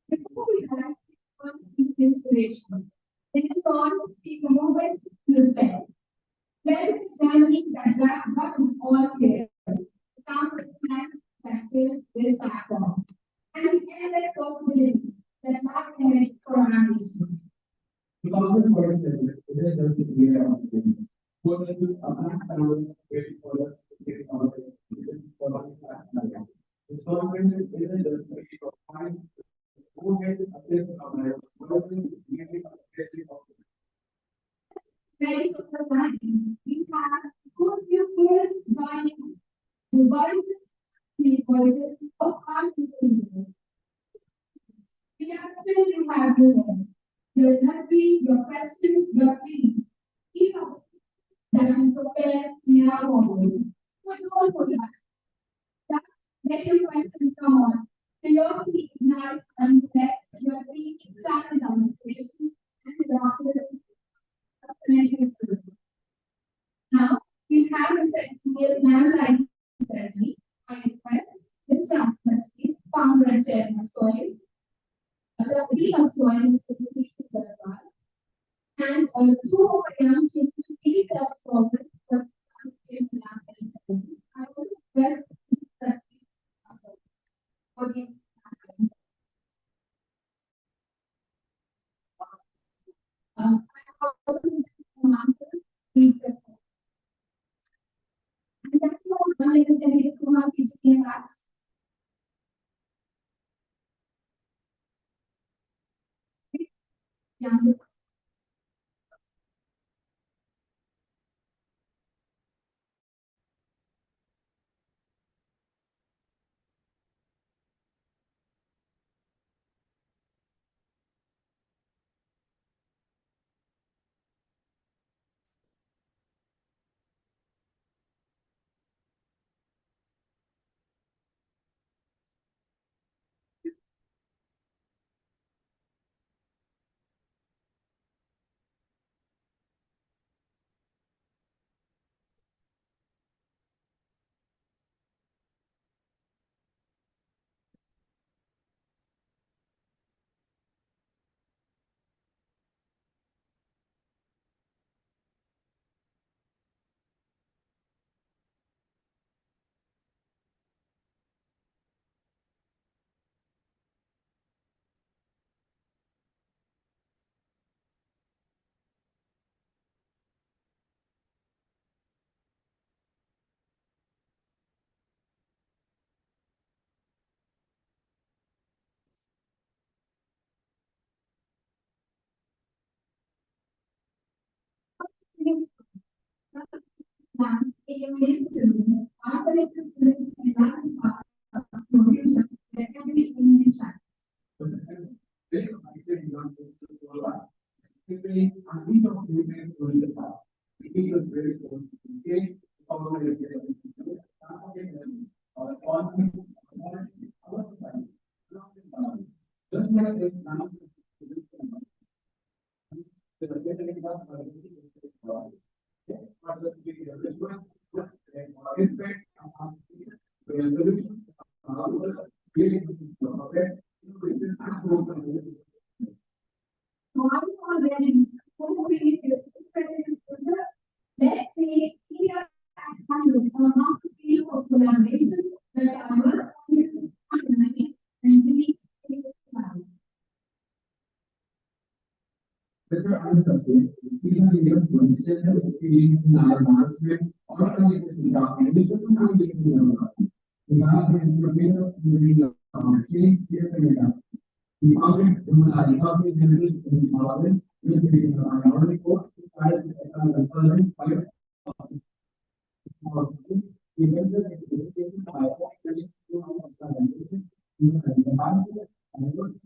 Before we have inspiration, it is all take a moment to reflect. Where is the journey that got us all here? Come with plans that fill this platform. And the end that possibility that not ahead for our nation. Ready for the time. We have good few years joining the voices of our people. We are still to have you there. Your energy, your questions, your dreams. You know that I'm prepared now always. So don't put that. That let your questions come on. Curiosity ignite and let your dreams challenge our inspiration and the doctor of connecting with. Now we have a ceremonial landline ceremony. I request Mr. Amnesty, founder and chairman of Soil, the dean of Soil Institute as well, and two of our young students to please step forward for the landline ceremony. I would request Mr. for the please step forward. And that's all. Ladies and gentlemen, please be back. Yeah. One are ready to create a future. Let's create clear and among field of collaboration that are work on this timeline and reach its plan. Mr. Ananthathi, even in your extensive experience in our management or communication documentation, we have been prepared to release our change here in the department in our department in department will be in our minority court as a current five events of education by education to our organization in the department and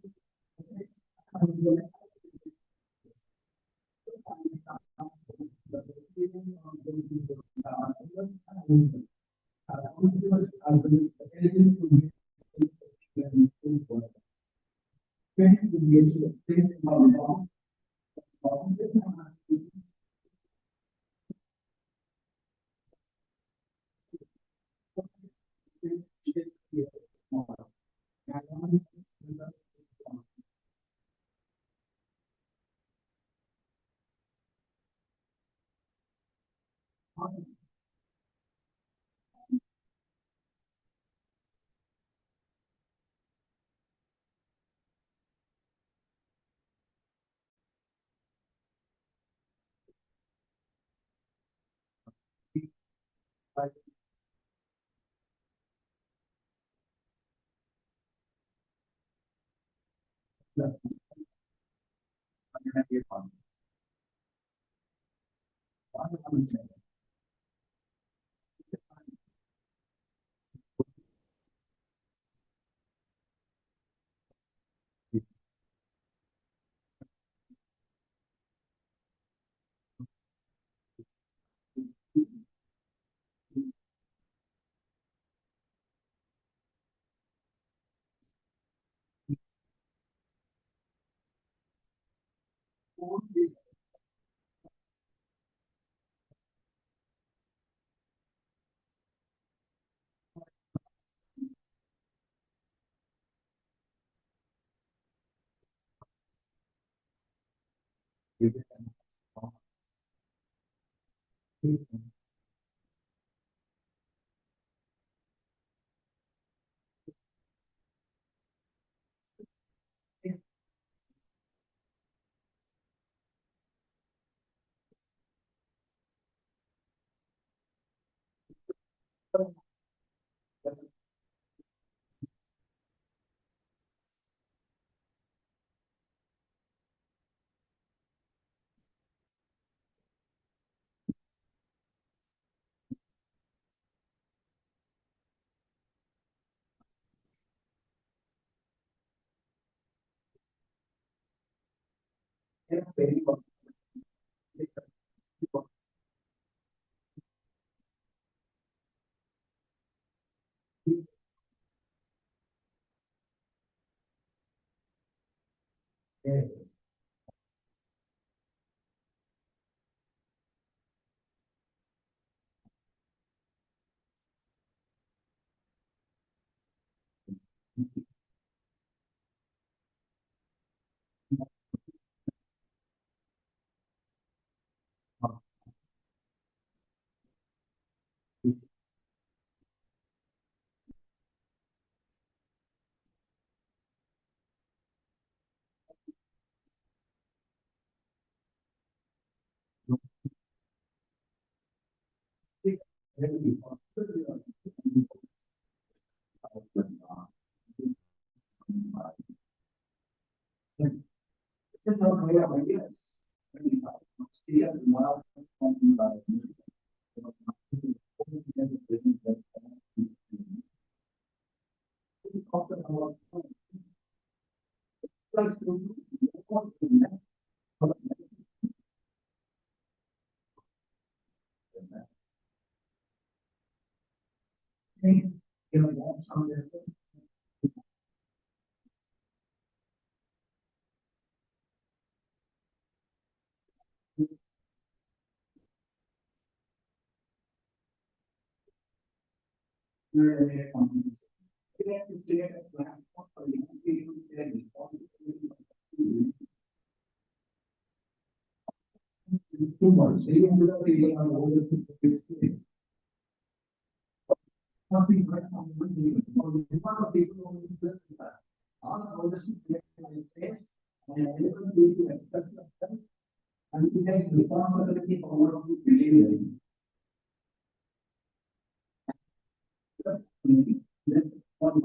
Too much. Even without even on older people, must be right on the one of people who live that. All of this space and able to accept themselves and to take responsibility for what we believe in. That's one.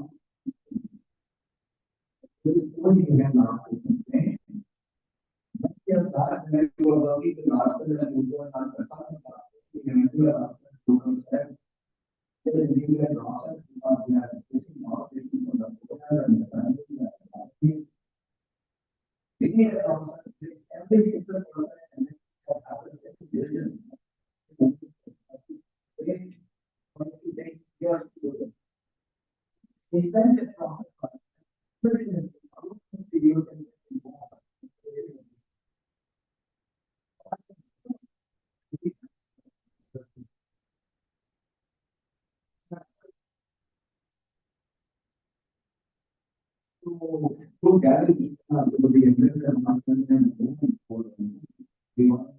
There is only one last thing. Yes, that when you are working with last and you go and you can do a there is really a process because we are facing all facing for the program and the family. We need a process. Every single process and what happens in the vision. Again, when you take years to do it. Invent a process. Put it in the video and to gather the American market and moving forward. We want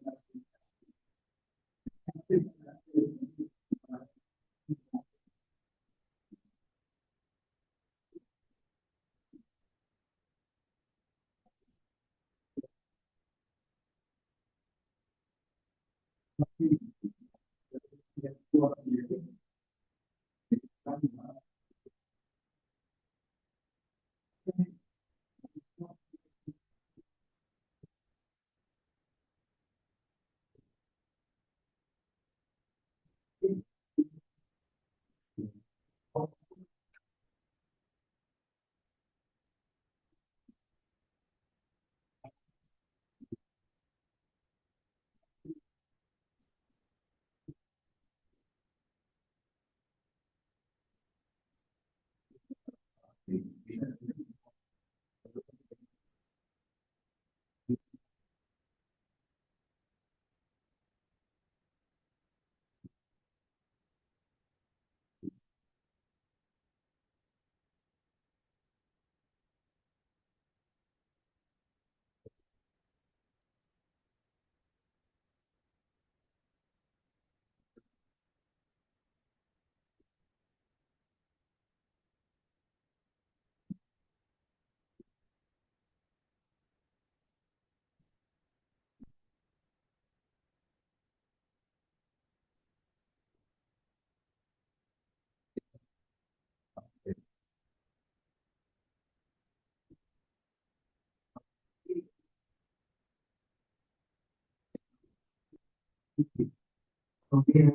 okay.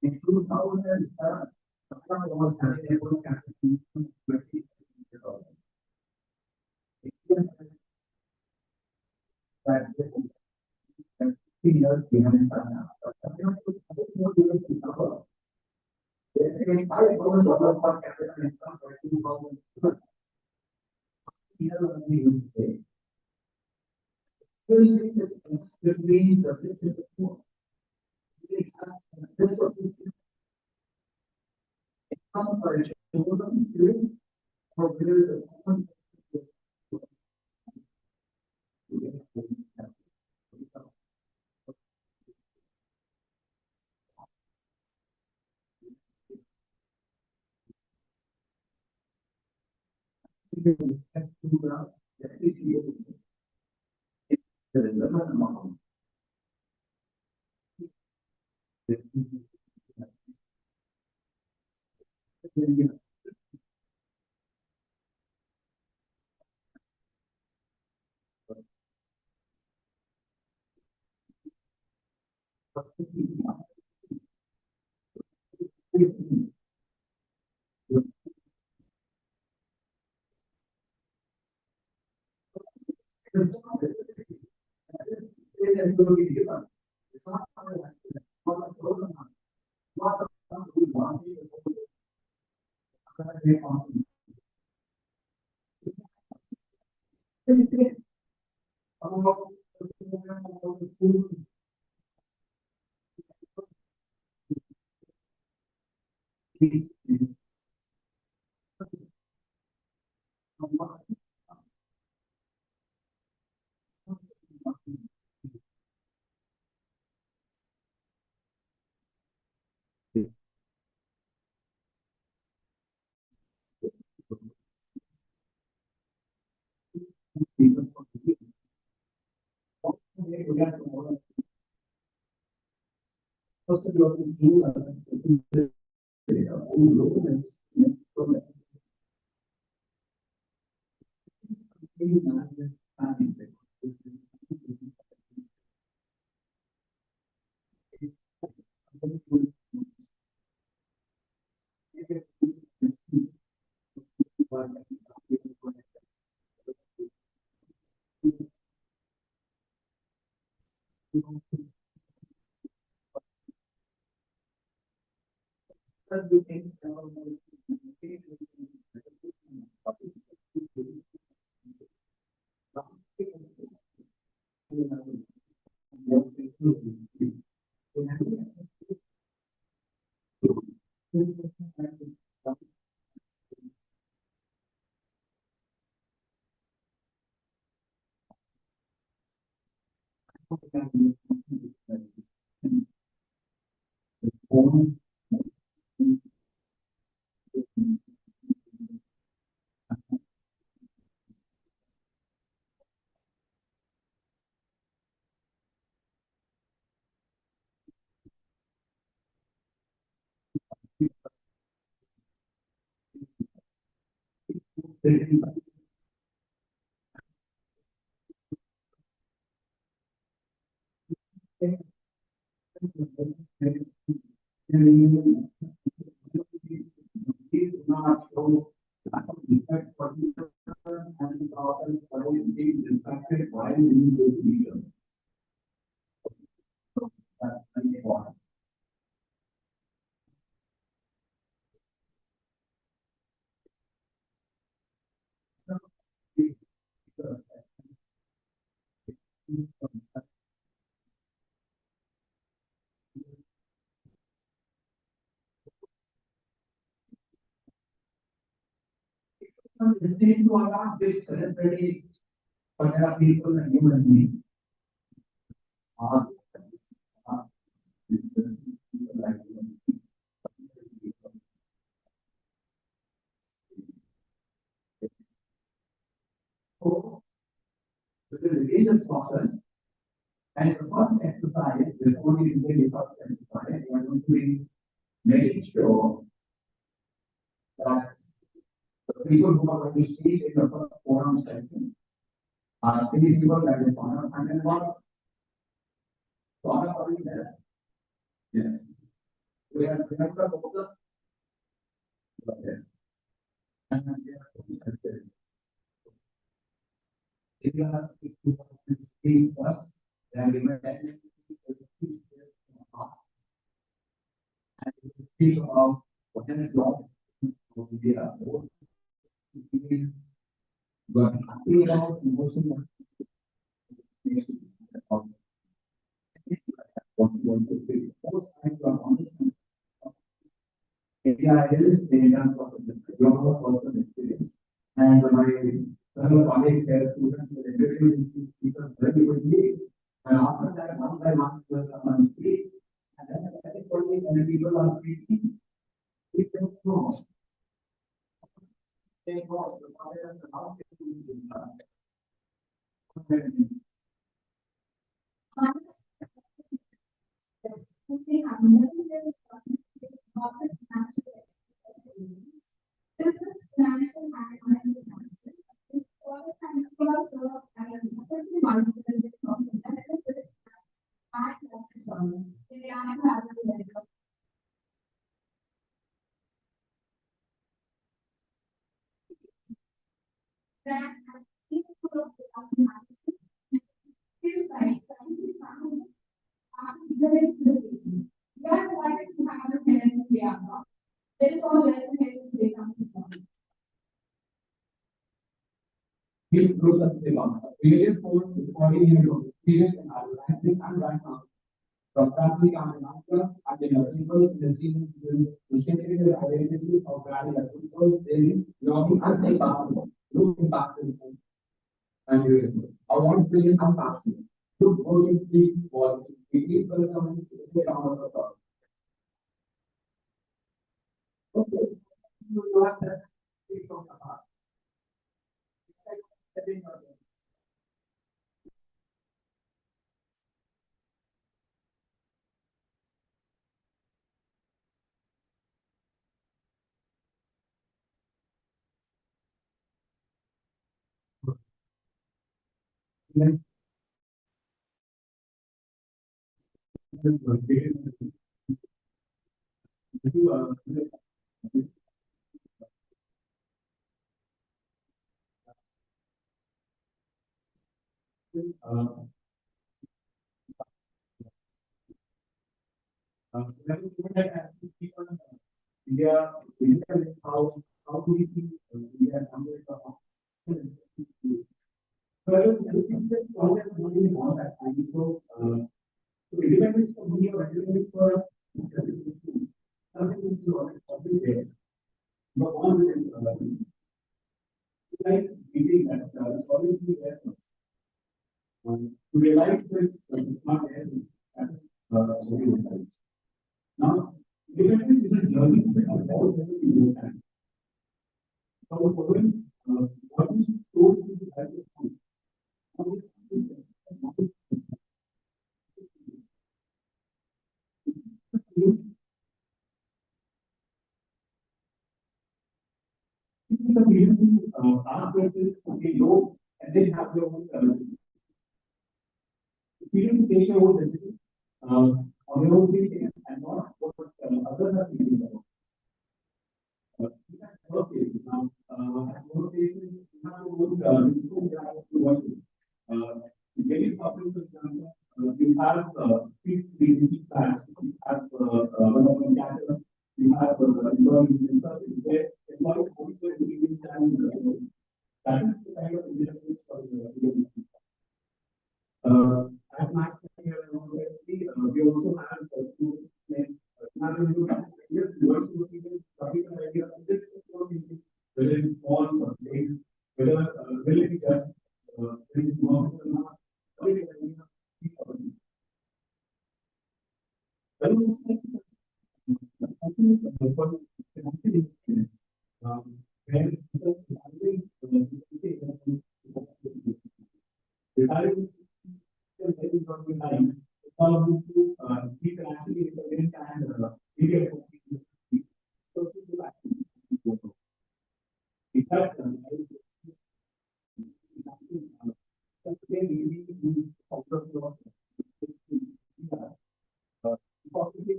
In 2000, Assam was having a full capacity of 20 that 50 years behind China. But China was more years to cover. There is $5,000 per capita income for 2000. Here only you say. Between the rich and the poor. They have this of income for children, for the common. Listening to a lot of this celebrity, but there are people and human beings. So, because the religious person, and the first exercise, before you do the first exercise, you are going to be making sure that the people who are going to speak in the first forum session are three people that is one and then one. So, there. Yes. We have the focus. Okay. And then we have to if you have to speak first, then we will definitely and speak about what is wrong with the but talking about emotional what you want to do. Most times you are honest. If you are ill, then you have your personal experience. And my fellow colleagues here, students, will introduce people very quickly. And after that, one by one, will come and speak. And then everybody, when people are speaking, we don't know. They know the father and the house is doing They have nothing else about the national experience. Different national and it's all kind of also certain markets from the benefits and options. They are having that people of the national feel like something we are delighted to have a parents we are not. There is all there to they come from. we grow up the long. Creative force is 40 years of experience in our language and right now. From family and master, and the people in the scene will shape the identity of value that people daily, longing and they possible. Looking back to the and you I want to bring in compassion. Look, working, speak, voice. We need welcome to the town of the thought. Okay. You have that speak from the heart. Let me go ahead and speak on India. India is how do we see India and America? So I was looking at all that money on that time. So independence for me or independence for us, something is always there. But one is like meeting that it's always be there. To realize that it's not there. That is very nice. Now, independence is a journey that all never be your time. So, what is told to the life of food? This is a reason ask questions, okay, know, and then have your own currency. If you don't take your own decision on your own thinking and not what others are thinking about. Workplaces now, at workplaces, you have to work different types of voices. Very often, for example, you have three plans, you have one of the gathers, you have employees and such, where employees also increasing time. That is the kind of independence for the at Max here in university, we also have students like not only ideas, towards people talking about idea of this whether it's small or big, whether will it be just will it work or not, what is the idea of people. I think for the experience, where people retiring is not be time. How to we can actually implement and we get so to actually in fact, possibly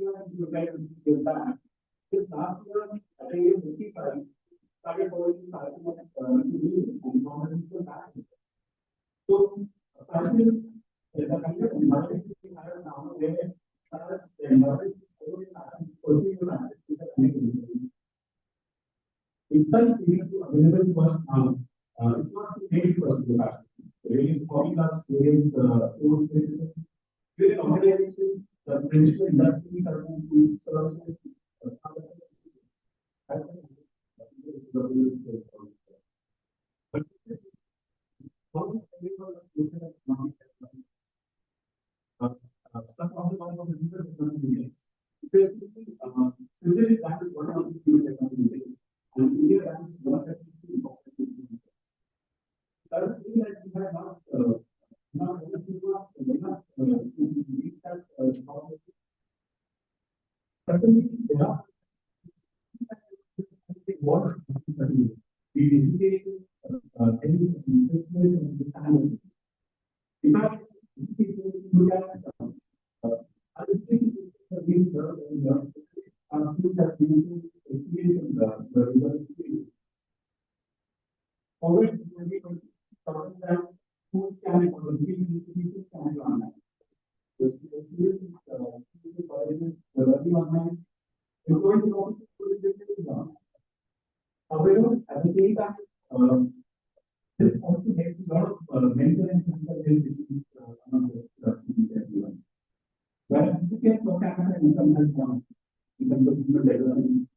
that. This last year, I think it was 55, started following starting and government is still back. So, finally, the kind of environment we have now, where the environment in fact, available to us now, it's not 80% capacity. Various hobby clubs, various food businesses, various organizations, the traditional industry, food services, that's but how do everyone look at economic development? Some of the one of the people economic units. Basically, usually that is one of the people economic units. And India ranks one of the people. Doesn't mean that we have not other people not reach that certainly there are what we educate and the family. In fact, people look at I think these schools have been experiencing the result. Always that schools can or the institutions can be online. The colleges, the learning online, employees will also put online. However, at the same time, this also makes a lot of mental and physical health issues among the students everyone. Whereas certificate per capita income has gone in terms of human development.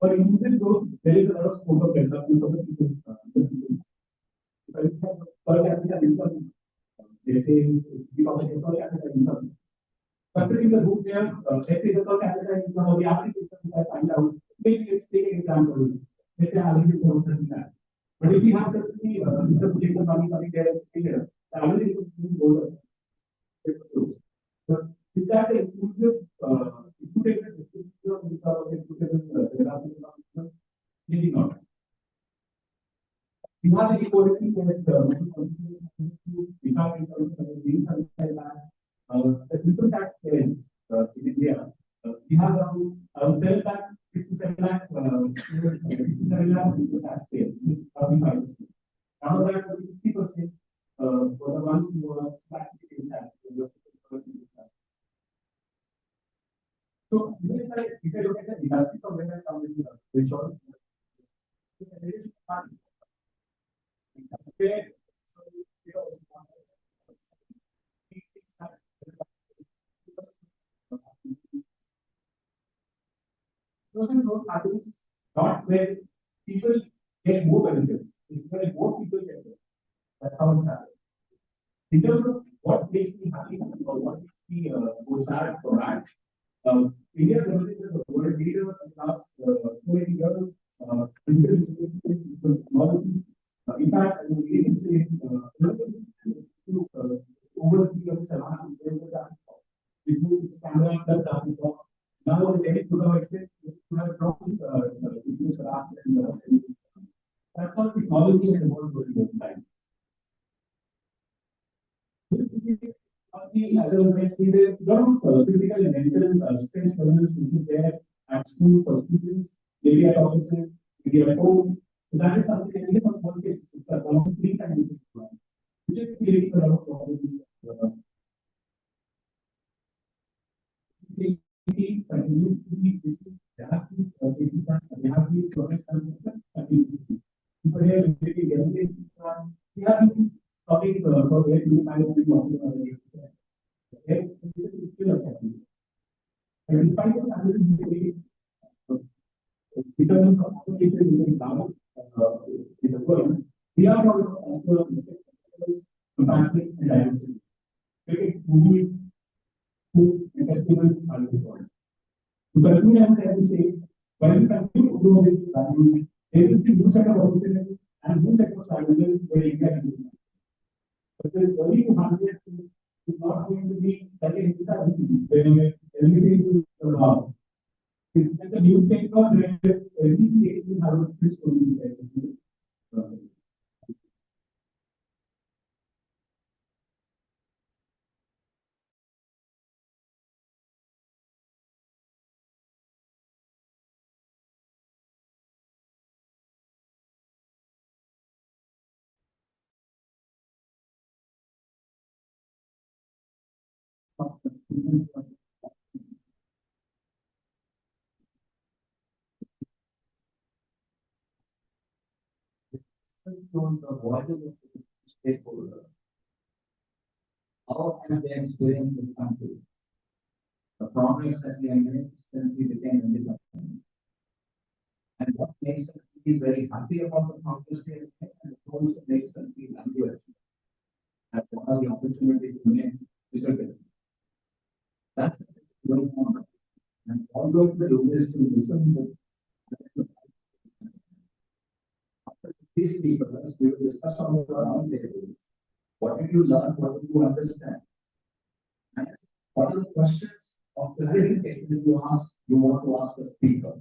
But in this growth, there is a lot of scope of development for the people. If I look at per capita income, let's say we talk about per capita income. Considering the group there, let's say the per capita income or the average income, if I find out, maybe let's take an example. Let's say average income of 30 lakhs. But if we have certainly Mr. Pujita money coming there as clear, the average income will go up. But is that an inclusive, inclusive distribution of inclusive development? Maybe not. We have the equality that we have in terms of the income tax in India. We have around 7 lakh, 57 lakh, 57 lakh income tax payers, 35%. Out of that, 50% for the ones who are practicing tax. So, if you look at the industry from where I come into the insurance, that's where growth happens not where people get more benefits, it's where more people get it. That's how it happens. In terms of what makes me happy or what makes me go sad for that, India is the world leader in the last so many years. Technology. In fact, I would really say to oversee of the camera does that. Now the edit to have access to have drones, use apps and that's how technology and the world will be time. As I was mentioning, there's a lot of physical and mental stress levels which is there at school for students, maybe at offices, maybe at home. So that is something that even for small kids, it's almost 3 times, which is creating a lot of problems. Continues to be busy, they have to be progress and people here maybe getting this, we have been talking for very good time to be this is still a problem. And in spite of that, because of application in the world, we are not also compassionate and diversity. Movies, food, and festivals are important. To conclude, I would like to say, when we continue to grow with values, there will be new set of opportunities and new set of challenges where India can do. But the early 200 is not going to be like an instability where everything is around. It's like a newspaper where every day you have a twist story. of the students of the voices of the stakeholders. How have they experienced this country? The progress that we have made since we became independent. And what makes us feel very happy about the progress we have made, and also makes us feel angry at what are the opportunities to make bigger difference. That's going on. And all we have to do is to listen to these people as we will discuss on the round table. What did you learn? What did you understand? And what are the questions of clarification you want to ask the speaker?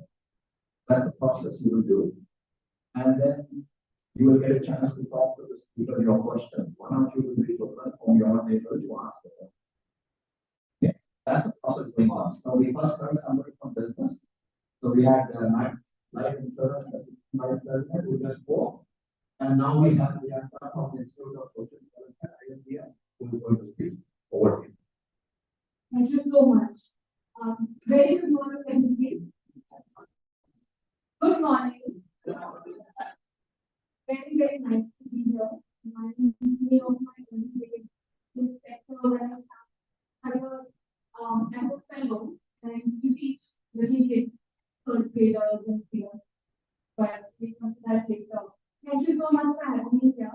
That's the process you will do. And then you will get a chance to talk to the speaker your question. One of you will be open from your table to ask the question. Okay, that's the process going on. So we first heard somebody from business. So we had Max Life Insurance Assistant Vice President who just spoke. And now we have from the Institute of Social Development, ILC, who is going to speak. Over to you. Thank you so much. Very good morning, everybody. Good morning. Very, very nice to be here. Many of my colleagues in the sector when I have as a fellow, and I used to teach little kids, third graders and here. But we come to that later. Thank you so much for having me here.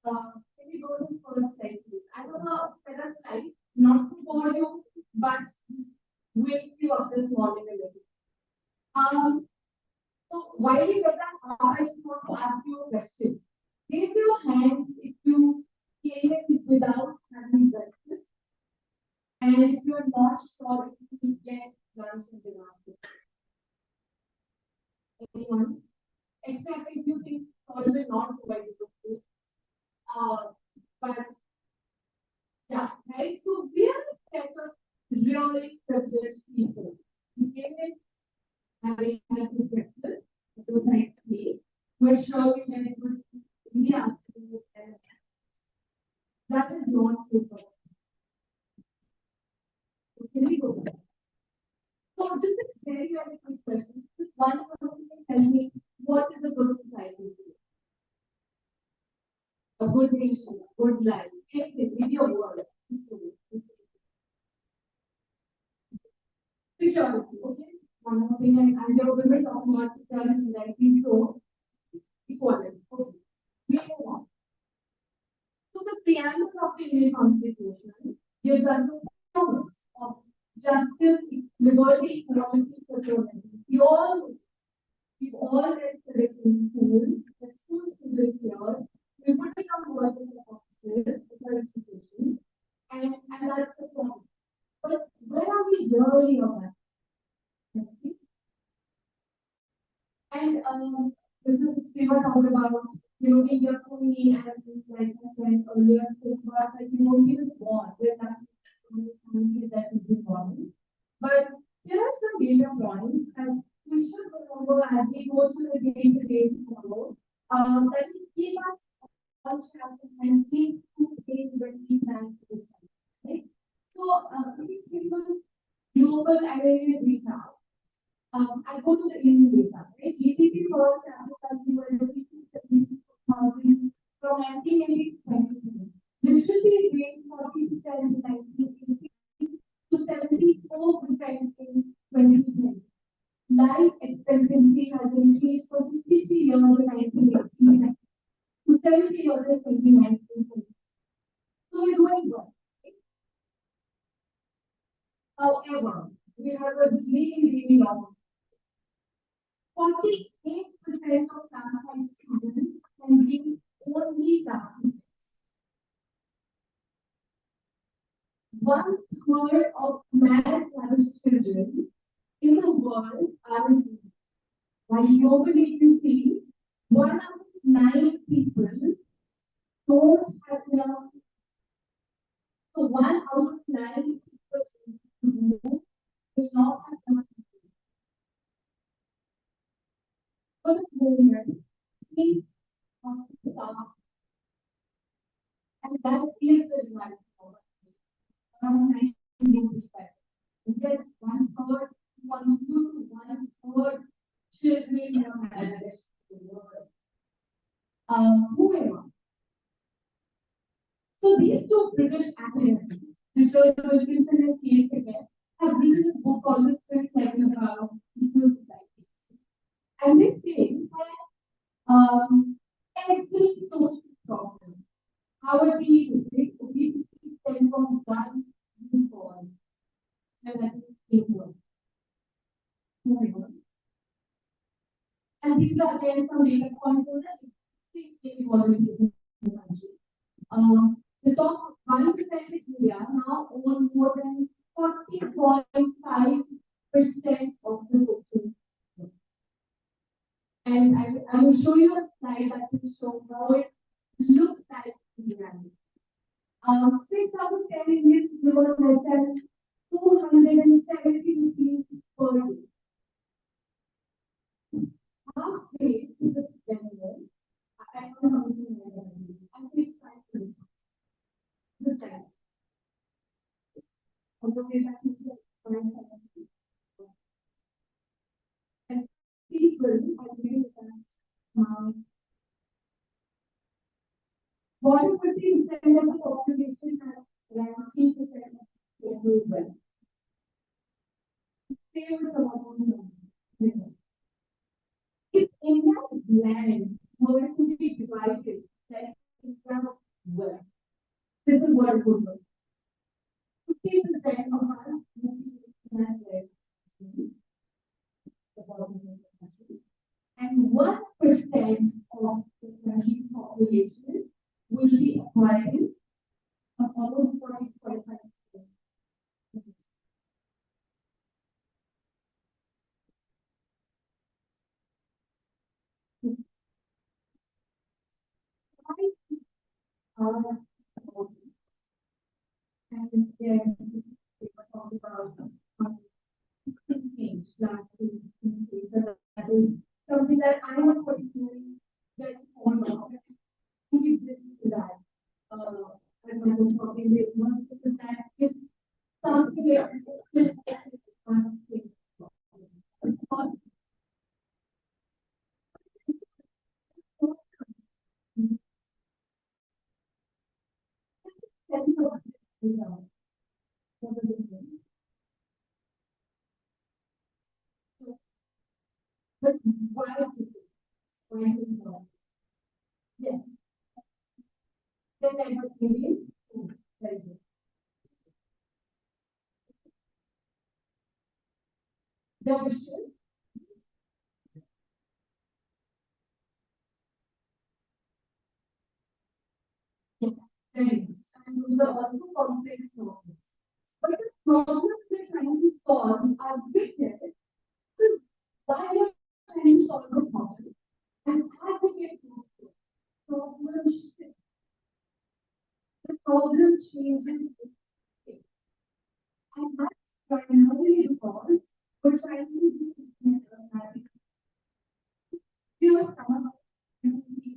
Can we go to the first slide, please? I have a better slide, not to bore you, but wake you up this morning a little. So while you get that, I just want to ask you a question. Raise your hand if you came in without having breakfast, and if you are not sure if you will get lunch and dinner. Anyone? Except if you think probably not provided the food. But yeah, right. So we are a set of really privileged people. We came in having had the breakfast, it was nice sleep. We're sure we get good in the afternoon. That is not super. So can we go back? So just a very, very quick question. Just one person can tell me what is a good society? A good nation, a good life, anything, maybe a word. Security, okay? One more thing, and your women talk about security, like so equality. Okay. We move on. So the preamble of the Indian Constitution gives us the promise of justice, liberty, equality, fraternity. We've all read civics in school. The school students here. We put it on words in the offices, the institutions, and that's the point. But where are we really on that? Next, please. And this is we were talking about, India for me, and like my friend earlier spoke about, like we won't even born with that family that is born. But there are some data points, and we should remember as we go through the day-to-day tomorrow, that will keep us on track and think to page 29 to decide. Right? So, people global aggregate data. I go to the Indian data, right? GDP for Africa University 72,000 from 1980 to 2020. Literally it gained 40% in 1980 to 74% in 2020. Life expectancy has increased from 53 years in 1980 to 70 years in 2019. So we're doing well. Right? However, we have a really, really long 48% of class 5 students can bring only classrooms. 1/3 of malnourished children in the world are in need. While globally, you see, 1 out of 9 people don't have enough. So 1 out of 9 people in the world will not have enough. For the moment, we start, and that is the reality. get one third, contribute to one third children from Bangladesh to the world. Moving on. So these two British academics, Richard Wilkinson and Kate Pickett, have written a book called The Spirit Cycle of Equal Society. And they say that every social problem, our team obesity stems from one root cause, and that is ignorance. Moving on. And these are again some data points on that inequality in the country. The top 1% of India now own more than 40.5% of the total. And I will show you a slide that will show how it looks like in reality. 6 out of 10 Indians live on less than 270 rupees per day. Halfway to the vendor, I don't know how to do it. I think this time. Although we have to and people are doing that. What is 50% of the population has around 3% of global wealth? Same with the one. If India's land were to be divided, like India's wealth, this is what it would look. 50% of us would be national, and 1% of the country's population will be acquiring almost 45%. And there is talk about change, that is something that I am particularly very fond of. We did that. I was talking with once because that is something that is but why is it? Why is it? Yes. Then I was thinking, very good. The question. Yes, very good. And those are also complex problems. But the problems we're trying to solve are wicked because while you're trying to solve a problem, and as you get close to it, problem shifts. The problem changes. And that's primarily because we're trying to do magic. You know, some of you see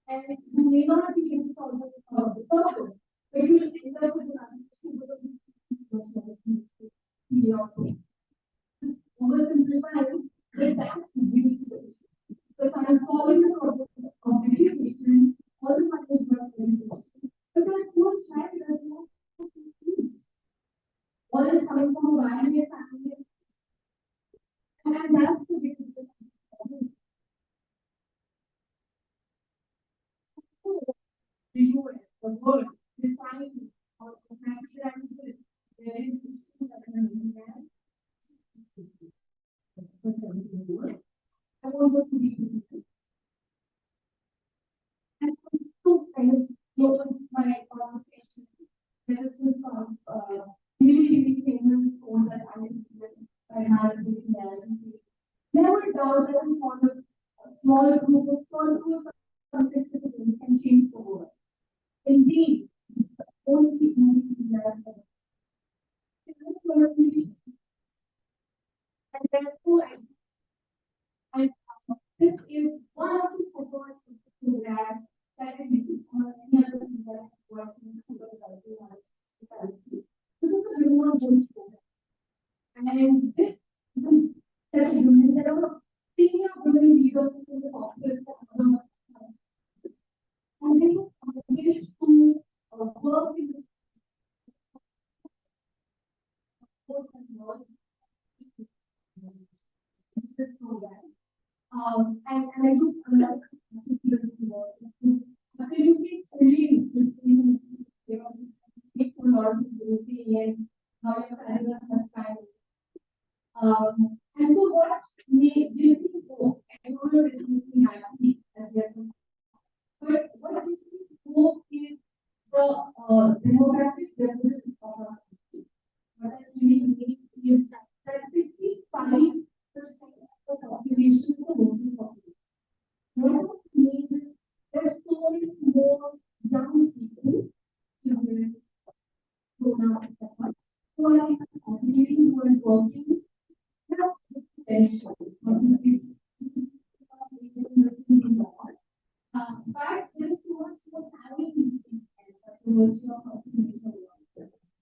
and you may not be able to solve the problem, but you will end up with oversimplifying, but that's really good. So if I'm solving the problem of education, all the money is not education. But that poor child does not all is coming from a violent family. And that's the biggest problem. The US, the world, define or naturalizes various systems that are in there. I won't go to the and to kind of close my conversation, there is this really famous quote that I had with the ILC. Never doubt that a small group of complexity can change the world. Indeed, the only that and therefore, this is one of the components of the program that is used on any other thing that works in school. This is the day and how your career has kind and so what may this be hope and all of it makes me happy as well. But what this hope is the demographic deficit of our country. What I really mean is that 65% of the population is the working population. What it means is there's so many more young people, children, grown up, etc., who are really who are working have the potential of these people. But there is so much more talent in the virtual population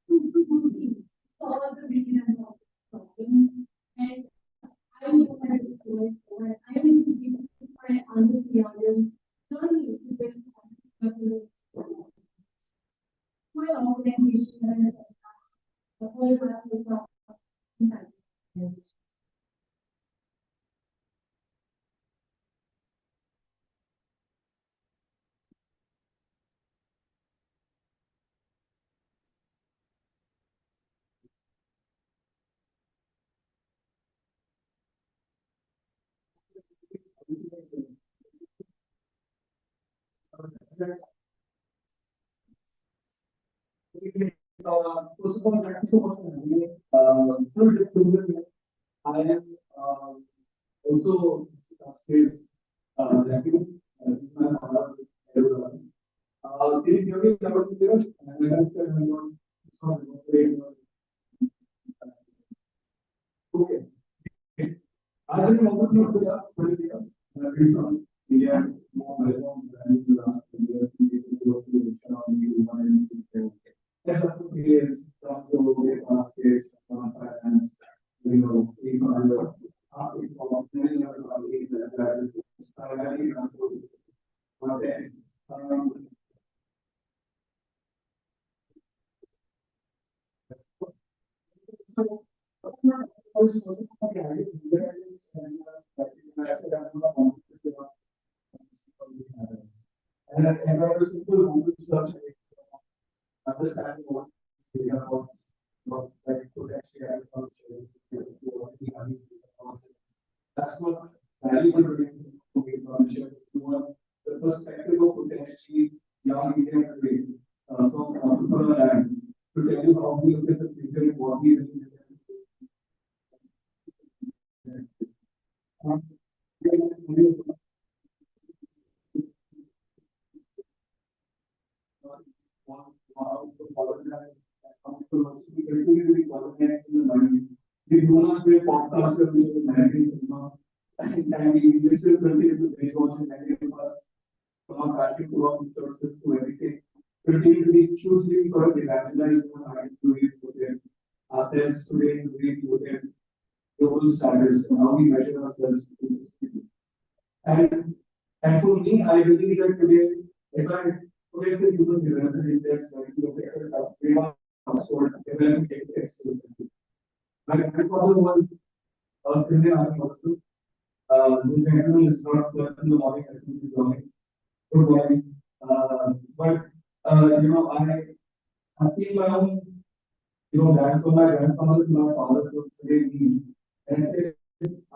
to do things, solve the big and small problems. And I know that it's going forward. I need to give my undergraduate learning to build my organization and the whole process of First of all, thank you so much for having me. Full disclosure, I am also upstairs writing. This is my father. Can you hear me loud and clear? Okay. I didn't want to know the last 20 years. Based on India, more relevant than the last 20 years. Yes, is from the basket, finance, you know, even under many other companies that are primarily transport. Okay. So, also, okay, and I was simple Google search understanding what we have what like potential agriculture, that's what valuable to be partnership to the perspective of potentially young Indian today from entrepreneur land to tell you how we look at the future and what we really we do not create podcasts or magazines and we still continue to binge watch and many of us from our fashion to our resources to everything continue to be hugely sort of evangelized on how to read ourselves today to read global standards and how we measure ourselves consistently. And for me, I believe that today, if I forget the human development index, like you look at the everyone household development index. My grandfather was Indian Army officer. The gentleman is not in the morning, I think he's joining. Good morning. But you know, I feel my own, you know, that's what my grandfather to my father to today me. And I say,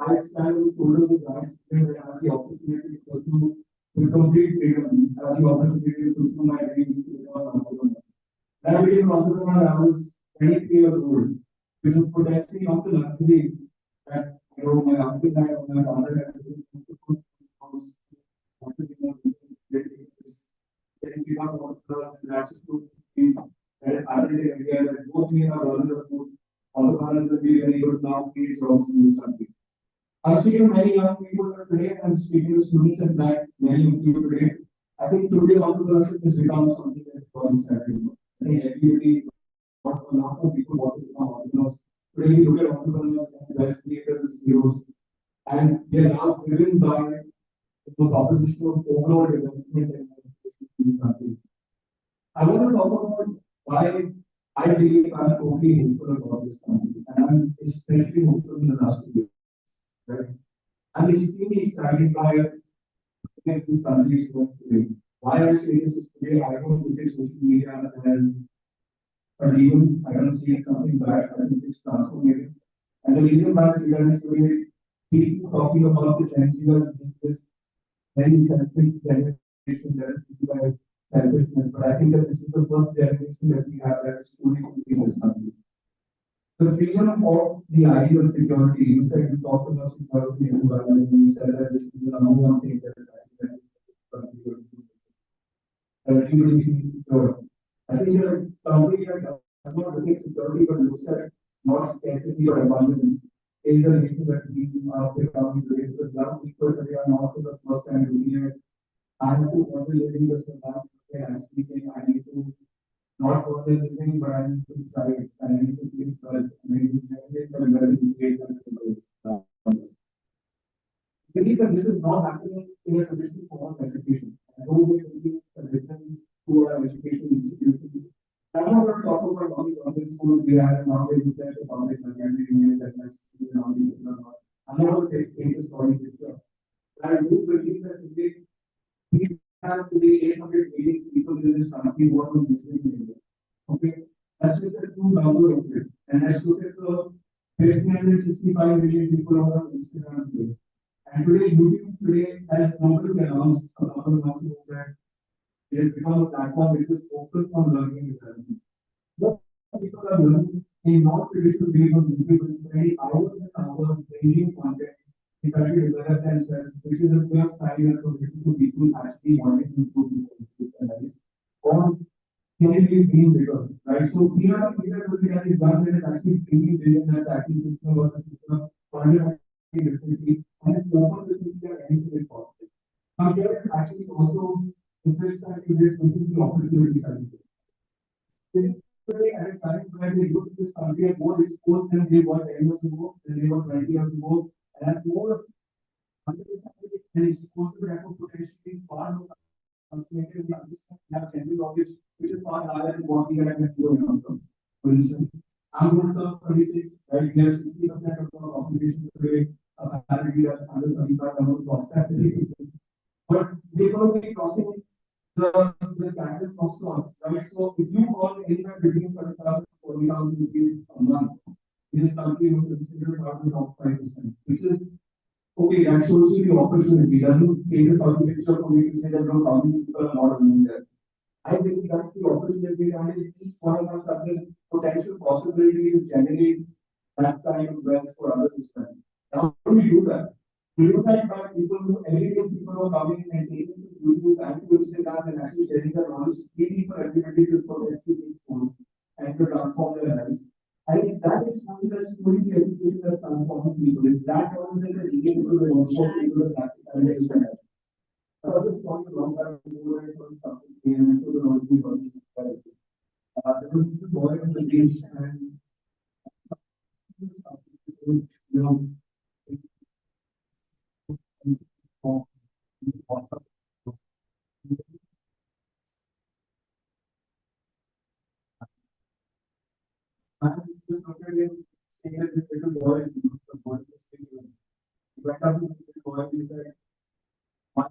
I stand with children with rights and I have the opportunity to pursue with complete freedom. I have the opportunity to pursue my dreams to become an entrepreneur. And I became an entrepreneur, I was 23 years old, which was potentially not the luxury that you know my uncle had or my father had to put house. Then we got entrepreneurs and that's just to be that is started in India that both me and my brother of food entrepreneurs will be very good now, create jobs in this country. I'm speaking to many young people today, I'm speaking to students and that many of you today. I think today entrepreneurship has become something that is very I think everybody, what a lot of people want to become entrepreneurs. Today we look at entrepreneurs and wealth creators as heroes. And they are now driven by the proposition of overall development in this country. I want to talk about why I believe I'm totally hopeful about this country. And I'm especially hopeful in the last 2 years. Right? I'm extremely excited by what this country is going today. Why I say this is today, I don't look at social media as but even I don't see something bad. I think it's transformative. And the reason why students today people talking about the Gen Zers being this very selfish generation that is by selfishness, but I think that this is the first generation that we have that is truly thinking this country. The freedom of the idea of security, you said you talked about security and environment, and you said that this is the number one thing that everybody feels secure. I think that somebody that does not look at security but looks at not scarcity or abundance is the nation that we are becoming today because young people today are not for the first time looking at I have to earn a living just enough and actually saying I need to not earn a living but I need to strive, I need to give birth, I need to generate a wealth create I believe that this is not happening in a traditional form of education. I don't believe the difference to our education institutions. I'm not going to talk about all the government schools we have and how they look at the public and everything that that's how they do not. I'm not going to take a story picture. But I do believe that today we have today 800 million people in this country who are Muslim in India. Okay, let's look at two numbers of it, and let's look at the 365 million people on Instagram today. And today, YouTube today has globally announced a couple of months ago that it has become a platform which is focused on learning and development. What people are learning in non-traditional ways of YouTube is spending hours and hours bringing content in trying to develop themselves, which is a first sign that for people actually wanting to improve their lives or clearly being bigger, right? So here today that is done that is actually thinking billion that's actually thinking about the future fundamentally differently and it's open to think that anything is possible. Now here is actually also the flip side to this, which is the opportunity side. Today at a time where they look at this country at more exposed than they were 10 years ago, than they were 20 years ago, and have more understanding and exposure that would potentially far more transformative in understanding have general knowledge, which is far higher than what we had at the for instance, I'm going to 36, right? We have 60% of our population today, apparently that's 135 number of lost but they will be crossing the taxes of sorts, right? So if you earn anywhere between 30,000 to 40,000 rupees a month, in this country you consider about the top 5%, which is okay, that shows you the opportunity. Doesn't paint a certain picture for me to say that no, how many people are not doing that. I believe that's the opportunity and it each one of us have the potential possibility to generate that kind of wealth for others as well. Now, how do we do that? We do that by people who everyday people who are coming and taking to YouTube and to Instagram and actually sharing their knowledge freely for everybody to potentially expose and to transform their lives. I think that is something that's truly the education that's transforming people. It's that knowledge that they're leading people to also people to practice. I was talking a long time ago when I saw something and to the knowledge about this. There was a boy in the beach and you know, and just looked at him saying that this little boy is the boy is speaking. He went up to the little boy and he said, one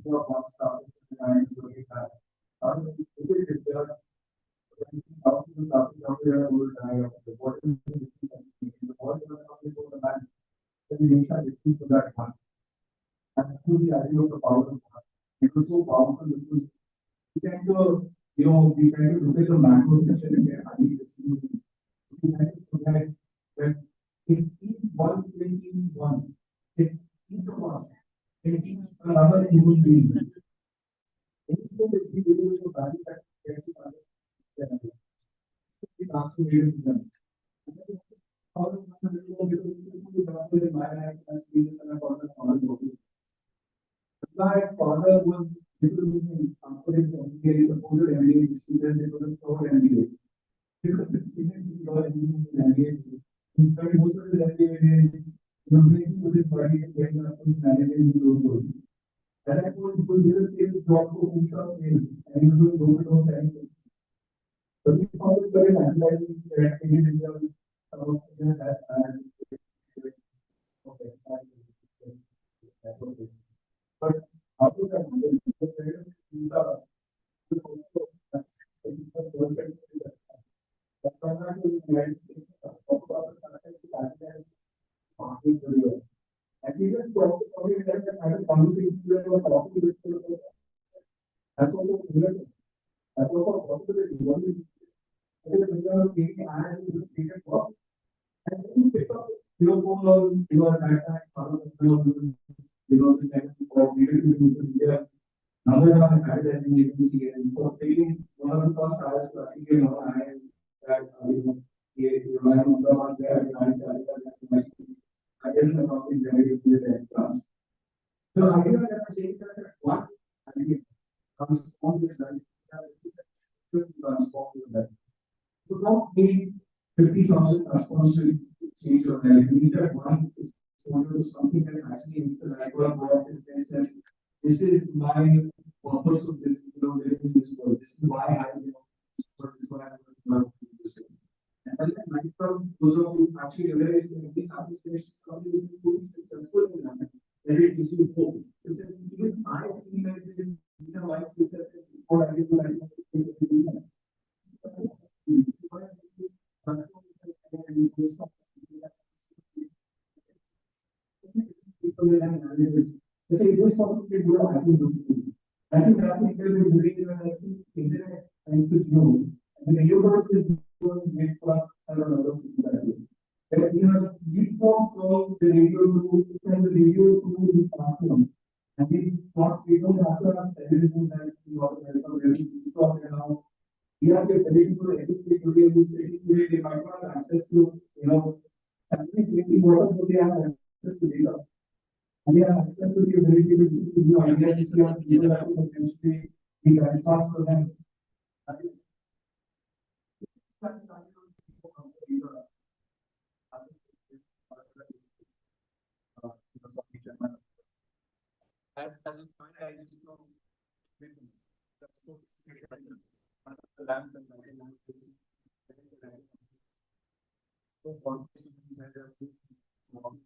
for one star and doing that. How do you look at this? There are thousands of there who will die of the water. The water will come into the land. Then the nation is to that one. And that's the idea of the power of God. It was so powerful because we tend to, we tend to look at the macro picture and get highly distributed. We tend to forget that if each one thing is one, if each of us can teach another human being, anything that we do to value that gets another, we transform to them. How do you know in my life as this and I call it my father was distributing after his MBA, he supported MBA students, it was a third MBA. Because the student is your MBA. In fact, most of his MBA is making with his body and getting up to managing the local. At that point, he was just sales job for food shop sales and he was doing local selling. But he found this very analyzing that he did about that and okay. But after that, the United States, talk about the fact that the Pakistan is marking the real. And we just talk about it like that, I was conversation we were talking with people. That's also interesting. That's also a possibility. What is it? When you are taking and you take it work, and then you pick up your phone or your backpack, the kind of leadership in India. Number one advertising agency and for taking one of the first hours to actually I that you rely on the one there I guess the topic is very good at class. So I guess that I'm saying that one idea comes on this line should transform your life. You don't need 50,000 transforms to change your life. You need that one exposure to something that actually is the life of God in a sense. This is my purpose of this, living in this world. This is why I live this world. This is why I love this. And then right from those of you actually realize that these applications companies will be successful in that. Then it gives you hope. It says, even I feel that these are my skills that before I get to life, people and managers. They say this topic is what I can do. I think that's what people will bring in the internet thanks to you. And the universe is going to make for us and another thing. And we have leapfrog from the radio to send the radio to the platform. And we don't have to have television that we want to help really leapfrog now. We have the ability to educate today in this city today. They might not have access to, something really important, but they have access to data. And they have access to the ability to see new ideas, which they have people that could potentially be benchmarks for them. As a point, I used to know the lamp and the lamp is so one person says that this walking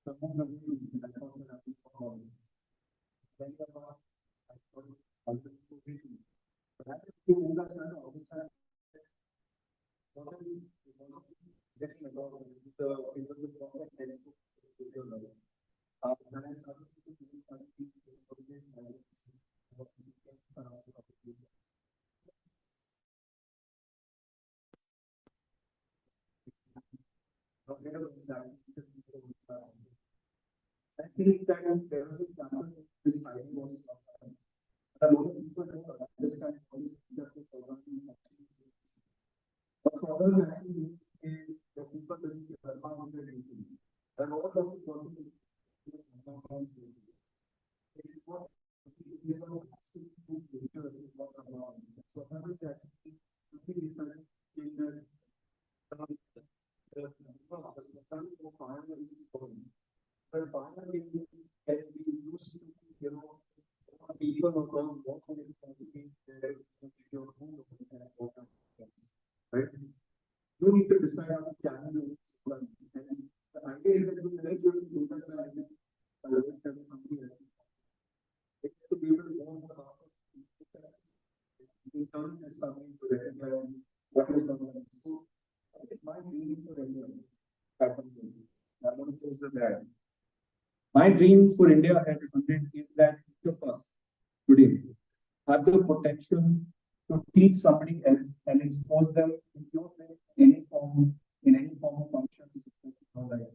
someone of you that found that this problem. Then the past, I thought other people vision. But I think you will understand what are you getting about the perfect textbook. When I started to do this, I think I think that there was a chapter this idea was a lot of people don't understand how this concept is actually. What solvers actually mean is the people doing the dharma on the duty. And all of us is what is it is what it is an absolute nature of what dharma is. So dharma is actually something is kind of in the fire is important. But fire can be used to, people who don't work on it, your own right? You need to decide on the channel. And the idea is that you manage your data and something else. It's to be able to go on the path of in turn is something to recognize what is the one. So I think my dream for India, I want to close the bag. My dream for India at 100 is that each of us today have the potential to teach somebody else and expose them in your way, in any form of function to success in your life.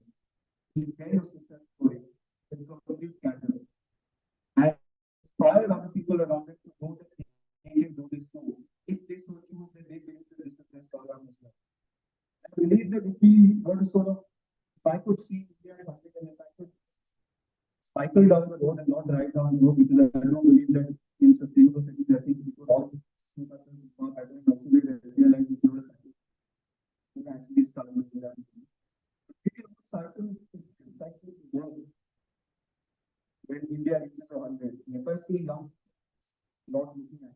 You share your success story with a complete candor and inspire other people around it to know that they can do this too. If they so choose, then they believe that this is their program as well. I believe that if we were to if I could see India at 100 and if I could cycle down the road and not drive down the road, because I don't believe that in sustainable cities, I think we could all see ourselves far better and also we realize that we can actually start doing that. If you cycle the world, when India reaches 100, if I see now, not looking at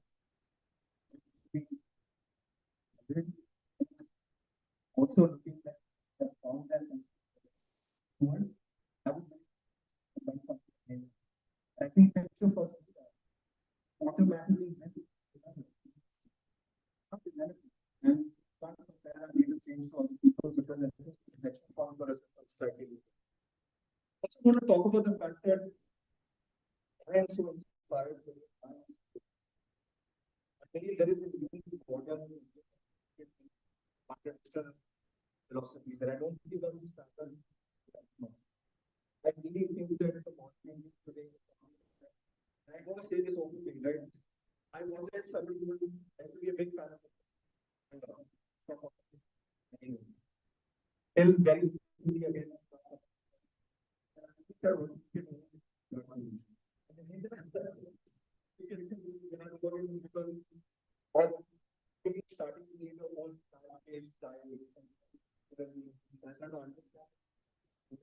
it, also looking at the boundless world, I would like something. I think that each of us automatically and want to talk about the fact that I am so inspired by the science. I believe there is a unique modern Western philosophy that I don't think that is standard. I really think that the modern today, and I want to say this also thing, right? I wanted something to be a big fan of it. Till very recently again. Because maybe starting to lead a whole is style because that's not to understand. Look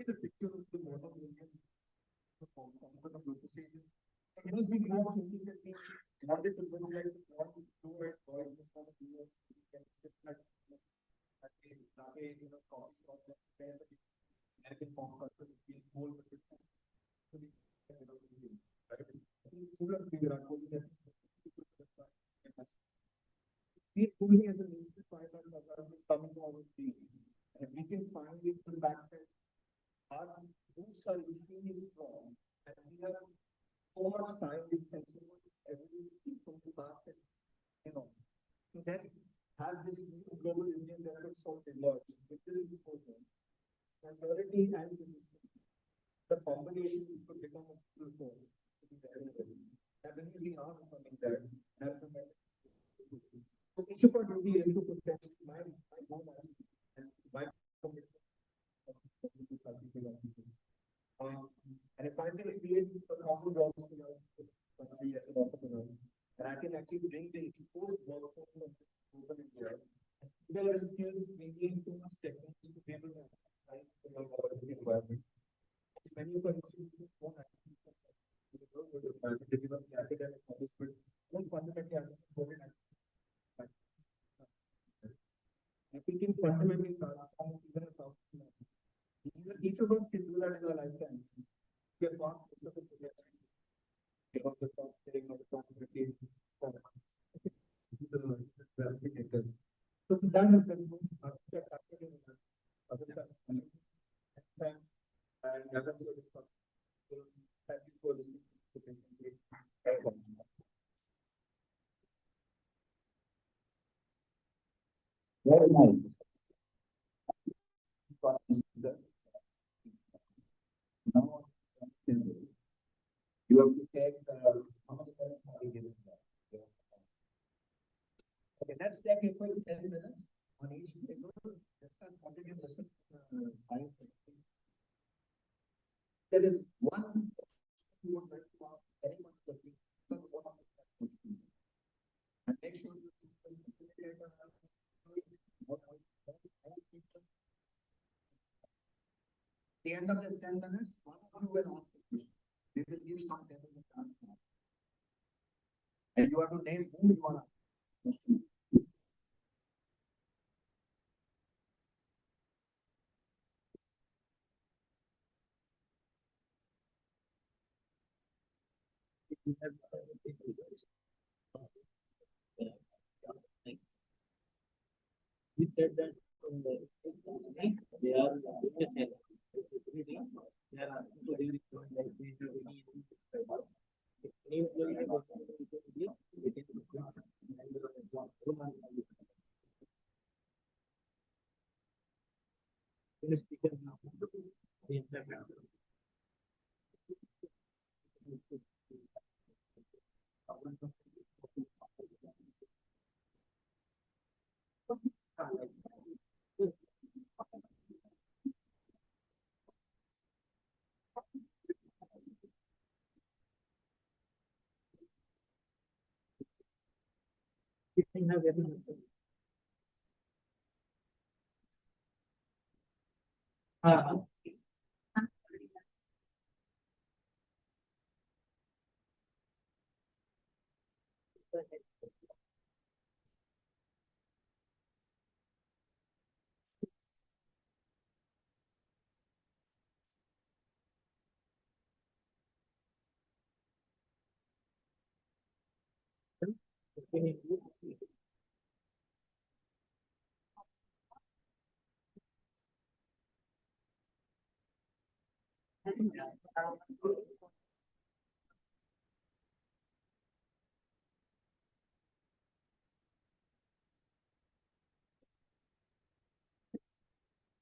at the picture of the modern Indian comfort of location. It was being more thinking that we wanted to look like what to do at boys in front of you like you know coffee shop where the American pop culture is being whole but it's actually right. I think Pura Virat Kohli has we Kohli as a nation find out coming to our team and we can finally come back that our roots are extremely strong and we have so much time we can so much everything from the past and you know to then have this new global Indian that could sort of emerge with this important majority and the combination could become a full force to be very very. I believe we are becoming there. So each of our duty is to protect my home and my commitment. And if I can create a common jobs to my country as an entrepreneur, and I can actually bring the exposed workforce of urban India, there is skills we need too much techniques to be able to apply to the environment. Many of our institutions don't actually deliver the academic knowledge, but don't fundamentally understand what it actually if we can fundamentally transform even a thousand each of us can do that in our lifetime. We are not because the top saying or the responsibility for the replicators. So that is the other than and other thank you for listening to very nice. Now, you have to take how many minutes have you given that? Okay, let's take a quick 10 minutes on each paper. Let's continue listen. There is one who would like to ask anyone the and make sure you the end of the 10 minutes, one of you will ask the question. We will give some 10 minutes answer. And you have to name who you want to ask. He said that they are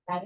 Who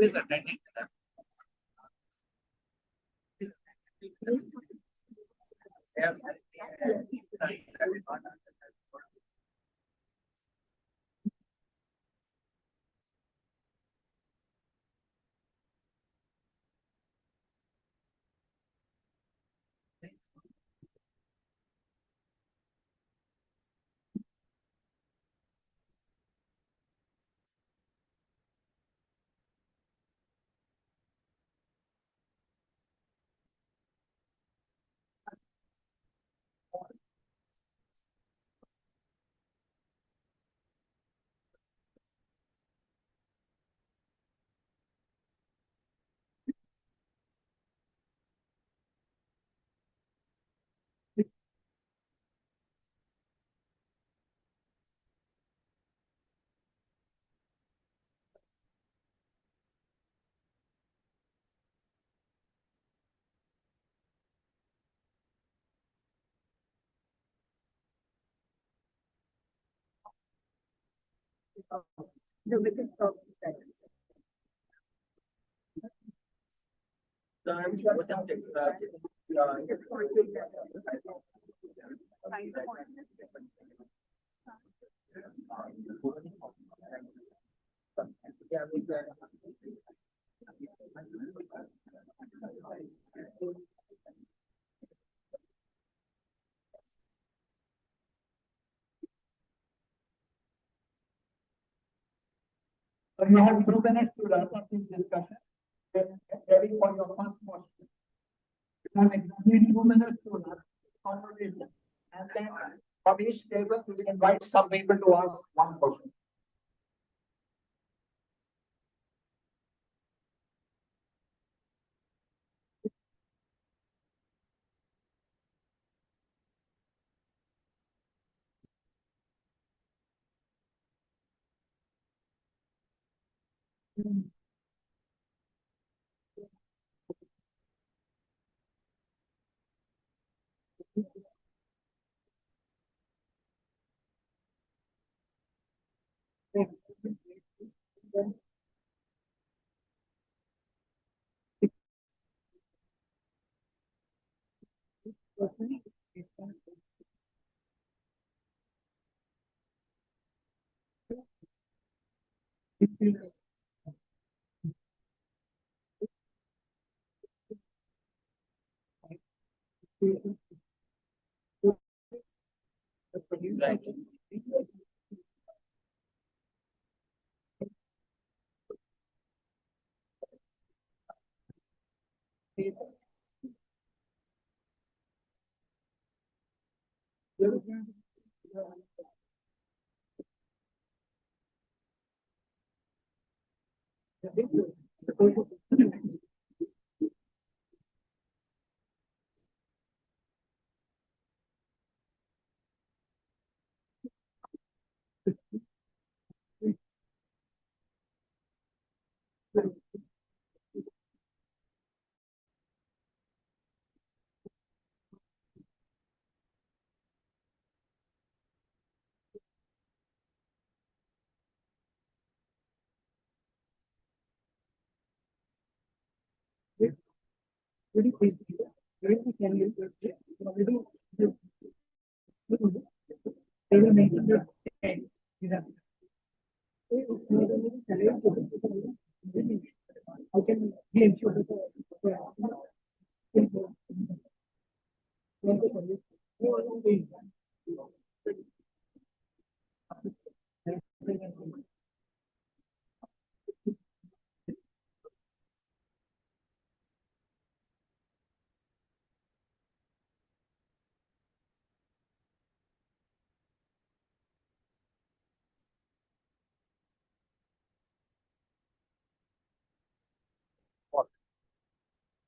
is attending that? The wicked talk is that. It's for you that. So you have 2 minutes to wrap up this discussion. Then ready for your first question. You have exactly 2 minutes to wrap up this conversation. And then from each table, we will invite some people to ask one question.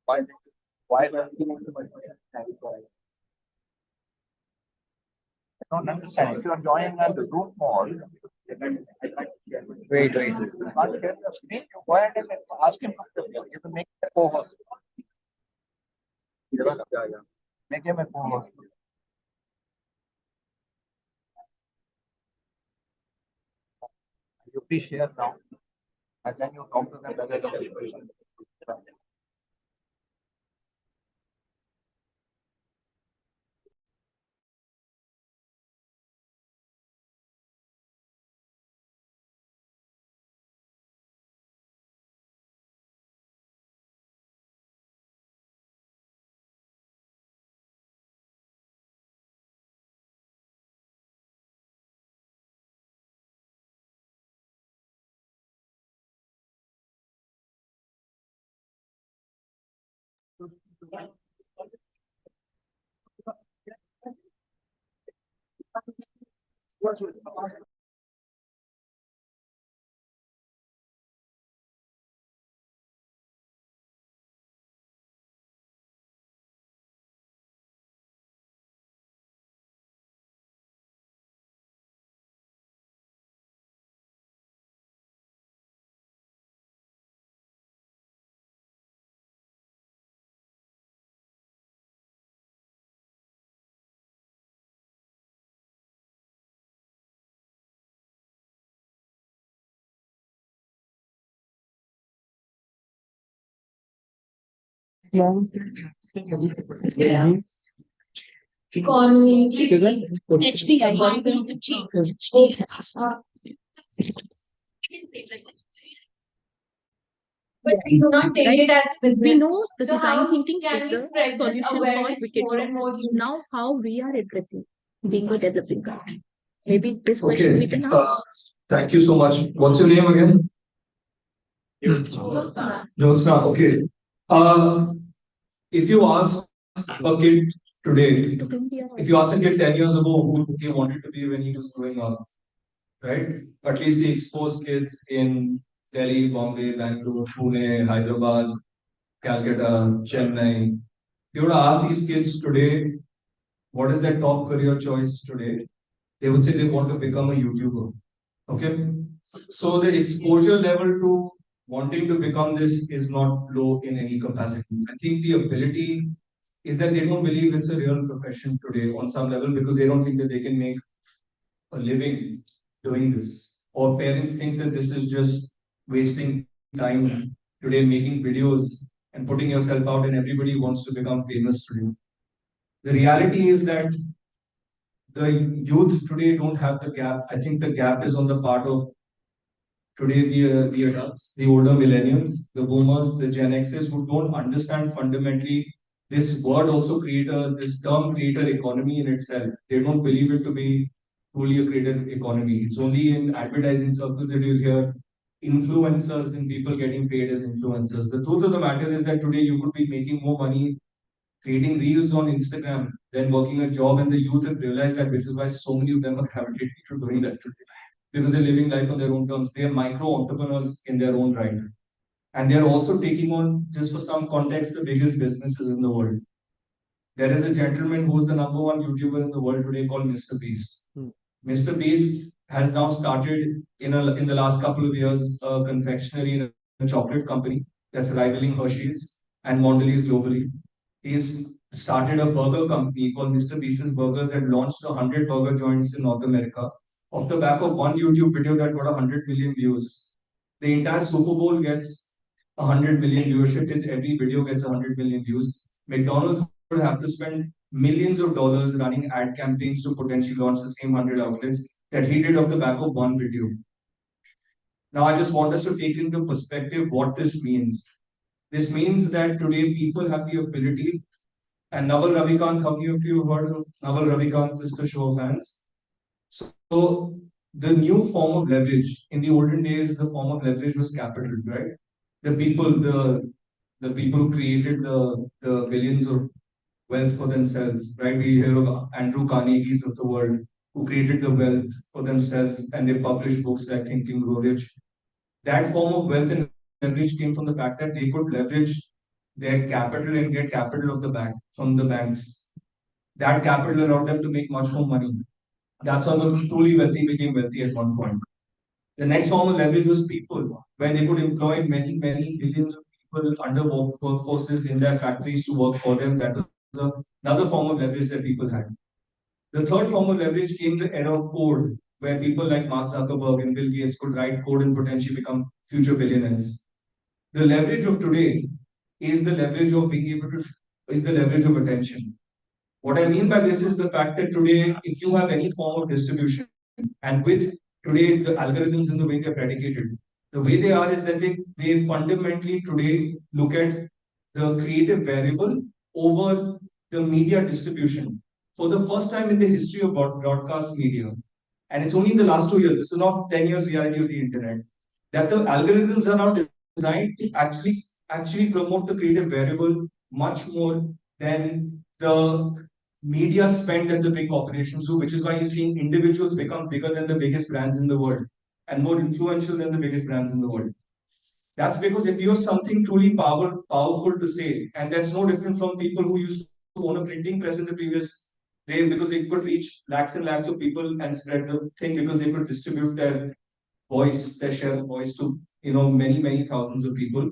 Why? Why don't you want to I don't understand. If you are joining at the group call, wait. You can't share your screen. You go ahead and ask him to share. You can make him a co-host. Yeah. Make him a co-host. You please share now. And then you talk to them whether they have questions. Yeah. Economy. But we do not take it as a We business. know the So design how thinking can is we the spread this solution for awareness wicked more and more? problems. Now, how we are addressing being a developing country. Maybe this question Okay. we can Thank you so much. What's your name again? Jyotsna. Okay. Uh, if you ask a kid today, if you ask a kid 10 years ago who he wanted to be when he was growing up, right? At least the exposed kids in Delhi, Bombay, Bangalore, Pune, Hyderabad, Calcutta, Chennai. If you were to ask these kids today, what is their top career choice today? They would say they want to become a YouTuber. Okay. So the exposure level to wanting to become this is not low in any capacity. I think the ability is that they don't believe it's a real profession today on some level because they don't think that they can make a living doing this. Or parents think that this is just wasting time today making videos and putting yourself out and everybody wants to become famous today. The reality is that the youth today don't have the gap. I think the gap is on the part of today the adults, the older millennials, the boomers, the Gen Xers who don't understand fundamentally this word also creator, this term creator economy in itself. They don't believe it to be truly a creator economy. It's only in advertising circles that you hear influencers and people getting paid as influencers. The truth of the matter is that today you could be making more money creating reels on Instagram than working a job, and the youth have realized that, which is why so many of them are gravitating to doing that today because they're living life on their own terms. They are micro entrepreneurs in their own right. And they're also taking on, just for some context, the biggest businesses in the world. There is a gentleman who's the number one YouTuber in the world today called Mr. Beast. Mr. Beast has now started in the last couple of years a confectionery and a chocolate company that's rivaling Hershey's and Mondelez globally. He's started a burger company called Mr. Beast's Burgers that launched 100 burger joints in North America off the back of one YouTube video that got 100 million views. The entire Super Bowl gets 100 million viewership. Is every video gets 100 million views. McDonald's would have to spend millions of dollars running ad campaigns to potentially launch the same 100 outlets that he did off the back of one video. Now, I just want us to take into perspective what this means. This means that today people have the ability, and Naval Ravikant, how many of you have heard of Naval Ravikant, just a show of hands? So, the new form of leverage, in the olden days, the form of leverage was capital, right? The people, the people who created the billions of wealth for themselves, right? We hear of Andrew Carnegie's of the world who created the wealth for themselves and they published books like Think and Grow Rich. That form of wealth and leverage came from the fact that they could leverage their capital and get capital of the bank from the banks. That capital allowed them to make much more money. That's how the truly wealthy became wealthy at one point. The next form of leverage was people, where they could employ many, many billions of people under workforces in their factories to work for them. That was another form of leverage that people had. The third form of leverage came the era of code, where people like Mark Zuckerberg and Bill Gates could write code and potentially become future billionaires. The leverage of today is the leverage of being able to is the leverage of attention. What I mean by this is the fact that today, if you have any form of distribution, and with today the algorithms and the way they're predicated, the way they are is that they fundamentally today look at the creative variable over the media distribution. For the first time in the history of broadcast media, and it's only in the last 2 years, this is not 10 years reality of the internet, that the algorithms are now designed to actually promote the creative variable much more than the media spend that the big corporations do, which is why you're seeing individuals become bigger than the biggest brands in the world and more influential than the biggest brands in the world. That's because if you have something truly powerful to say, and that's no different from people who used to own a printing press in the previous day because they could reach lakhs and lakhs of people and spread the thing because they could distribute their voice, their share of voice to many, many thousands of people.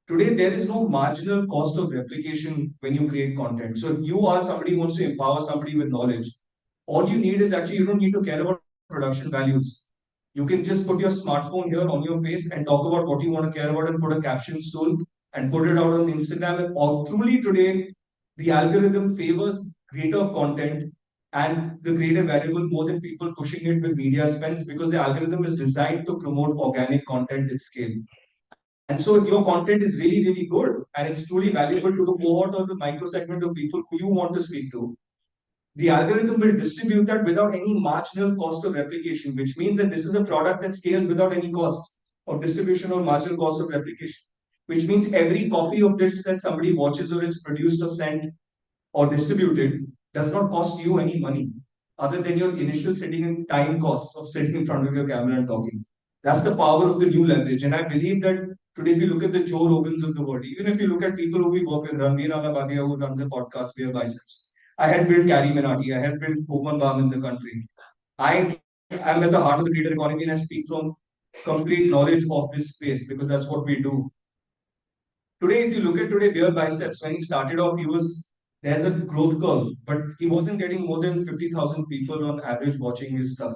Today, there is no marginal cost of replication when you create content. So if you are somebody who wants to empower somebody with knowledge, all you need is actually you don't need to care about production values. You can just put your smartphone here on your face and talk about what you want to care about and put a captions tool and put it out on Instagram. Or truly today, the algorithm favors greater content and the greater variable more than people pushing it with media spends, because the algorithm is designed to promote organic content at scale. And so if your content is really, really good and it's truly valuable to the cohort or the micro segment of people who you want to speak to, the algorithm will distribute that without any marginal cost of replication, which means that this is a product that scales without any cost of distribution or marginal cost of replication. Which means every copy of this that somebody watches or it's produced or sent or distributed does not cost you any money other than your initial sitting and time cost of sitting in front of your camera and talking. That's the power of the new leverage. And I believe that today, if you look at the Joe Rogans of the world, even if you look at people who we work with, Ranveer Alabadia, who runs a podcast via Biceps, I had built Carrie Minati, I had built Bhuvan Bam in the country. I am at the heart of the creator economy and I speak from complete knowledge of this space because that's what we do. Today, if you look at today, Beer Biceps, when he started off, there's a growth curve, but he wasn't getting more than 50,000 people on average watching his stuff.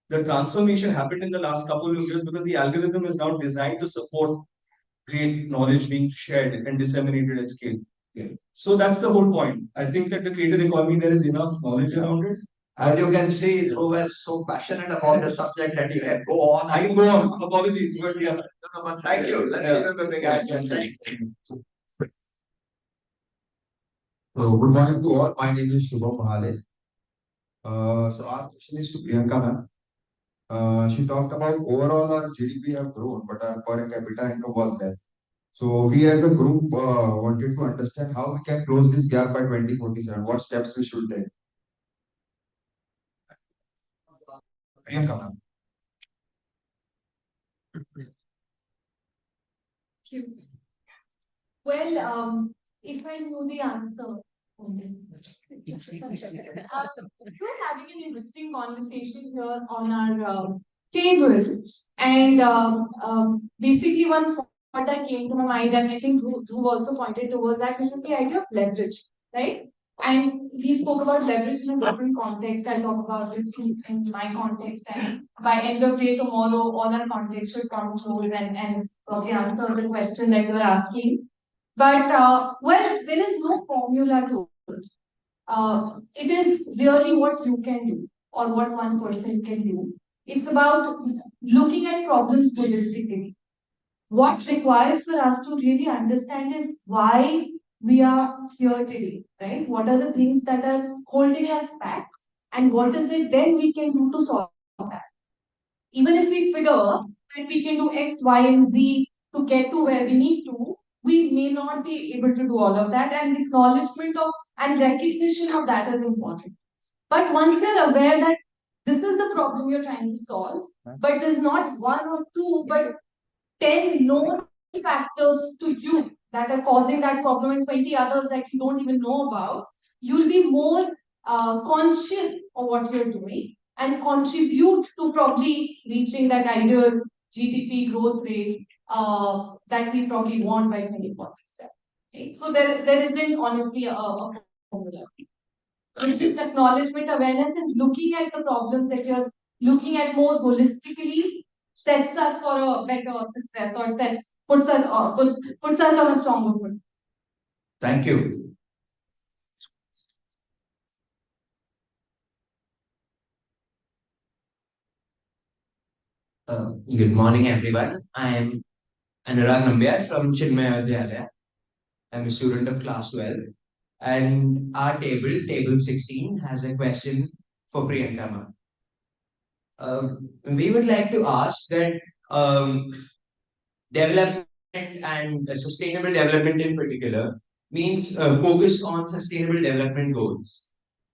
The transformation happened in the last couple of years because the algorithm is now designed to support great knowledge being shared and disseminated at scale. Yeah. So that's the whole point. I think that the creator economy, there is enough knowledge around it. As you can see, you were so passionate about the subject that you can go on. I can go on. Apologies, but yeah. No, but thank you. Let's give him a big hand. Thank you. So, good morning to all. My name is Shubham Mahale. So, our question is to Priyanka ma'am. She talked about overall our GDP have grown, but our per capita income was less. So, we as a group wanted to understand how we can close this gap by 2047. What steps we should take? Priyanka ma'am. Well, if I knew the answer, we're having an interesting conversation here on our table, and basically one thought that came to my mind, and I think Dhruv also pointed towards that, which is the idea of leverage, right? And we spoke about leverage in a different context. I'll talk about it in my context, and by end of day tomorrow, all our context should come close and probably answer the question that you're asking. But well, there is no formula to it. It is really what you can do or what one person can do. It's about looking at problems holistically. What requires for us to really understand is why we are here today, right? What are the things that are holding us back, and what is it then we can do to solve that? Even if we figure that we can do X, Y, and Z to get to where we need to, we may not be able to do all of that, and acknowledgement of and recognition of that is important. But once you're aware that this is the problem you're trying to solve, but there's not one or two, but 10 known factors to you that are causing that problem and 20 others that you don't even know about, you'll be more conscious of what you're doing and contribute to probably reaching that ideal GDP growth rate that we probably want by 2047. Okay? So there isn't honestly a formula. It's just acknowledgement, awareness, and looking at the problems that you're looking at more holistically sets us for a better success or puts us on a stronger foot. Thank you. Good morning, everyone. I am Anurag Nambiar from Chinmaya Vidyalaya. I'm a student of class 12. And our table 16, has a question for Priyanka ma'am. We would like to ask that development and sustainable development in particular means focus on sustainable development goals.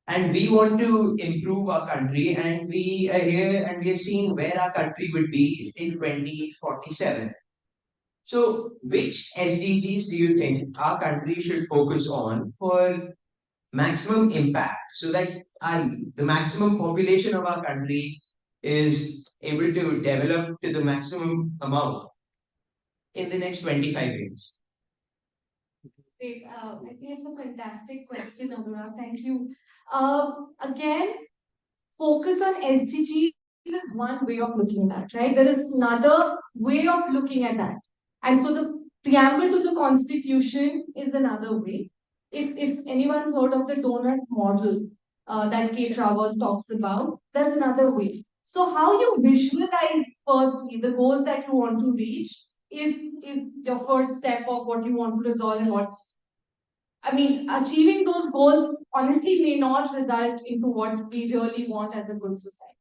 And we want to improve our country, and we are here and we are seeing where our country would be in 2047. So, which SDGs do you think our country should focus on for maximum impact so that the maximum population of our country is able to develop to the maximum amount in the next 25 years? Great. I think it's a fantastic question, Anurag. Thank you. Again, focus on SDGs is one way of looking at that, right? There is another way of looking at that. And so the Preamble to the Constitution is another way. If anyone's heard of the donut model that Kate Raworth talks about, that's another way. So how you visualize firstly the goals that you want to reach is your first step of what you want to resolve and what I mean, achieving those goals honestly may not result into what we really want as a good society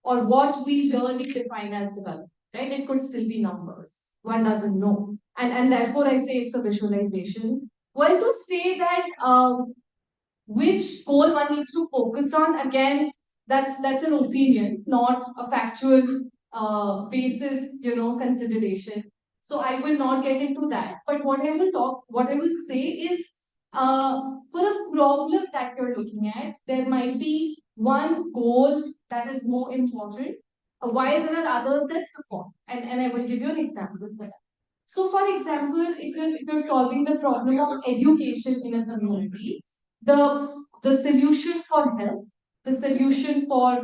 or what we really define as development, right? It could still be numbers. One doesn't know. And therefore, I say it's a visualization. Well, to say that which goal one needs to focus on, again, that's an opinion, not a factual basis, consideration. So I will not get into that. But what I will say is, for a problem that you're looking at, there might be one goal that is more important, while there are others that support. And I will give you an example for that. So, for example, if you're solving the problem of education in a community, the solution for health, the solution for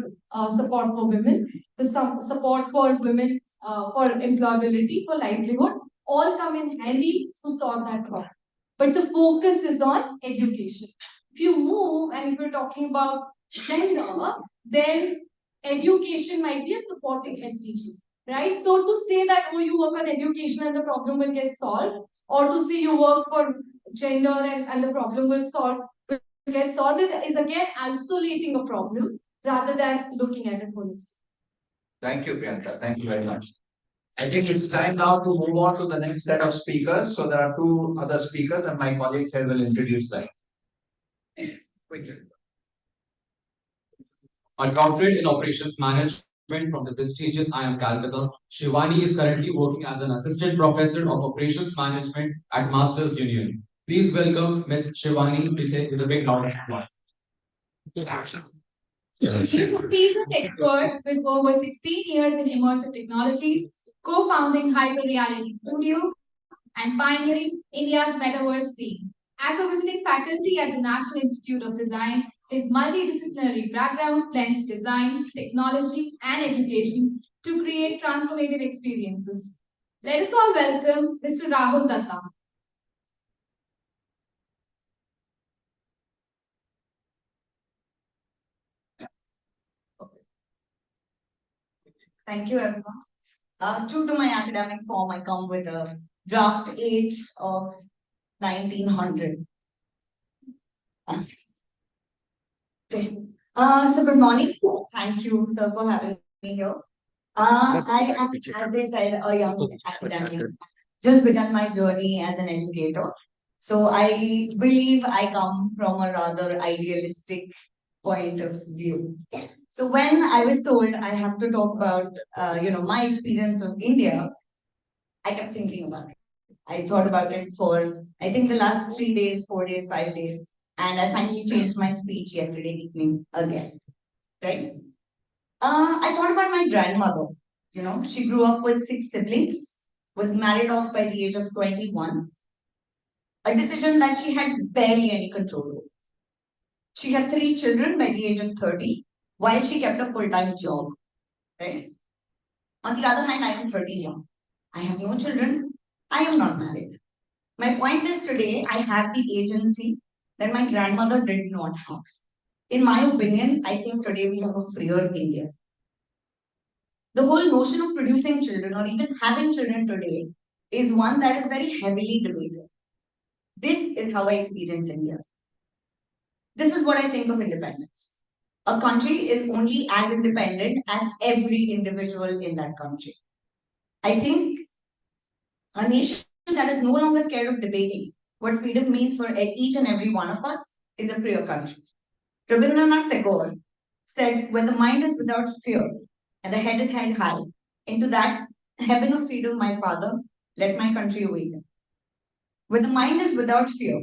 support for women, the support for women for employability, for livelihood, all come in handy to solve that problem. But the focus is on education. If you move and if you're talking about gender, then education might be a supporting SDG, right? So to say that, oh, you work on education and the problem will get solved, or to say you work for gender and the problem will get solved is again isolating a problem rather than looking at it holistically. Thank you, Priyanka. Thank you very much. I think it's time now to move on to the next set of speakers. So there are two other speakers and my colleagues here will introduce them. A doctorate in operations management from the prestigious IIM Calcutta, Shivani is currently working as an assistant professor of operations management at Masters Union. Please welcome Ms. Shivani Pithe with a big round of applause. He's an expert with over 16 years in immersive technologies, co-founding Hyper Reality Studio and pioneering India's metaverse scene. As a visiting faculty at the National Institute of Design, his multidisciplinary background blends design, technology, and education to create transformative experiences. Let us all welcome Mr. Rahul Datta. Thank you, everyone. True to my academic form, I come with a draft 8 of 1900. Okay. So good morning. Thank you, sir, for having me here. I am, as they said, a young academic. Just begun my journey as an educator. So I believe I come from a rather idealistic point of view. So when I was told I have to talk about, my experience of India, I kept thinking about it. I thought about it for, I think, the last 3 days, 4 days, 5 days, and I finally changed my speech yesterday evening again. Right? I thought about my grandmother. She grew up with 6 siblings, was married off by the age of 21, a decision that she had barely any control over. She had 3 children by the age of 30, while she kept a full-time job. Right? On the other hand, I am 31. I have no children. I am not married. My point is today, I have the agency that my grandmother did not have. In my opinion, I think today we have a freer India. The whole notion of producing children or even having children today is one that is very heavily debated. This is how I experience India. This is what I think of independence. A country is only as independent as every individual in that country. I think a nation that is no longer scared of debating what freedom means for each and every one of us is a freer country. Rabindranath Tagore said, when the mind is without fear and the head is held high, into that heaven of freedom, my father, let my country awaken. When the mind is without fear,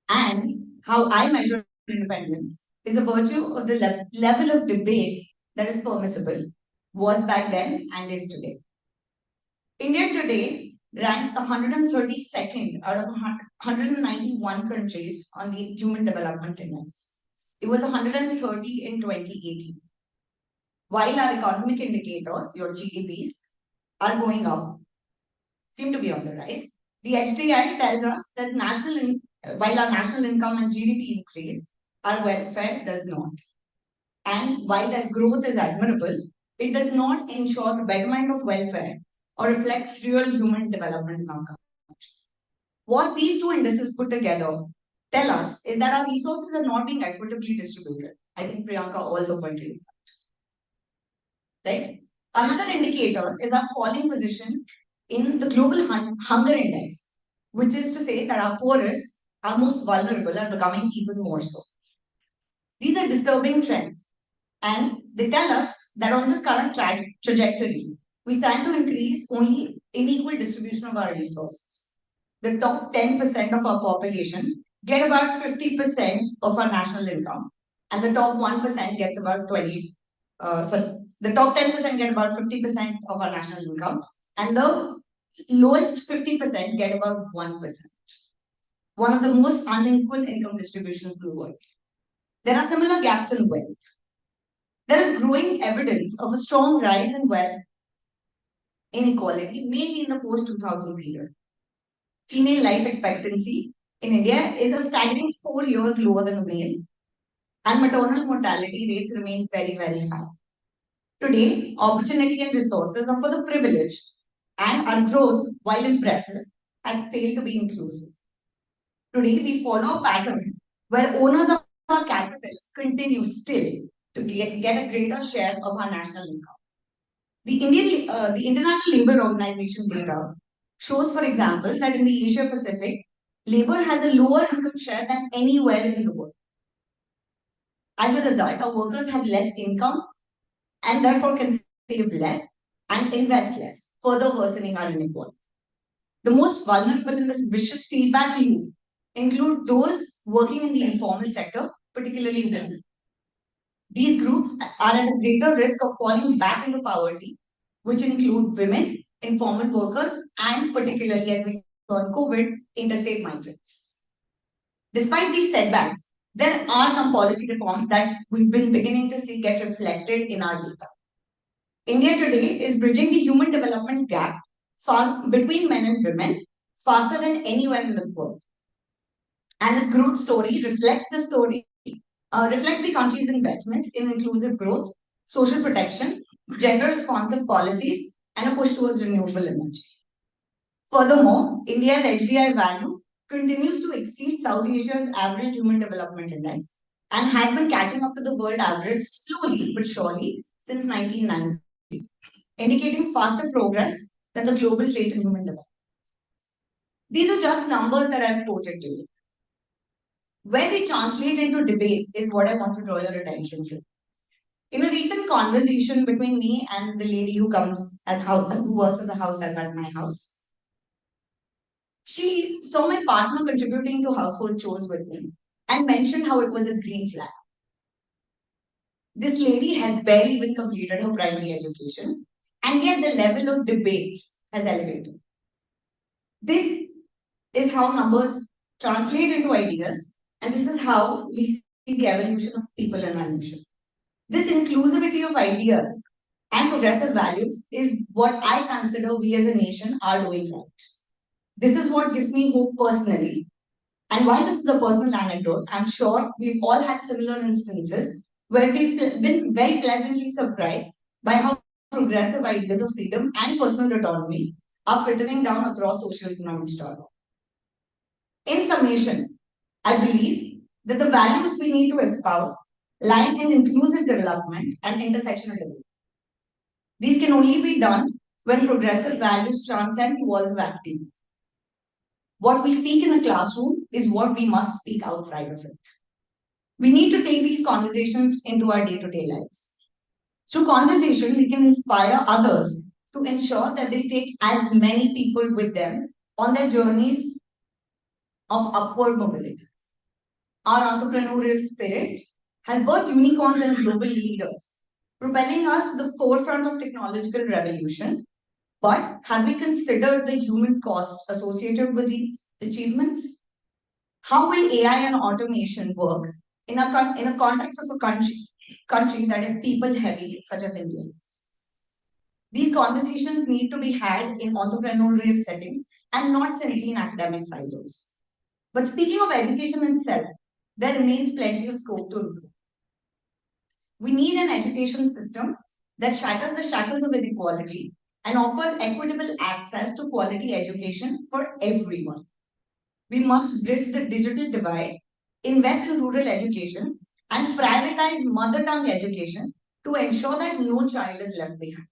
and how I measure independence is a virtue of the level of debate that is permissible, was back then and is today. India today ranks 132nd out of 191 countries on the Human Development Index. It was 130 in 2018. While our economic indicators, your GDPs, are going up, seem to be on the rise, The HDI tells us that while our national income and GDP increase, our welfare does not. And while that growth is admirable, it does not ensure the betterment of welfare or reflect real human development in our country. What these two indices put together tell us is that our resources are not being equitably distributed. I think Priyanka also pointed it out. Right? Another indicator is our falling position in the global hunger index, which is to say that our poorest, our most vulnerable, are becoming even more so. These are disturbing trends, and they tell us that on this current trajectory, we stand to increase only unequal distribution of our resources. The top 10% of our population get about 50% of our national income, and the top 1% gets about the top 10% get about 50% of our national income, and the lowest 50% get about 1%. One of the most unequal income distributions in the world. There are similar gaps in wealth. There is growing evidence of a strong rise in wealth inequality, mainly in the post-2000 period. Female life expectancy in India is a staggering 4 years lower than the male, and maternal mortality rates remain very, very high. Today, opportunity and resources are for the privileged, and our growth, while impressive, has failed to be inclusive. Today, we follow a pattern where owners of our capitals continue still to get a greater share of our national income. The International Labour Organization data shows, for example, that in the Asia Pacific, labor has a lower income share than anywhere in the world. As a result, our workers have less income and therefore can save less and invest less, further worsening our inequality. The most vulnerable in this vicious feedback loop include those working in the informal sector, particularly women. These groups are at a greater risk of falling back into poverty, which include women, informal workers, and particularly, as we saw in COVID, interstate migrants. Despite these setbacks, there are some policy reforms that we've been beginning to see get reflected in our data. India today is bridging the human development gap between men and women faster than anywhere in the world. And its growth story reflects the country's investments in inclusive growth, social protection, gender responsive policies, and a push towards renewable energy. Furthermore, India's HDI value continues to exceed South Asia's average human development index and has been catching up to the world average slowly but surely since 1990, indicating faster progress than the global rate in human development. These are just numbers that I've quoted to you. Where they translate into debate is what I want to draw your attention to. In a recent conversation between me and the lady who works as a house help at my house, she saw my partner contributing to household chores with me and mentioned how it was a green flag. This lady has barely even completed her primary education, and yet the level of debate has elevated. This is how numbers translate into ideas, and this is how we see the evolution of people in our nation. This inclusivity of ideas and progressive values is what I consider we as a nation are doing right. This is what gives me hope personally. And while this is a personal anecdote, I'm sure we've all had similar instances where we've been very pleasantly surprised by how progressive ideas of freedom and personal autonomy are filtering down across socio-economic strata. In summation, I believe that the values we need to espouse lie in inclusive development and intersectional development. These can only be done when progressive values transcend the walls of academia. What we speak in a classroom is what we must speak outside of it. We need to take these conversations into our day-to-day lives. Through conversation, we can inspire others to ensure that they take as many people with them on their journeys of upward mobility. Our entrepreneurial spirit has birthed unicorns and global leaders, propelling us to the forefront of technological revolution. But have we considered the human cost associated with these achievements? How will AI and automation work in a context of a country that is people heavy, such as Indians? These conversations need to be had in entrepreneurial settings and not simply in academic silos. But speaking of education itself, there remains plenty of scope to improve. We need an education system that shatters the shackles of inequality and offers equitable access to quality education for everyone. We must bridge the digital divide, invest in rural education, and prioritize mother tongue education to ensure that no child is left behind.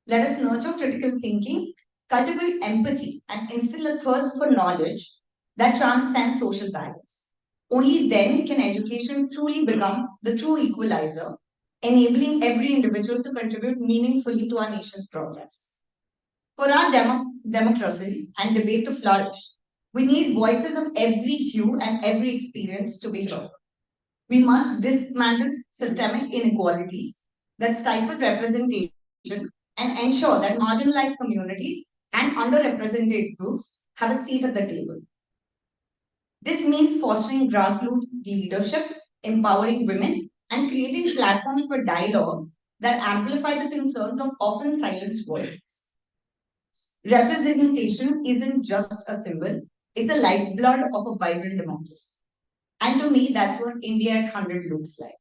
Let us nurture critical thinking, cultivate empathy, and instill a thirst for knowledge that transcends social barriers. Only then can education truly become the true equalizer, enabling every individual to contribute meaningfully to our nation's progress. For our democracy and debate to flourish, we need voices of every hue and every experience to be heard. We must dismantle systemic inequalities that stifle representation and ensure that marginalized communities and underrepresented groups have a seat at the table. This means fostering grassroots leadership, empowering women, and creating platforms for dialogue that amplify the concerns of often silenced voices. Representation isn't just a symbol, it's a lifeblood of a vibrant democracy. And to me, that's what India at 100 looks like.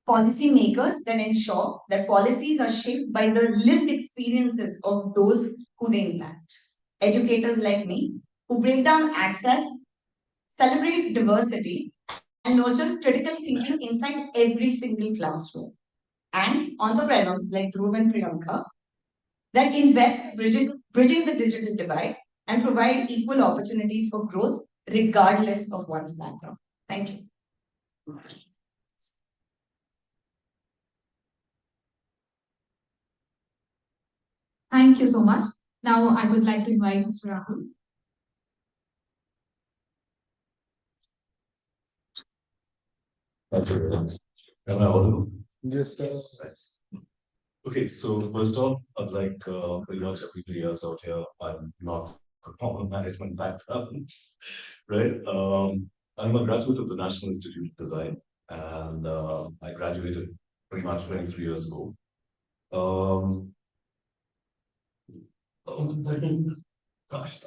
Policy makers that ensure that policies are shaped by the lived experiences of those who they impact. Educators like me, who break down access, celebrate diversity, and nurture critical thinking inside every single classroom. And entrepreneurs like Dhruv and Priyanka that invest bridging the digital divide and provide equal opportunities for growth regardless of one's background. Thank you. Thank you so much. Now I would like to invite Mr. Rahul. Am I audible? Yes, Yes. Okay, so first off, I'd like pretty much everybody else out here, I'm not from a management background, right? I'm a graduate of the National Institute of Design, and I graduated pretty much 23 years ago. Gosh,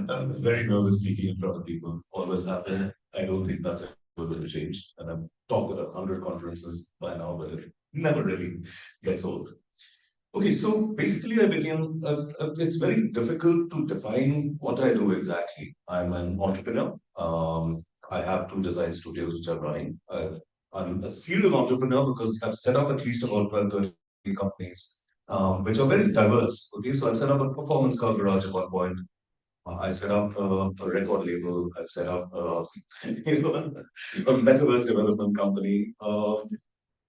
I'm very nervous speaking in front of people. Always happen. I don't think that's ever going to change. And I've talked at 100 conferences by now, but it never really gets old. Okay, so basically, I began. It's very difficult to define what I do exactly. I'm an entrepreneur. I have 2 design studios which I'm running. I'm a serial entrepreneur because I've set up at least about 12, 13 companies, which are very diverse. Okay, so I set up a performance car garage at one point. I set up a record label. I've set up you know, a metaverse development company.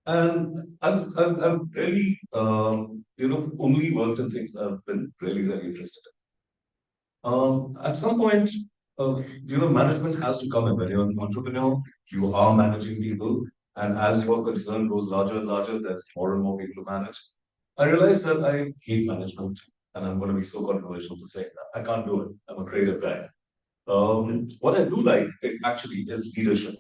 And I've really, only worked in things I've been really, really interested in. At some point, management has to come in. When you're an entrepreneur, you are managing people. And as your concern grows larger and larger, there's more and more people to manage. I realized that I hate management, and I'm going to be so controversial to say that. I can't do it. I'm a creative guy. What I do like actually is leadership,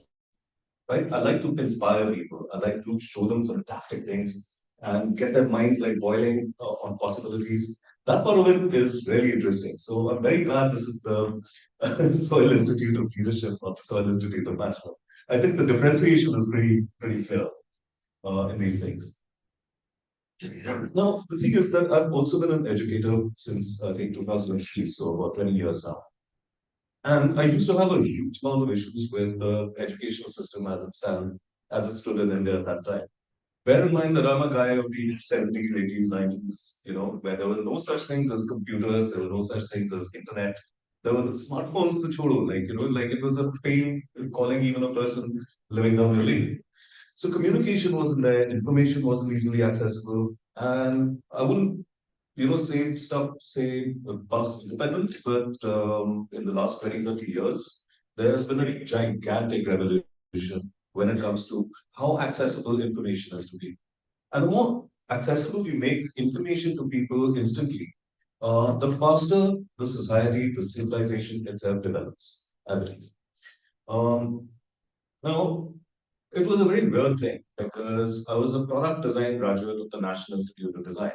right? I like to inspire people. I like to show them fantastic things and get their minds like boiling on possibilities. That part of it is really interesting. So I'm very glad this is the Soil Institute of Leadership or the Soil Institute of Management. I think the differentiation is pretty clear in these things. Now, the thing is that I've also been an educator since I think 2003, so about 20 years now. And I used to have a huge amount of issues with the educational system as it stood in India at that time. Bear in mind that I'm a guy of the 70s, 80s, 90s, where there were no such things as computers, there were no such things as internet. There were smartphones to chodo, like it was a pain calling even a person living down the lane. So communication wasn't there, information wasn't easily accessible, and I wouldn't say past independence, but in the last 20, 30 years, there's been a gigantic revolution when it comes to how accessible information is to people. And the more accessible you make information to people instantly, the faster the society, the civilization itself develops, I believe. Now, it was a very weird thing because I was a product design graduate of the National Institute of Design.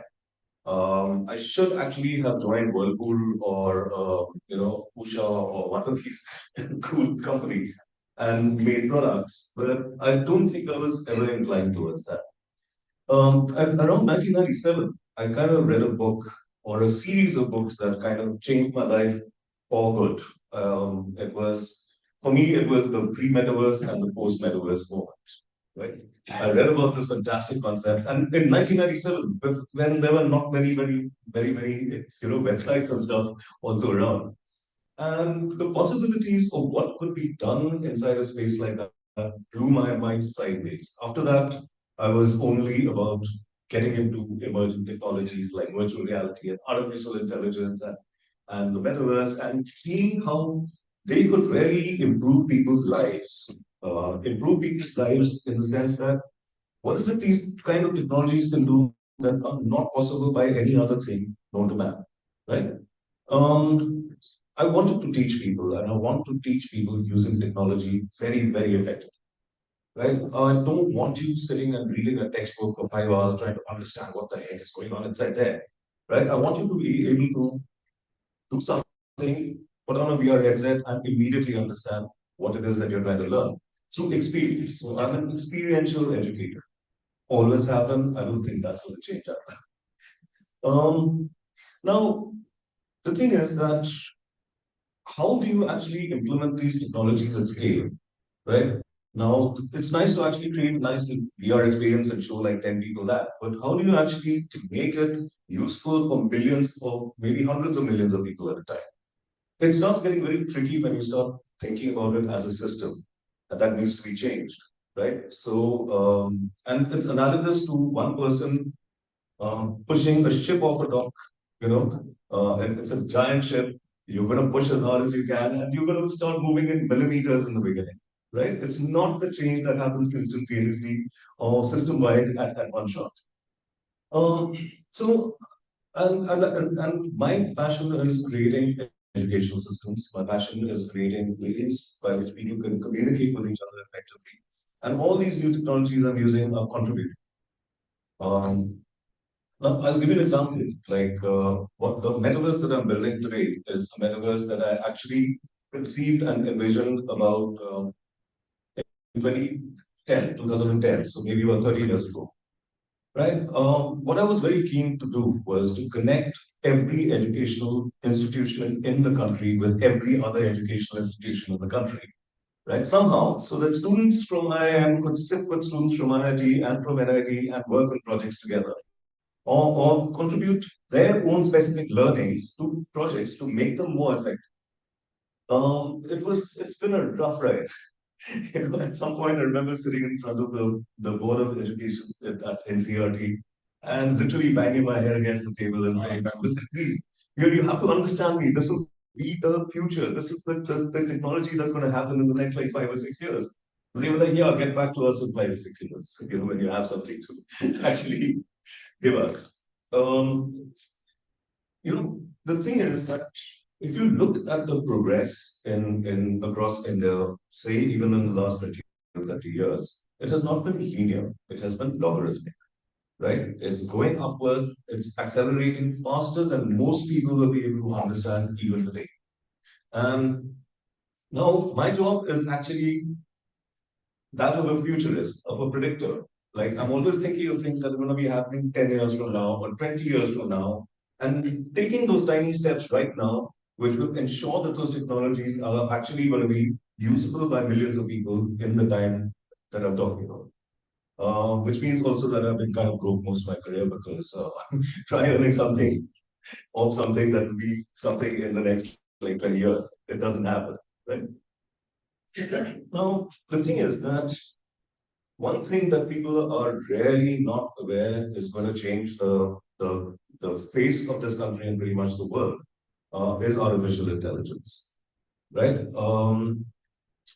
I should actually have joined Whirlpool or Usha or one of these cool companies and made products, but I don't think I was ever inclined towards that. Around 1997, I kind of read a book or a series of books that kind of changed my life for good. It was, for me, it was the pre-metaverse and the post-metaverse moment, right? I read about this fantastic concept, and in 1997, when there were not many, websites and stuff also around, and the possibilities of what could be done inside a space like that blew my mind sideways. After that, I was only about getting into emerging technologies like virtual reality and artificial intelligence and the metaverse and seeing how they could really improve people's lives. Improve people's lives in the sense that what is it these kind of technologies can do that are not possible by any other thing known to man, right? Um, I wanted to teach people, and I want to teach people using technology very, very effectively. Right? I don't want you sitting and reading a textbook for 5 hours trying to understand what the heck is going on inside there. Right? I want you to be able to do something, put on a VR headset, and immediately understand what it is that you're trying to learn through experience. So I'm an experiential educator. Always have been. I don't think that's going to change. Um, Now, the thing is that how do you actually implement these technologies at scale, right? Now, it's nice to actually create a nice VR experience and show like 10 people that, but how do you actually make it useful for millions or maybe hundreds of millions of people at a time? It starts getting very tricky when you start thinking about it as a system and that needs to be changed, right? So, and it's analogous to one person pushing a ship off a dock, and it's a giant ship. You're going to push as hard as you can, and you're going to start moving in millimeters in the beginning, right? It's not the change that happens instantaneously or system wide at one shot. Um, so, and my passion is creating educational systems. My passion is creating ways by which people can communicate with each other effectively. And all these new technologies I'm using are contributing. Um, Now, I'll give you an example. Like what the metaverse that I'm building today is a metaverse that I actually conceived and envisioned about 2010, so maybe about 13 years ago. Right? What I was very keen to do was to connect every educational institution in the country with every other educational institution in the country. Right? Somehow, so that students from IIM could sit with students from IIT and from NIT and work on projects together or contribute their own specific learnings to projects to make them more effective. It's been a rough ride. At some point, I remember sitting in front of the Board of Education at NCRT and literally banging my head against the table and saying, listen, please, you have to understand me. This will be the future. This is the technology that's going to happen in the next like 5 or 6 years. And they were like, yeah, get back to us in 5 or 6 years, when you have something to actually give us. The thing is that if you look at the progress in across India, say even in the last 20 or 30 years, it has not been linear. It has been logarithmic, right? It's going upward. It's accelerating faster than most people will be able to understand even today. And now my job is actually that of a futurist, of a predictor. Like I'm always thinking of things that are going to be happening 10 years from now or 20 years from now, and taking those tiny steps right now, which will ensure that those technologies are actually going to be usable by millions of people in the time that I'm talking about. Which means also that I've been kind of broke most of my career because I'm trying earning something of something that will be something in the next like 20 years. It doesn't happen, right? Now, the thing is that one thing that people are really not aware is going to change the face of this country and pretty much the world is artificial intelligence, right?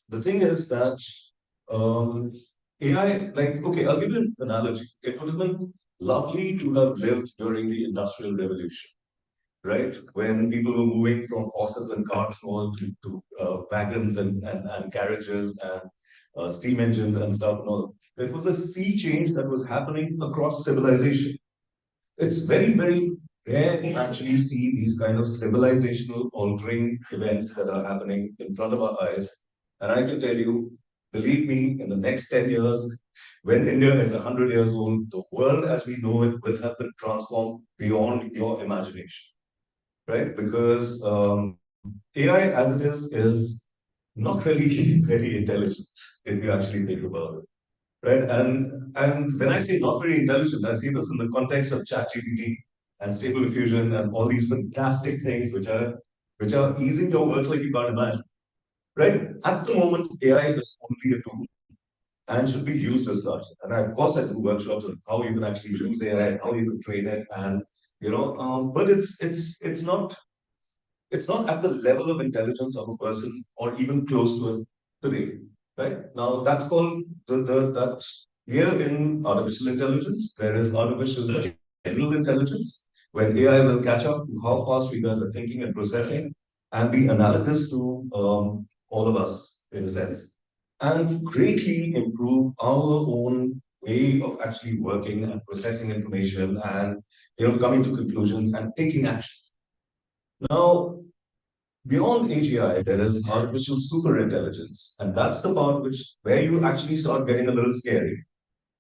The thing is that AI, like, okay, I'll give you an analogy. It would have been lovely to have lived during the Industrial Revolution, right? When people were moving from horses and carts more to wagons and carriages and steam engines and stuff and all. It was a sea change that was happening across civilization. It's very, very rare to actually see these kind of civilizational altering events that are happening in front of our eyes. And I can tell you, believe me, in the next 10 years, when India is 100 years old, the world as we know it will have been transformed beyond your imagination, right? Because AI as it is not really very intelligent if you actually think about it. Right. And when I say not very intelligent, I see this in the context of ChatGPT and Stable Diffusion and all these fantastic things which are easing your work like you can't imagine. Right? At the moment, AI is only a tool and should be used as such. And of course I do workshops on how you can actually use AI, how you can train it, and but it's not at the level of intelligence of a person or even close to it today. Right? Now that's called that here in artificial intelligence, there is artificial general intelligence, where AI will catch up to how fast we guys are thinking and processing and be analogous to all of us in a sense. And greatly improve our own way of actually working and processing information and coming to conclusions and taking action. Now, beyond AGI, there is artificial superintelligence, and that's the part where you actually start getting a little scary.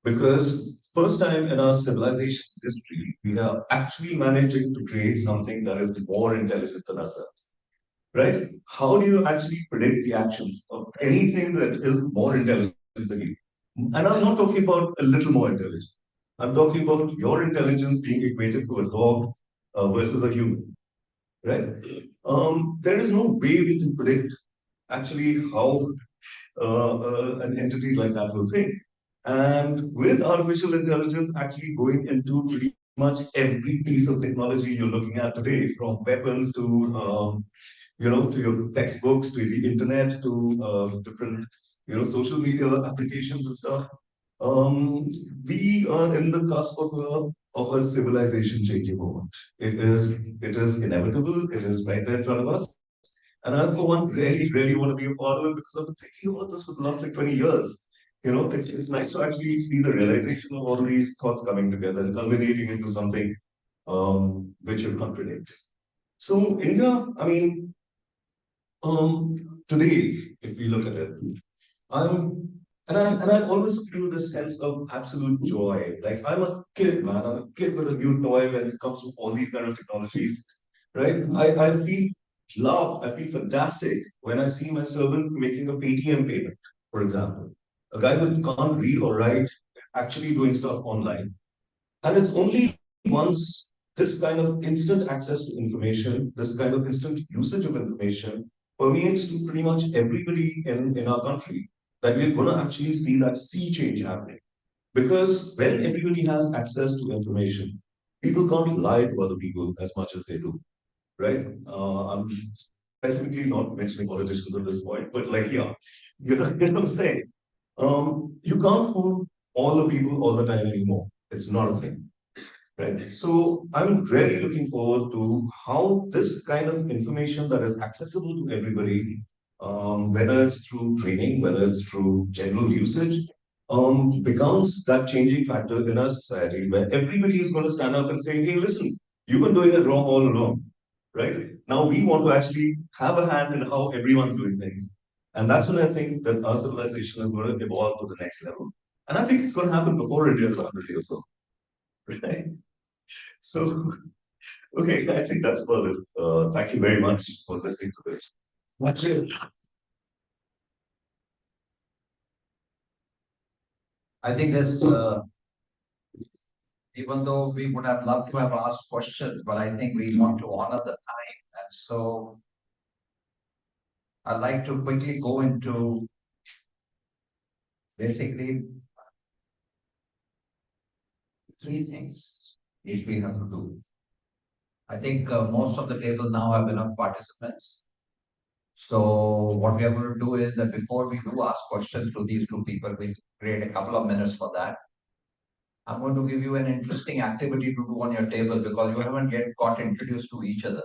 Because first time in our civilization's history, we are actually managing to create something that is more intelligent than ourselves. Right? How do you actually predict the actions of anything that is more intelligent than you? And I'm not talking about a little more intelligent. I'm talking about your intelligence being equated to a dog versus a human, right? There is no way we can predict actually how an entity like that will think. And with artificial intelligence actually going into pretty much every piece of technology you're looking at today, from weapons to your textbooks, to the internet, to different, social media applications and stuff. We are in the cusp of a civilization changing moment. It is inevitable. It is right there in front of us. And I, for one, really, really want to be a part of it because I've been thinking about this for the last like 20 years. It's nice to actually see the realization of all these thoughts coming together and culminating into something which you can't predict. So India, I mean, today, if we look at it, I'm and I always feel this sense of absolute joy. Like I'm a kid, man. I'm a kid with a new toy when it comes to all these kind of technologies, right? I feel love. I feel fantastic when I see my servant making a Paytm payment, for example. A guy who can't read or write actually doing stuff online. And it's only once this kind of instant access to information, this kind of instant usage of information permeates to pretty much everybody in our country that we're going to actually see that sea change happening. Because when everybody has access to information, people can't lie to other people as much as they do, right? I'm specifically not mentioning politicians at this point, but like, yeah, you know what I'm saying? You can't fool all the people all the time anymore. It's not a thing. Right. So I'm really looking forward to how this kind of information that is accessible to everybody, whether it's through training, whether it's through general usage, becomes that changing factor in our society where everybody is going to stand up and say, hey, listen, you've been doing it wrong all along. Right? Now we want to actually have a hand in how everyone's doing things. And that's when I think that our civilization is going to evolve to the next level. And I think it's going to happen before India is 100 years old. Right? So, okay, I think that's about it. Thank you very much for listening to this. Thank you. I think this, even though we would have loved to have asked questions, but I think we want to honor the time. And so I'd like to quickly go into basically three things which we have to do. I think most of the table now have enough participants. So what we are going to do is that before we do ask questions to these two people, we create a couple of minutes for that. I'm going to give you an interesting activity to do on your table because you haven't yet got introduced to each other.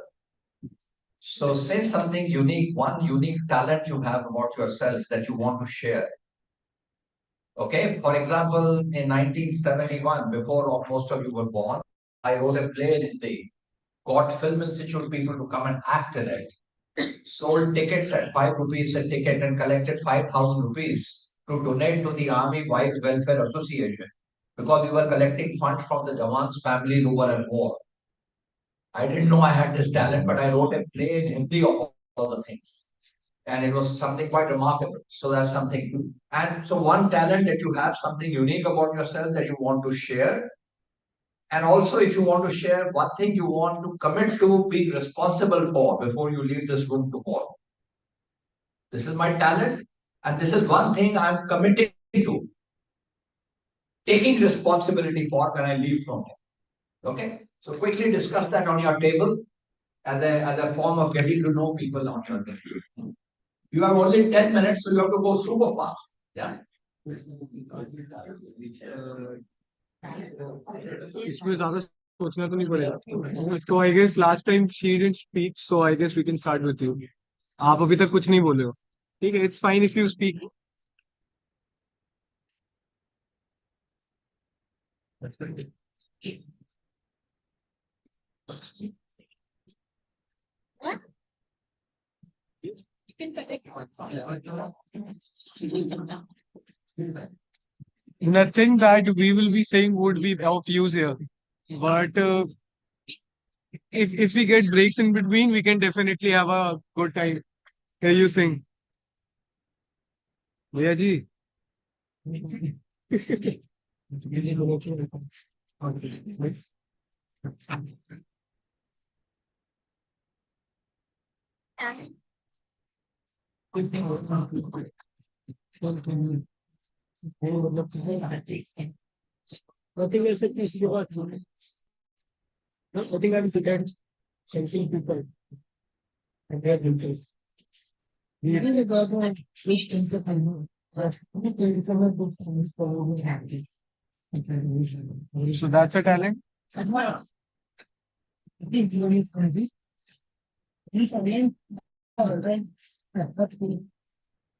So say something unique, one unique talent you have about yourself that you want to share. Okay, for example, in 1971, before most of you were born, I wrote a play in Hindi, got Film Institute people to come and act in it, sold tickets at 5 rupees a ticket and collected 5,000 rupees to donate to the Army Wives Welfare Association because we were collecting funds from the Jawans' family who were at war. I didn't know I had this talent, but I wrote a play in Hindi of all the things. And it was something quite remarkable. So that's something to, and so one talent that you have, something unique about yourself that you want to share. And also, if you want to share one thing you want to commit to being responsible for before you leave this room tomorrow. This is my talent, and this is one thing I'm committing to taking responsibility for when I leave from here. Okay? So quickly discuss that on your table as a form of getting to know people on your table. You have only 10 minutes, so you have to go super fast. Yeah. इसमें ज्यादा सोचना तो नहीं पड़ेगा तो I guess last time she didn't speak so I guess we can start with you आप अभी तक कुछ नहीं बोले हो ठीक है it's fine if you speak nothing that we will be saying would be of use here but if we get breaks in between we can definitely have a good time hear you sing भैया जी Nothing else is yours. Nothing else to get sensing people and their interests. This is a government which thinks of I know. So that's a talent. He's again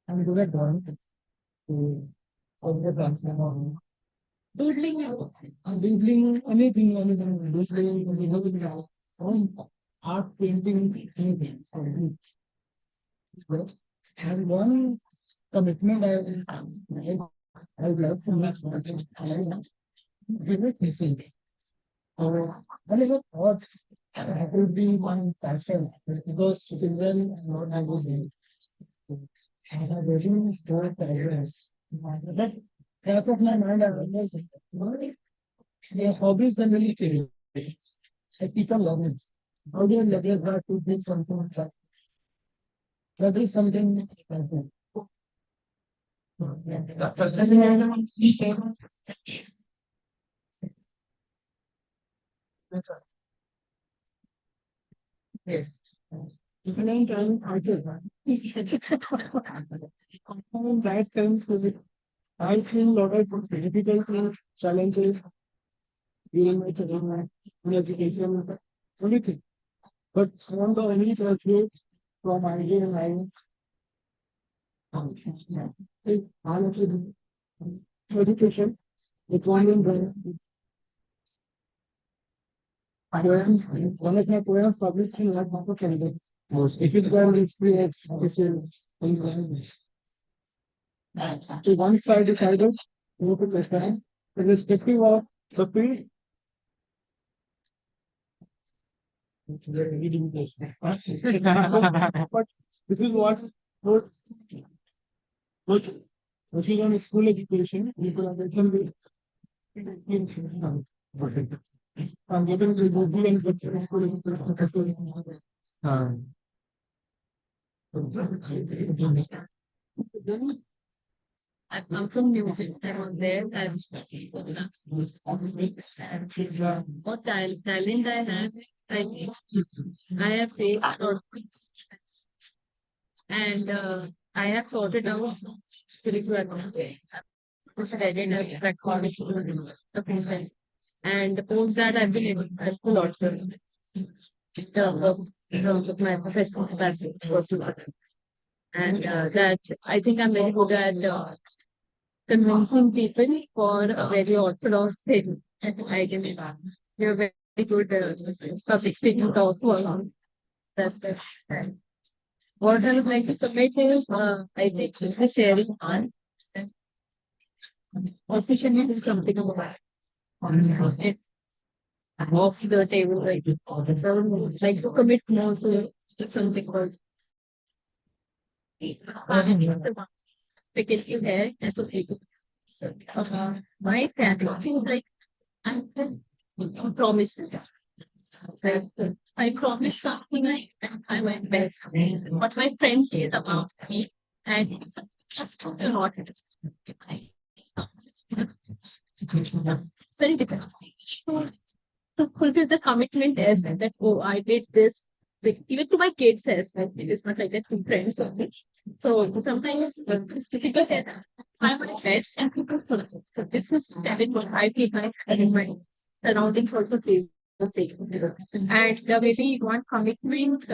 I'm good at drawing. Doodling, doodling, anything, doodling, art, painting, anything. Good. And one commitment I would love to make, give it missing. I never thought that would be one passion because children are not having and I really start awareness. But out of my mind, I realized their hobbies generally change. Like people love it. How do you let your heart to do something like that? That is something I do. Yes. If you ain't trying, I do. In that sense, I feel a lot of difficult challenges during my career, in education, everything. But on the only graduate from idea and I actually education, it's one in the poems, one of my poems published in like Papa Candidates. If it were free, this is to one side decided, look at the time, irrespective of the field. But this is what working on school education, you could understand the I'm getting to Google and get school education. I come from New York. I was there. And what talent I have, I have faith and I have sorted out spirituality. Studied at that college, and the post that I've been able to do lots of in terms of my professional capacity, personal, and that I think I'm very good at convincing people for a very orthodox thing. And I can you're very good public speaking also. That what I would like to submit is I think the sharing on officially do something about it off the table like so I would like to commit more to something called vacancy है ऐसा people. So, my family like I promises. Like, I promise something like I my best friend. What my friends say about me, and that's not a lot. It's very difficult to fulfill the commitment as well, that oh I did this. Like, even to my kids as well. It is not like that to friends only. So sometimes it's difficult and I'm my best and people forget. So this is having what I feel like in my surroundings also feel the same. And maybe one commitment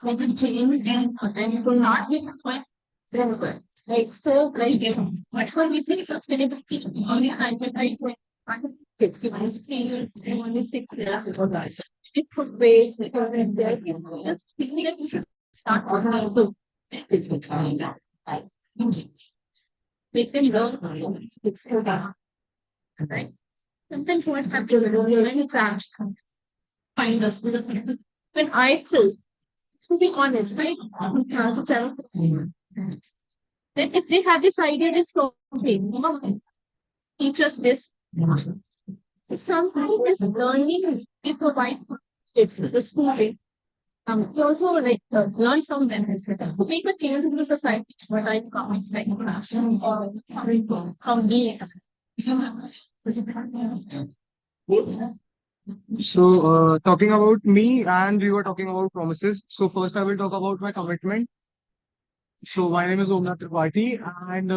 when you change and you will not be one like so like whatever we say sustainability only I kids you only 3 years only 6 years ago guys. Different ways because they're just thinking that we should start on also make them learn it's so bad. Right? Sometimes what happens when you find us when I choose to be honest, right? Then if they have this idea, this topic, teach us this. So sometimes this learning we provide it's the schooling. We also like learn from them as well. Make a change in the society. What I call like or from me. So, talking about me, and we were talking about promises. So, first, I will talk about my commitment. So, my name is Omnath Tripathi, and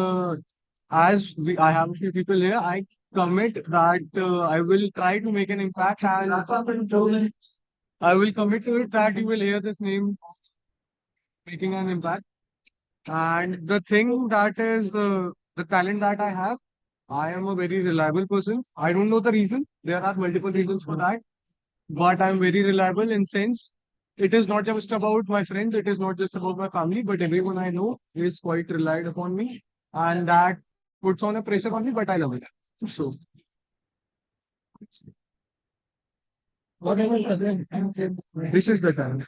I have a few people here, I commit that I will try to make an impact, and I will commit to it that you will hear this name making an impact. And the thing that is the talent that I have, I am a very reliable person. I don't know the reason. There are multiple reasons for that, but I'm very reliable in sense it is not just about my friends, it is not just about my family, but everyone I know is quite relied upon me, and that puts on a pressure on me, but I love it. So this is the time.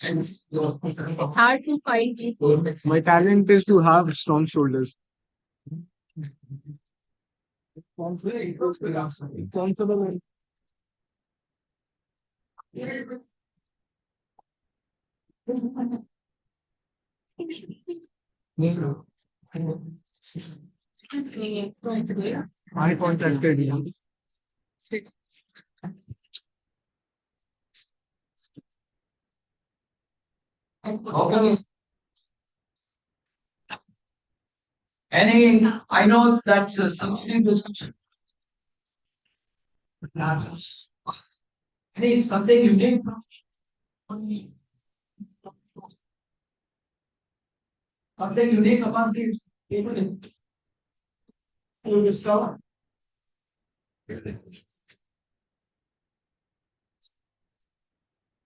It's hard to find these things. My talent is to have strong shoulders. Responsible. I contacted you. Okay. I know that something was something unique something unique about these people you discover.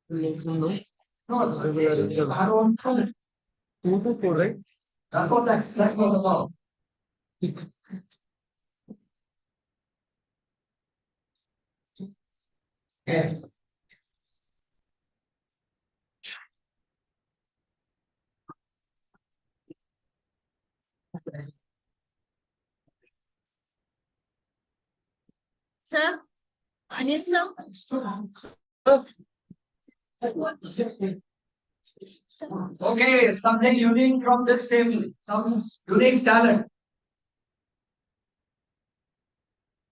No, it's our own color. 2 to 4, right? That's what about. Yeah. Sir, Anil sir. Okay, something unique from this table, some unique talent.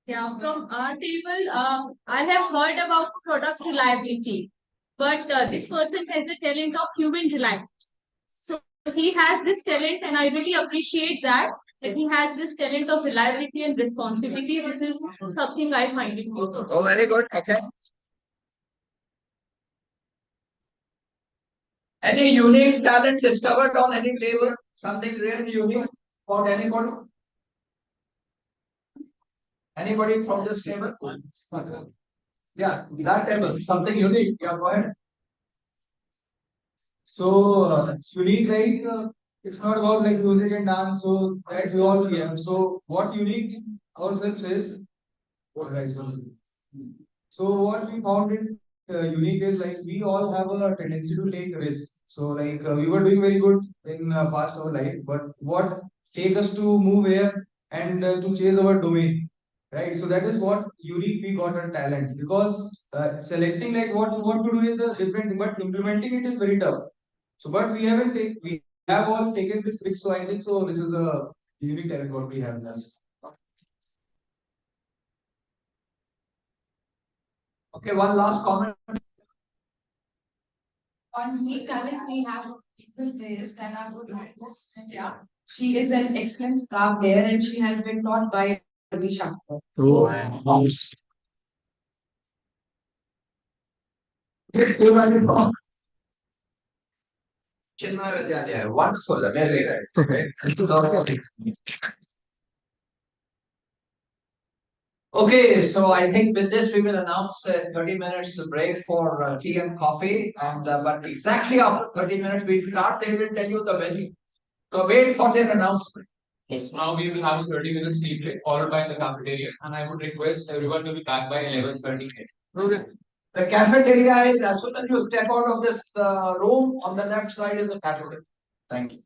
Yeah, from our table, I have heard about product reliability, but this person has a talent of human reliability. So he has this talent, and I really appreciate that he has this talent of reliability and responsibility. This is something I find in you. Oh, very good. Okay. Any unique talent discovered on any table? Something really unique about anybody? Anybody from this table? Yeah, that table, something unique. Yeah, go ahead. So it's unique, like it's not about like music and dance. So that we all have. So what unique in ourselves is what guys was. So what we found it unique is like we all have a tendency to take risk. So like we were doing very good in past our life, but what take us to move here and to chase our domain, right? So that is what unique we got a talent because selecting like what we want to do is a different thing, but implementing it is very tough. So but we haven't take we have all taken this risk. So I think so this is a unique talent what we have now. Okay, one last comment. One unique talent we have people is that our good Miss Nitya. She is an excellent staff there and she has been taught by Ravi Shankar. Chinmay Vidyalaya, wonderful, amazing. Okay, so I think with this we will announce a 30 minutes break for tea and coffee. And but exactly after 30 minutes we start, they will tell you the venue. So wait for their announcement. Yes, now we will have a 30 minutes tea break followed by the cafeteria, and I would request everyone to be back by 11:30. Okay. The cafeteria is as soon as you step out of this room, on the left side is the cafeteria. Thank you.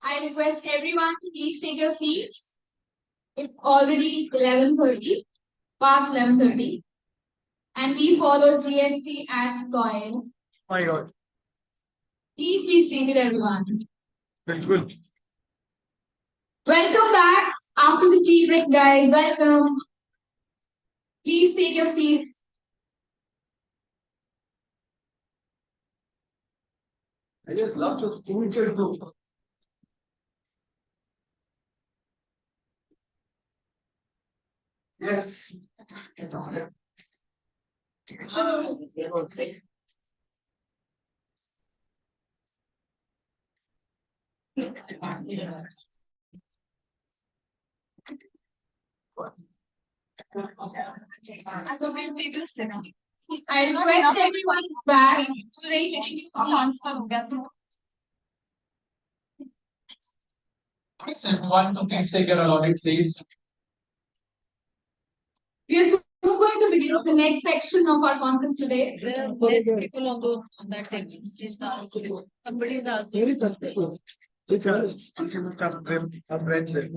I request everyone to please take your seats. It's already 11:30, past 11:30, and we follow GST and soil. My God. Please be seated, everyone. Very good. Welcome back after the tea break, guys. Welcome. Please take your seats. I just love to school children. Yes. I request everyone back to raise your seats. Everyone to please take your allotted seats. We are soon going to begin the next section of our conference today. There are less people on that table. Somebody is asking. Which are a friend there.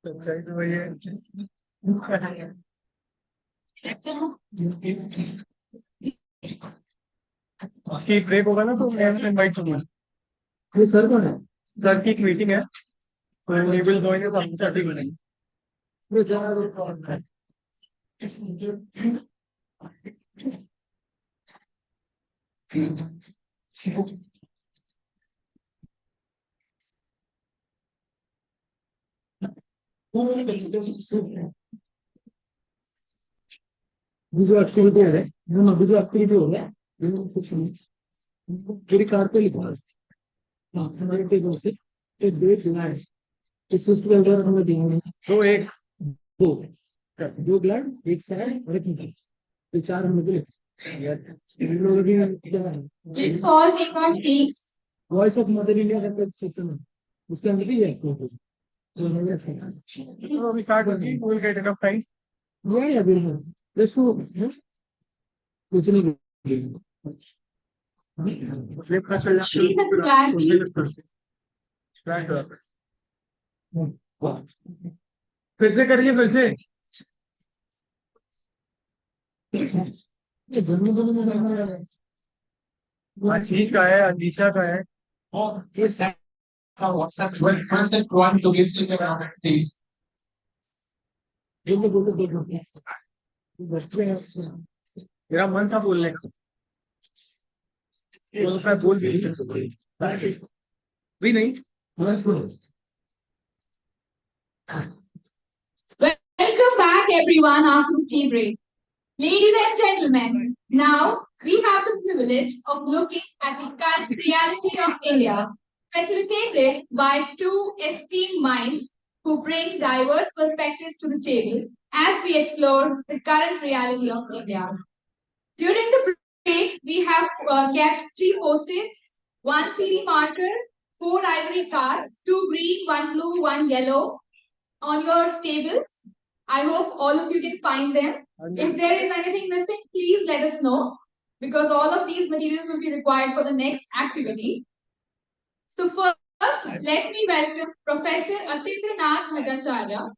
That's right over here. कि break होगा ना तो मैं invite करूंगा ये sir कौन है sir की एक मीटिंग है we will join in 30 minute जो एक्टिविटी है जो एक्टिविटी हो गया कुछ नहीं पूरी कार पे लिखा है हाँ हमारे टेबल से एक डेट है इस सिस्टम के हमें देंगे तो एक दो दो ग्लैड एक साइड और एक नीचे तो चार हम मिले Let's all take our seats. Voice of mother India का सिस्टम है उसके अंदर भी है तो we start working we will get enough time yeah बिल्कुल let's go कुछ नहीं फ्लिप कर चल फिर से करिए फिर से ये दोनों में आशीष का है अनीशा का है Oh, yes, sir. WhatsApp. Well, first and one to please take your allotted seats. मेरा मन था बोलने का मैं बोल भी नहीं Welcome back, everyone, after the tea break. Ladies and gentlemen, now we have the privilege of looking at the current reality of India, facilitated by two esteemed minds who bring diverse perspectives to the table as we explore the current reality of India. During the break, we have kept 3 post-its, 1 CD marker, 4 ivory cards, 2 green, 1 blue, 1 yellow on your tables. I hope all of you can find them. If there is anything missing, please let us know because all of these materials will be required for the next activity. So first, let me welcome Professor Atindranath Bhattacharya,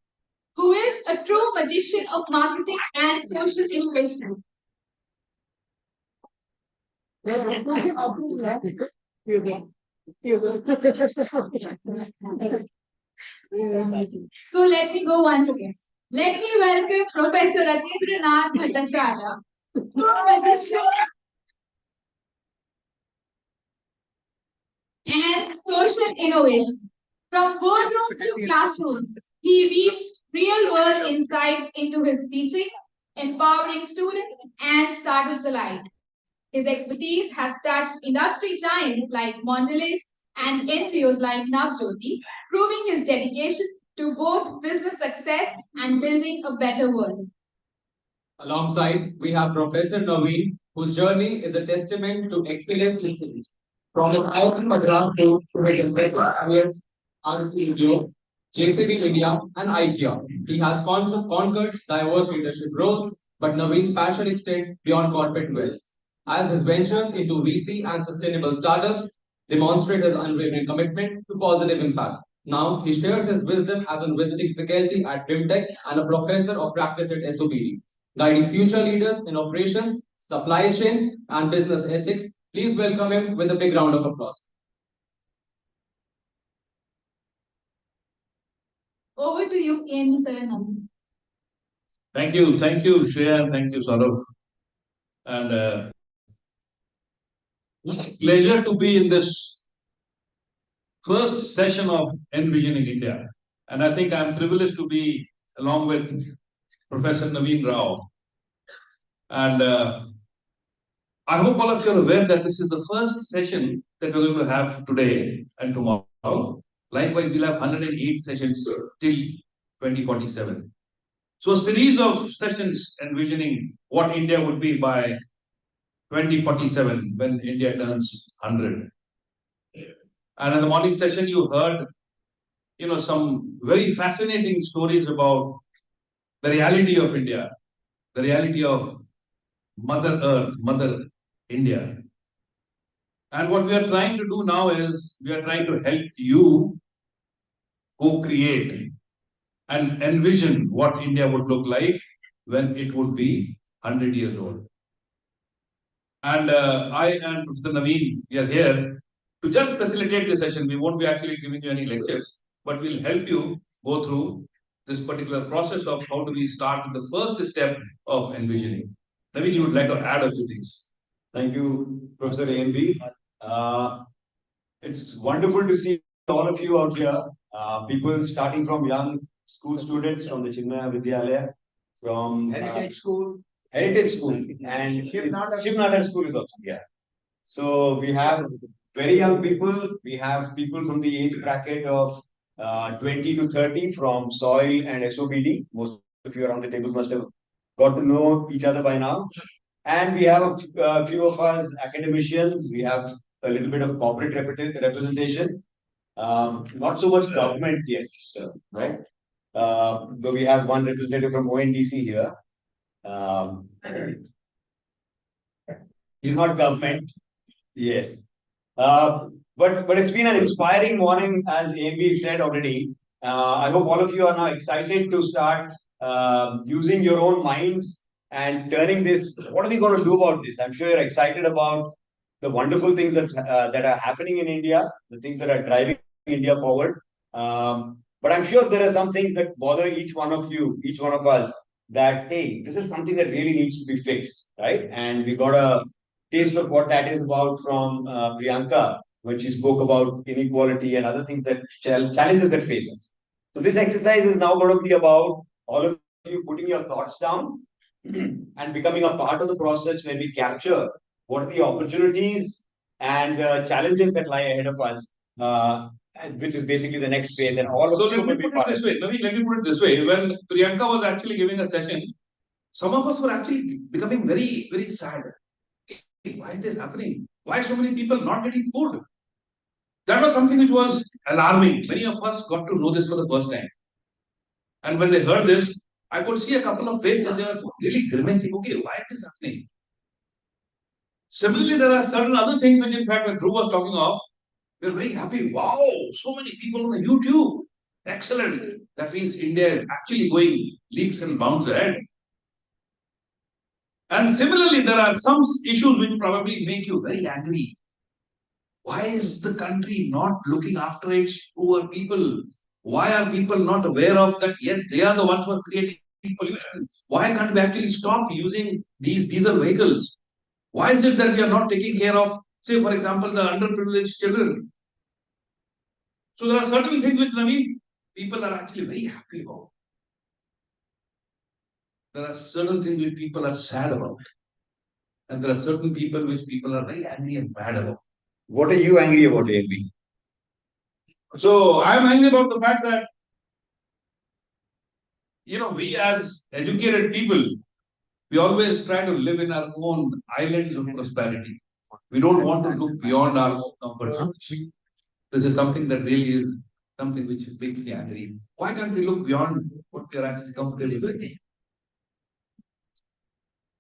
who is a true magician of marketing and social innovation. So let me go once again. Let me welcome Professor Atindranath Bhattacharya, magician and social innovation. From boardrooms to classrooms, he weaves real-world insights into his teaching, empowering students and startups alike. His expertise has touched industry giants like Mondelez and NGOs like Navjyoti, proving his dedication to both business success and building a better world. Alongside, we have Professor Naveen, whose journey is a testament to excellence in cities. From the IIT Madras Group to the Alliance, RPGO, JCB India, and IKEA, he has conquered diverse leadership roles, but Naveen's passion extends beyond corporate wealth. As his ventures into VC and sustainable startups demonstrate his unwavering commitment to positive impact. Now, he shares his wisdom as a visiting faculty at BIMTech and a professor of practice at SOPD, guiding future leaders in operations, supply chain, and business ethics. Please welcome him with a big round of applause. Over to you, KNU Saranam. Thank you, Shreya, thank you, Saurav. And pleasure to be in this first session of Envisioning India. And I think I'm privileged to be along with Professor Naveen Rao. And I hope all of you are aware that this is the first session that we're going to have today and tomorrow. Likewise, we'll have 108 sessions till 2047. So a series of sessions envisioning what India would be by 2047 when India turns 100. And in the morning session, you heard, some very fascinating stories about the reality of India, the reality of Mother Earth, Mother India. And what we are trying to do now is we are trying to help you co-create and envision what India would look like when it would be 100 years old. And I and Professor Naveen, we are here to just facilitate the session. We won't be actually giving you any lectures, but we'll help you go through this particular process of how do we start with the first step of envisioning. Naveen, you would like to add a few things. Thank you, Professor AMB. It's wonderful to see all of you out here. People starting from young school students from the Chinmaya Vidyalaya, from Heritage School, and Shivnadar School is also here. So we have very young people. We have people from the age bracket of 20 to 30 from soil and SOBD. Most of you around the table must have got to know each other by now. And we have a few of us academicians. We have a little bit of corporate representation. Not so much government yet, sir, right? Though we have one representative from ONDC here. He's not government. Yes. But it's been an inspiring morning, as AMB said already. I hope all of you are now excited to start using your own minds and turning this. What are we going to do about this? I'm sure you're excited about the wonderful things that are happening in India, the things that are driving India forward. But I'm sure there are some things that bother each one of you, each one of us, that, hey, this is something that really needs to be fixed, right? And we got a taste of what that is about from Priyanka, when she spoke about inequality and other things that challenges that face us. So this exercise is now going to be about all of you putting your thoughts down and becoming a part of the process where we capture what are the opportunities and challenges that lie ahead of us, which is basically the next phase. And all So of you will be part of it. Let me put it this way. When Priyanka was actually giving a session, some of us were actually becoming very, very sad. Why is this happening? Why are so many people not getting food? That was something which was alarming. Many of us got to know this for the first time. And when they heard this, I could see a couple of faces, they were really grimacing. Okay, why is this happening? Similarly, there are certain other things which, in fact, when Dhruv was talking of, we're very happy. Wow, so many people on the YouTube. Excellent. That means India is actually going leaps and bounds ahead. And similarly, there are some issues which probably make you very angry. Why is the country not looking after its poor people? Why are people not aware of that? Yes, they are the ones who are creating pollution. Why can't we actually stop using these diesel vehicles? Why is it that we are not taking care of, say, for example, the underprivileged children? So there are certain things which, people are actually very happy about. There are certain things which people are sad about. And there are certain people which people are very angry and mad about. What are you angry about, AMB? So I'm angry about the fact that, we as educated people, we always try to live in our own islands of prosperity. We don't want to look beyond our own comfort zone. This is something that really is something which makes me angry. Why can't we look beyond what we are actually comfortable with?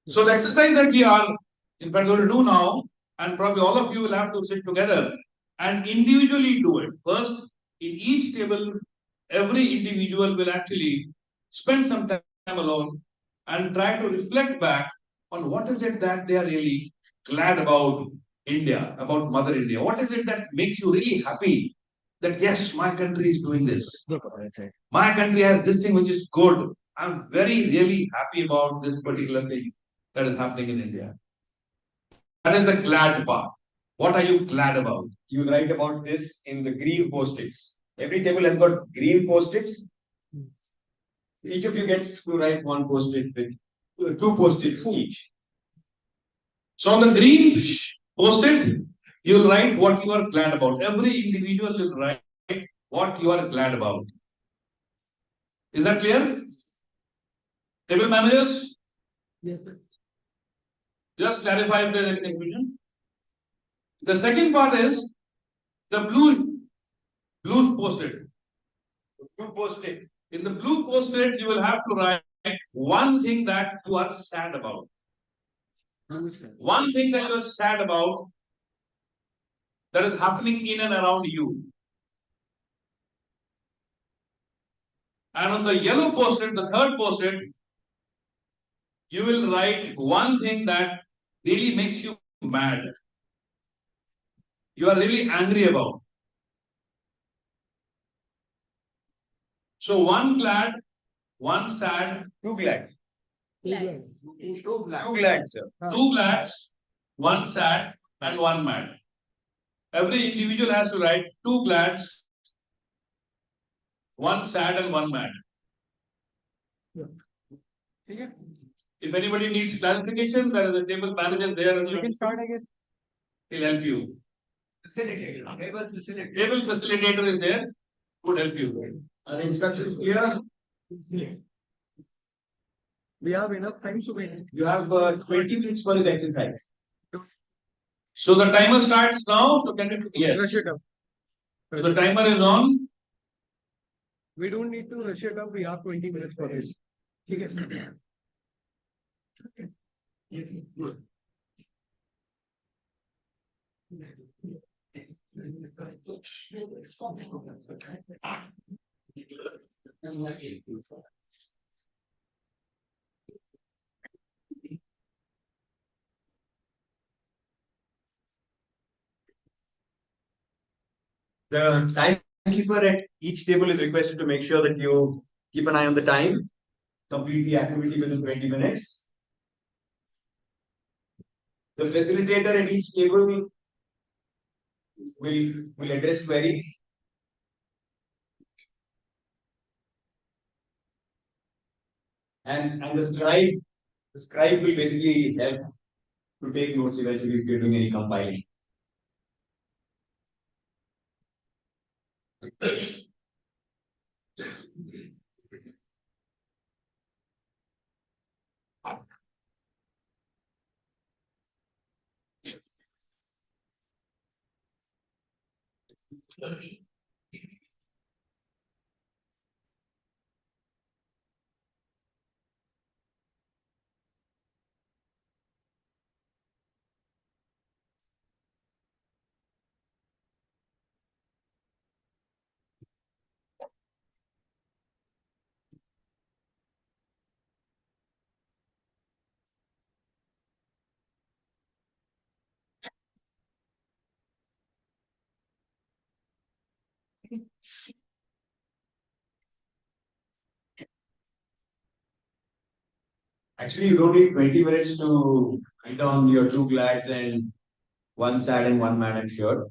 So the exercise that we are, in fact, going to do now, and probably all of you will have to sit together and individually do it. First, in each table, every individual will actually spend some time alone and try to reflect back on what is it that they are really glad about India, about Mother India. What is it that makes you really happy that yes, my country is doing this. My country has this thing which is good. I'm very, really happy about this particular thing that is happening in India. That is the glad part. What are you glad about? You write about this in the green post-its. Every table has got green post-its. Each of you gets to write one post-it with two post-its each. So on the green post-it, you'll write what you are glad about. Every individual will write what you are glad about. Is that clear? Table managers? Yes, sir. Just clarify if there is any confusion. The second part is the blue post-it. Blue post-it. In the blue post-it, you will have to write one thing that you are sad about. One thing that you are sad about that is happening in and around you. And on the yellow post-it, the third post-it, you will write one thing that really makes you mad. You are really angry about. So one glad, one sad, two glad. Glad. Two glad, sir. Two glads, one sad, and one mad. Every individual has to write two glads, one sad, and one mad. If anybody needs clarification, there is a table manager there. We can start, I guess. He'll help you. Table facilitator is there, would help you. Are the instructions clear? We have enough time, so we You have 20 minutes for this exercise. So the timer starts now. So can you? Yes. rush it up. So the timer is on. We don't need to rush it up. We have 20 minutes for it. Okay. The timekeeper at each table is requested to make sure that you keep an eye on the time, complete the activity within 20 minutes. The facilitator at each table will address queries. And the scribe will basically help to take notes eventually if you're doing any compiling. Actually, you don't need 20 minutes to write down your two glads and one sad and one mad, I'm sure.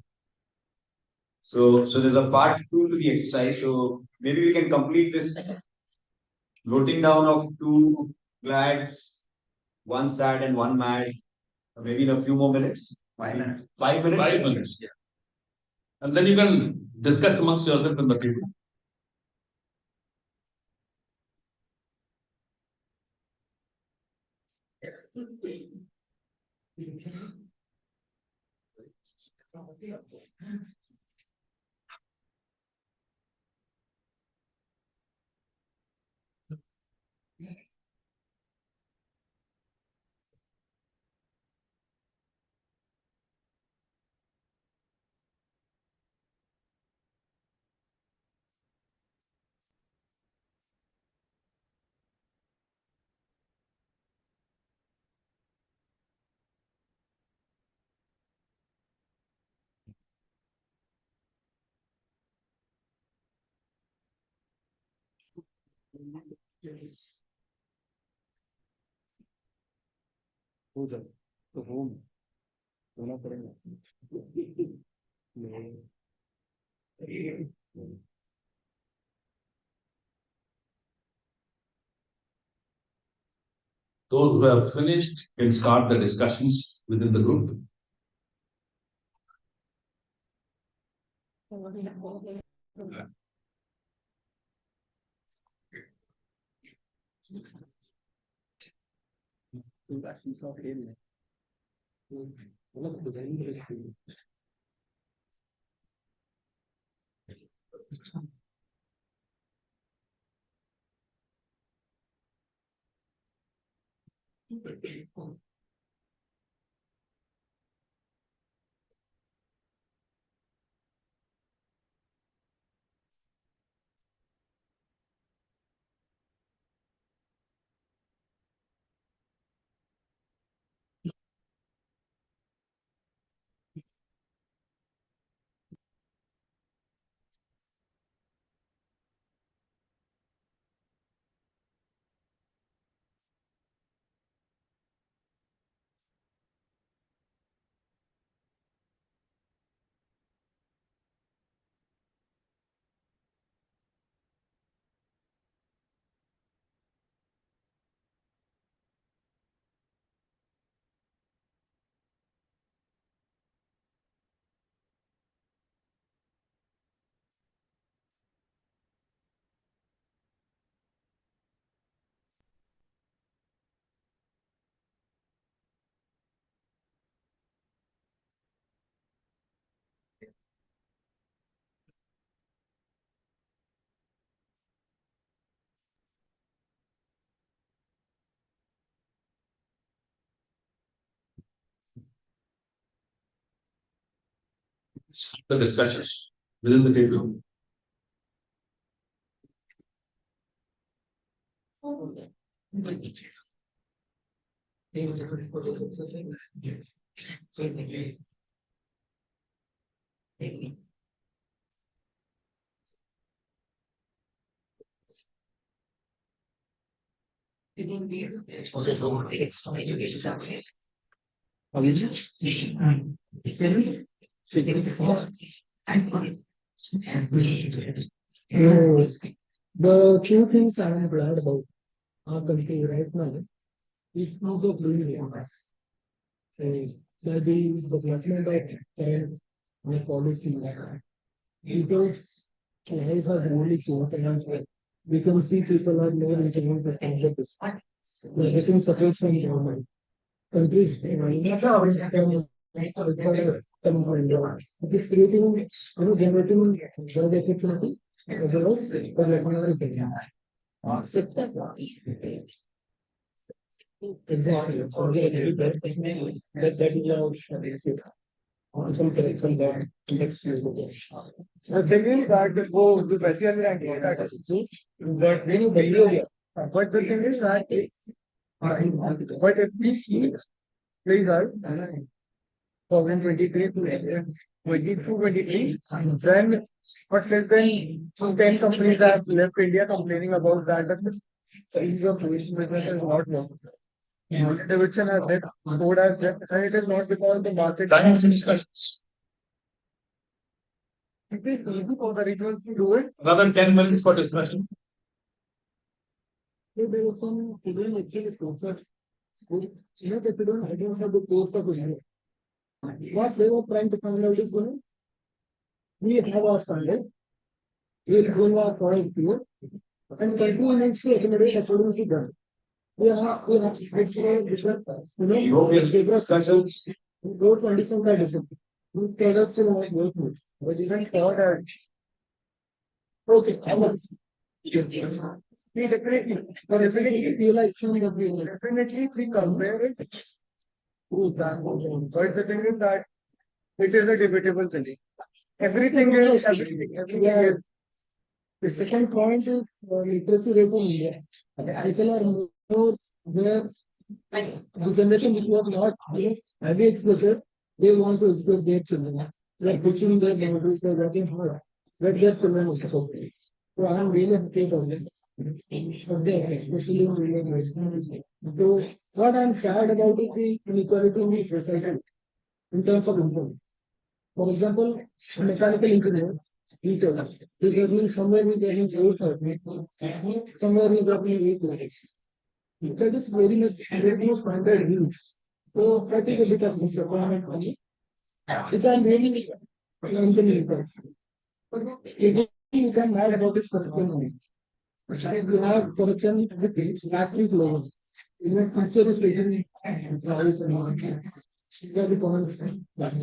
So there's a part two to the exercise. So maybe we can complete this noting down of two glads, one sad and one mad, maybe in a few more minutes. 5 minutes. 5 minutes. 5 minutes. Yeah. And then you can discuss amongst yourself in the table. उधर तो home होना पड़ेगा Those who have finished can start the discussions within the group. The discussions within the table. The two things I am glad about our country right now is ease of doing business. There be development of policies because life has really changed and we can see people are more influenced than this. They are getting support from government. Countries, it is creating, generating job opportunity as well as exactly. That is our some correction that next year. The thing is that वो जो पैसे वाले rank है that is but when you value here, but the thing is that but if we see please are 2023 to 22-23, then but less than 10 companies have left India complaining about that the ease of doing business is not working. Davidson has left, Ford has left, and it is not because the market. It is easy for the regionals to do it. Another 10 minutes for discussion. There was some hidden actually process. That you don't identify the cost of it. What they were trying to find out is we have our standard, we are doing our product here, and continue needs to accommodate according to that. We have it's a different, Discussions. those conditions are different. These products will not work with. But you can start at okay, I want. We definitely realization that we definitely we compare it to that. But the thing is that it is a debatable thing. Everything is everything. Everything is. The second point is literacy rate in India. People are more where the generation which was not heavy exposure, they want to educate their children. Like pushing their boundaries, they're working hard. Let their children also. So I am really happy about this. Exactly, especially in rural areas. So what I'm sad about is the inequality in the society in terms of income. For example, a mechanical engineer, teacher, is earning somewhere is earning 830, somewhere is earning 8 lakhs. That is very much standard news. So that is a bit of disappointment for me. Which I'm really engineering. Again, you can mad about this corruption only. You have corruption with the national level. Even future is facing private and very common. Yes,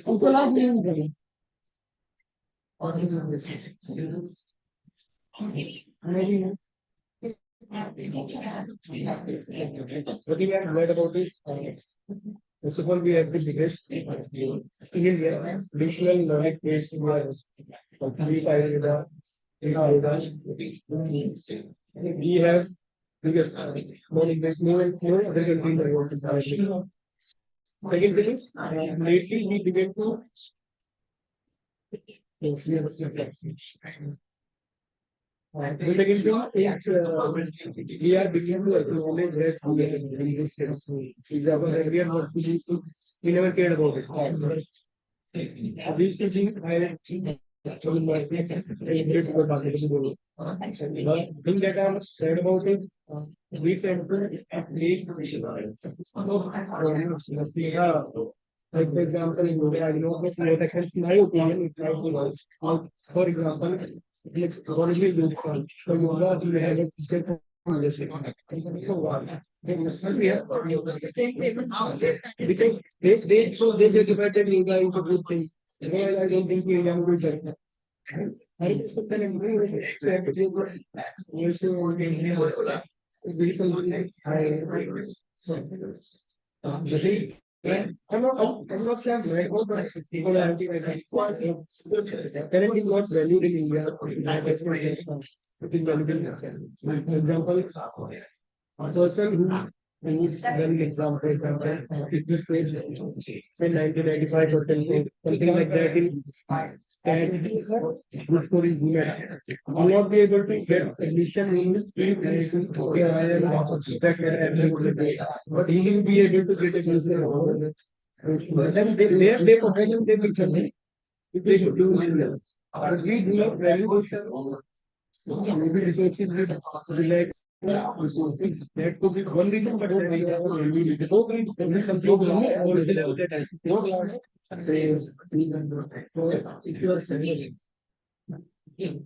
people are being very. Maybe what do you have read about it? First of all, we have the biggest in India, visual learning place in the we have biggest learning place, more other country in the world. Second thing is, lately we began to the second thing is we are beginning to acknowledge that we are in this sense. Example, earlier what we used to, we never cared about it. These two things I actually my favorite for marketing. The thing that I'm sad about is we tend to make like for example, in India, I know that what I can see my opinion is like for example, like what is it good for? So yoga, you have a teacher from leadership. So what? We have because they so they justified yoga is a good thing. Well, I don't think we are good at that. I expect that the thing I'm not saying right now, but people are parenting was valued in India. It is valued in for example, a person who needs very example, if you say 1995 or something like that in and good score in Julia, will not be able to get admission in this field but he will be able to get admission. Then they profession they will tell if they do it. But we do not value those maybe resources will like that could be one reason, but then we have a some problem or is it that says if you are saying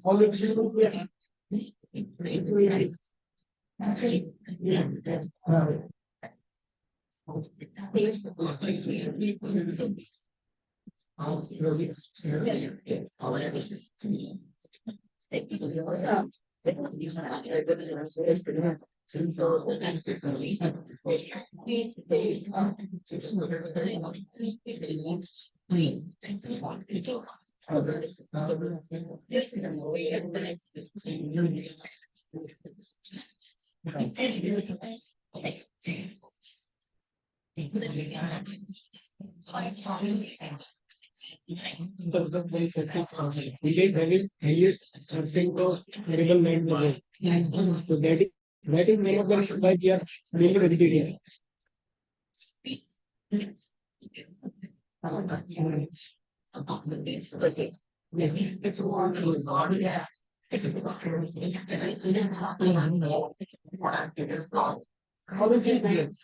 all the in terms of very he is saying to terrible mind level. So that is one of the reasons why we are mainly vegetarian. How do you feel this?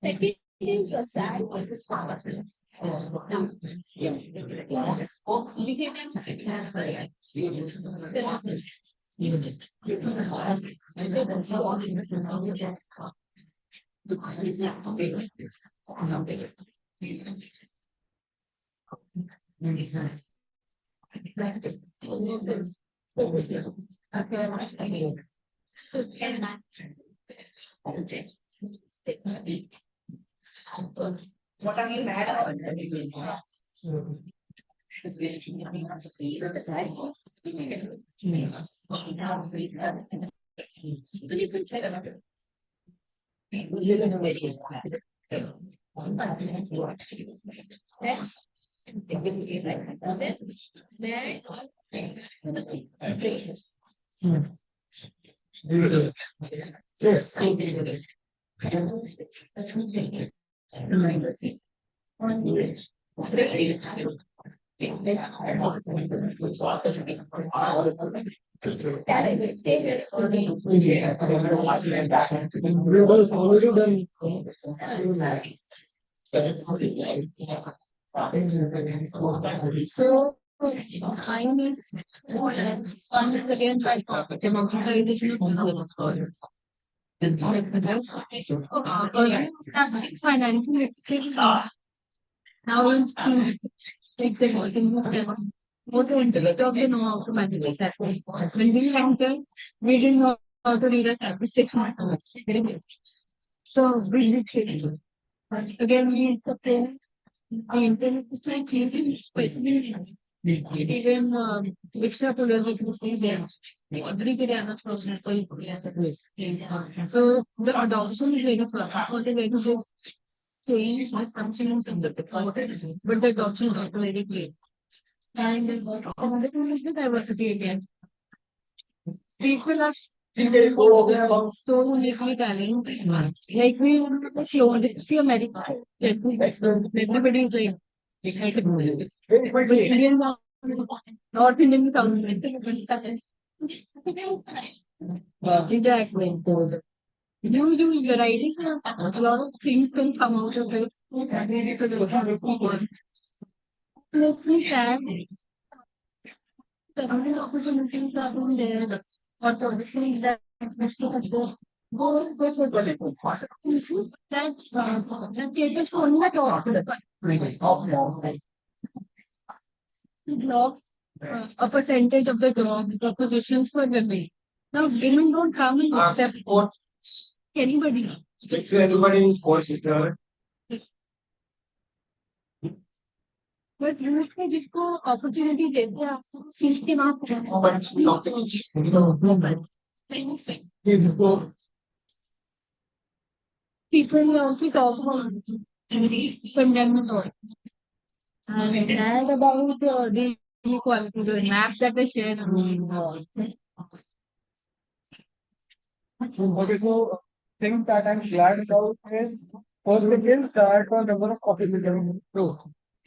Second is a sad but it's not a sense. Yeah. What are you mad about? Global already done. So, time is again by democratization of financial exchange now is exactly more to integrate of the know how to manage that. When we entered, we didn't know how to read a 6 months. So we did it. Again, we explain the internet is to achieve especially even extrapolated to see them. Every day, so the adoption is very fast. What is very good change was something to the but the adoption is not very clear. And another thing is the diversity again. People are so uniquely talented. Like we see America, everybody is like but Indians are North Indian government interact with those. Huge varieties, a lot of things can come out of it. Makes me sad. The only opportunities are in there, or policies that must go go for political that that caters to only that block a percentage of the job propositions for women. Now women don't come and accept anybody. Everybody is sports. But youth में जिसको opportunity देते हैं आपको सीख के वहाँ people also talk about pandemic and that about the inequality, the maps that they shared. Okay, so thing that I'm glad about is first thing is that the number of copies is getting low.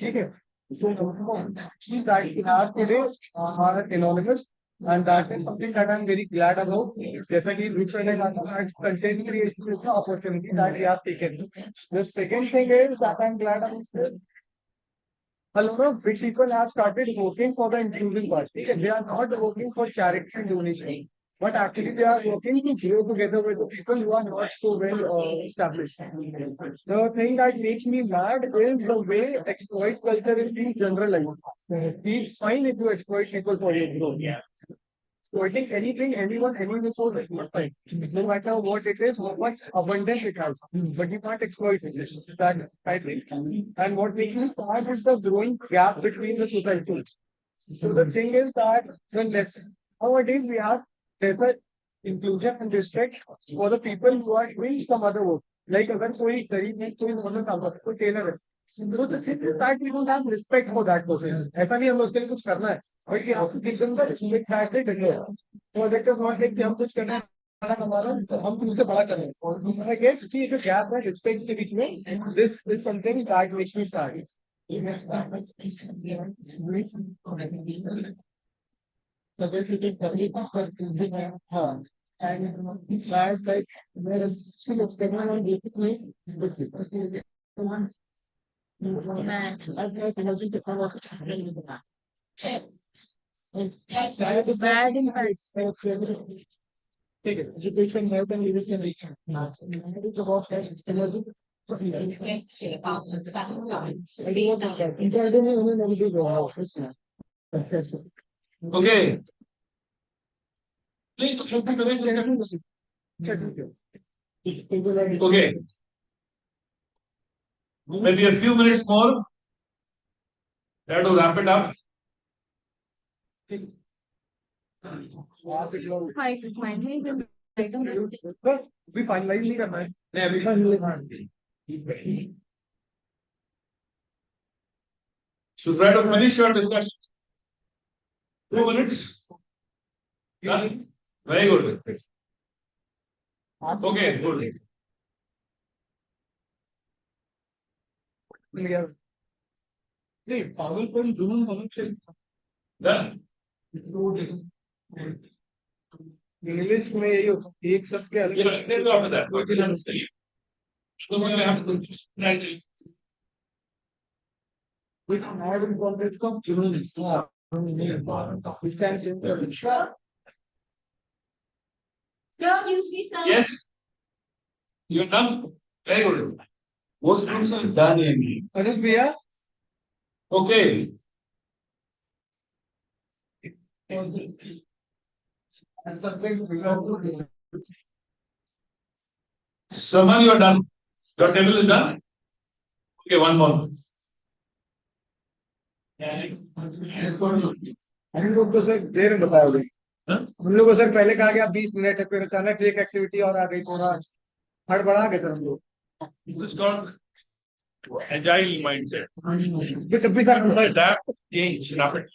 Okay. So number one is that we have today are anonymous and that is something that I'm very glad about. जैसा कि Rich ने कहा था that content creation is the opportunity that we have taken. The second thing is that I'm glad about is a lot of big people have started working for the inclusion part. They are not working for charity and donation. But actually, they are working to grow together with the people who are not so well established. The thing that makes me mad is the way exploit culture is being generalized. It's fine if you exploit people for your growth. Exploiting anything, anyone, any resource is not fine. No matter what it is, how much abundance it has. But you can't exploit it. That I think. And what makes me sad is the growing gap between the societies. So the thing is that the lesson nowadays we have better inclusion and respect for the people who are doing some other work. Like अगर कोई गरीब है कोई मदद काम करता है कोई टेलर है so the thing is that we don't have respect for that person. ऐसा नहीं हम उसके लिए कुछ करना है but we have to give them the respect that they deserve. So that is not like कि हम कुछ करना है बड़ा हमारा तो हम उससे बड़ा कर रहे हैं. और I guess कि जो gap है respect के बीच में this is something that makes me sad. So basically, and that like there is still a technology basically bad impacts. Take it. Education, health, and leadership. It is about energy. Okay. Please should be doing this. Okay. Maybe a few minutes more. Try to wrap it up. We finalize नहीं करना है नहीं अभी finalize So try to finish your discussion. 2 minutes. Done? Very good. Okay, good. Done. English में यही होता है, एक शब्द के अलग Yeah, let's go after that. So what we have to do? we can have in context of junoon. This time Excuse me, sir. Yes. You're done. Very good. Most students are done in. Anush Bhaiya, Okay. Someone, you are done. Your table is done. Okay, one more. हम लोग को sir देर में बताया अभी हम लोग को sir पहले कहा गया 20 मिनट है, फिर अचानक एक एक्टिविटी और आ गई, थोड़ा हड़बड़ा गए सर हम लोग। This is called agile mindset. ये सब भी sir Adapt, change, rapid.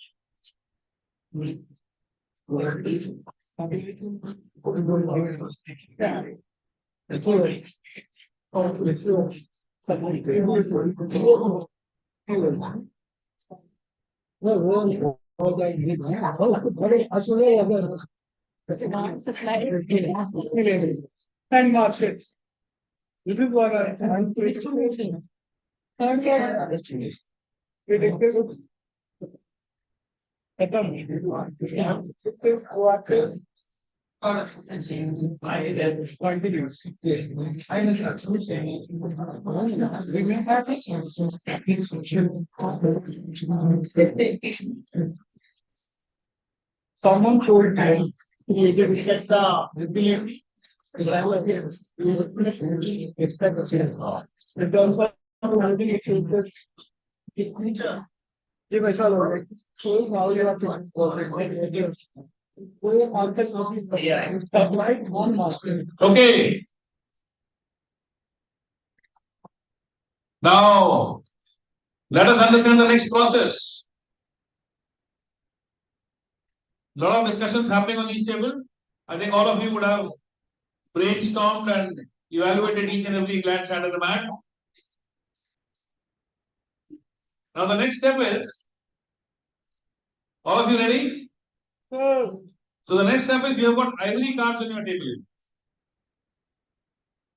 and marks it. This is what I'm preaching. Continues. Someone told me he gets the ability. If I were here, we would expect the same. In terms of having a future, ये वैसा लोग है तो how you have to वो concept satellite on master. Okay. Now, let us understand the next process. Lot of discussions happening on each table. I think all of you would have brainstormed and evaluated each and every glad side of the mat. Now the next step is, all of you ready? So the next step is you have got ivory cards on your table.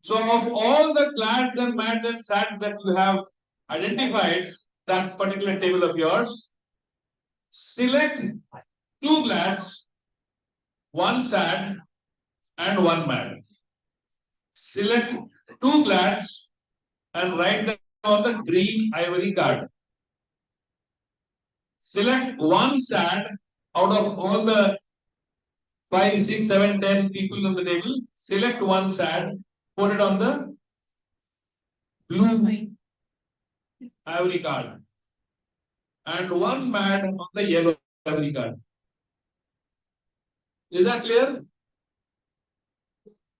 So of all the clads and mats and sats that you have identified that particular table of yours, select 2 glads, 1 sat and 1 mat. Select 2 glads and write them on the green ivory card. Select 1 sat out of all the 5, 6, 7, 10 people on the table. Select 1 sat, put it on the blue ivory card, and 1 mat on the yellow ivory card. Is that clear?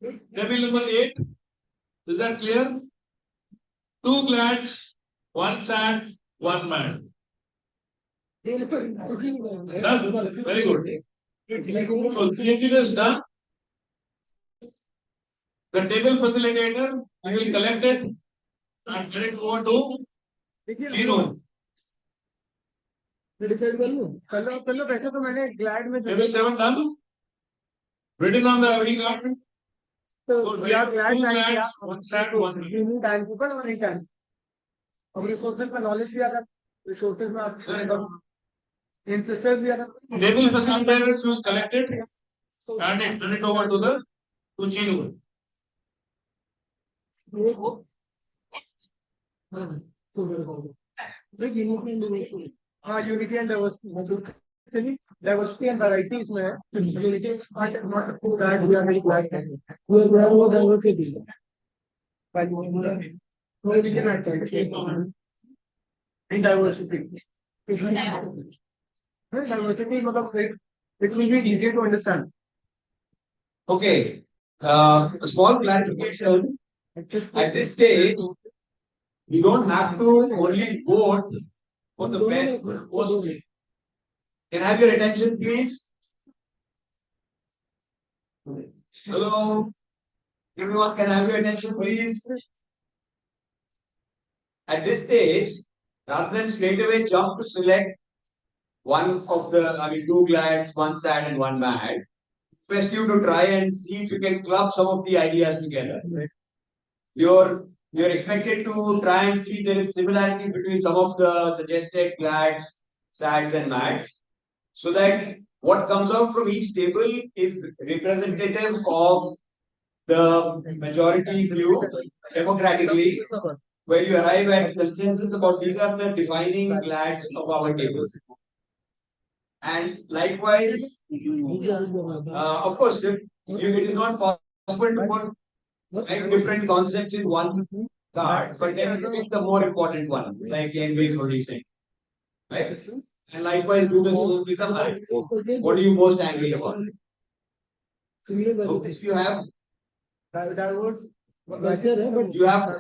Table number 8. Is that clear? 2 glads, 1 sat, 1 mat. Done. Very good. So CSC is done. The table facilitator will collect it and get it over to Vinu. कल वैसे तो मैंने glad में Table 7 done. Written on the ivory card. तो यार glad glads, 1 sat, 1 mat. Time coupon और return अब resources का नॉलेज भी आता रिसोर्सेज में आप इंसिस्टेंस भी आता Table facilitators will collect it and turn it over to the Chinu. हाँ unity and diversity diversity and variety इसमें है unity is not that we are very glad we are more diversity but we can actually in diversity diversity मतलब it will be easier to understand. Okay, a small clarification. At this stage, we don't have to only vote for the best, for the most. Can I have your attention, please? Hello, everyone, can I have your attention, please? At this stage, rather than straight away jump to select one of the, two glads, one sad and one mad, request you to try and see if you can club some of the ideas together. You're expected to try and see if there is similarities between some of the suggested glads, sads and mads, so that what comes out from each table is representative of the majority view democratically, where you arrive at consensus about these are the defining glads of our table. And likewise, of course, it is not possible to put 5 different concepts in one card, but then pick the more important one, like NB is already saying. Right? And likewise, do the same with the math. What are you most angry about? So if you have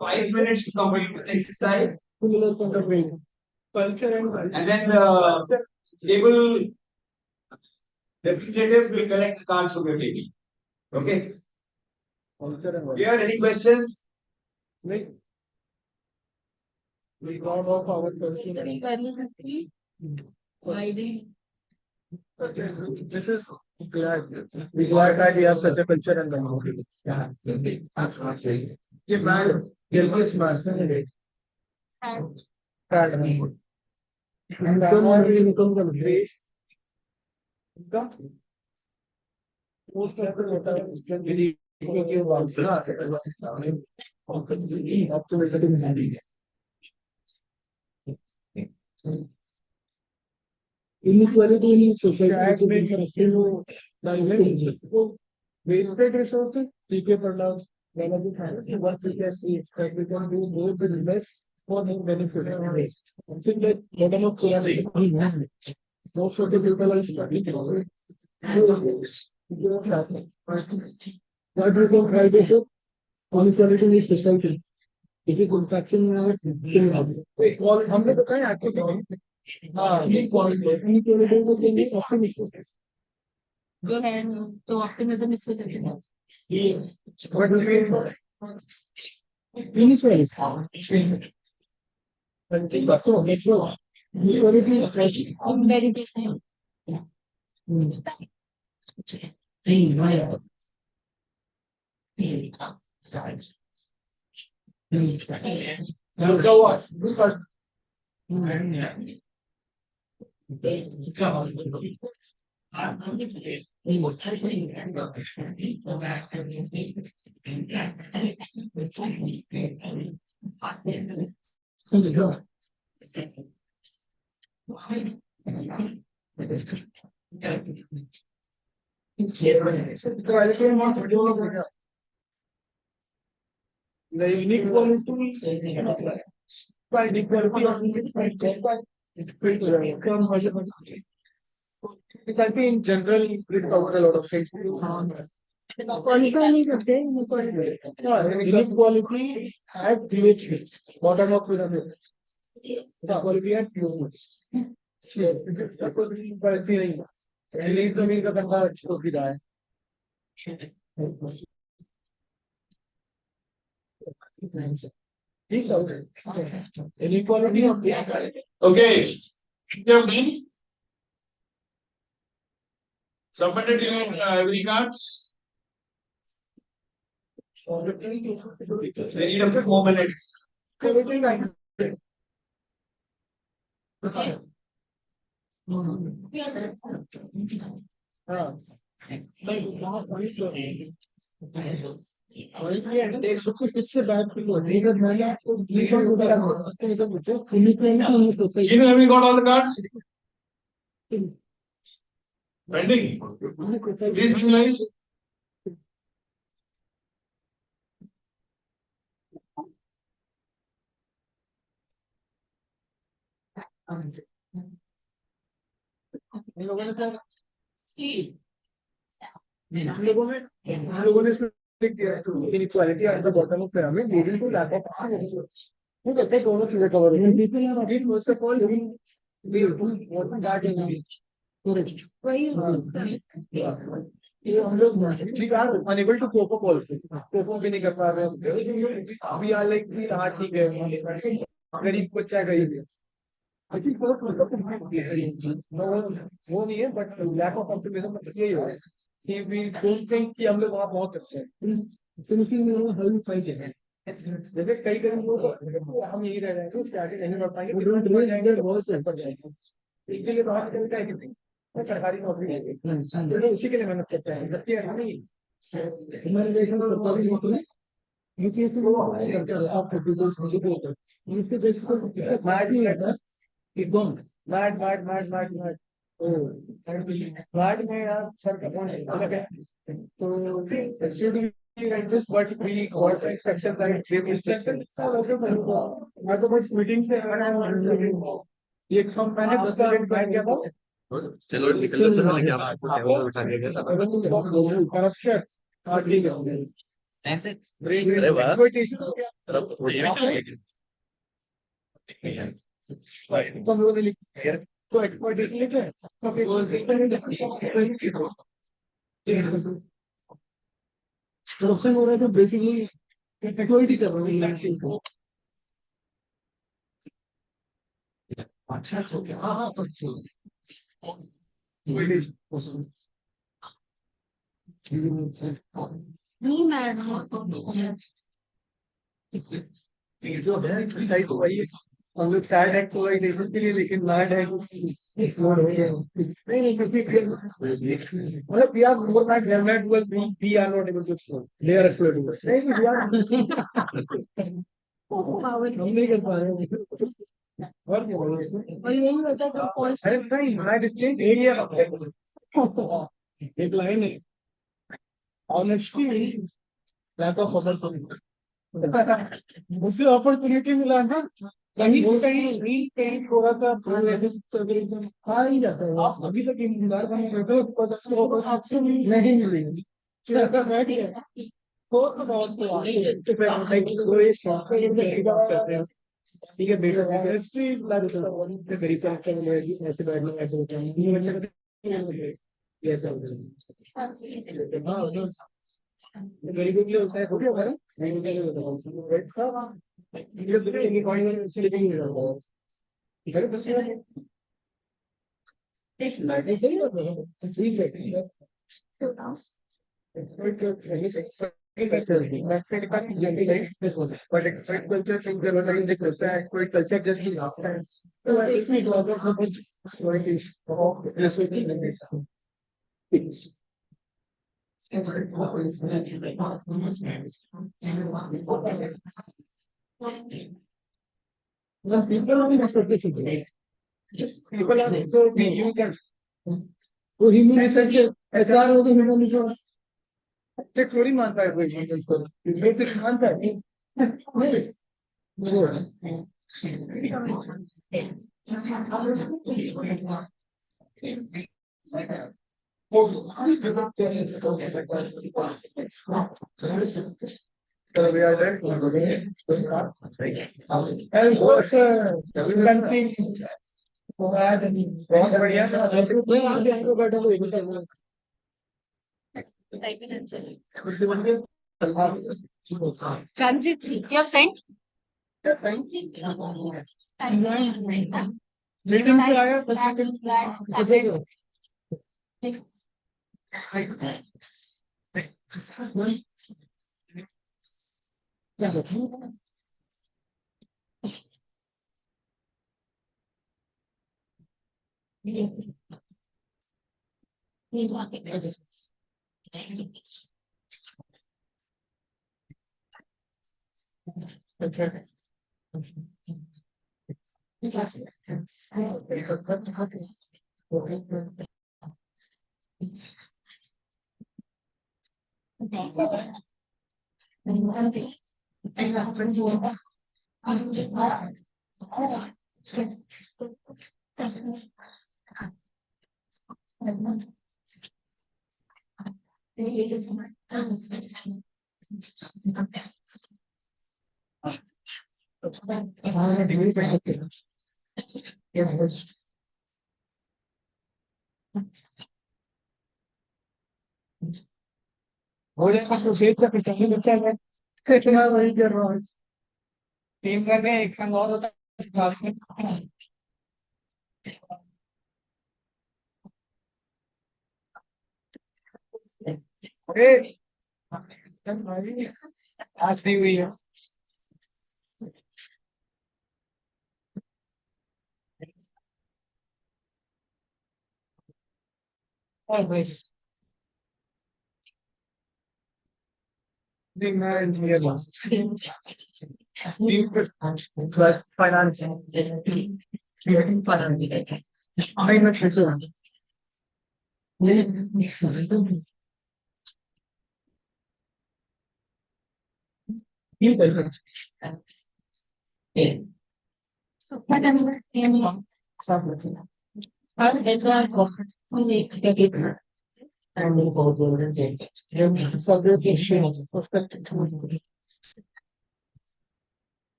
5 minutes to complete this exercise, and then the table representative will collect the cards from your table. Okay? Here, any questions? We got off our question. This is glad. We glad that we have such a culture and community. Yeah. Give man, give us master. And someone will become the grace. Most of the inequality in society wasted resources, CK products, what we can see is that we can do more with less for more benefit. Since that bottom of pyramid, most of the people are struggling. What we can try this up, inequality in society. It is infection. हमने बताया actually. Go ahead. So optimism is with the What do you mean? Inequality. very different. Now go on. The inequality by inequality of it can be in general, it cover a lot of things. Inequality at DH, bottom of pyramid. Inequality at pyramids. Inequality का बंदा छोड़ दिया है. Inequality of Okay. Submitted your every cards. They need a few more minutes. Gino, have you got all the cards? Pending. Please visualize. Inequality at the bottom of pyramid leading to lack of कैसे दोनों चीजें cover होती हैं first of all ये हम लोग we are unable to cope up also cope भी नहीं कर पा रहे हैं वी आर लाइक वी हाँ ठीक है गरीब बच्चा गरीब है I think वो नहीं है बट लैक ऑफ ऑप्टिमिज्म मतलब यही है कि वी डोंट थिंक कि हम लोग वहाँ पहुंच सकते हैं फिर उसी में हल फाइट है जैसे कई कई लोग हम यही रह रहे हैं तो स्टार्टिंग नहीं कर पाएंगे फिर हम रोज जाएंगे बहुत से पर जाएंगे इसके लिए बाहर चलता है कितनी सरकारी नौकरी है चलो उसी के लिए मेहनत करते हैं जबकि नहीं हमारे देश में सरकारी नौकरी यूपीएससी वो अप्लाई करते हैं आप इसके देश को मैच नहीं रहता is gone. Mad. Oh, mad में यार सर कहाँ है? So should we like this? But we got instruction that give instruction. मैं तो बस मीटिंग से ये हम मैंने 10 मिनट किया था. चलो निकल तो मैंने क्या टेबल उठा के गया करप्शन हाँ ठीक है. ऐसे अरे वाह एक्सप्लॉइटेशन हो गया. तो लोग लिखते हैं तो एक्सप्लॉइटेशन लिखे करप्शन हो रहा है तो बेसिकली एक्सप्लॉइट कर रहे हैं. अच्छा हो गया हाँ हाँ नहीं मैडम जो है सही तो वही है हम लोग सैड एक्सप्लॉइटेशन के लिए लेकिन मैड है एक्सप्लोर हो गया नहीं नहीं क्योंकि मतलब we are more mad than mad we are not able to explore they are exploring नहीं वी आर हम नहीं कर पा रहे हैं और क्या बोलो इसमें और यही होता है पॉइंट अरे सही मैड स्टेट एरिया एक लाइन है ऑनेस्टी लैक ऑफ अपॉर्चुनिटी मुझे अपॉर्चुनिटी मिला ना कहीं थोड़ा सा आ ही जाता है अभी तक इंतजार करने बैठे हो आपसे नहीं मिलेगी ठीक है बेटा हिस्ट्री इज वेरी करेक्ट ऐसे बैठना ऐसे होता है ये बच्चा कैसे वेरी गुड होता है होता है नहीं होता है ये देखिए कॉइन से लिखिंग होता है अरे बच्चे एक लाइट सही होता है ठीक है तो now expert but expert culture things are not in the culture expert culture just in times so I think it was a good choice of this Because people are not sophisticated. People are so you can तो human research HR हो तो human resource से थोड़ी मानता है कोई human resource इसमें से मानता है So we are there. And what's country? बहुत बढ़िया Transit, you have sent? Meeting से आया टीम करके एक संग और होता है अरे आज नहीं हुई है बस मैं engineer plus finance I not sure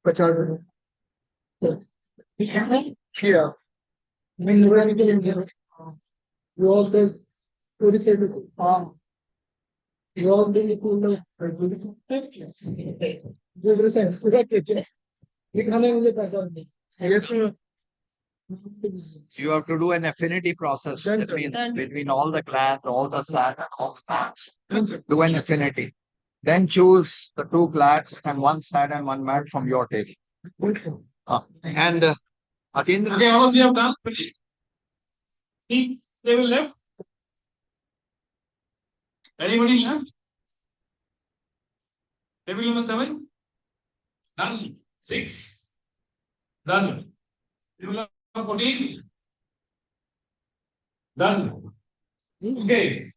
पचास Yeah. I mean, you are getting you also receive you all the cool good sense. लिखाने मुझे पैसा नहीं yes You have to do an affinity process between all the clans, all the SAT, and all the clans. Do an affinity. Then choose the two clans and one SAT and one MAT from your table. And at the end of the Okay, all of you have done. They will left. Anybody left? Table number 7. Done. 6. Done. Table number 14. Done. Okay.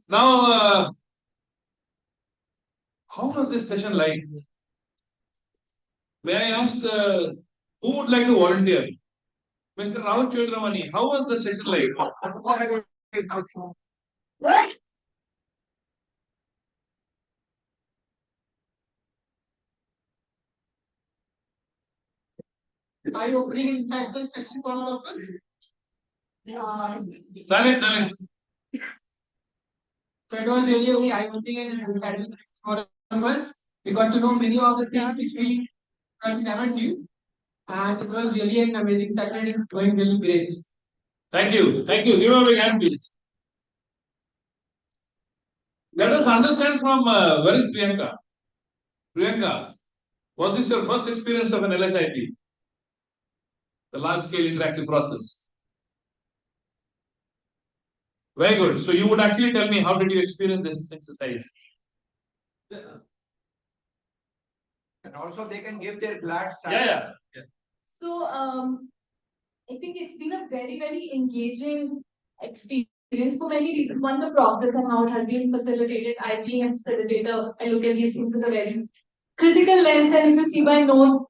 Now, how was this session like? May I ask who would like to volunteer? Mr. Rahul Chodramani, how was the session like? What? Are you opening inside the section for all of us? Silence, silence. So it was really only eye-opening and exciting for all of us. We got to know many of the things which we never knew. And it was really an amazing session. It's going really great. Thank you. Thank you. Give a big hand, please. Let us understand from where is Priyanka? Priyanka, was this your first experience of an LSIP? The large scale interactive process. Very good. So you would actually tell me how did you experience this exercise? And also they can give their glad side. Yeah. So, I think it's been a very, very engaging experience for many reasons. One, the process and how it has been facilitated. I being a facilitator, I look at these things with a very critical lens, and if you see my notes,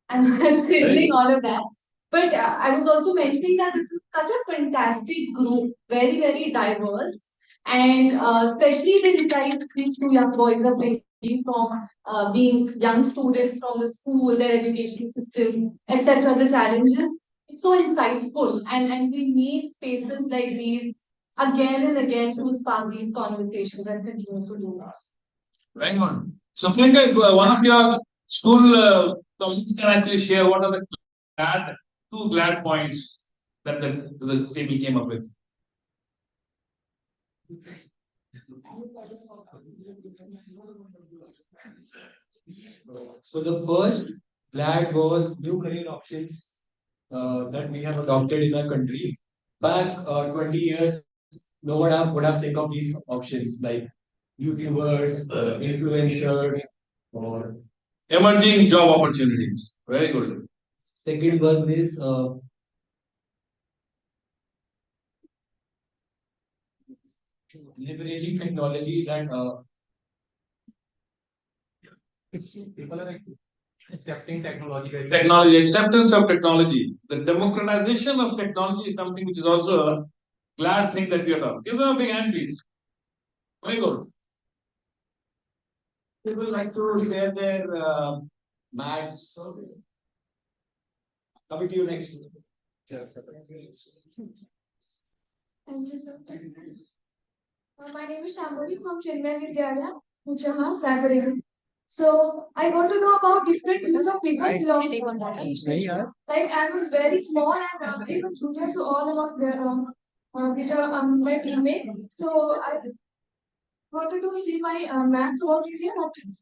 I'm scribbling all of that. But I was also mentioning that this is such a fantastic group, very, very diverse. And especially the insights these two young boys are bringing from being young students from the school, their education system, etc., the challenges. It's so insightful. And we need spaces like these again and again to spark these conversations and continue to do this. Very good. So, Priyanka, if one of your school colleagues can actually share what are the two glad points that the table came up with. So the first glad was new career options that we have adopted in our country. Back 20 years, no one would have think of these options like YouTubers, influencers, or emerging job opportunities. Very good. Second one is leveraging technology that people are Accepting technology. Technology, acceptance of technology. The democratization of technology is something which is also a glad thing that we are talking. Give them a big hand, please. Very good. People like to share their maths. Coming to you next. Thank you, sir. My name is Shambhavi from Chinmay Vidyalaya, Uchaha, Raipur. So I got to know about different views of people belonging to one that. Like I was very small and very much junior to all about their which are my teammates. So I wanted to see my maths about India.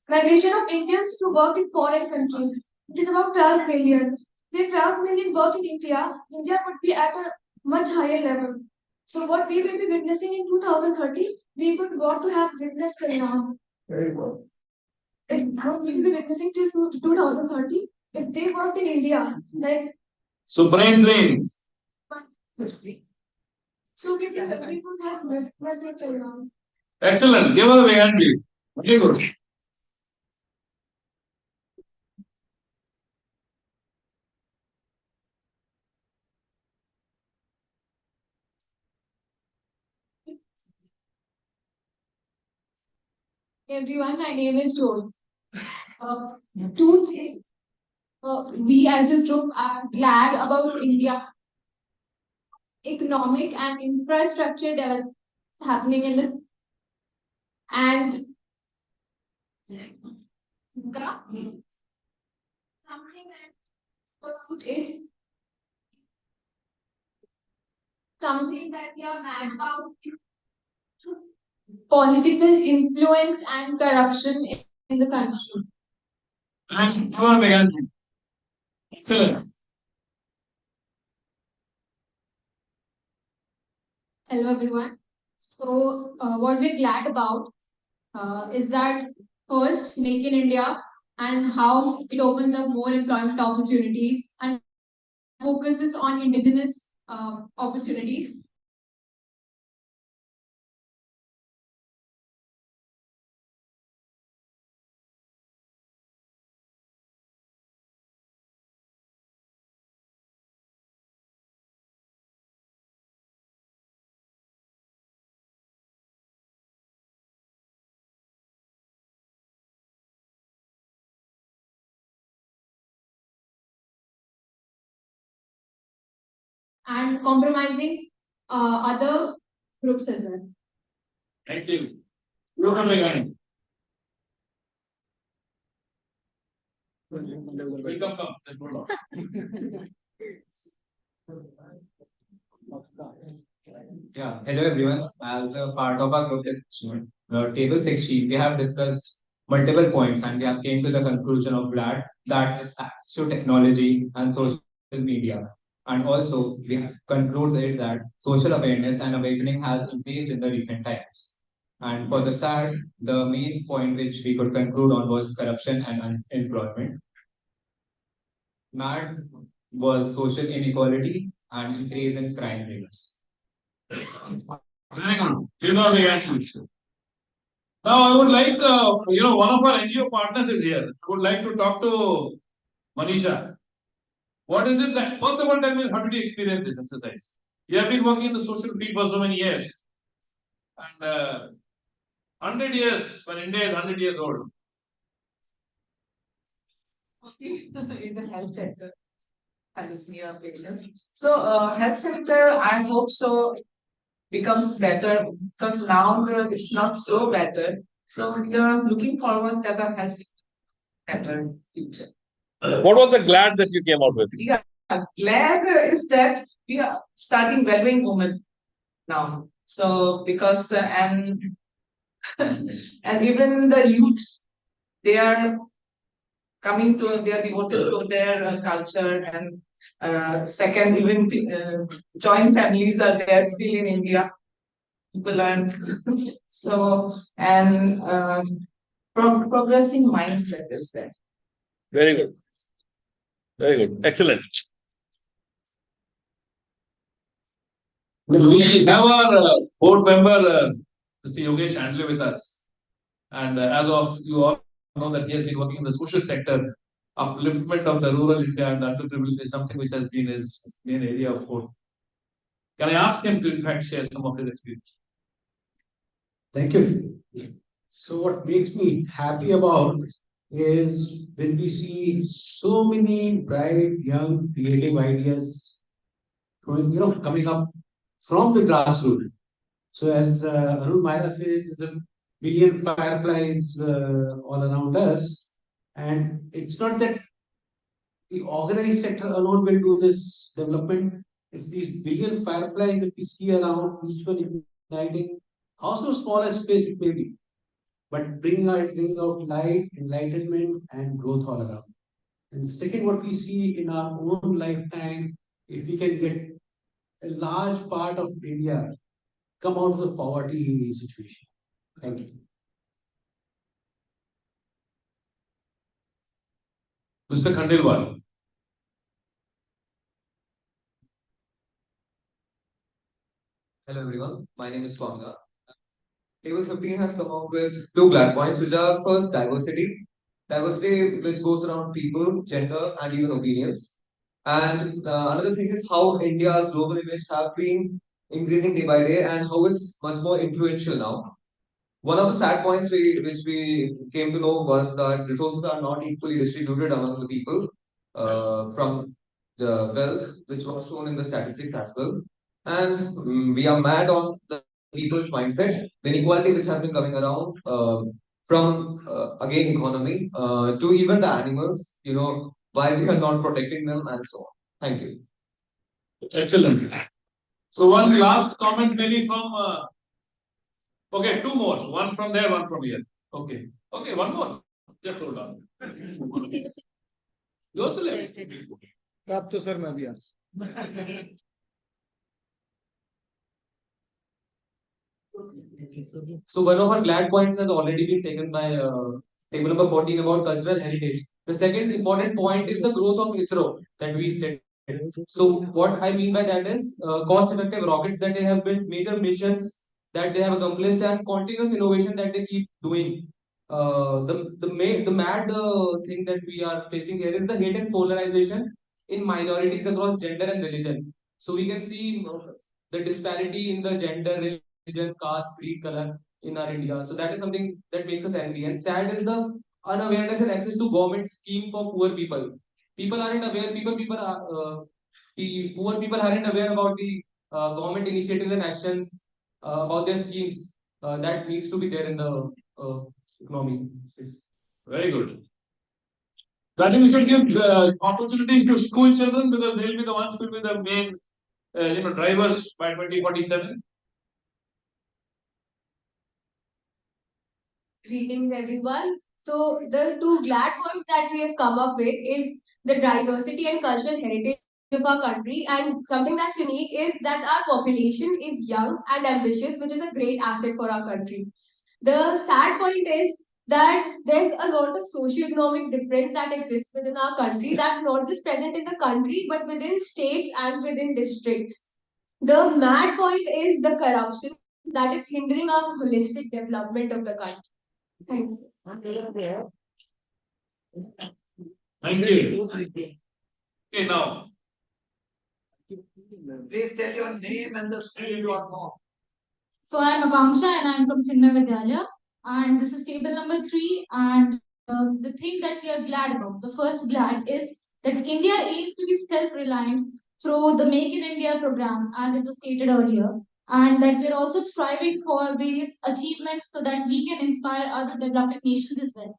That migration of Indians to work in foreign countries. It is about 12 million. If 12 million work in India, India would be at a much higher level. So what we will be witnessing in 2030, we would want to have witnessed till now. Very good. If what we will be witnessing till 2030, if they worked in India, like So brain drain. let's see. So we would have witnessed it till now. Excellent. Give us a big hand, please. Very good. Everyone, my name is Rose. Two things. We as a group are glad about India economic and infrastructure development happening in the and something that about it, something that we are mad about political influence and corruption in the country. And come on, Megan. Excellent. Hello everyone. So what we're glad about is that first Make in India and how it opens up more employment opportunities and focuses on indigenous opportunities. And compromising other groups as well. Thank you. You have Megan. Come. Yeah, hello everyone. As a part of our group table 16, we have discussed multiple points and we have came to the conclusion of that is access to technology and social media. And also we have concluded that social awareness and awakening has increased in the recent times. And for the sad, the main point which we could conclude on was corruption and unemployment. MAD was social inequality and increase in crime rates. Very good. You know the answer. Now I would like, one of our NGO partners is here. I would like to talk to Manisha. What is it that, first of all, tell me, how did you experience this exercise? You have been working in the social field for so many years. And 100 years, when India is 100 years old. In the health sector, thalassemia patients. So, health sector, I hope so becomes better because now it's not so better. So we are looking forward that the health sector better future. What was the glad that you came out with? Yeah, glad is that we are starting valuing women now. So because and and even the youth, they are coming to, they are devoted to their culture and second, even joint families are there still in India. People are so and progressing mindset is there. Very good. Very good. Excellent. We have our board member, Mr. Yogesh Andle with us. And as of you all know that he has been working in the social sector upliftment of the rural India and the underprivileged is something which has been his main area of work. Can I ask him to in fact share some of his experience? Thank you. So what makes me happy about is when we see so many bright, young, creative ideas coming up from the grassroots. So as Arun Maira says, there's a billion fireflies all around us, and it's not that the organized sector alone will do this development. It's these billion fireflies that we see around, each one igniting, however small a space it may be, but bringing out light, enlightenment, and growth all around. And second, what we see in our own lifetime, if we can get a large part of India come out of the poverty situation. Thank you. Mr. Khandelwal. Hello everyone, my name is Swamna. Table 15 has come up with two glad points, which are first diversity. Diversity which goes around people, gender, and even opinions. And another thing is how India's global image have been increasing day by day and how it's much more influential now. One of the sad points which we came to know was that resources are not equally distributed among the people from the wealth, which was shown in the statistics as well. And we are mad on the people's mindset, the inequality which has been coming around from again economy to even the animals, why we are not protecting them and so on. Thank you. Excellent. So one last comment maybe from okay, two more. One from there, one from here. Okay. Okay, one more. Just hold on. Yourself. अब तो sir मैं भी आ So one of our glad points has already been taken by table number 14 about cultural heritage. The second important point is the growth of ISRO that we stated. So what I mean by that is cost-effective rockets that they have built, major missions that they have accomplished, and continuous innovation that they keep doing. The mad thing that we are facing here is the hate and polarization in minorities across gender and religion. So we can see the disparity in the gender, religion, caste, creed, color in our India. So that is something that makes us angry. And sad is the unawareness and access to government scheme for poor people. People aren't aware. People are the poor people aren't aware about the government initiatives and actions about their schemes that needs to be there in the economy. Yes. Very good. I think we should give opportunities to school children because they'll be the ones who will be the main drivers by 2047. Greetings, everyone. So the two glad points that we have come up with is the diversity and cultural heritage of our country, and something that's unique is that our population is young and ambitious, which is a great asset for our country. The sad point is that there's a lot of socio-economic difference that exists within our country that's not just present in the country but within states and within districts. The mad point is the corruption that is hindering our holistic development of the country. Thank you. Thank you. Okay, now. Please tell your name and the school you are from. So I'm Akanksha and I'm from Chinmay Vidyalaya, and this is table number 3. And the thing that we are glad about, the first glad is that India aims to be self-reliant through the Make in India program, as it was stated earlier, and that we are also striving for various achievements so that we can inspire other developing nations as well.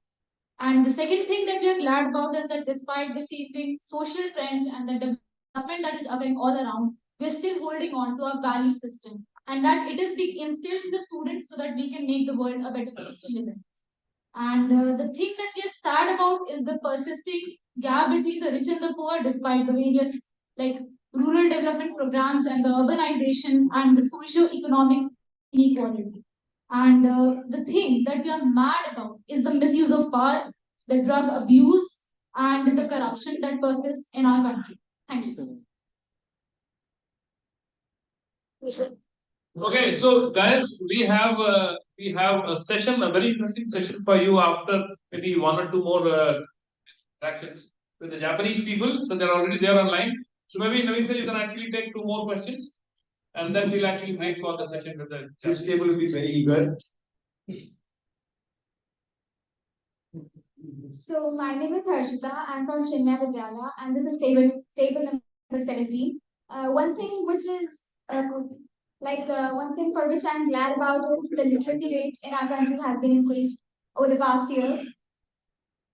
And the second thing that we are glad about is that despite the changing social trends and the development that is occurring all around, we're still holding on to our value system, and that it is being instilled in the students so that we can make the world a better place to live in. And the thing that we are sad about is the persisting gap between the rich and the poor, despite the various like rural development programs and the urbanization and the socio-economic inequality. And the thing that we are mad about is the misuse of power, the drug abuse, and the corruption that persists in our country. Thank you. Okay, so guys, we have a session, a very interesting session for you after maybe one or two more interactions with the Japanese people. So they're already there online. So maybe Naveen sir, you can actually take 2 more questions, and then we'll actually break for the session with the. This table will be very eager. So my name is Harshita. I'm from Chennai Vidyalaya, and this is table number 17. One thing which is one thing for which I'm glad about is the literacy rate in our country has been increased over the past year.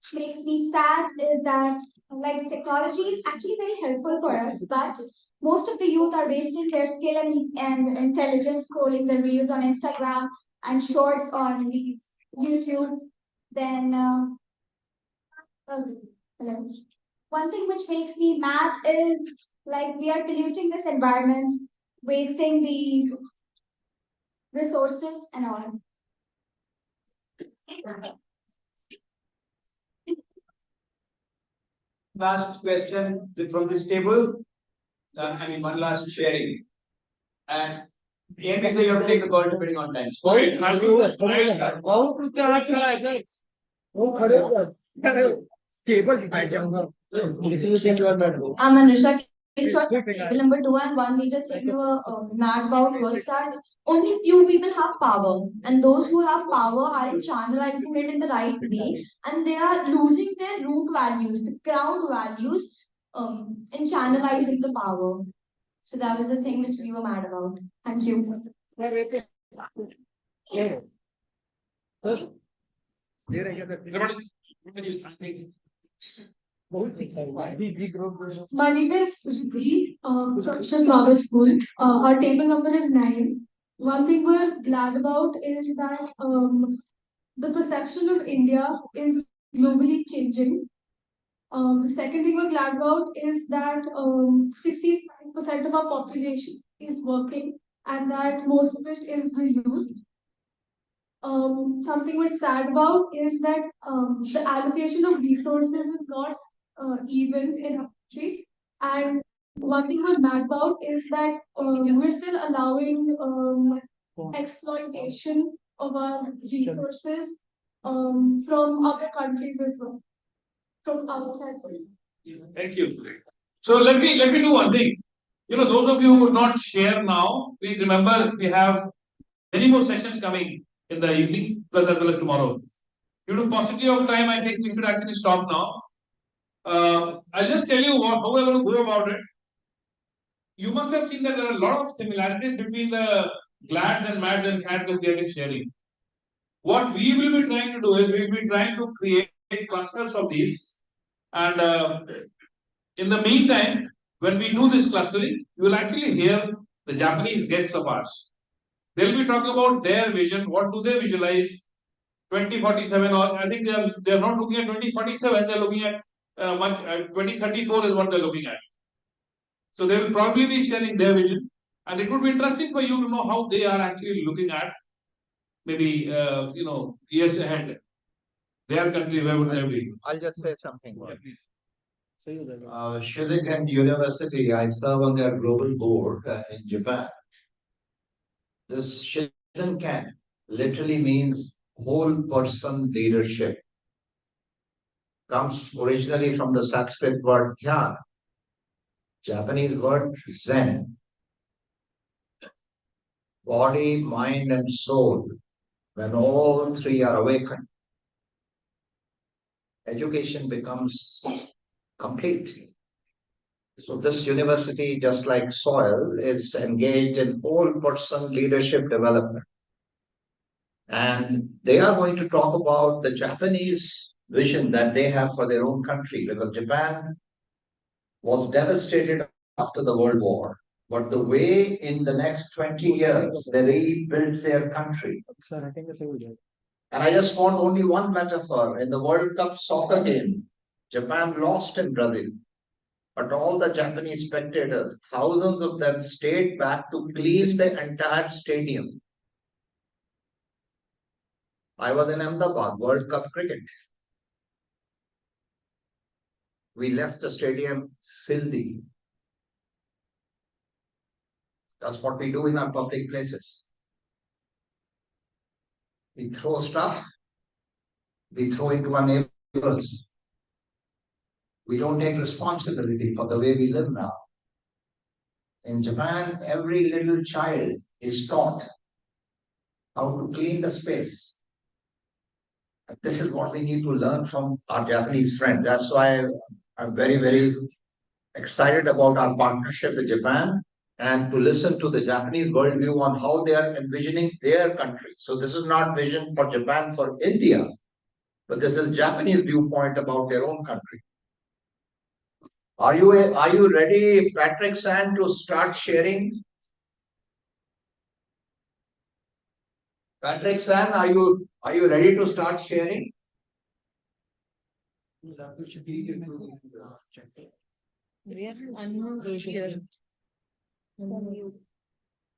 Which makes me sad is that like technology is actually very helpful for us, but most of the youth are wasting their skill and intelligence scrolling the reels on Instagram and shorts on these YouTube. Then hello. One thing which makes me mad is like we are polluting this environment, wasting the resources and all. Last question from this table. One last sharing. And AMP say you have to take the call depending on time. Okay, I'm Anusha. Table number 2, and one major thing we were mad about was that only few people have power, and those who have power aren't channelizing it in the right way, and they are losing their root values, the ground values, in channelizing the power. So that was the thing which we were mad about. Thank you. My name is Riddhi from Chicago School. Our table number is 9. One thing we're glad about is that the perception of India is globally changing. The second thing we're glad about is that 65% of our population is working, and that most of it is the youth. Something we're sad about is that the allocation of resources is not even in our country. And one thing we're mad about is that we're still allowing exploitation of our resources from other countries as well, from outside. Thank you. So let me do one thing. Those of you who could not share now, please remember we have many more sessions coming in the evening, plus as well as tomorrow. Due to paucity of time, I think we should actually stop now. I'll just tell you how we're going to go about it. You must have seen that there are a lot of similarities between the GLADs and MADs and SADs that they have been sharing. What we will be trying to do is we will be trying to create clusters of these. And in the meantime, when we do this clustering, you will actually hear the Japanese guests of ours. They'll be talking about their vision. What do they visualize? 2047, or I think they are not looking at 2047. They're looking at 2034 is what they're looking at. So they will probably be sharing their vision, and it would be interesting for you to know how they are actually looking at maybe years ahead. Their country, where would they be? I'll just say something. Shizuken University, I serve on their global board in Japan. This Shizuken literally means whole person leadership. Comes originally from the Sanskrit word dhyan, Japanese word zen. Body, mind, and soul, when all three are awakened, education becomes complete. So this university, just like soil, is engaged in whole person leadership development. And they are going to talk about the Japanese vision that they have for their own country, because Japan was devastated after the World War. But the way in the next 20 years they rebuilt their country. And I just want only one metaphor. In the World Cup soccer game, Japan lost in Brazil. But all the Japanese spectators, thousands of them, stayed back to clean the entire stadium. I was in Ahmedabad, World Cup cricket. We left the stadium filthy. That's what we do in our public places. We throw stuff, we throw into our neighbors. We don't take responsibility for the way we live now. In Japan, every little child is taught how to clean the space. This is what we need to learn from our Japanese friends. That's why I'm very, very excited about our partnership with Japan and to listen to the Japanese worldview on how they are envisioning their country. So this is not vision for Japan, for India, but this is Japanese viewpoint about their own country. Are you ready, Patrick San, to start sharing? Patrick San, are you ready to start sharing?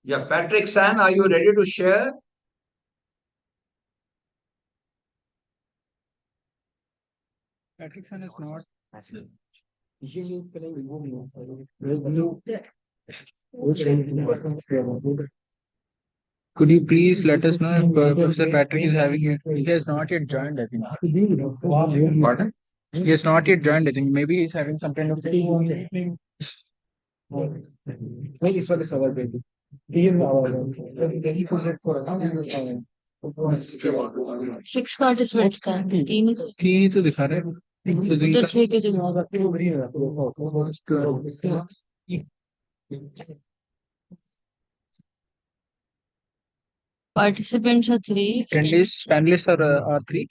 Yeah, Patrick San, are you ready to share? Patrick San is not. Could you please let us know if Professor Patrick is having it? He has not yet joined, I think. Pardon? He has not yet joined, I think. Maybe he's having some kind of. Maybe for the server, baby. Six participants का तीन ही तीन ही तो दिखा रहे हैं तो छह के जगह participants are three. Panelists are three.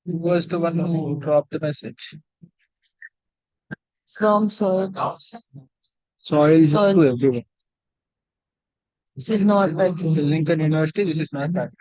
Who was the one who dropped the message? From soil. Soil is to everyone. This is not like Lincoln University, this is not that.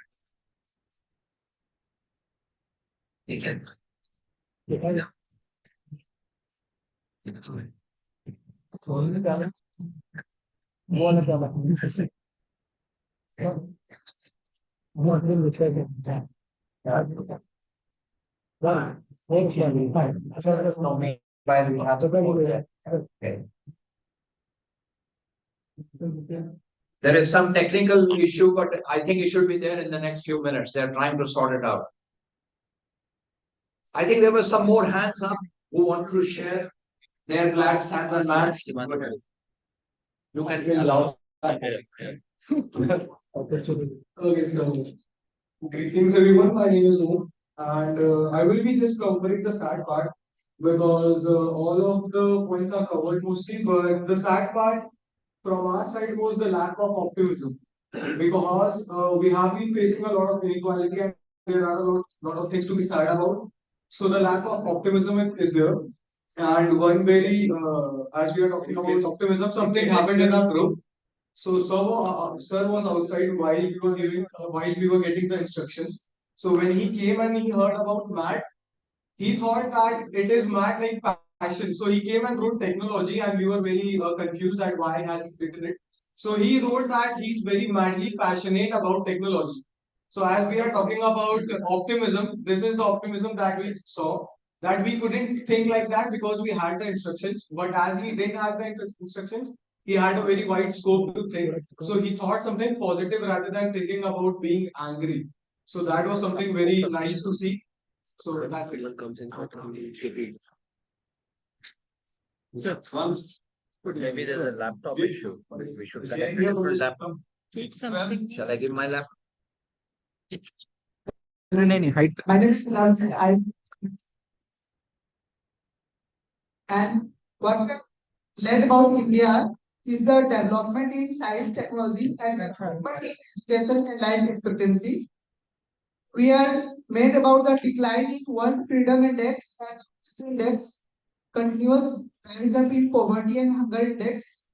There is some technical issue, but I think it should be there in the next few minutes. They're trying to sort it out. I think there were some more hands up who want to share their glad stats and maths. You can be allowed. Okay, so greetings everyone. My name is Om, and I will be just covering the sad part because all of the points are covered mostly. But the sad part from our side was the lack of optimism because we have been facing a lot of inequality and there are lot of things to be sad about. So the lack of optimism is there. And one very, as we are talking about optimism, something happened in our group. So sir was outside while we were getting the instructions. So when he came and he heard about math, he thought that it is math like passion. So he came and wrote technology, and we were very confused that why has he written it. So he wrote that he's very madly passionate about technology. So as we are talking about optimism, this is the optimism that we saw, that we couldn't think like that because we had the instructions. But as he didn't have the instructions, he had a very wide scope to think. So he thought something positive rather than thinking about being angry. So that was something very nice to see. So that's it. Maybe there's a laptop issue. We should connect it for laptop. keep something. Shall I give my laptop? My name is Nancy. And what led about India is the development in science, technology, and improvement in education and life expectancy. We are made about the decline in one freedom index and index, continuous rise up in poverty and hunger index,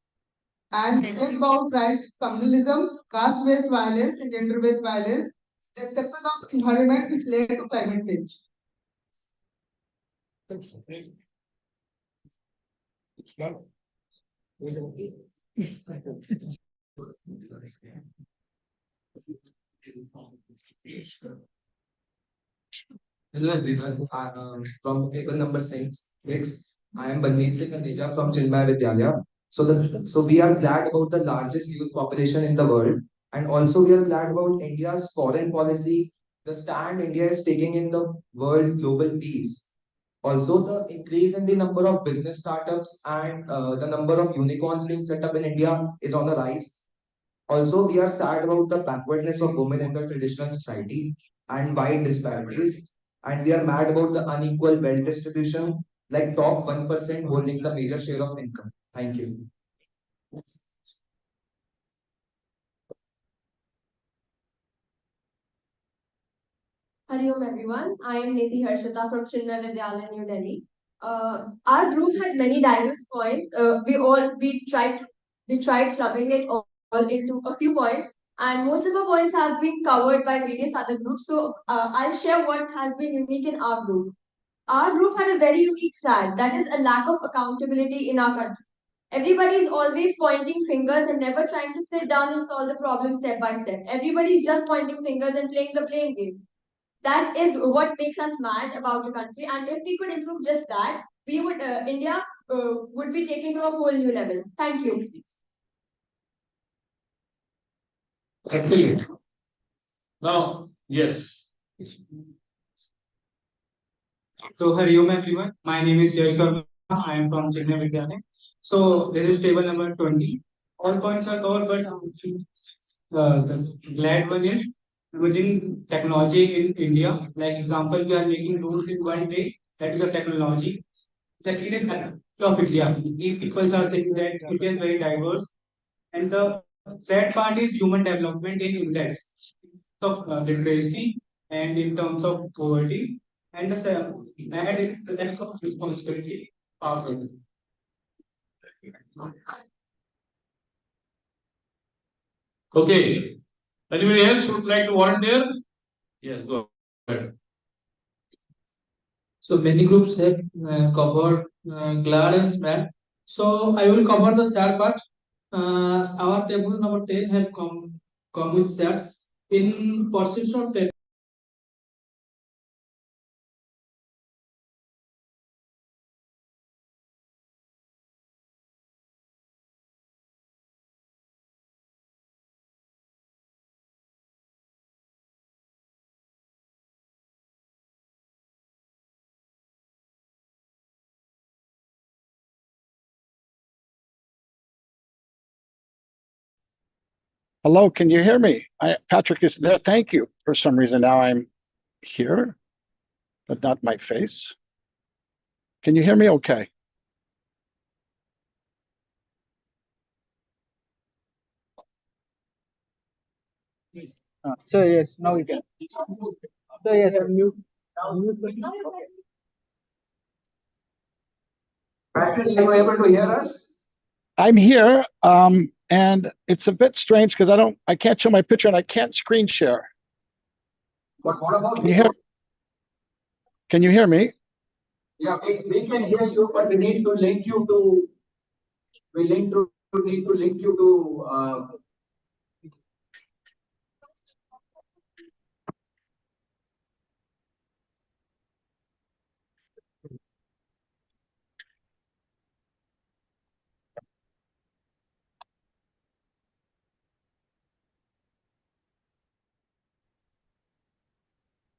and then about rise in communalism, caste-based violence, and gender-based violence, destruction of environment which led to climate change. Hello everyone, from table number 6, I am Balmeet Singh Ateja from Chinmay Vidyalaya. So we are glad about the largest youth population in the world, and also we are glad about India's foreign policy the stand India is taking in the world global peace. Also, the increase in the number of business startups and the number of unicorns being set up in India is on the rise. Also, we are sad about the backwardness of women in the traditional society and wide disparities. And we are mad about the unequal wealth distribution, like top 1% holding the major share of income. Thank you. Hariom everyone, I am Nidhi Harshita from Chinmay Vidyalaya, New Delhi. Our group had many diverse points. We tried clubbing it all into a few points, and most of the points have been covered by various other groups. So I'll share what has been unique in our group. Our group had a very unique side, that is a lack of accountability in our country. Everybody is always pointing fingers and never trying to sit down and solve the problem step by step. Everybody is just pointing fingers and playing the blame game. That is what makes us mad about the country. And if we could improve just that, India would be taken to a whole new level. Thank you. Excellent. Now, yes. So, Hariom everyone. My name is Yash Sharma. I am from Chennai Vidyalaya. So, this is table number 20. All points are covered, but the glad one is using technology in India. Like example, we are making rules in one day. That is a technology. Second is of India. People are saying that India is very diverse. And the sad part is human development in index of literacy and in terms of poverty and the lack of responsibility power. Okay. Anybody else would like to volunteer? Yes, go ahead. So many groups have covered glad and sad. So I will cover the sad part. Our table number 10 have come with sets in pursuit of Hello, can you hear me? Patrick is there. Thank you. For some reason now I'm here, but not my face. Can you hear me okay? So yes, now we can. So yes, Patrick, are you able to hear us? I'm here, and it's a bit strange because I can't show my picture and I can't screen share. But what about Can you hear? Can you hear me? Yeah, we can hear you, but we need to link you to. Need to link you to.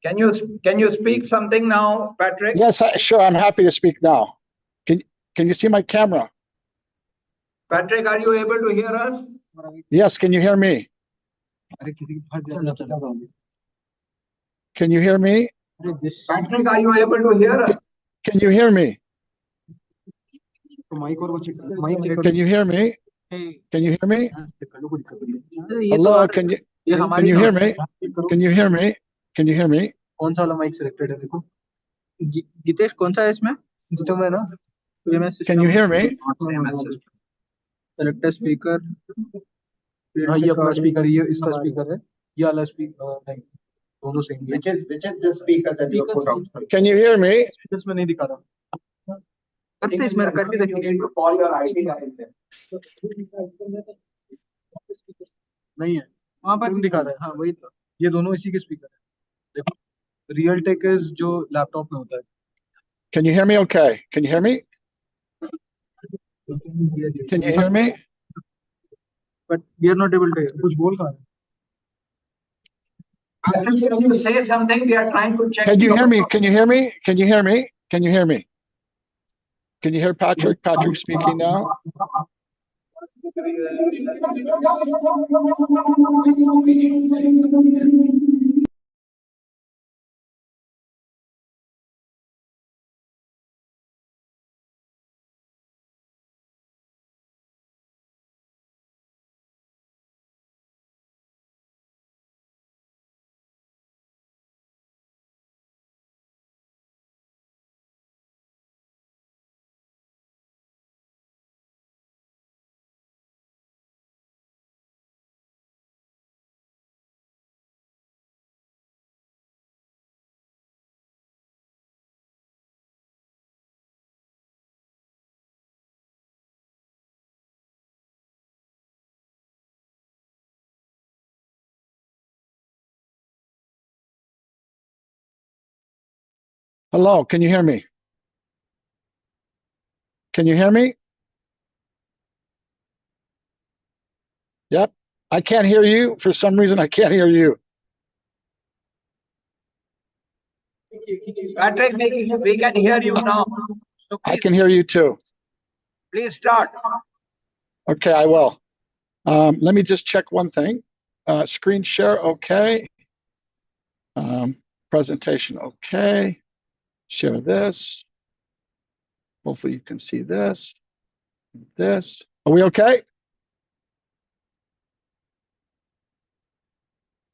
Can you speak something now, Patrick? Yes, sure. I'm happy to speak now. Can you see my camera? Patrick, are you able to hear us? Yes. Can you hear me? Can you hear me? Patrick, are you able to hear us? Can you hear me? Can you hear me? Can you hear me? Hello, can you hear me? Can you hear me? Can you hear me? कौन सा वाला mic selected है देखो गीतेश कौन सा है इसमें system में ना तो ये मैं Can you hear me? Select speaker हाँ ये अपना स्पीकर ये इसका स्पीकर है ये वाला स्पीकर नहीं दोनों same Which is the speaker that you put out? Can you hear me? Speakers में नहीं दिखा रहा करते इसमें करके देखिए Call your IT guys then. नहीं है वहाँ पर दिखा रहा है हाँ वही तो ये दोनों इसी के स्पीकर है देखो रियल टेक इज जो लैपटॉप में होता है Can you hear me okay? Can you hear me? Can you hear me? But we are not able to hear. कुछ बोल कहाँ Actually, when you say something, we are trying to check. Can you hear me? Can you hear me? Can you hear me? Can you hear me? Can you hear Patrick? Patrick speaking now. Hello, can you hear me? Can you hear me? Yep. I can't hear you. For some reason, I can't hear you. Patrick, we can hear you now. So I can hear you too. please start. Okay, I will. Let me just check one thing. Screen share, okay. Presentation, okay. Share this. Hopefully you can see this. This. Are we okay?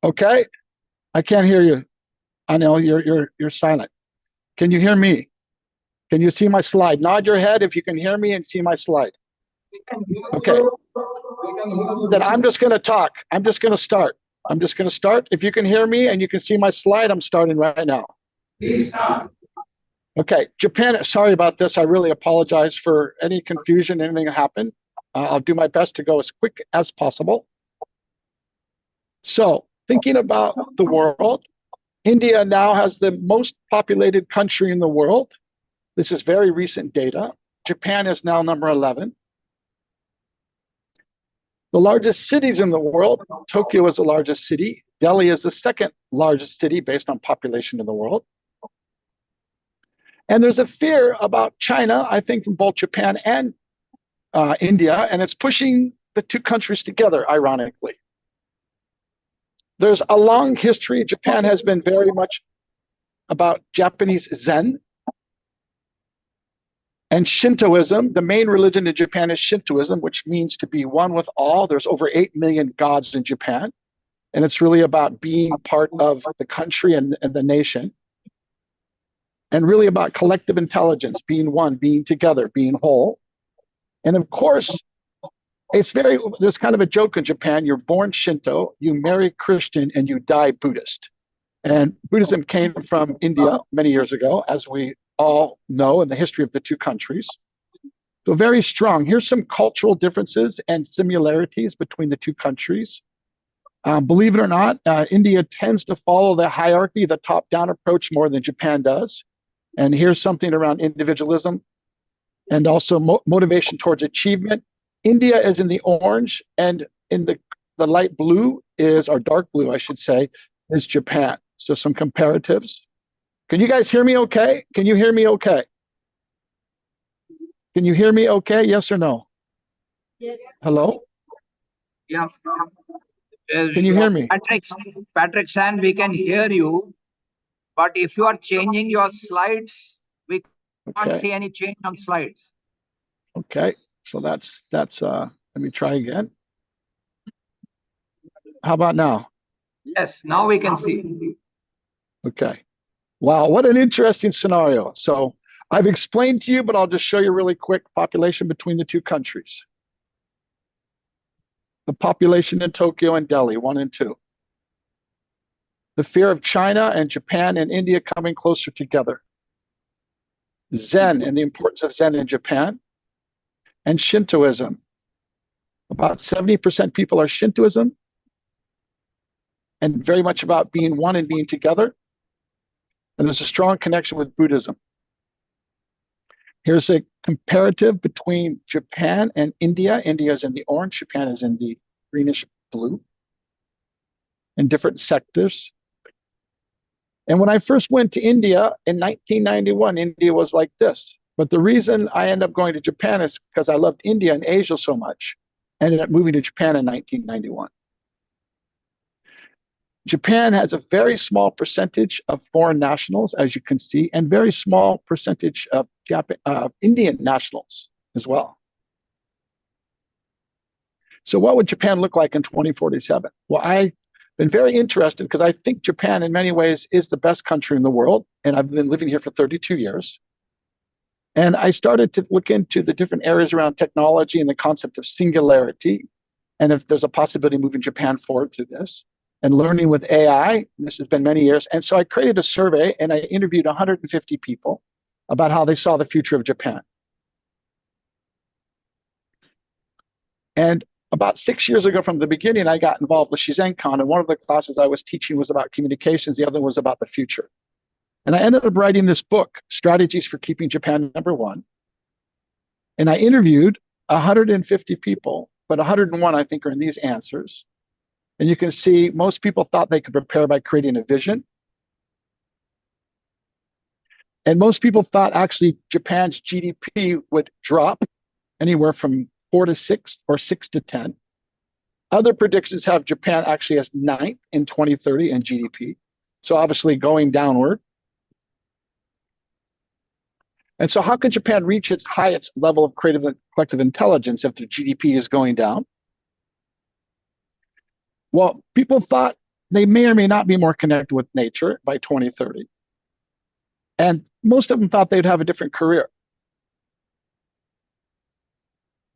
Okay. I can't hear you. I know you're silent. Can you hear me? Can you see my slide? Nod your head if you can hear me and see my slide. Okay. Then I'm just going to talk. I'm just going to start. I'm just going to start. If you can hear me and you can see my slide, I'm starting right now. Please start. Okay, Japan, sorry about this. I really apologize for any confusion, anything that happened. I'll do my best to go as quick as possible. So, thinking about the world, India now has the most populated country in the world. This is very recent data. Japan is now number 11. The largest cities in the world, Tokyo is the largest city. Delhi is the second largest city based on population in the world. And there's a fear about China, I think, from both Japan and India, and it's pushing the two countries together, ironically. There's a long history. Japan has been very much about Japanese Zen and Shintoism. The main religion in Japan is Shintoism, which means to be one with all. There's over 8 million gods in Japan, and it's really about being part of the country and the nation. And really about collective intelligence, being one, being together, being whole. And of course, there's kind of a joke in Japan. You're born Shinto, you marry Christian, and you die Buddhist. And Buddhism came from India many years ago, as we all know in the history of the two countries. So very strong. Here's some cultural differences and similarities between the two countries. Believe it or not, India tends to follow the hierarchy, the top-down approach more than Japan does. And here's something around individualism and also motivation towards achievement. India is in the orange, and in the light blue is, or dark blue, I should say, is Japan. So some comparatives. Can you guys hear me okay? Can you hear me okay? Can you hear me okay? Yes or no? Yes. Hello? Yeah. Can you hear me? Patrick San, we can hear you. But if you are changing your slides, we can't see any change on slides. Okay, so that's let me try again. How about now? Yes, now we can see. Okay. Wow, what an interesting scenario. So I've explained to you, but I'll just show you really quick population between the two countries. The population in Tokyo and Delhi, 1 and 2. The fear of China and Japan and India coming closer together. Zen and the importance of Zen in Japan. And Shintoism. About 70% people are Shintoism and very much about being one and being together. And there's a strong connection with Buddhism. Here's a comparative between Japan and India. India is in the orange, Japan is in the greenish blue in different sectors. And when I first went to India in 1991, India was like this. But the reason I ended up going to Japan is because I loved India and Asia so much. I ended up moving to Japan in 1991. Japan has a very small percentage of foreign nationals, as you can see, and very small percentage of Indian nationals as well. So what would Japan look like in 2047? Well, I've been very interested because I think Japan in many ways is the best country in the world. And I've been living here for 32 years. And I started to look into the different areas around technology and the concept of singularity. And if there's a possibility of moving Japan forward through this and learning with AI, this has been many years. And so I created a survey and I interviewed 150 people about how they saw the future of Japan. And about 6 years ago from the beginning, I got involved with Shizenkan, and one of the classes I was teaching was about communications, the other was about the future. And I ended up writing this book, Strategies for Keeping Japan Number One. And I interviewed 150 people, but 101, I think, are in these answers. And you can see most people thought they could prepare by creating a vision. And most people thought actually Japan's GDP would drop anywhere from 4 to 6 or 6 to 10. Other predictions have Japan actually as 9th in 2030 in GDP. So obviously going downward. And so how can Japan reach its highest level of creative and collective intelligence if the GDP is going down? Well, people thought they may or may not be more connected with nature by 2030. And most of them thought they'd have a different career.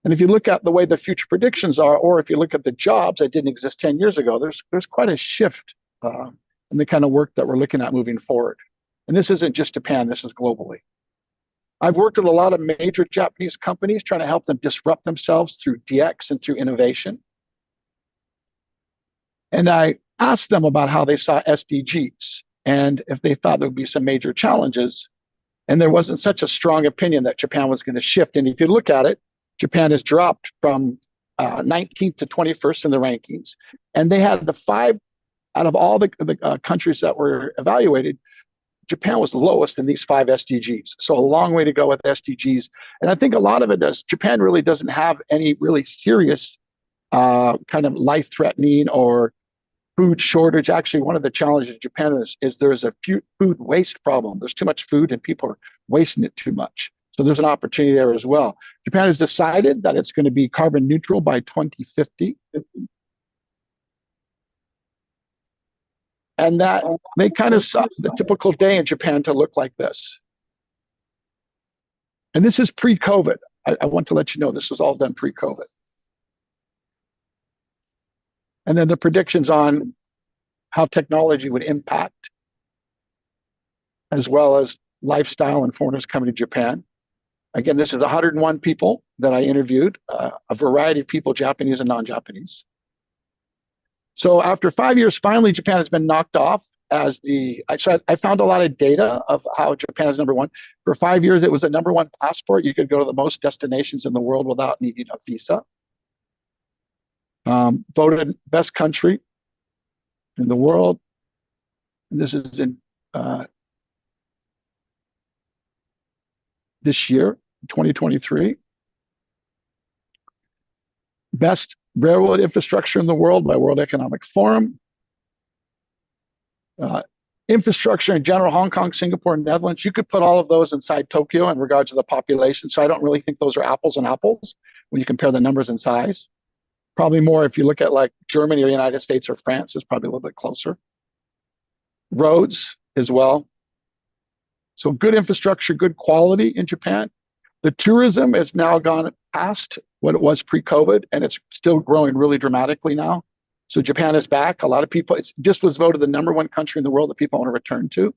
And if you look at the way the future predictions are, or if you look at the jobs that didn't exist 10 years ago, there's quite a shift in the kind of work that we're looking at moving forward. And this isn't just Japan, this is globally. I've worked with a lot of major Japanese companies trying to help them disrupt themselves through DX and through innovation. And I asked them about how they saw SDGs and if they thought there would be some major challenges. And there wasn't such a strong opinion that Japan was going to shift. And if you look at it, Japan has dropped from 19th to 21st in the rankings. And they had the 5 out of all the countries that were evaluated, Japan was the lowest in these 5 SDGs. So a long way to go with SDGs. And I think a lot of it is Japan really doesn't have any really serious kind of life-threatening or food shortage. Actually, one of the challenges in Japan is there's a food waste problem. There's too much food and people are wasting it too much. So there's an opportunity there as well. Japan has decided that it's going to be carbon neutral by 2050. And that they kind of saw the typical day in Japan to look like this. And this is pre-COVID. I want to let you know this was all done pre-COVID. And then the predictions on how technology would impact, as well as lifestyle and foreigners coming to Japan. Again, this is 101 people that I interviewed, a variety of people, Japanese and non-Japanese. So after 5 years, finally, Japan has been knocked off as I found a lot of data of how Japan is number one. For 5 years, it was a number one passport. You could go to the most destinations in the world without needing a visa. Voted best country in the world. And this is in this year, 2023. Best railroad infrastructure in the world by World Economic Forum. Infrastructure in general, Hong Kong, Singapore, and Netherlands. You could put all of those inside Tokyo in regards to the population. So I don't really think those are apples and apples when you compare the numbers in size. Probably more if you look at like Germany or the United States or France, is probably a little bit closer. Roads as well. So good infrastructure, good quality in Japan. The tourism has now gone past what it was pre-COVID, and it's still growing really dramatically now. So Japan is back. A lot of people, it just was voted the number one country in the world that people want to return to.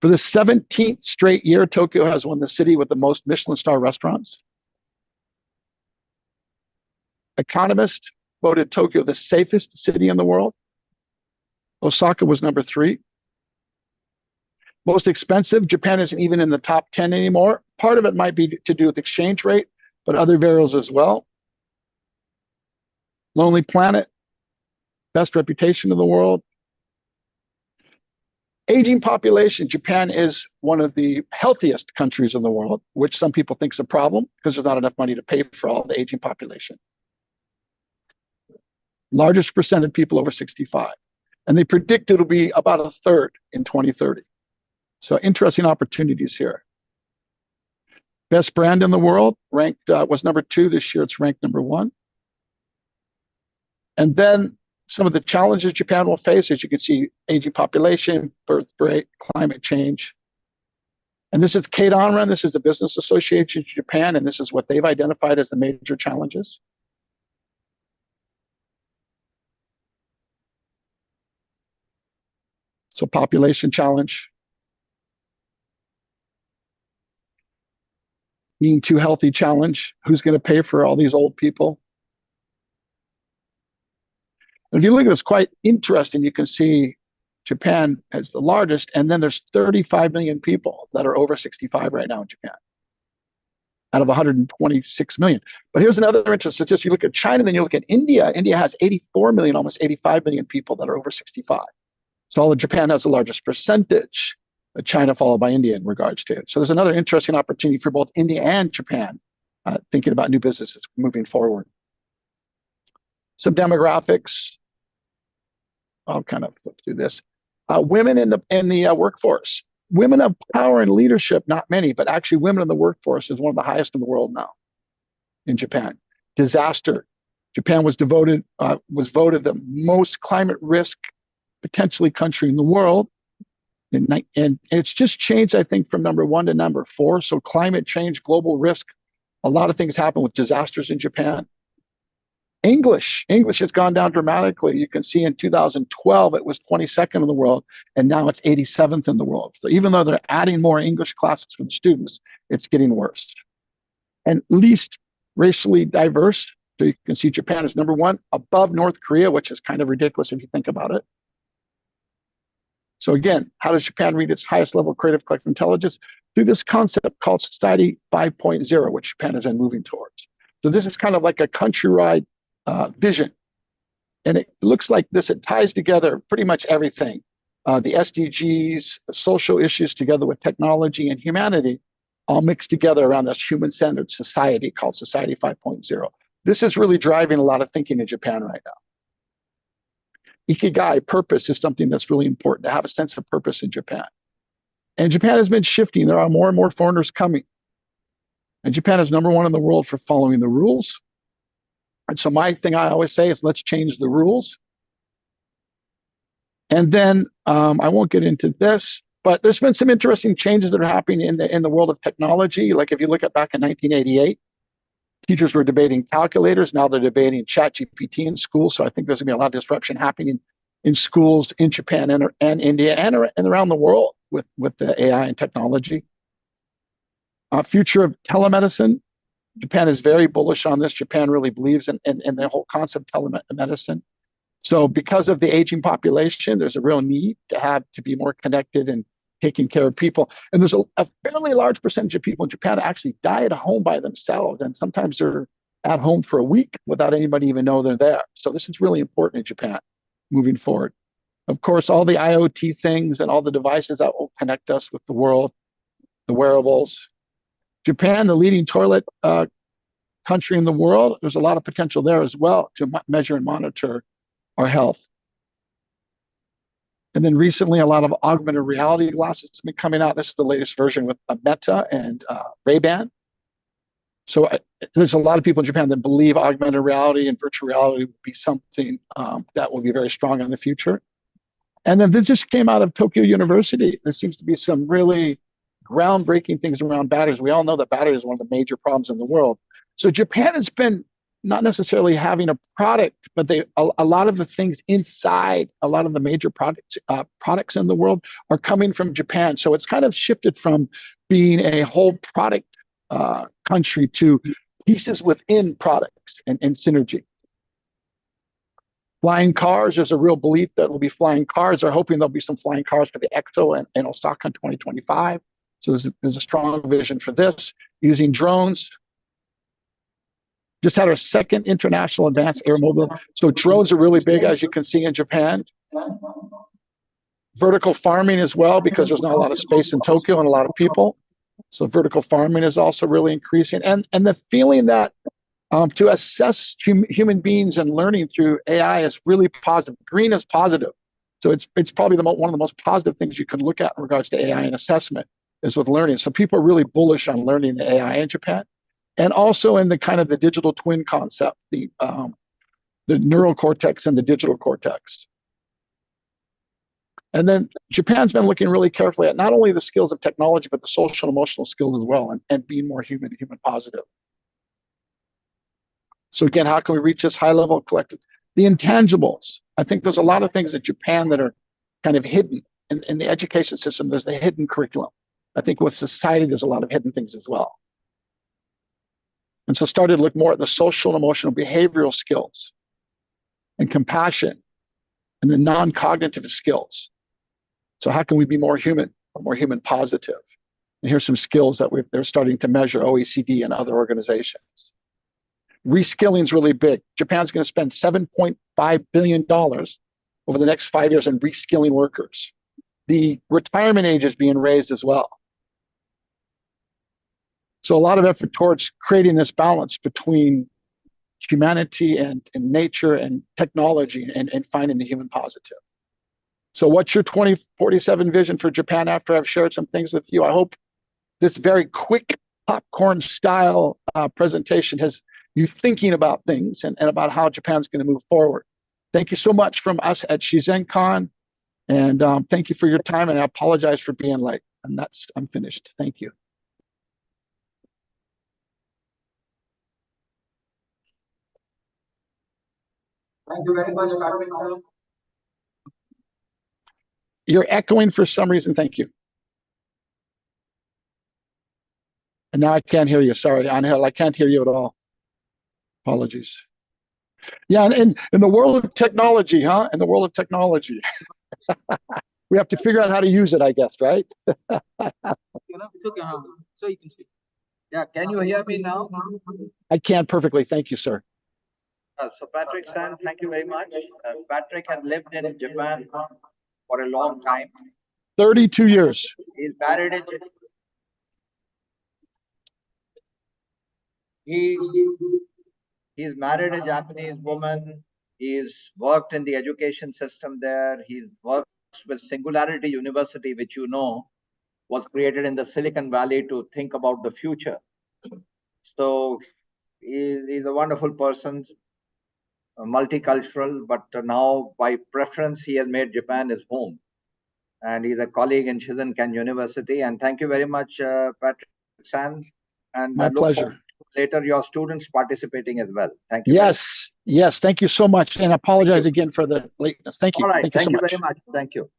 For the 17th straight year, Tokyo has won the city with the most Michelin star restaurants. Economist voted Tokyo the safest city in the world. Osaka was number 3. Most expensive, Japan isn't even in the top 10 anymore. Part of it might be to do with exchange rate, but other variables as well. Lonely Planet, best reputation in the world. Aging population. Japan is one of the healthiest countries in the world, which some people think is a problem because there's not enough money to pay for all the aging population. Largest percent of people over 65. And they predict it'll be about a third in 2030. So interesting opportunities here. Best brand in the world, ranked was number 2 this year. It's ranked number 1. And then some of the challenges Japan will face, as you can see, aging population, birth rate, climate change. And this is Kate Onran. This is the Business Association of Japan, and this is what they've identified as the major challenges. So population challenge. Being too healthy challenge. Who's going to pay for all these old people? And if you look at it, it's quite interesting. You can see Japan as the largest, and then there's 35 million people that are over 65 right now in Japan, out of 126 million. But here's another interesting statistic. You look at China, then you look at India. India has 84 million, almost 85 million people that are over 65. So all of Japan has the largest percentage, China followed by India in regards to it. So there's another interesting opportunity for both India and Japan thinking about new businesses moving forward. Some demographics. I'll kind of flip through this. Women in the workforce. Women of power and leadership, not many, but actually women in the workforce is one of the highest in the world now in Japan. Disaster. Japan was voted the most climate risk potentially country in the world. And it's just changed, I think, from number 1 to number 4. So climate change, global risk, a lot of things happen with disasters in Japan. English has gone down dramatically. You can see in 2012, it was 22nd in the world, and now it's 87th in the world. So even though they're adding more English classes for the students, it's getting worse. And least racially diverse. So you can see Japan is number 1, above North Korea, which is kind of ridiculous if you think about it. So again, how does Japan reach its highest level of creative collective intelligence? Through this concept called Society 5.0, which Japan is then moving towards. So this is kind of like a countrywide vision. And it looks like this, it ties together pretty much everything. The SDGs, social issues together with technology and humanity, all mixed together around this human-centered society called Society 5.0. This is really driving a lot of thinking in Japan right now. Ikigai, purpose, is something that's really important, to have a sense of purpose in Japan. And Japan has been shifting. There are more and more foreigners coming. And Japan is number 1 in the world for following the rules. And so my thing I always say is, let's change the rules. And then I won't get into this, but there's been some interesting changes that are happening in the world of technology. Like if you look at back in 1988, teachers were debating calculators. Now they're debating ChatGPT in schools. So I think there's going to be a lot of disruption happening in schools in Japan and India and around the world with the AI and technology. Future of telemedicine. Japan is very bullish on this. Japan really believes in the whole concept of telemedicine. So because of the aging population, there's a real need to be more connected and taking care of people. And there's a fairly large percentage of people in Japan actually die at home by themselves. And sometimes they're at home for a week without anybody even know they're there. So this is really important in Japan moving forward. Of course, all the IoT things and all the devices that will connect us with the world, the wearables. Japan, the leading toilet country in the world, there's a lot of potential there as well to measure and monitor our health. And then recently, a lot of augmented reality glasses have been coming out. This is the latest version with Meta and Ray-Ban. So there's a lot of people in Japan that believe augmented reality and virtual reality will be something that will be very strong in the future. And then this just came out of Tokyo University. There seems to be some really groundbreaking things around batteries. We all know that battery is one of the major problems in the world. So Japan has been not necessarily having a product, but a lot of the things inside a lot of the major products in the world are coming from Japan. So it's kind of shifted from being a whole product country to pieces within products and synergy. Flying cars, there's a real belief that will be flying cars. They're hoping there'll be some flying cars for the EXO in Osaka in 2025. So there's a strong vision for this. Using drones. Just had our second international advanced air mobile. So drones are really big, as you can see in Japan. vertical farming as well, because there's not a lot of space in Tokyo and a lot of people. So vertical farming is also really increasing. And the feeling that to assess human beings and learning through AI is really positive. Green is positive. So it's probably one of the most positive things you can look at in regards to AI and assessment is with learning. So people are really bullish on learning the AI in Japan, and also in the kind of the digital twin concept, the neural cortex and the digital cortex. And then Japan's been looking really carefully at not only the skills of technology, but the social and emotional skills as well, and being more human positive. So again, how can we reach this high level of collective? The intangibles. I think there's a lot of things in Japan that are kind of hidden. In the education system, there's the hidden curriculum. I think with society, there's a lot of hidden things as well. And so started to look more at the social and emotional behavioral skills and compassion and the non-cognitive skills. So how can we be more human or more human positive? And here's some skills that they're starting to measure, OECD and other organizations. Reskilling is really big. Japan's going to spend $7.5 billion over the next 5 years on reskilling workers. The retirement age is being raised as well. So a lot of effort towards creating this balance between humanity and nature and technology and finding the human positive. So what's your 2047 vision for Japan after I've shared some things with you? I hope this very quick popcorn style presentation has you thinking about things and about how Japan's going to move forward. Thank you so much from us at Shizenkan. And thank you for your time. And I apologize for being late. And I'm finished. Thank you. Thank you very much, Patrick, sir. You're echoing for some reason. Thank you. And now I can't hear you. Sorry, Angel, I can't hear you at all. Apologies. Yeah, and in the world of technology, huh? In the world of technology. We have to figure out how to use it, I guess, right? It's okay now. So you can speak. Yeah, can you hear me now? I can perfectly. Thank you, sir. So Patrick San, thank you very much. Patrick has lived in Japan for a long time. 32 years. He's married in he's married a Japanese woman. He's worked in the education system there. He works with Singularity University, which you know was created in the Silicon Valley to think about the future. So he's a wonderful person, multicultural, but now by preference, he has made Japan his home. And he's a colleague in Shizenkan University. And thank you very much, Patrick San. And my pleasure. Later, your students participating as well. Thank you. Yes, yes. Thank you so much. And I apologize again for the lateness. Thank you. All right. Thank you so much. Very much. Thank you.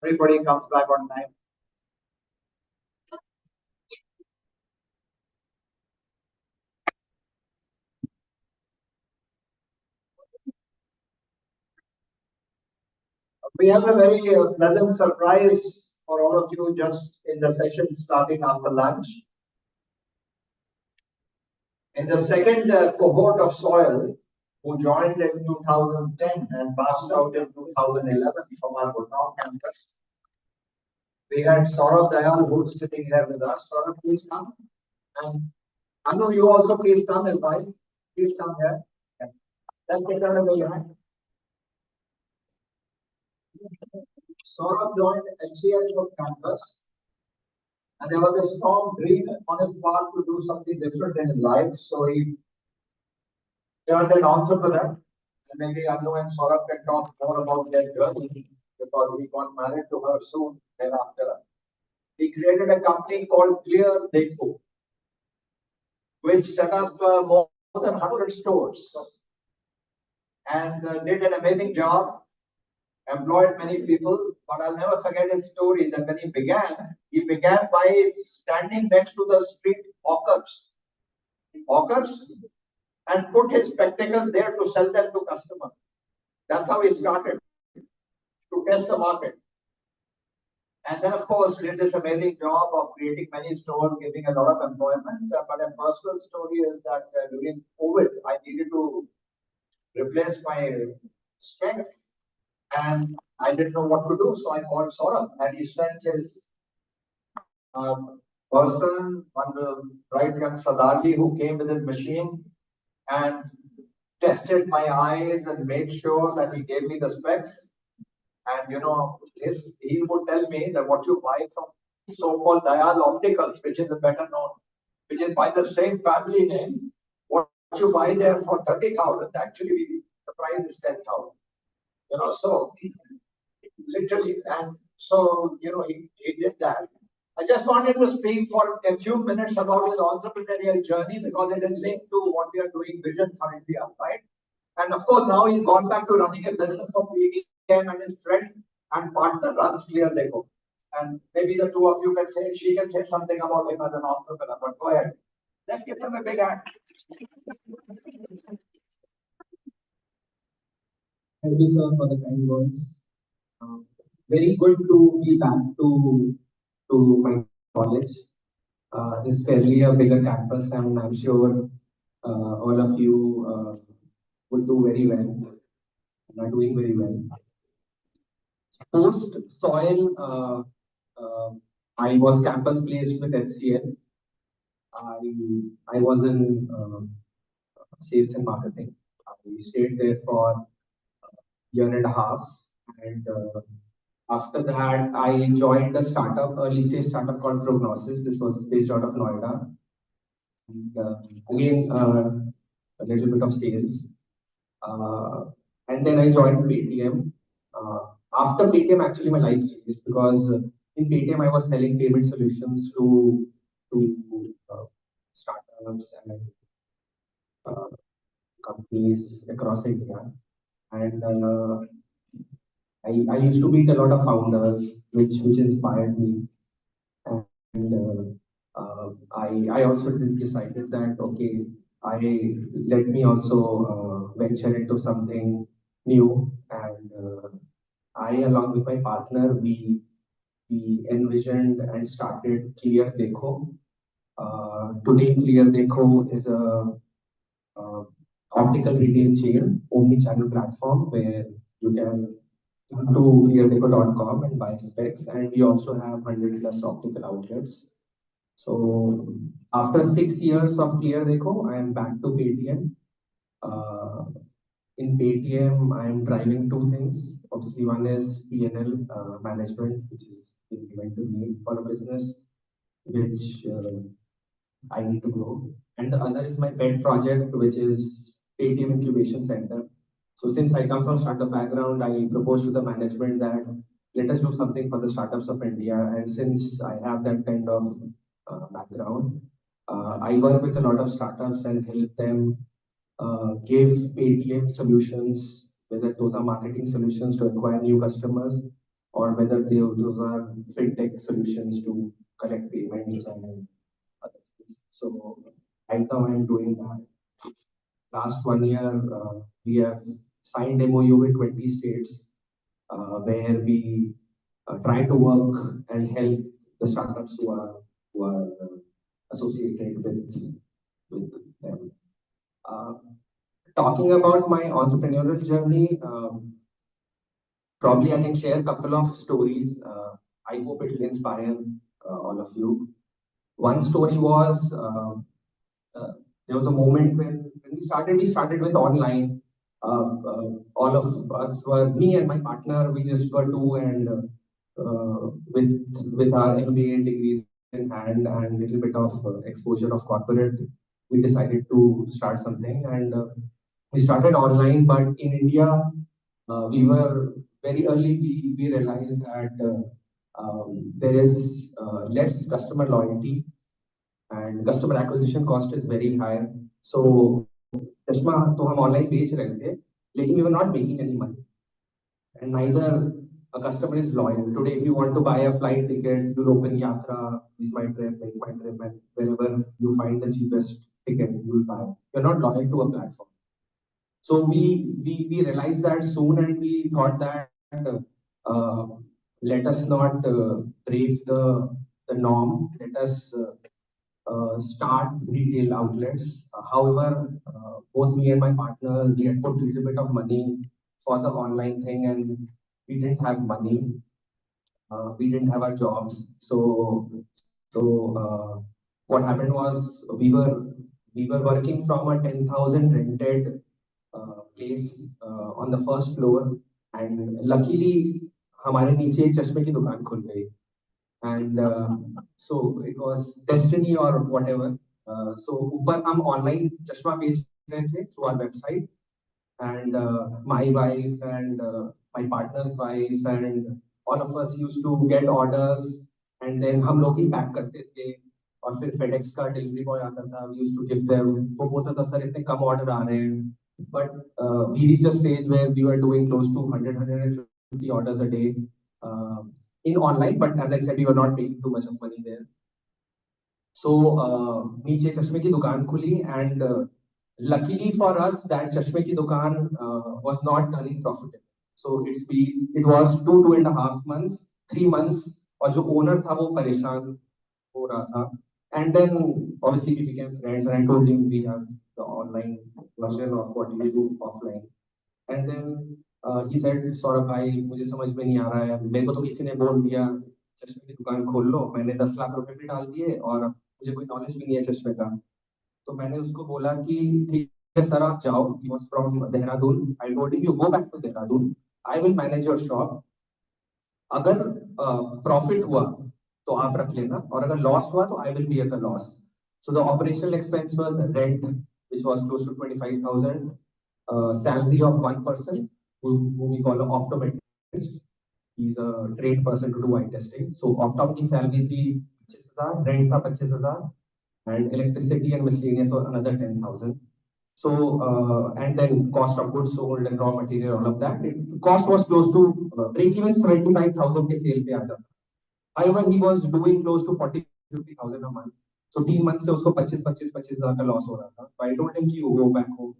everybody comes back on time. We have a very pleasant surprise for all of you just in the session starting after lunch. In the second cohort of soil, who joined in 2010 and passed out in 2011 from our Gurgaon campus, we had Saurabh Dayal who's sitting here with us. Saurabh, please come. And Anu, you also please come as well. Please come here. Yeah. Let's get out of the behind. Saurabh joined HCL of campus, and there was a strong dream on his part to do something different in his life. So he turned an entrepreneur, and maybe Anu and Saurabh can talk more about their journey because he got married to her soon thereafter. He created a company called Clear Deco, which set up more than 100 stores and did an amazing job, employed many people. But I'll never forget his story that when he began by standing next to the street hawkers, and put his spectacles there to sell them to customers. That's how he started, to test the market. And then, of course, did this amazing job of creating many stores, giving a lot of employment. But a personal story is that during COVID, I needed to replace my specs, and I didn't know what to do. So I called Saurabh, and he sent his person, one bright young Sadarji, who came with his machine and tested my eyes and made sure that he gave me the specs. And he would tell me that what you buy from so-called Dayal Opticals, which is a better known, which is by the same family name, what you buy there for 30,000, actually the price is 10,000. So literally, and so he did that. I just wanted to speak for a few minutes about his entrepreneurial journey because it is linked to what we are doing, Vision for India, right? And of course, now he's gone back to running a business for PDM, and his friend and partner runs Clear Deco. And maybe the two of you can say, she can say something about him as an entrepreneur, but go ahead. Let's give them a big hand. Thank you, sir, for the kind words. Very good to be back to my college. This is fairly a bigger campus, and I'm sure all of you would do very well and are doing very well. Post soil, I was campus placed with HCL. I was in sales and marketing. I stayed there for a year and a half, and after that, I joined a startup, early stage startup called Prognosis. This was based out of Noida. And, again, a little bit of sales. And then I joined Paytm. After Paytm, actually, my life changed because in Paytm, I was selling payment solutions to startups and companies across India. And I used to meet a lot of founders, which inspired me. And I also decided that, okay, let me also venture into something new. And I, along with my partner, we envisioned and started Clear Deco. Today, Clear Deco is a optical retail chain, omni-channel platform where you can go to cleardeco.com and buy specs, and we also have 100 plus optical outlets. So after 6 years of Clear Deco, I am back to Paytm. In Paytm, I am driving two things. Obviously, one is P&L management, which is implemented need for a business, which I need to grow. And the other is my pet project, which is Paytm Incubation Center. So since I come from startup background, I proposed to the management that let us do something for the startups of India. And since I have that kind of background, I work with a lot of startups and help them give Paytm solutions, whether those are marketing solutions to acquire new customers, or whether those are fintech solutions to collect payments and other things. So right now I'm doing that. Last 1 year, we have signed MOU with 20 states where we try to work and help the startups who are associated with them. Uh, Talking about my entrepreneurial journey, probably I can share a couple of stories. I hope it will inspire all of you. One story was uh, there was a moment when we started with online. All of us were, me and my partner, we just were two, and with our MBA degrees in hand and little bit of exposure of corporate, we decided to start something, and we started online. But in India, we were very early. We realized that there is less customer loyalty and customer acquisition cost is very high. So चश्मा तो हम online बेच रहे थे, लेकिन we were not making any money, and neither a customer is loyal. Today, if you want to buy a flight ticket, you'll open Yatra, Is My Trip, Make My Trip, and wherever you find the cheapest ticket, you'll buy. You're not loyal to a platform. So we realized that soon, and we thought that uh, let us not break the norm. Let us start retail outlets. However, both me and my partner, we had put a little bit of money for the online thing, and we didn't have money. We didn't have our jobs. So what happened was we were working from a 10,000 rented place on the first floor, and luckily हमारे नीचे एक चश्मे की दुकान खुल गई, and so it was destiny or whatever. So ऊपर हम online चश्मा बेच रहे थे through our website, and my wife and my partner's wife and all of us used to get orders, and then हम लोग ही पैक करते थे, और फिर FedEx का डिलीवरी बॉय आता था, we used to give them. वो बोलता था सर इतने कम ऑर्डर आ रहे हैं, but we reached a stage where we were doing close to 100-150 orders a day in online, but as I said, we were not making too much of money there. So नीचे चश्मे की दुकान खुली, and luckily for us that चश्मे की दुकान was not turning profitable. So it was 2.5 months, 3 months, और जो owner था वो परेशान हो रहा था. And then obviously we became friends, and I told him we have the online version of what we do offline. And then he said, Saurabh भाई मुझे समझ में नहीं आ रहा है, मेरे को तो किसी ने बोल दिया चश्मे की दुकान खोल लो, मैंने 10 लाख रुपए भी डाल दिए और मुझे कोई नॉलेज भी नहीं है चश्मे का. तो मैंने उसको बोला कि ठीक है सर आप जाओ. He was from Dehradun. I told him you go back to Dehradun, I will manage your shop. अगर प्रॉफिट हुआ तो आप रख लेना, और अगर लॉस हुआ तो I will bear the loss. So the operational expense was rent, which was close to 25,000, salary of one person who we call an optometrist. He's a trained person to do eye testing. So optom की salary थी 25,000, rent था 25,000, and electricity and miscellaneous were another 10,000. So and then cost of goods sold and raw material, all of that. The cost was close to break even 75,000 के sale पे आ जाता. However, he was doing close to 40-50,000 a month. So 3 months से उसको 25,000 का loss हो रहा था. So I told him कि you go back home,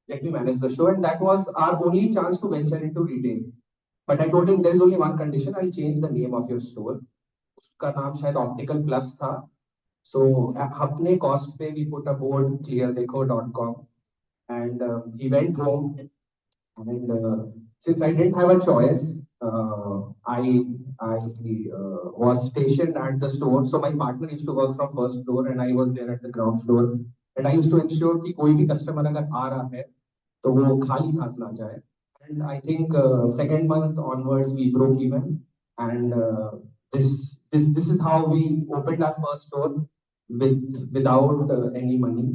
let me manage the show, and that was our only chance to venture into retail. But I told him there is only one condition, I'll change the name of your store. उसका नाम शायद Optical Plus था. So अपने cost पे we put a board cleardekho.com, and he went home, and since I didn't have a choice, I was stationed at the store. So my partner used to work from first floor, and I was there at the ground floor, and I used to ensure कि कोई भी customer अगर आ रहा है तो वो खाली हाथ ना जाए. And I think second month onwards we broke even, and this is how we opened our first store without any money.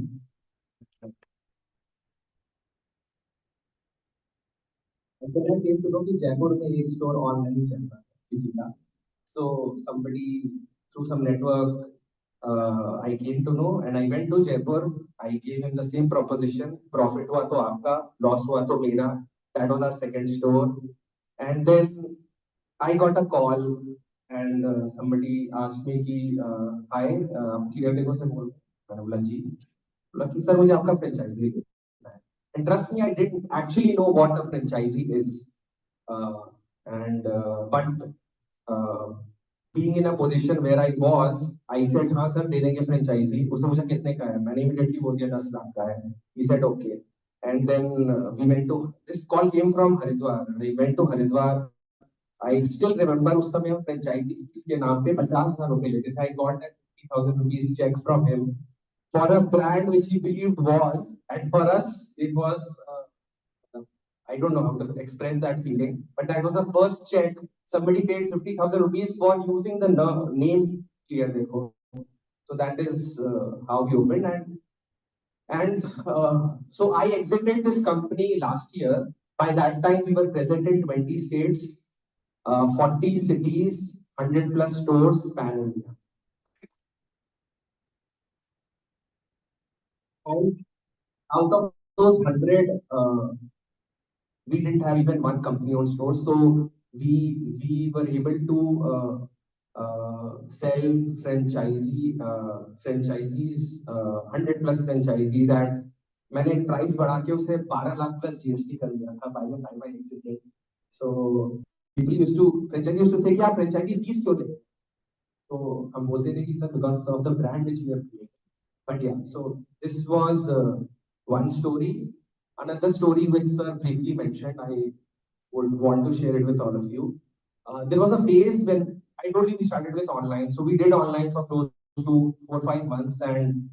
And then I came to know कि जयपुर में एक store और नहीं चल रहा किसी का. So somebody through some network, I came to know, and I went to Jaipur. I gave him the same proposition. Profit हुआ तो आपका, loss हुआ तो मेरा. That was our second store. And then I got a call and somebody asked me कि hi आप clear देखो से बोल मैंने बोला जी बोला कि सर मुझे आपका फ्रेंचाइजी देखना है and trust me I didn't actually know what a franchisee is and but being in a position where I was I said हाँ सर दे देंगे फ्रेंचाइजी उसने मुझे कितने का है मैंने immediately बोल दिया 10 लाख का है he said okay and then we went to this call came from Haridwar we went to Haridwar I still remember उस समय हम फ्रेंचाइजी के नाम पे 50,000 रुपए लेते थे I got that 50,000 rupees check from him for a brand which he believed was and for us it was I don't know how to express that feeling but that was the first check somebody paid 50,000 rupees for using the name clear देखो so that is how we opened and so I exited this company last year by that time we were present in 20 states 40 cities, 100 plus stores pan India. And out of those 100, we didn't have even one company-owned store. So we were able to sell franchisees 100 plus franchisees at मैंने price बढ़ा के उसे 12 lakh plus GST कर दिया था by the time I exited. So people used to franchisee used to say कि आप franchisee fees क्यों ले तो हम बोलते थे कि sir because of the brand which we have created. But yeah, so this was one story. Another story which sir briefly mentioned, I would want to share it with all of you. There was a phase when I told you we started with online. So we did online for close to 4-5 months and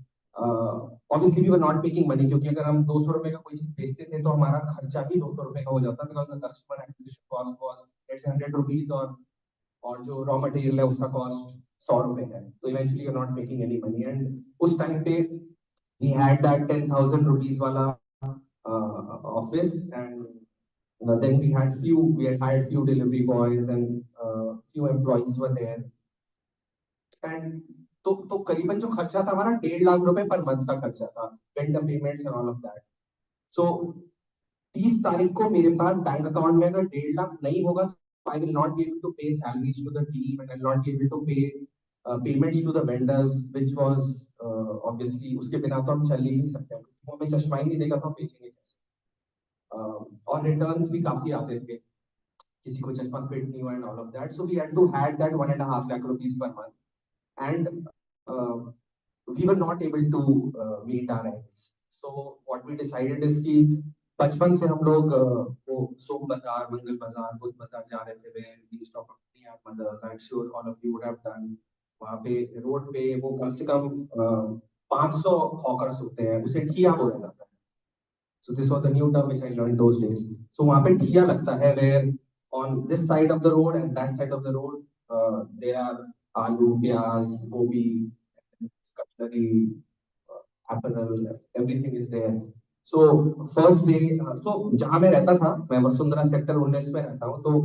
obviously we were not making money क्योंकि अगर हम 200 रुपए का कोई चीज बेचते थे तो हमारा खर्चा ही 200 रुपए का हो जाता because the customer acquisition cost was let's say 100 rupees और जो रॉ मटेरियल है उसका कॉस्ट 100 रुपए है तो eventually you are not making any money and उस टाइम पे we had that 10,000 rupees wala office and then we had hired few delivery boys and few employees were there and तो करीबन जो खर्चा था हमारा 1.5 लाख रुपए पर मंथ का खर्चा था vendor payments and all of that सो 30 तारीख को मेरे पास बैंक अकाउंट में अगर 1.5 लाख नहीं होगा तो I will not be able to pay salaries to the team and I will not be able to pay payments to the vendors which was obviously उसके बिना तो हम चल ही नहीं सकते वो हमें चश्मा ही नहीं देगा तो हम बेचेंगे कैसे और रिटर्न्स भी काफी आते थे किसी को चश्मा फिट नहीं हुआ and all of that so we had to had that 1.5 lakh rupees per month and we were not able to meet our ends so what we decided is कि बचपन से हम लोग वो सोम बाजार मंगल बाजार बुध बाजार जा रहे थे where we stopped at mothers I'm sure all of you would have done वहाँ पे रोड पे वो कम से कम 500 हॉकर्स होते हैं उसे ठिया बोला जाता है so this was a new term which I learned those days so वहाँ पे ठिया लगता है where on this side of the road and that side of the road there are aloo pyaz gobi cutlery apparel everything is there so first day so जहाँ मैं रहता था मैं वसुंधरा सेक्टर 19 में रहता हूँ तो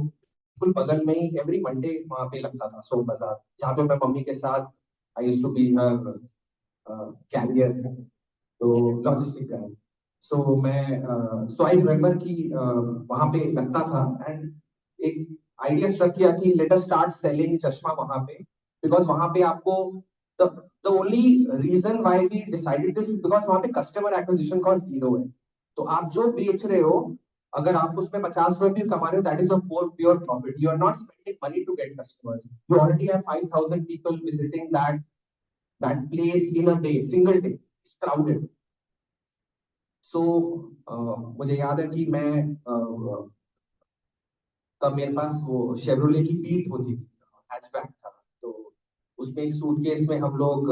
बिल्कुल बगल में ही एवरी मंडे वहाँ पे लगता था सोम बाजार जहाँ पे मैं मम्मी के साथ I used to be her carrier तो लॉजिस्टिक का सो मैं सो आई रिमेम्बर कि वहाँ पे लगता था एंड एक आइडिया स्ट्रक किया कि लेट अस स्टार्ट सेलिंग चश्मा वहाँ पे बिकॉज वहाँ पे आपको the only reason why we decided this is because वहाँ पे customer acquisition cost 0 है तो आप जो बेच रहे हो अगर आप उसमें 50 रुपए भी कमा रहे हो that is a pure profit you are not spending money to get customers you already have 5,000 people visiting that place in a day single day it's crowded so मुझे याद है कि मैं तब मेरे पास वो शेवरोले की बीट होती थी हैचबैक था तो उसमें एक सूटकेस में हम लोग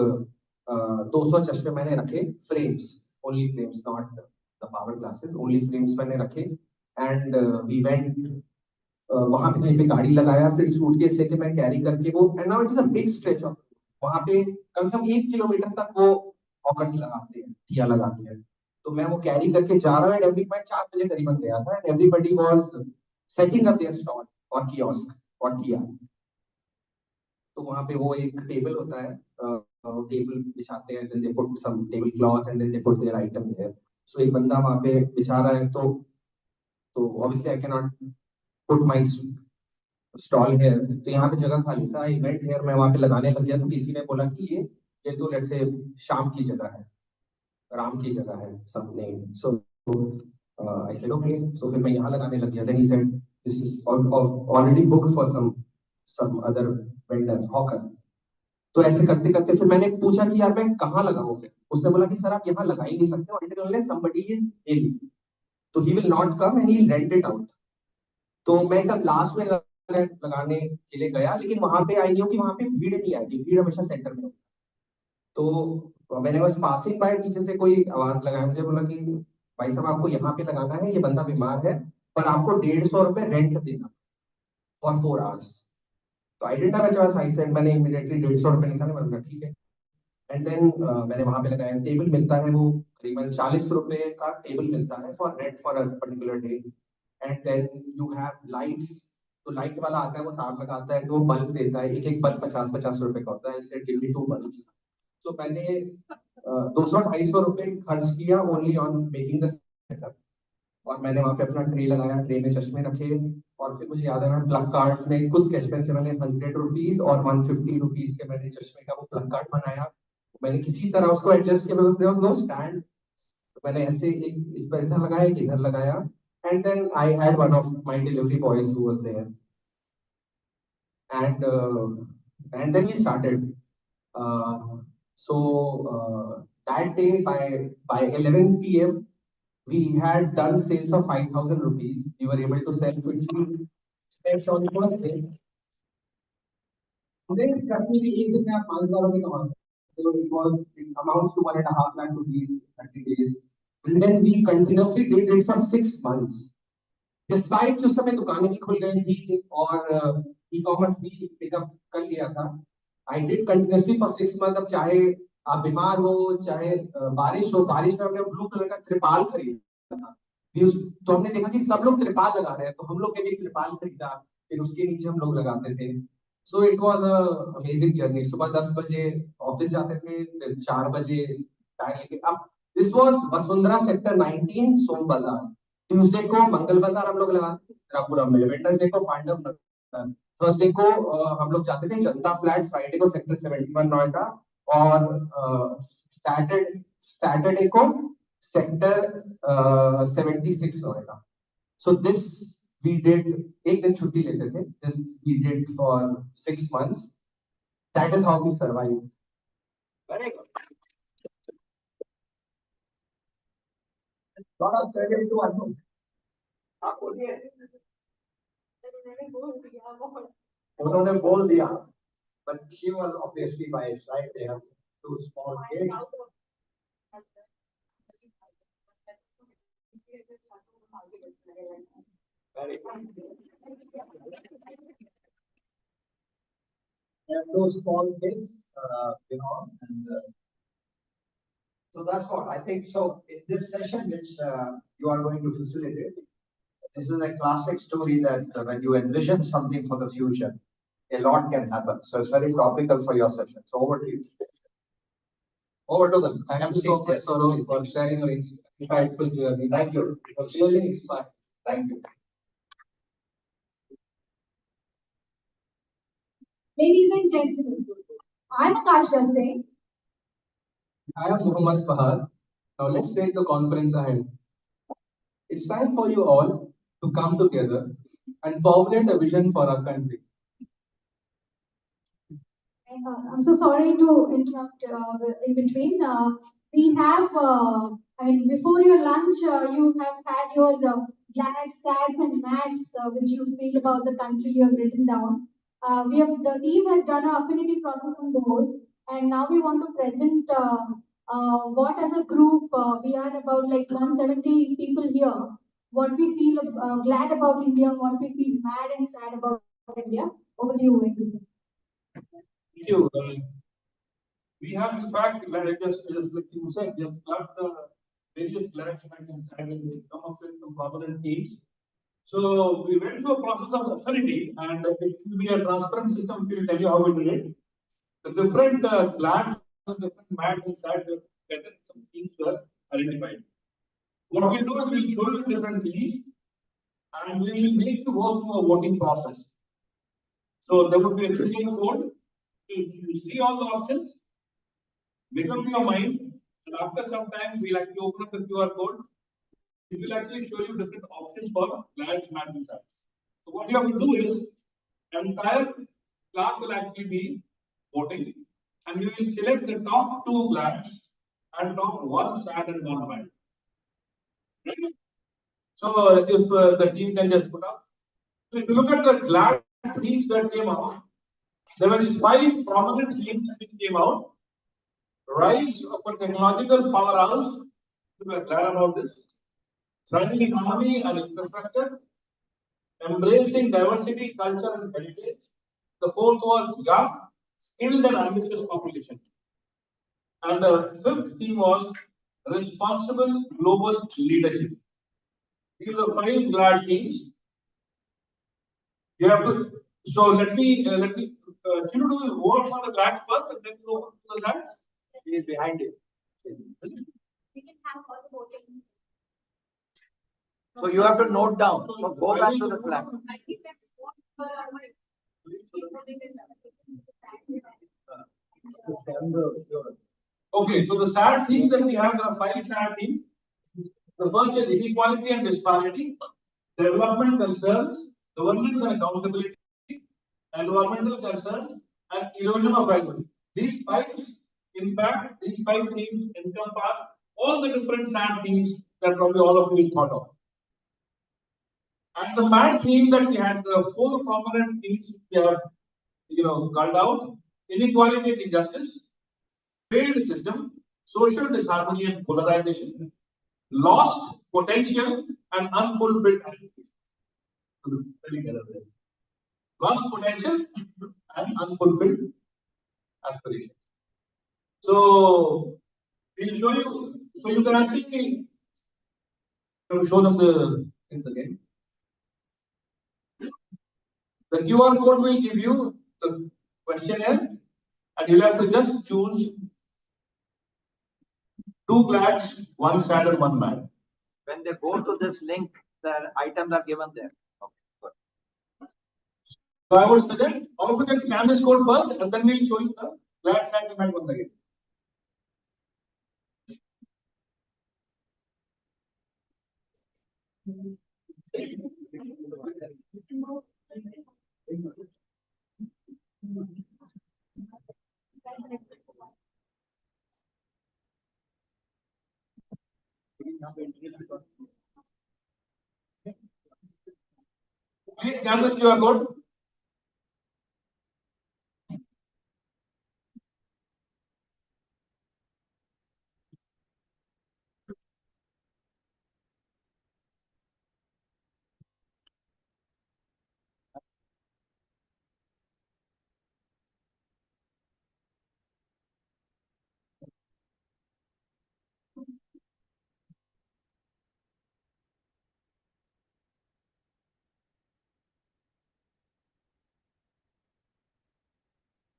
200 चश्मे मैंने रखे frames only frames not the power glasses only frames मैंने रखे एंड वी वेंट वहां पे कहीं पे गाड़ी लगाया फिर सूटकेस लेके मैं कैरी करके वो and now it is a big stretch of वहां पे कम से कम 1 किलोमीटर तक वो हॉकर्स लगाते हैं ठिया लगाते हैं तो मैं वो कैरी करके जा रहा हूँ एंड एवरी मैं 4 बजे करीबन गया था and everybody was setting up their stall और कियोस्क और ठिया तो वहां पे वो एक टेबल होता है टेबल बिछाते हैं then they put some table cloth and then they put their item there so एक बंदा वहां पे बिछा रहा है तो obviously I can not put my stall है, तो यहाँ पे जगह खाली था, आई वेंट हियर, मैं वहाँ पे लगाने लग गया, तो किसी ने बोला कि ये तो लेट्स से शाम की जगह है, राम की जगह है, something, so I said okay, so फिर मैं यहाँ लगाने लग गया, then he said this is already booked for some other vendor hawker. तो ऐसे करते करते फिर मैंने पूछा कि यार मैं कहाँ लगाऊं, फिर उसने बोला कि सर आप यहाँ लगा ही नहीं सकते, until unless somebody is ill, तो he will not come and he'll rent it out। तो मैं एकदम लास्ट में लगाने के लिए गया, लेकिन वहां पे आई नहीं हूँ कि वहां पे भीड़ नहीं आती, भीड़ हमेशा सेंटर में होती। तो मैंने बस पासिंग बाय पीछे से कोई आवाज लगाया, मुझे बोला कि भाई साहब आपको यहाँ पे लगाना है, ये बंदा बीमार है, पर आपको 150 रुपए रेंट देना फॉर 4 आवर्स। तो I didn't have a choice, I said, मैंने इमीडिएटली 150 रुपए निकाले, मैंने बोला ठीक है। एंड देन मैंने वहां पे लगाया, टेबल मिलता है वो करीबन 40 रुपए का टेबल मिलता है for rent for a particular day. And then you have lights, तो लाइट वाला आता है, वो तार लगाता है, तो वो बल्ब देता है, एक एक बल्ब 50-50 रुपए का होता है, सेड गिव मी 2 बल्ब्स। तो मैंने 200-250 रुपए खर्च किया only on making the setup. और मैंने वहां पे अपना ट्रे लगाया, ट्रे में चश्मे रखे, और फिर मुझे याद है मैं प्लग कार्ड्स में कुछ स्केच पेन से मैंने 100 रुपीज और 150 रुपीज के मैंने चश्मे का वो प्लग कार्ड बनाया। मैंने किसी तरह उसको एडजस्ट किया, because there was no stand, तो मैंने ऐसे एक इस पर इधर लगाया, एक इधर लगाया। And then I had one of my delivery boys who was there, and and then we started. So that day by 11 p.m. we had done sales of 5,000 rupees. We were able to sell 50 specs on the first day. Then definitely एक दिन में आप 5,000 रुपए कमा सकते हो. It amounts to 1.5 lakh rupees 30 days. And then we continuously did it for 6 months. Despite उस समय दुकानें भी खुल गई थी और ई कॉमर्स भी पिकअप कर लिया था, I did continuously for 6 month. अब चाहे आप बीमार हो, चाहे बारिश हो, बारिश में हमने ब्लू कलर का त्रिपाल खरीदा था। तो हमने देखा कि सब लोग त्रिपाल लगा रहे हैं, तो हम लोग ने भी त्रिपाल खरीदा, फिर उसके नीचे हम लोग लगाते थे। So it was a amazing journey. सुबह 10 बजे ऑफिस जाते थे, फिर 4 बजे बैग लेके। अब दिस वाज वसुंधरा सेक्टर 19 सोम बाजार। ट्यूसडे को मंगल बाजार हम लोग लगाते थे रामपुरा में, वेडनेसडे को पांडव नगर, थर्सडे को हम लोग जाते थे जनता फ्लैट, फ्राइडे को सेक्टर 71 नोएडा, और सैटरडे को sector 76 Noida. So this we did, एक दिन छुट्टी लेते थे, this we did for 6 months। That is how we survive. Very good. lot of credit to Anu. आप बोलिए। उन्होंने बोल दिया, but she was obviously by his side. They have 2 small kids. Very good. They have 2 small kids, and so that's what I think. So in this session, which you are going to facilitate, this is a classic story that when you envision something for the future, a lot can happen. So it's very topical for your session. So over to you. Over to them. Thank you so much, Saurabh, for sharing your insightful journey. Thank you. It was really inspiring. Thank you. Ladies and gentlemen, I'm Akasha Singh. I am Muhammad Fahad. Now let's take the conference ahead. It's time for you all to come together and formulate a vision for our country. I'm so sorry to interrupt in between. We have, before your lunch, you have had your glads, sads, and mads, which you feel about the country you have written down. The team has done an affinity process on those, and now we want to present what, as a group, we are about like 170 people here. What we feel glad about India, what we feel mad and sad about India. Over to you, Venkat. Thank you. We have, in fact, just like you said, we have got various glad inside, and we come up with some prominent teams. So we went through a process of affinity, and it will be a transparent system. We will tell you how we did it. The different glands, different mads inside the together, some themes were identified. What we'll do is we'll show you different themes, and we will make you go through a voting process. So there would be a QR code. You see all the options, make up your mind, and after some time we'll actually open up the QR code. It will actually show you different options for large mapping sites. So what you have to do is entire class will actually be voting, and you will select the top two labs and top one SAT and one band. Right? So if the team can just put up. So if you look at the GLAD teams that came out, there were these 5 prominent teams which came out. Rise of a technological powerhouse. You are glad about this. Thriving economy and infrastructure. Embracing diversity, culture, and heritage. The fourth was young, skilled, and ambitious population. And the fifth theme was responsible global leadership. These are the 5 GLAD themes. You have to. So let me Chinu, do you vote for the GLADs first and then go to the SATs? He is behind you. We can have all the voting. So you have to note down. So go back to the class. I think that's what Okay, so the SAT themes that we have, there are 5 SAT themes. The first is inequality and disparity, development concerns, governance and accountability, environmental concerns, and erosion of value. These 5, in fact, these 5 themes encompass all the different SAT themes that probably all of you will thought of. And the MAT theme that we had, the 4 prominent themes we have, called out: inequality and injustice, failed system, social disharmony and polarization, lost potential and unfulfilled aspirations. Lost potential and unfulfilled aspirations. So we'll show you. So you can actually show them the things again. The QR code will give you the questionnaire, and you'll have to just choose 2 GLADs, 1 SAT, and 1 MAT. When they go to this link, the items are given there. Okay, good. So I would suggest all of you can scan this code first, and then we'll show you the GLAD, SAT, and MAT once again. Please scan this QR code.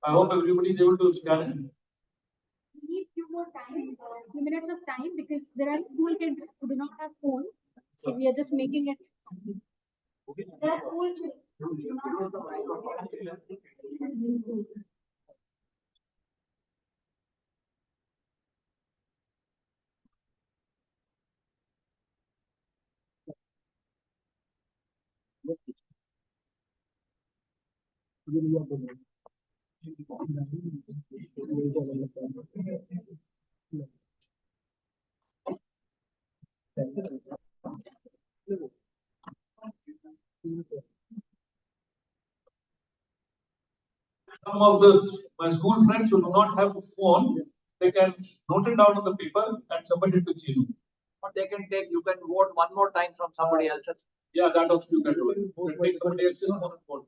I hope everybody is able to scan it. We need few more time, few minutes of time, because there are school kids who do not have phone. So we are just making it. There are school children who do not have phone. Some of my school friends who do not have a phone, they can note it down on the paper and submit it to Chinu. Or they can take, you can vote one more time from somebody else's. Yeah, that also you can do it. You can take somebody else's phone and vote.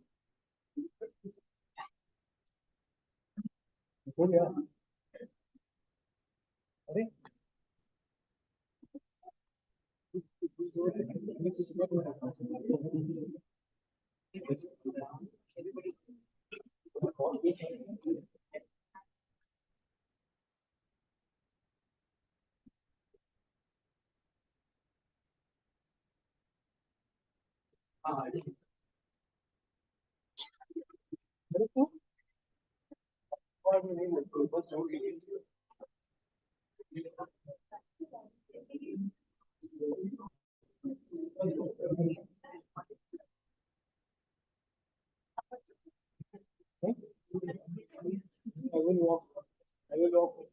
I will walk. I will walk.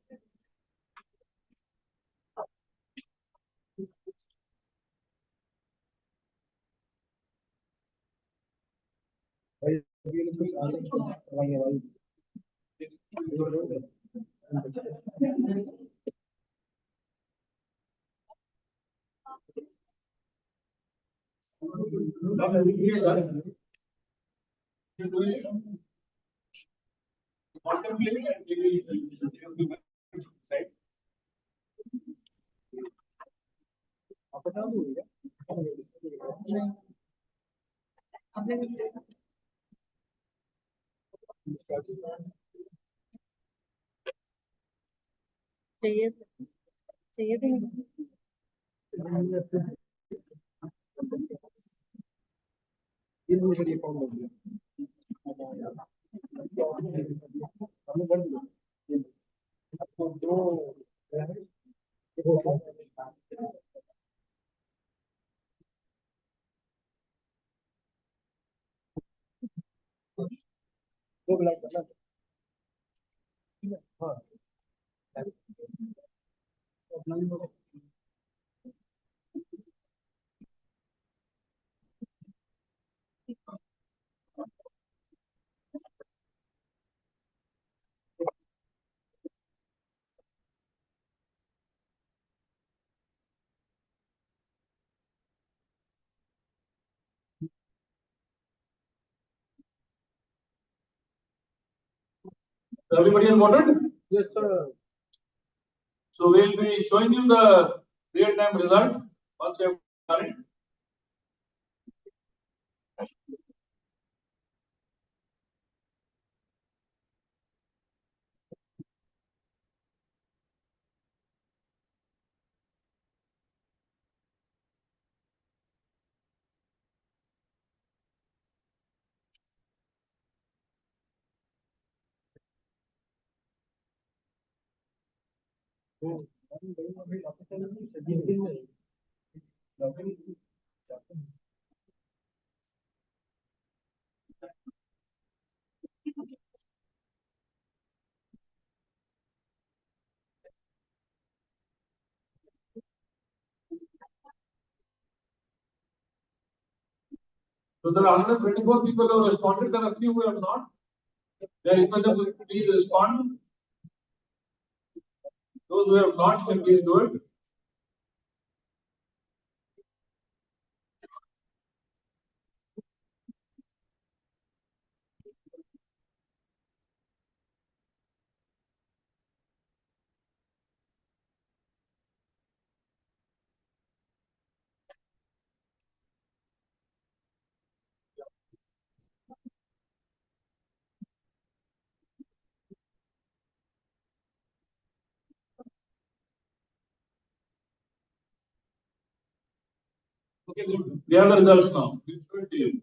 चाहिए चाहिए थे Everybody has voted? Yes, sir. So we'll be showing you the real-time result once you have done it. So there are 124 people who have responded. There are a few who have not. They are requested to please respond. Those who have not, can please do it. Okay, good. We have the results now. We'll show it to you.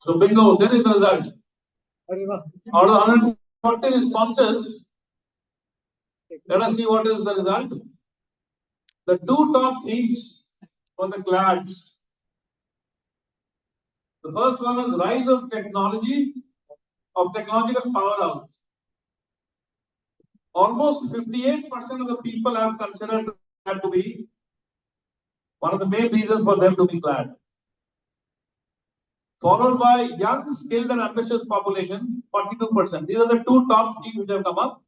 So bingo, there is the result. Out of 140 responses, let us see what is the result. The two top themes for the CLADs The first one is rise of technological powerhouse. Almost 58% of the people have considered that to be one of the main reasons for them to be glad. Followed by young, skilled and ambitious population, 42%. These are the two top three which have come up.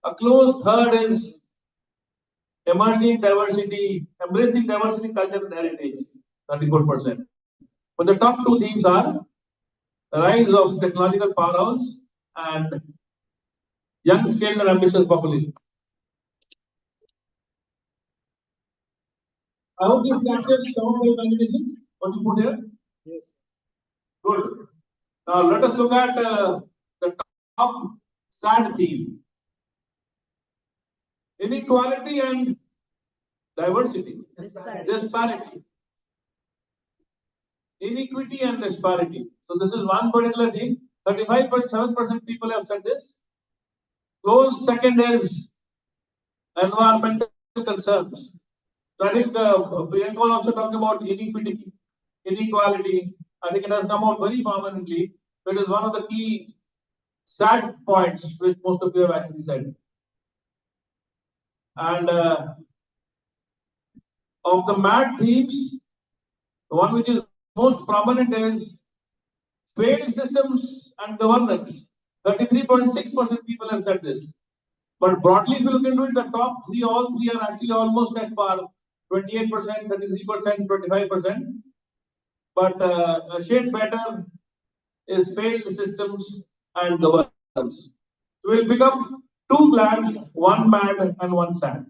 A close third is embracing diversity culture and heritage, 34%. But the top two themes are the rise of technological powerhouse and young, skilled and ambitious population. I hope this captures some of the imaginations. What you put here? Yes. Good. Now let us look at the top sad theme. Inequality and diversity. Disparity. Inequity and disparity. So this is one particular theme. 35.7% people have said this. Close second is environmental concerns. So I think Priyanka also talked about inequality. I think it has come out very prominently. So it is one of the key sad points which most of you have actually said. And of the mad themes, the one which is most prominent is failed systems and governance. 33.6% people have said this. But broadly, if you look into it, the top three, all three are actually almost at par. 28%, 33%, 25%. But a shade better is failed systems and governance. So we'll pick up two glads, one mad and one sad.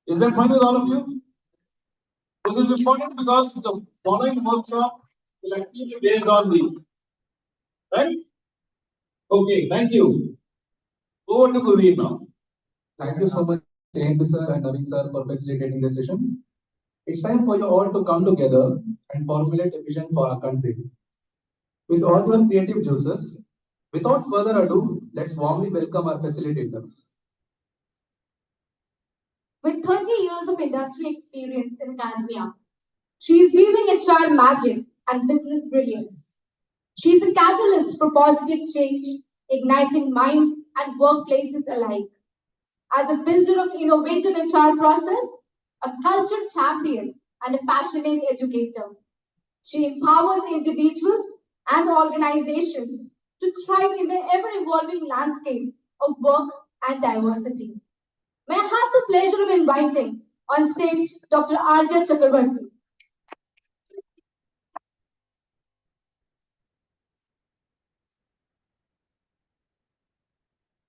Is that fine with all of you? So this is important because the following workshop will actually be based on these. Right? Okay, thank you. Over to Gurveer now. Thank you so much, AMP sir and Naveen sir, for facilitating this session. It's time for you all to come together and formulate a vision for our country. With all your creative juices, without further ado, let's warmly welcome our facilitators. With 30 years of industry experience in academia, she is weaving HR magic and business brilliance. She is a catalyst for positive change, igniting minds and workplaces alike. As a builder of innovative HR process, a culture champion, and a passionate educator, she empowers individuals and organizations to thrive in the ever-evolving landscape of work and diversity. May I have the pleasure of inviting on stage Dr. Arja Chakrabarti.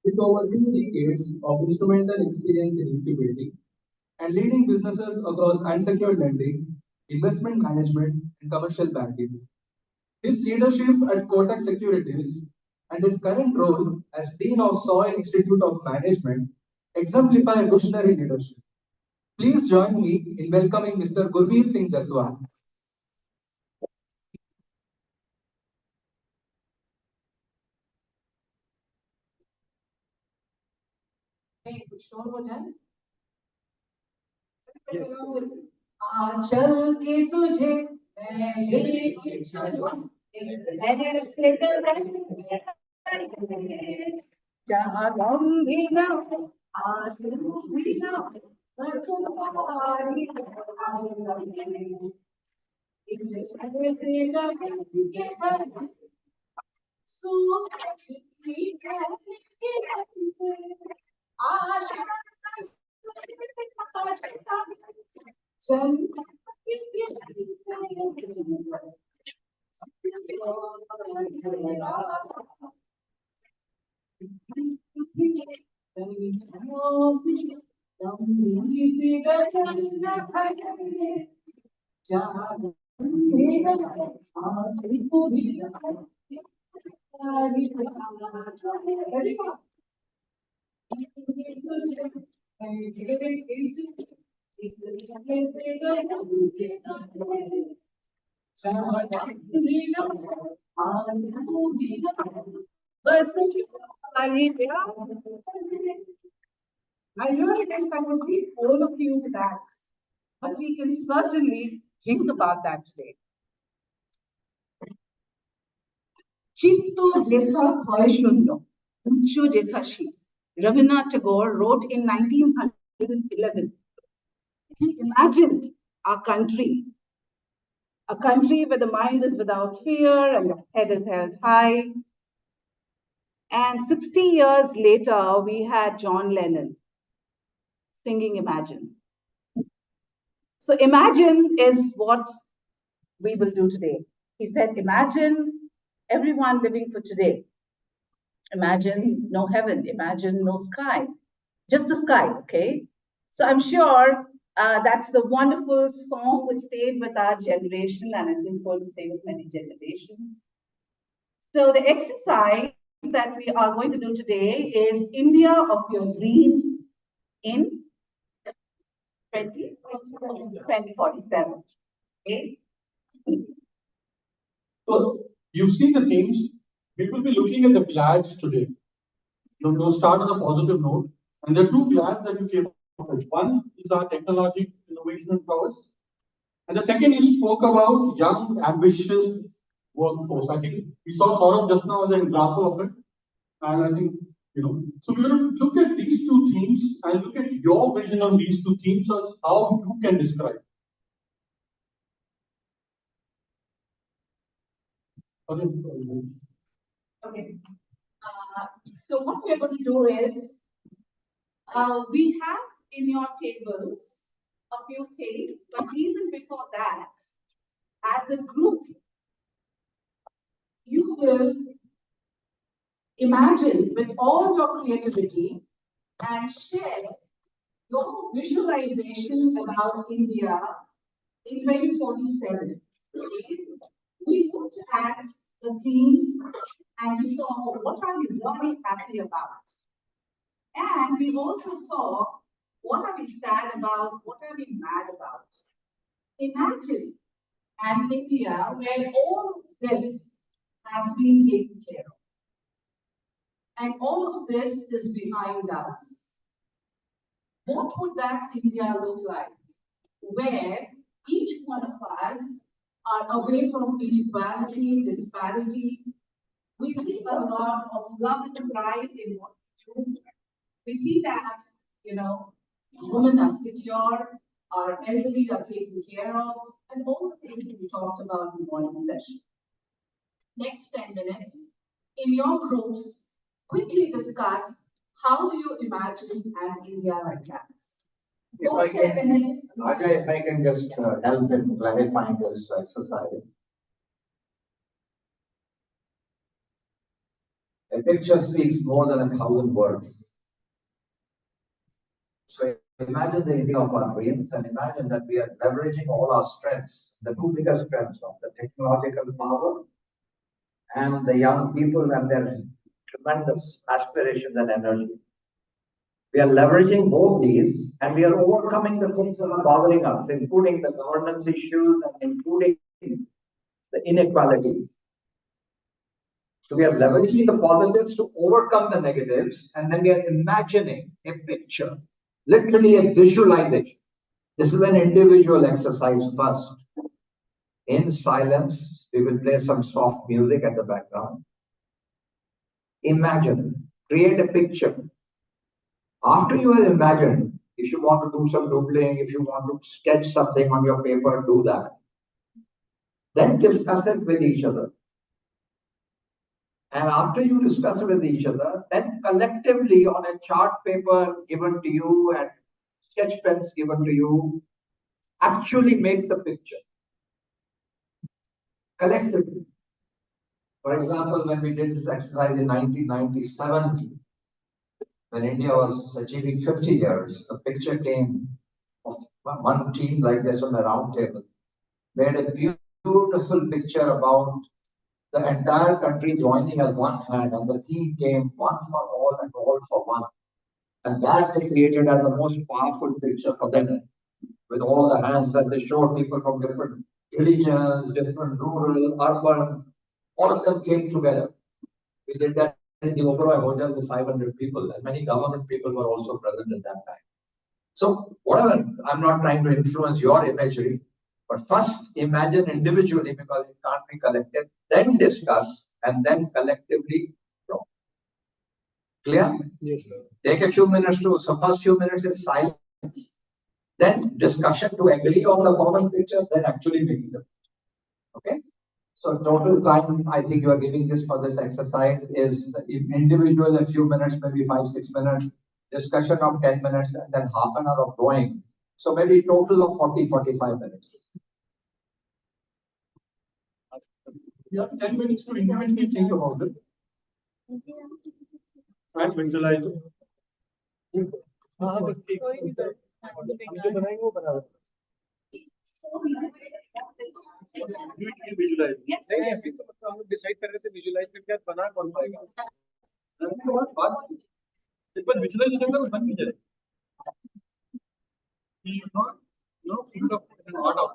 With over 2 decades of instrumental experience in incubating and leading businesses across unsecured lending, investment management, and commercial banking. His leadership at Kotak Securities and his current role as Dean of Soil Institute of Management exemplify visionary leadership. Please join me in welcoming Mr. Gurveer Singh Jaswal. चल के तुझे मैं लेके चलूं जहाँ गम भी ना हो आंसू भी ना हो बस तुम्हारी I really think I will leave all of you with that, but we can certainly think about that today. Chitto Jetha Hoishunno, Uncho Jethashi. Rabindranath Tagore wrote in 1911. He imagined a country where the mind is without fear and the head is held high. And 60 years later, we had John Lennon singing Imagine. So Imagine is what we will do today. He said, imagine everyone living for today. Imagine no heaven, imagine no sky, just the sky, okay? So I'm sure that's the wonderful song which stayed with our generation and it is going to stay with many generations. So the exercise that we are going to do today is India of your dreams in 2047. Okay? So you've seen the themes. We will be looking at the GLADs today. So we'll start on a positive note. And there are two GLADs that you came up with. One is our technology, innovation and prowess. And the second, you spoke about young, ambitious workforce. I think we saw Saurabh just now as an example of it. And I think, so we're going to look at these two themes and look at your vision on these two themes as how you can describe. Okay. So what we're going to do is, we have in your tables a few things, but even before that, as a group, you will imagine with all your creativity and share your visualization about India in 2047. Okay? We looked at the themes and we saw what are we really happy about. And we also saw what are we sad about, what are we mad about. Imagine an India where all of this has been taken care of. And all of this is behind us. What would that India look like? Where each one of us are away from inequality, disparity. We see a lot of love and pride in what we do. We see that, women are secure, our elderly are taken care of, and all the things we talked about in the morning session. Next 10 minutes, in your groups, quickly discuss how do you imagine an India like that? If I can just help in clarifying this exercise. A picture speaks more than 1,000 words. So imagine the India of our dreams and imagine that we are leveraging all our strengths, the two biggest strengths of the technological power and the young people and their tremendous aspirations and energy. We are leveraging both these and we are overcoming the things that are bothering us, including the governance issues and including the inequality. So we are leveraging the positives to overcome the negatives and then we are imagining a picture, literally a visualization. This is an individual exercise first. In silence, we will play some soft music at the background. Imagine, create a picture. After you have imagined, if you want to do some doodling, if you want to sketch something on your paper, do that. Then discuss it with each other. And after you discuss it with each other, then collectively on a chart paper given to you and sketch pens given to you, actually make the picture. Collectively. For example, when we did this exercise in 1997, when India was achieving 50 years, the picture came of one team like this on the round table, made a beautiful picture about the entire country joining as one hand, and the theme came one for all and all for one. And that they created as the most powerful picture for them, with all the hands, and they showed people from different religions, different rural, urban, all of them came together. We did that in the Oberoi Hotel with 500 people, and many government people were also present at that time. So whatever, I'm not trying to influence your imagery, but first imagine individually because it can't be collective. then discuss, and then collectively draw. Clear? Yes, sir. Take a few minutes to, so first few minutes is silence, then discussion to agree on the common picture, then actually making the picture. Okay? So total time I think you are giving this for this exercise is individual a few minutes, maybe 5-6 minutes, discussion of 10 minutes, and then half an hour of drawing. So maybe total of 40-45 minutes. You have 10 minutes to individually think about it and visualize it. Decide कर रहे थे visualise करके बना कौन पाएगा एक बार visualise हो जाएगा तो बन भी जाएगा think of an art of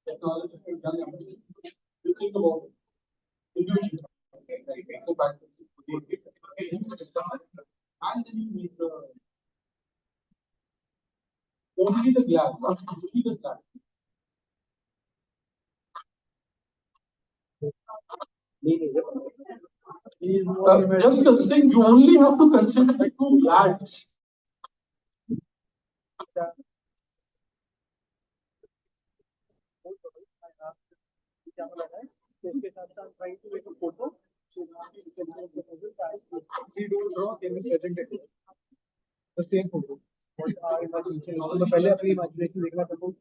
technology and young employees. You think about it. Individually. Go back to and then you make the only the glass, not only the glass. Just a thing, you only have to consider the two glads. उसके साथ साथ trying to make a photo so now we can do the proposal as we don't draw can we present it the same photo what our imagination तो पहले अपनी imagination देखना suppose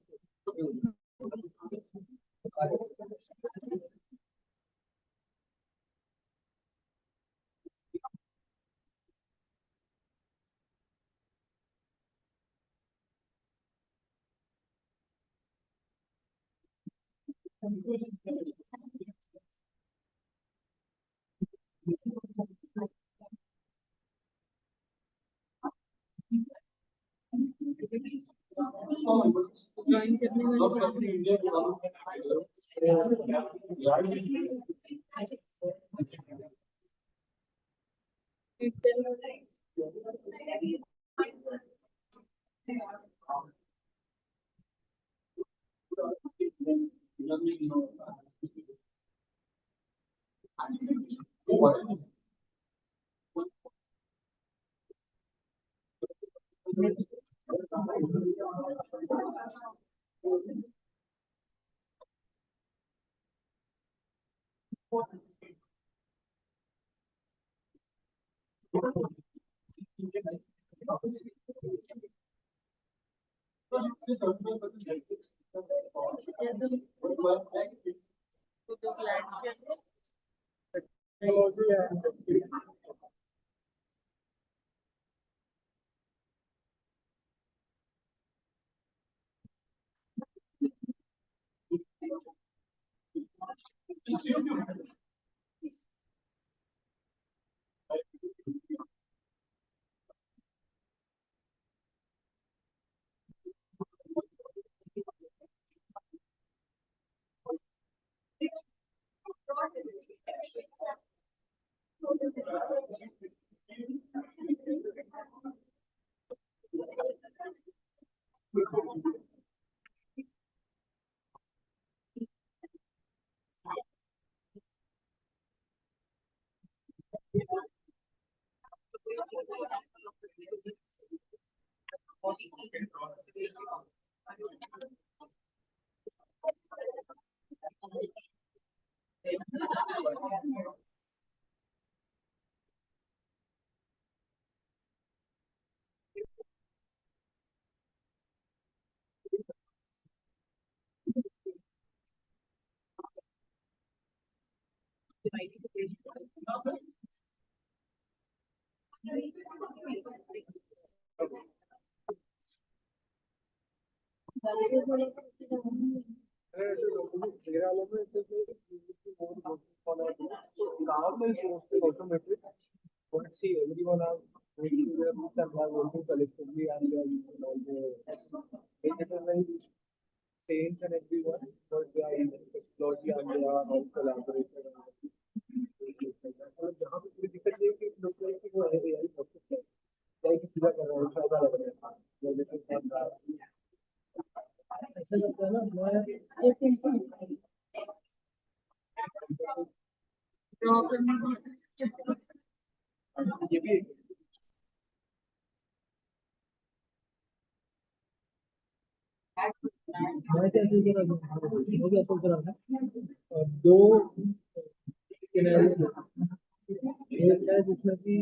But see, everyone are making their roots and are working collectively and they are using all the saints and everyone, but they are in technology and they are all collaboration. और जहाँ पे कोई दिक्कत नहीं है कि लोग कहें कि वो AI बहुत कुछ है, क्या कि पूरा कर रहा है, फायदा लग रहा है, या जैसे काम रहा है, ऐसा लगता है ना मैं ये भी मैं क्या सोच रहा था मैं क्या सोच रहा था दो सिनेरियो एक है जिसमें कि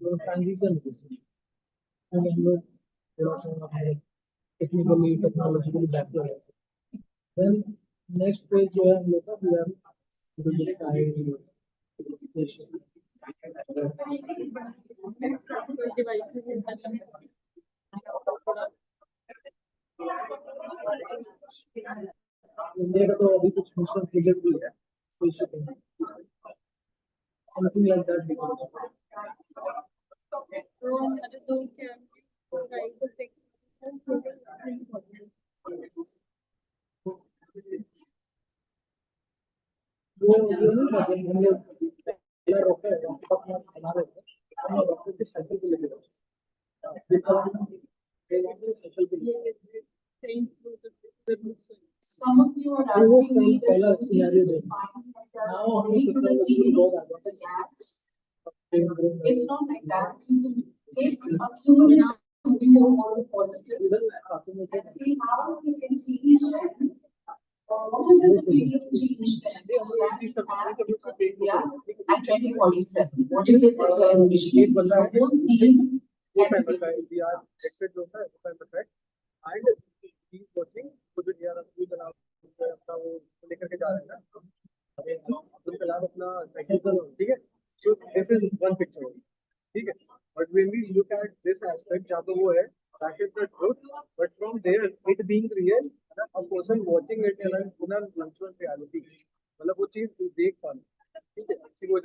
जो ट्रांजिशन है हम लोग थोड़ा सा टेक्निकली टेक्नोलॉजिकली बैकवर्ड है देन नेक्स्ट फेज जो है हम लोग का वी आर इंडिया का तो अभी कुछ मिशन प्रोजेक्ट भी है समथिंग लाइक दैट वो नहीं था जब हम लोग पहला रॉकेट अपना बना रहे थे हम लोग रॉकेट के साइकिल पे लेके Some of you are asking me that you need to define yourself only to the fields, the gaps. It's not like that. You can take a cumulative view of all the positives and see how you can change them. What is it that we need to change them so that we have India at 2047? What is it that you are envisioning? So the whole theme we are expected to and he's watching खुद DRFP का नाम अपना वो लेकर के जा रहे हैं अब्दुल कलाम अपना साइकिल पर ठीक है so this is one picture ठीक है but when we look at this aspect जहाँ पे वो है that is the truth but from there it being real a person watching it in a virtual reality मतलब वो चीज देख पा ठीक है कि वो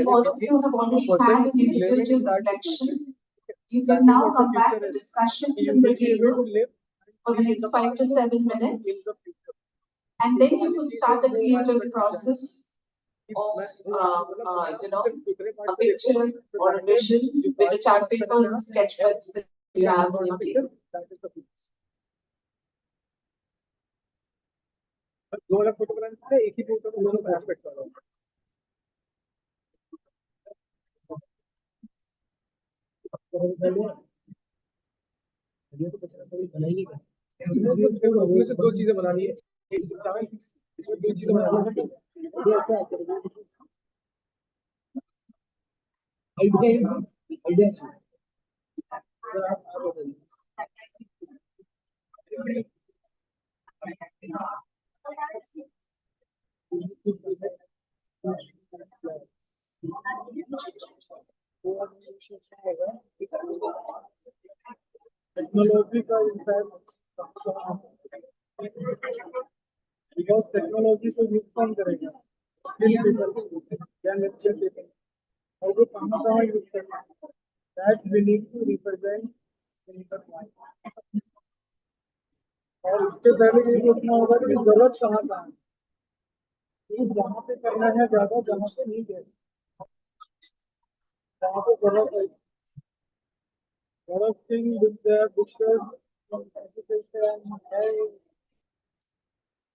if all of you have already had an individual reflection, you can now come back to discussions in the table for the next 5 to 7 minutes, and then you could start the creative process of, a picture or a vision with the chart papers and sketch pens that you have on your table. दो अलग photo बनाने से एक ही photo में दोनों aspect कर रहा हूँ उसमें से दो चीजें बनानी है इसमें दो चीजें बनानी है टेक्नोलॉजी का इम्पैक्ट बिकॉज टेक्नोलॉजी को यूज कौन करेगा और जो कहाँ यूज करना है that we need to represent in the point. और उससे पहले ये सोचना होगा कि जरूरत कहाँ है, जहाँ पे करना है ज्यादा, जहाँ पे नहीं है, जहाँ पे जरूरत है. Thing with the discuss education, health,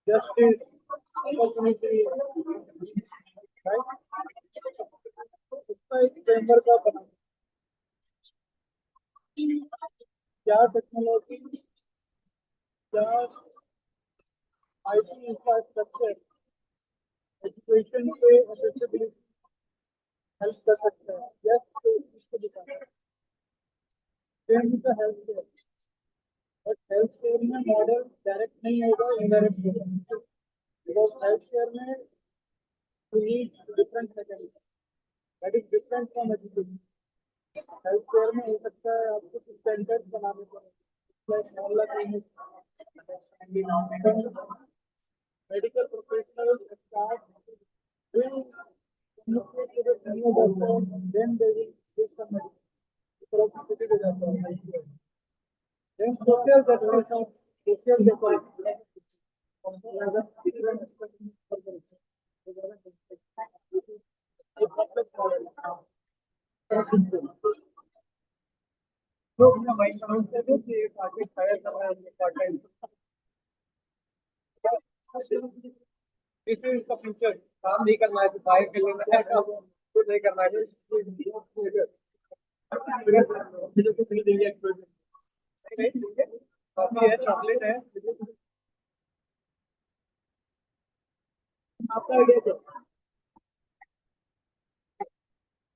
justice, opportunity, right? उसका एक फ्रेमवर्क का बना क्या टेक्नोलॉजी, क्या आईटी इंफ्रास्ट्रक्चर एजुकेशन पे एक्सेसिबिलिटी हेल्प कर सकते हैं. यस, तो इसको दिखाना है. Same with the health care, but health care में मॉडल डायरेक्ट नहीं होगा, इनडायरेक्ट होगा. बिकॉज हेल्थ केयर में you need different mechanism that is different from education. Health care में हो सकता है आपको कुछ सेंटर्स बनाने पड़े, मोहल्ला clinic, medical professionals staff will communicate to the senior doctor, then they will give some medicine. Then social decoration, social decoration. तो मैं समझते थे कि काफी शायद important. This is the future. काम नहीं करना है तो बाहर के लेना है, तो नहीं करना है. मुझे कुछ नहीं देंगे एक्सपर्ट. नहीं देंगे. कॉफी है, चॉकलेट है. आपका आइडिया क्या?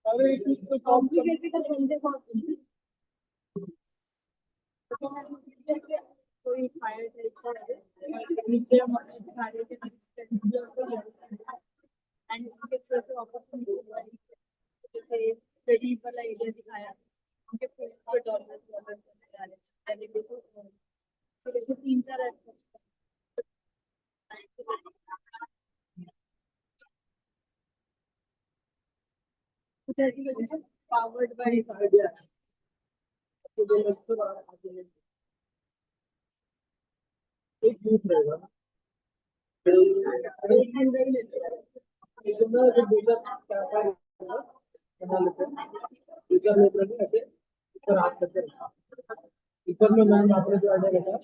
अरे कुछ तो कॉम्प्लिकेटेड है, समझे कॉम्प्लिकेटेड. कोई फायर नीचे हमारे के एंड उसके थ्रू से अपॉर्चुनिटी जैसे स्टडी वाला एरिया दिखाया, उनके फेस पे डॉलर डॉलर आ रहे हैं. तो जैसे 3-4 powered by idea. एक ग्रुप रहेगा, ऐसे ऊपर हाथ करके रखा, ऊपर में मैम आपने जो आइडिया रखा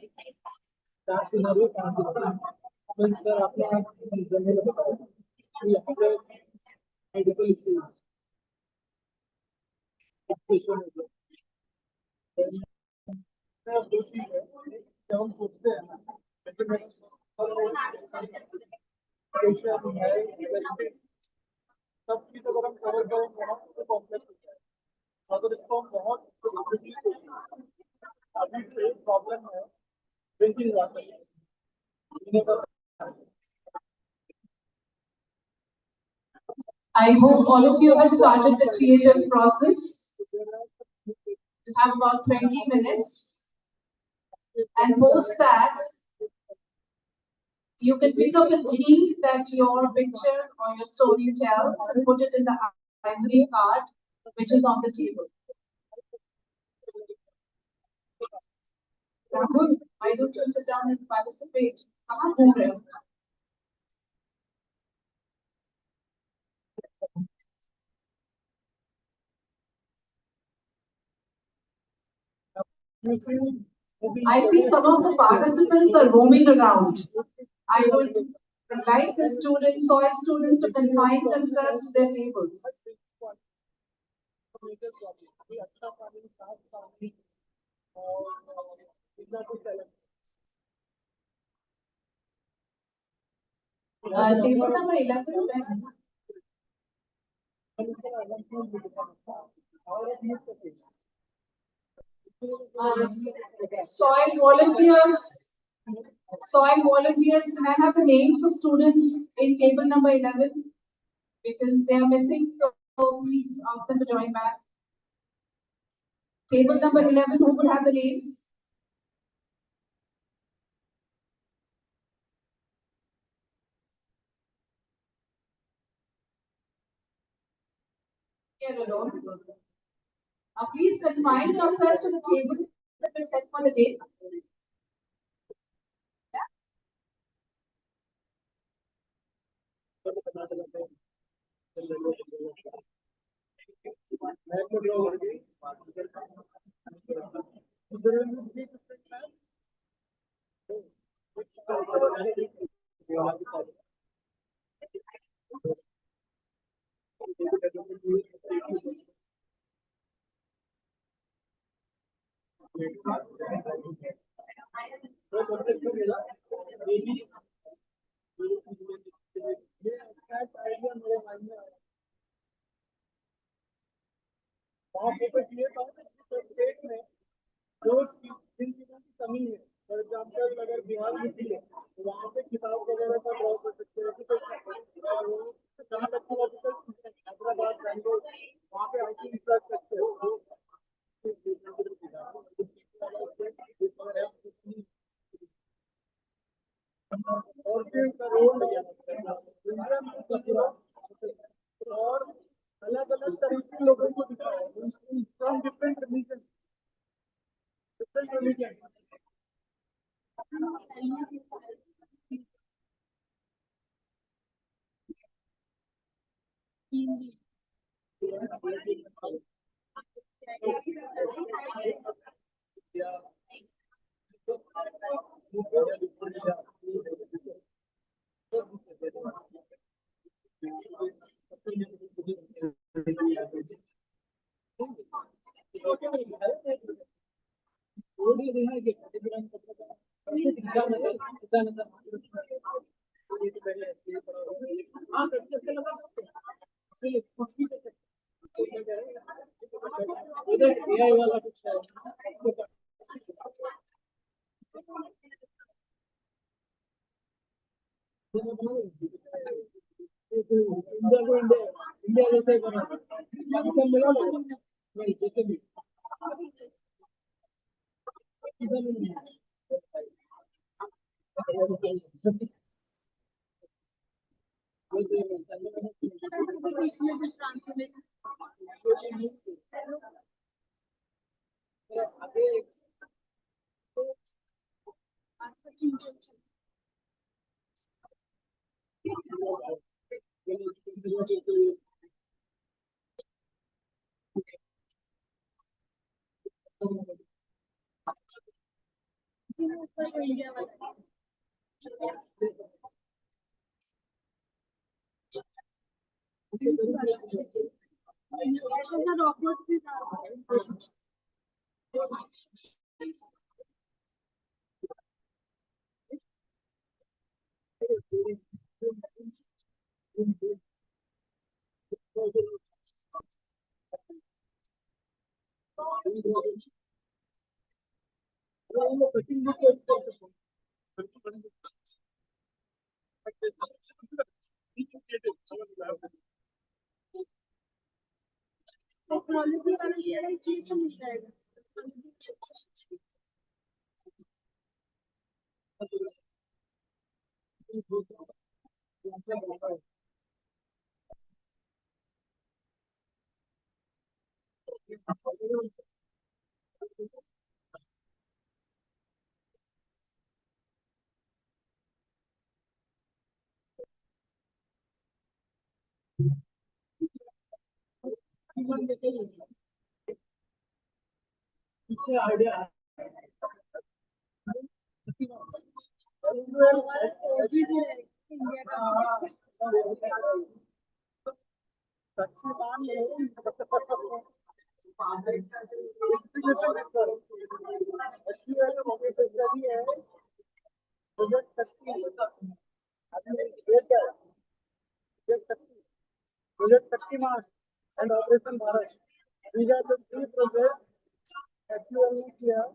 4 सिनारियो 5 सिनारियो. सर आपने जनरल बताया कि यहाँ पे मेडिकल इश्यूज दो चीज है जब हम सोचते हैं ना, सब चीज अगर हम कवर करेंगे ना तो कॉम्प्लेक्स होता है. अगर इसको हम बहुत अभी एक प्रॉब्लम है drinking water. I hope all of you have started the creative process. You have about 20 minutes. And post that, you can pick up a theme that your picture or your story tells and put it in the ivory card, which is on the table. Rahul, why don't you sit down and participate? कहाँ घूम रहे हो? I see some of the participants are roaming around. I would like the students, soil students, to confine themselves to their tables. Table number 11. Soil volunteers, can I have the names of students in table number 11? Because they are missing, so please ask them to join back. Table number 11, who would have the names? here alone. Please confine yourselves to the tables that were set for the day. वहाँ focus ये था कि state में जो जिन चीजों की कमी है, फॉर एग्जाम्पल अगर बिहार में भी है तो वहाँ पे किताब वगैरह का ड्रॉ कर सकते हैं और जहाँ टेक्नोलॉजिकल हैदराबाद बैंगलोर वहाँ पे आईटी इंफ्रास्ट्रक्चर और फिर रोल इंडिया में और अलग अलग तरह के लोगों को दिखाया from different religion different religion. India जैसे बना पाकिस्तान मिला नहीं जैसे भी टेक्नोलॉजी वाला ये चीज मिल जाएगा idea Project Shaktiman and Operation Bharat. These are the three projects that you are here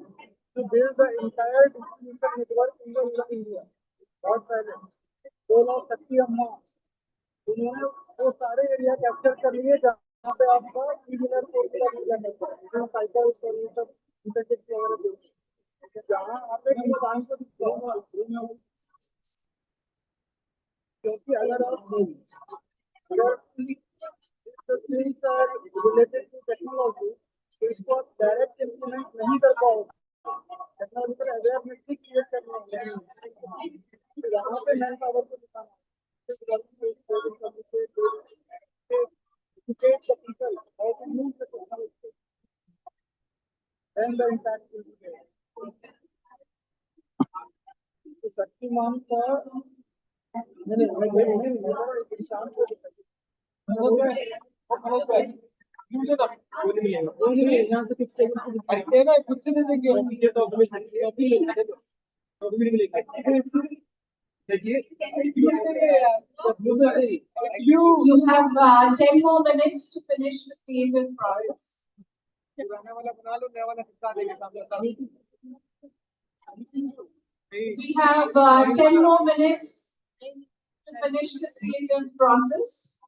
to build the entire distribution network in the rural India. बहुत पहले 2 लाख शक्ति अम्मा उन्होंने वो सारे एरिया कैप्चर कर लिए जहाँ पे आपका 3 व्हीलर 4 व्हीलर मिल जाता है साइकिल और ये सब इंटरसेक्ट वगैरह जहाँ आप एक इंसान को क्योंकि अगर आप the things are related to technology, इसको आप direct implement नहीं कर पाओगे. Technological awareness भी create करना है. तो यहाँ पे manpower को दिखाना. Educate the people how to use the technology. Then the impact will be there. तो शक्तिमान का नहीं शाम को यहाँ से खुद से दे देंगे You have 10 more minutes to finish the creative process. We have 10 more minutes to finish the creative process.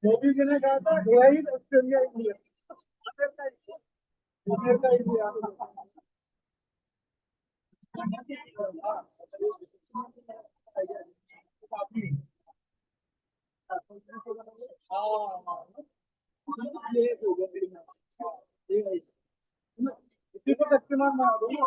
Modi ji ने कहा था AI ऑस्ट्रेलिया इंडिया इसी को शक्तिमान बना दो ना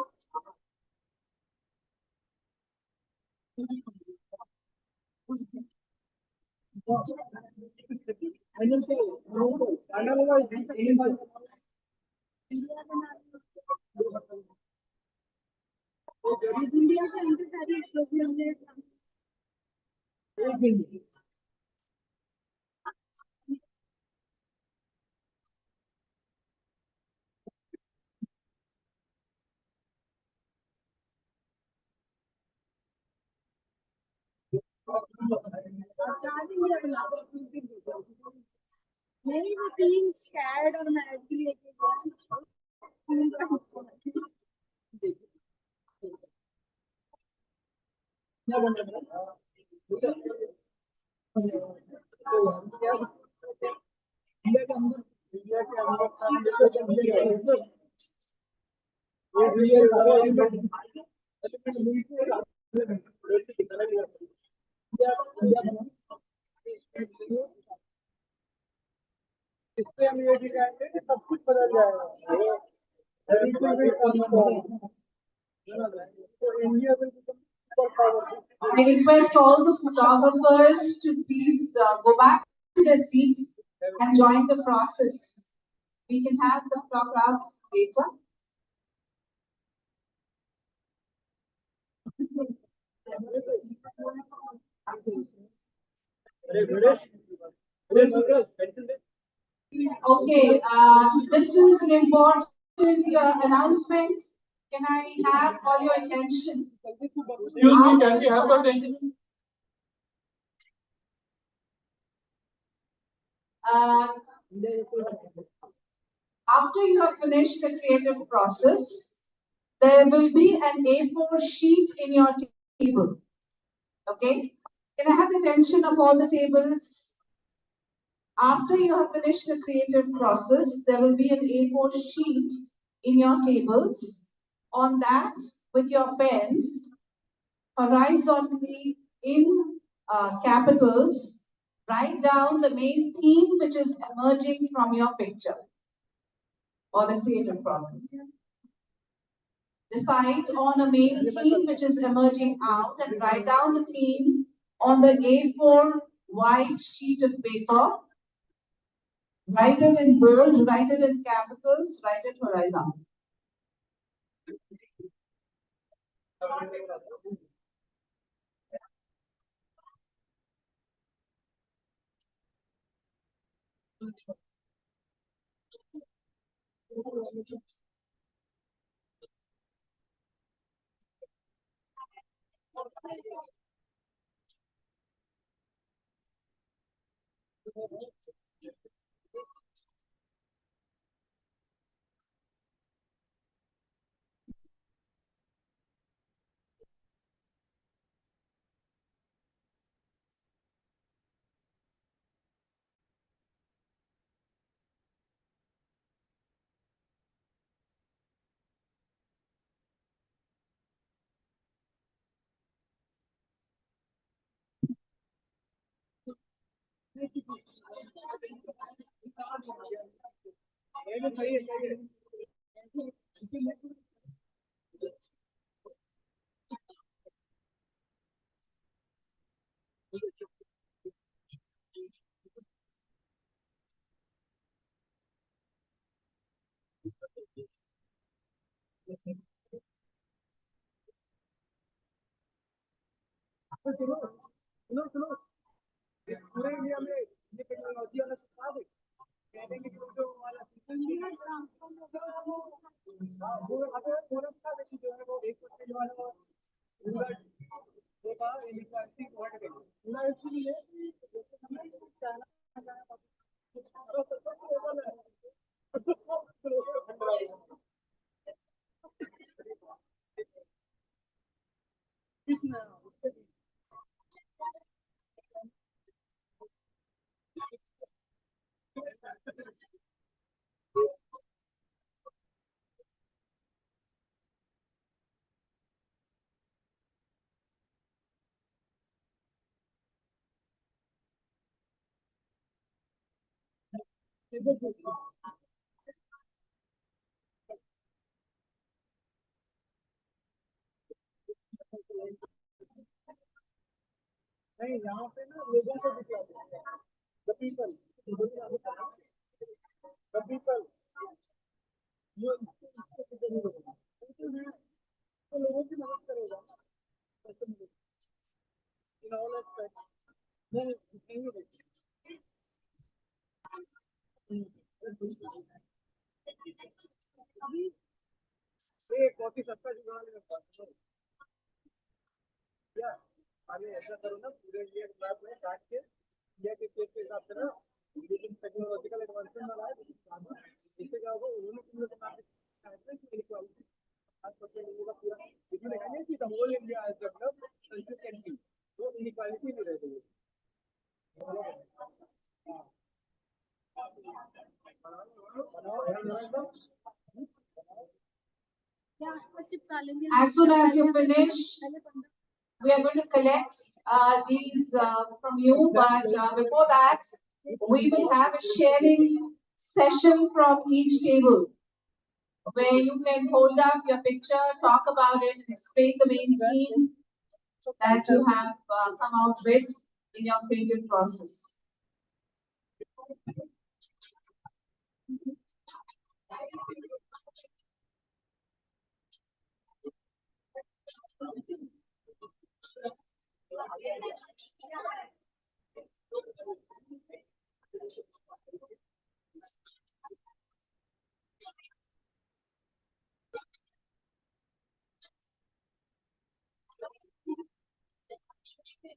नहीं वो तीन स्कैड और मैच भी लेके इससे हम ये दिखाएंगे कि सब कुछ बदल जाएगा तो India will become super powerful. I request all the photographers to please go back to their seats and join the process. We can have the photographs later. Okay, this is an important announcement. Can I have all your attention? Excuse me, can we have the attention? After you have finished the creative process, there will be an A4 sheet in your table. Okay? Can I have the attention of all the tables? After you have finished the creative process, there will be an A4 sheet in your tables. On that, with your pens, horizontally in capitals, write down the main theme which is emerging from your picture or the creative process. Decide on a main theme which is emerging out and write down the theme on the A4 white sheet of paper. Write it in bold, write it in capitals, write it horizontal. पूरे India में ये technology वाला सिखा दे कहने की जो वाला वो अगर थोड़ा सा देखिए जो है वो 1% वाला पूरा देखा इनइक्वालिटी बढ़ गई पूरा इसलिए नहीं यहाँ पे ना लोगों को दिखलाते हैं the people the people ये इसको जरूर होगा तो लोगों की मदद करेगा in all aspects नहीं नहीं अभी एक बहुत ही सस्ता जुगाड़ है क्या आगे ऐसा करो ना पूरे इंडिया मैप में काट के इंडिया के स्टेट के हिसाब से ना लेकिन टेक्नोलॉजिकल एडवांसमेंट वाला है इससे क्या होगा उन्होंने तुम लोग बना इक्वालिटी आज सबसे लोगों का पूरा इसमें देखा नहीं कि the whole India has developed consistently वो इनइक्वालिटी नहीं रह गई As soon as you finish, we are going to collect these from you, but before that, we will have a sharing session from each table where you can hold up your picture, talk about it, and explain the main theme that you have come out with in your creative process.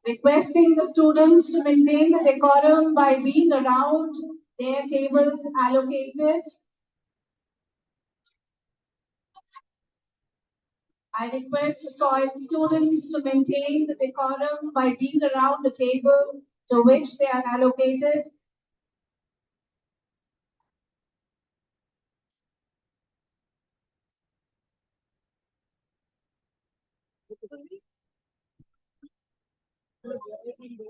Requesting the students to maintain the decorum by being around their tables allocated. I request the soil students to maintain the decorum by being around the table to which they are allocated.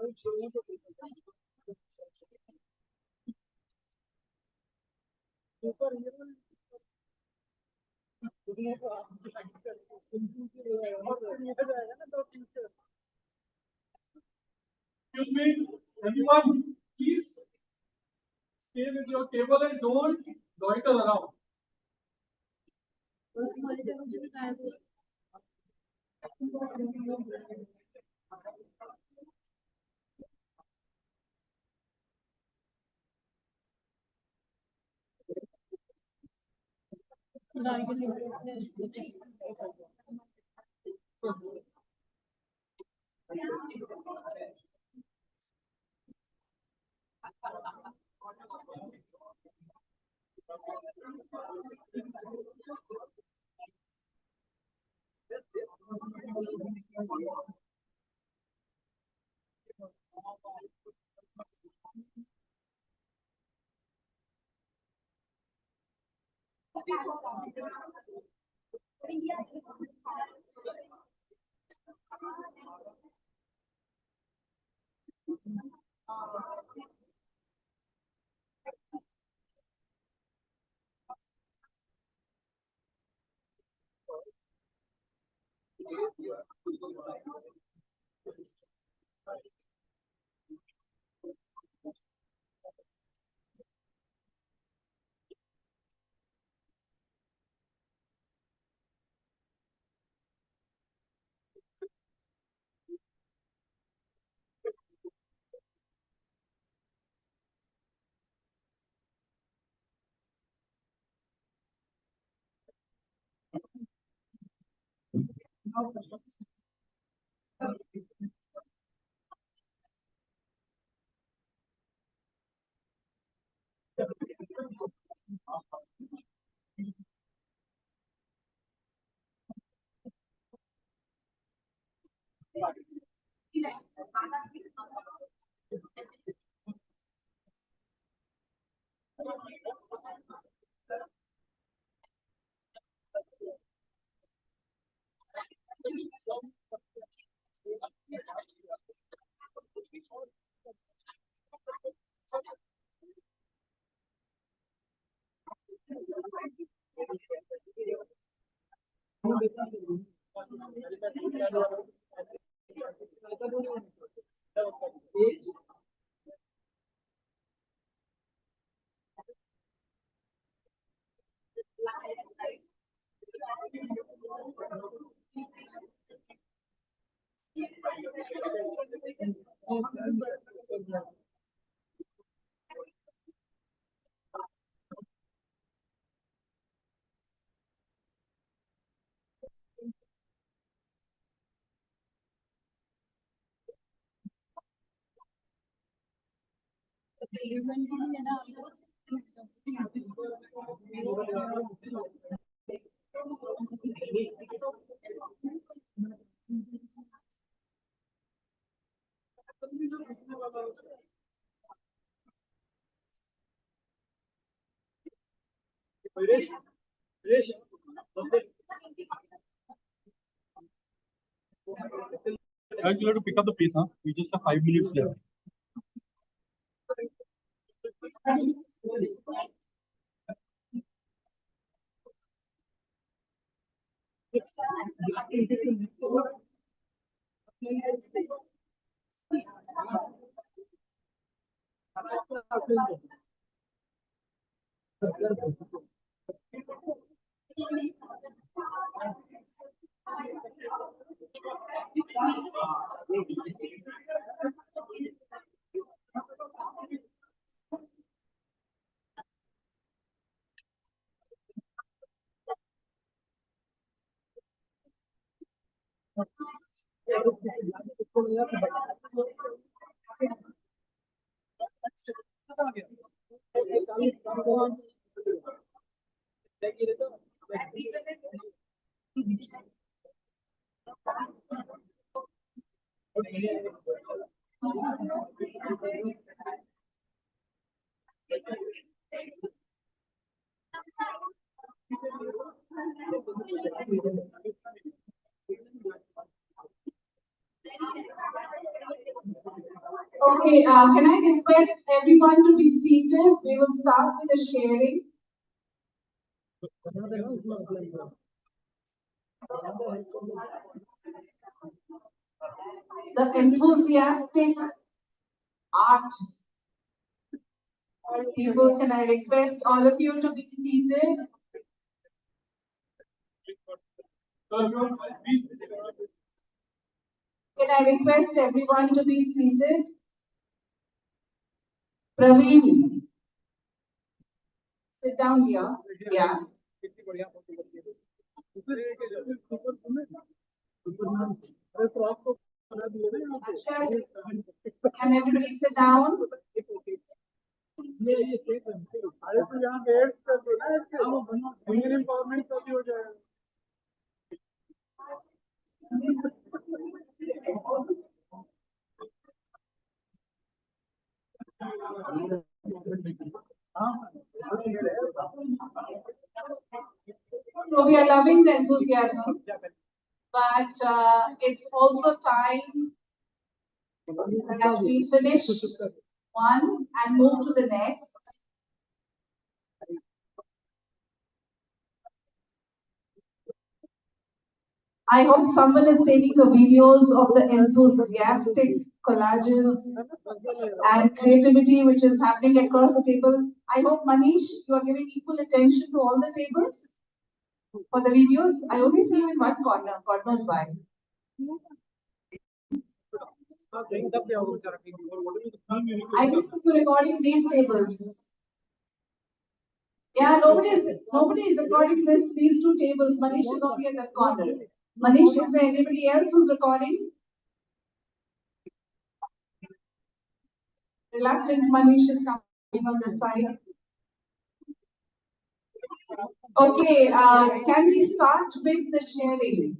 Excuse me, everyone, please stay with your table and don't loiter around. And you have to pick up the pace, huh? We just have 5 minutes left. Okay, can I request everyone to be seated? We will start with the sharing. The enthusiastic art people, can I request all of you to be seated? Can I request everyone to be seated? Praveen, sit down here. Yeah. Can everybody sit down? So we are loving the enthusiasm, but it's also time that we finish one and move to the next. I hope someone is taking the videos of the enthusiastic collages and creativity which is happening across the table. I hope, Manish, you are giving equal attention to all the tables for the videos. I only see you in one corner, God knows why. I can see you recording these tables. Yeah, nobody is recording these two tables. Manish is only in that corner. Manish, is there anybody else who's recording? Reluctant Manish is coming on the side. Okay, can we start with the sharing?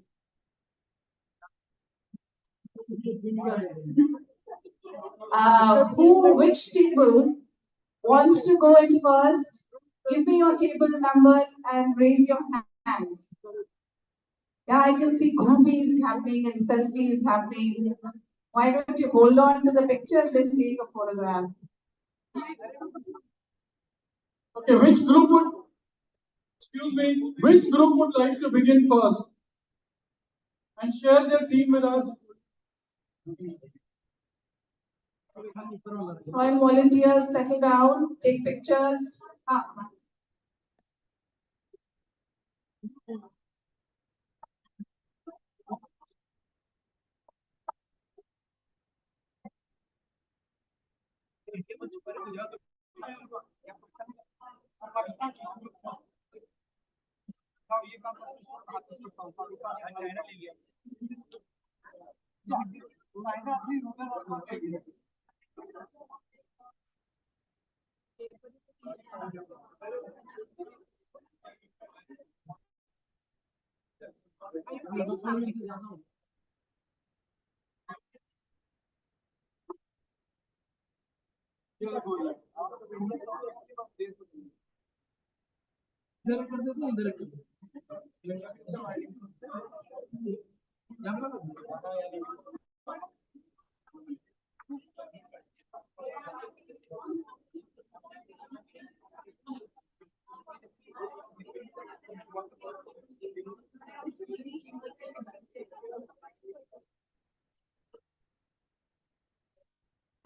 Which table wants to go in first? Give me your table number and raise your hands. Yeah, I can see groupies happening and selfies happening. Why don't you hold on to the picture and then take a photograph? Okay, which group would like to begin first and share their theme with us? While volunteers settle down, take pictures.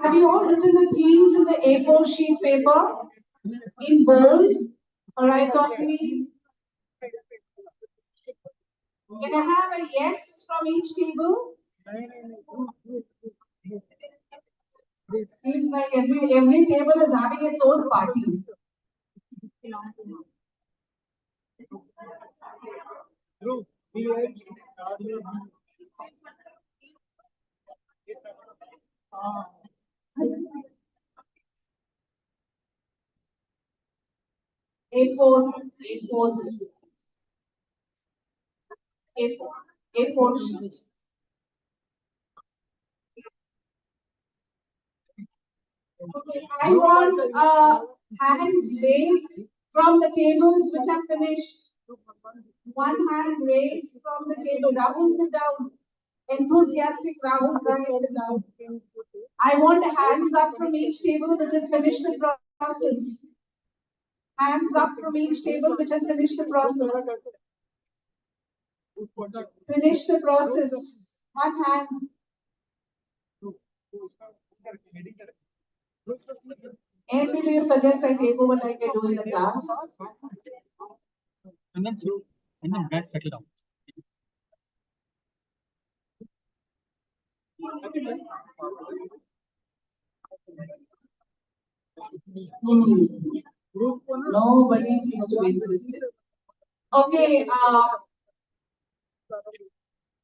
Have you all written the themes in the A4 sheet paper? In bold, horizontally? Can I have a yes from each table? Seems like every table is having its own party. A4, A4, A4, A4 sheet. Okay, I want hands raised from the tables which are finished. One hand raised from the table. Rahul, sit down. Enthusiastic Rahul, sit down. I want hands up from each table which has finished the process. Hands up from each table which has finished the process. Finish the process. One hand. And do you suggest I take over like I do in the class? And then guys settle down. Nobody seems to be interested. Okay,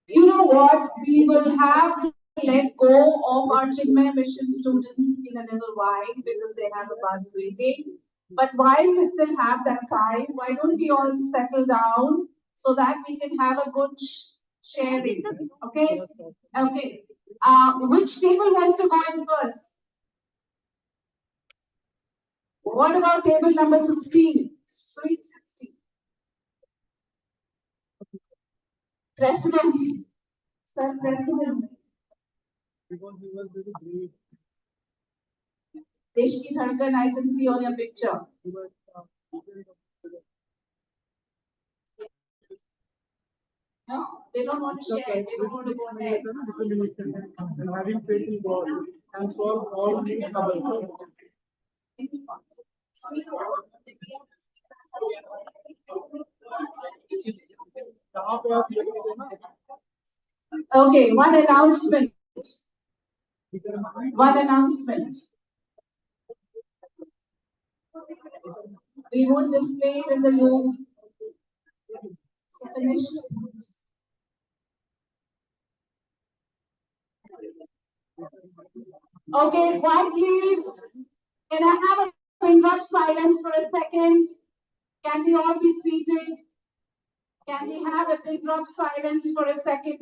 you know what? We will have to let go of our Chinmay mission students in a little while because they have a bus waiting. But while we still have that time, why don't we all settle down so that we can have a good sharing? Okay? Okay. Which table wants to go in first? What about table number 16? Sweet 16. President. Sir, President. Desh ki dhadkan I can see on your picture. No, they don't want to share. They don't want to go ahead. Having faith in God and solve all these troubles. Okay, one announcement. One announcement. We would display it in the room. So finish. Okay, quiet please. Can I have a pin drop silence for a second? Can we all be seated? Can we have a pin drop silence for a second?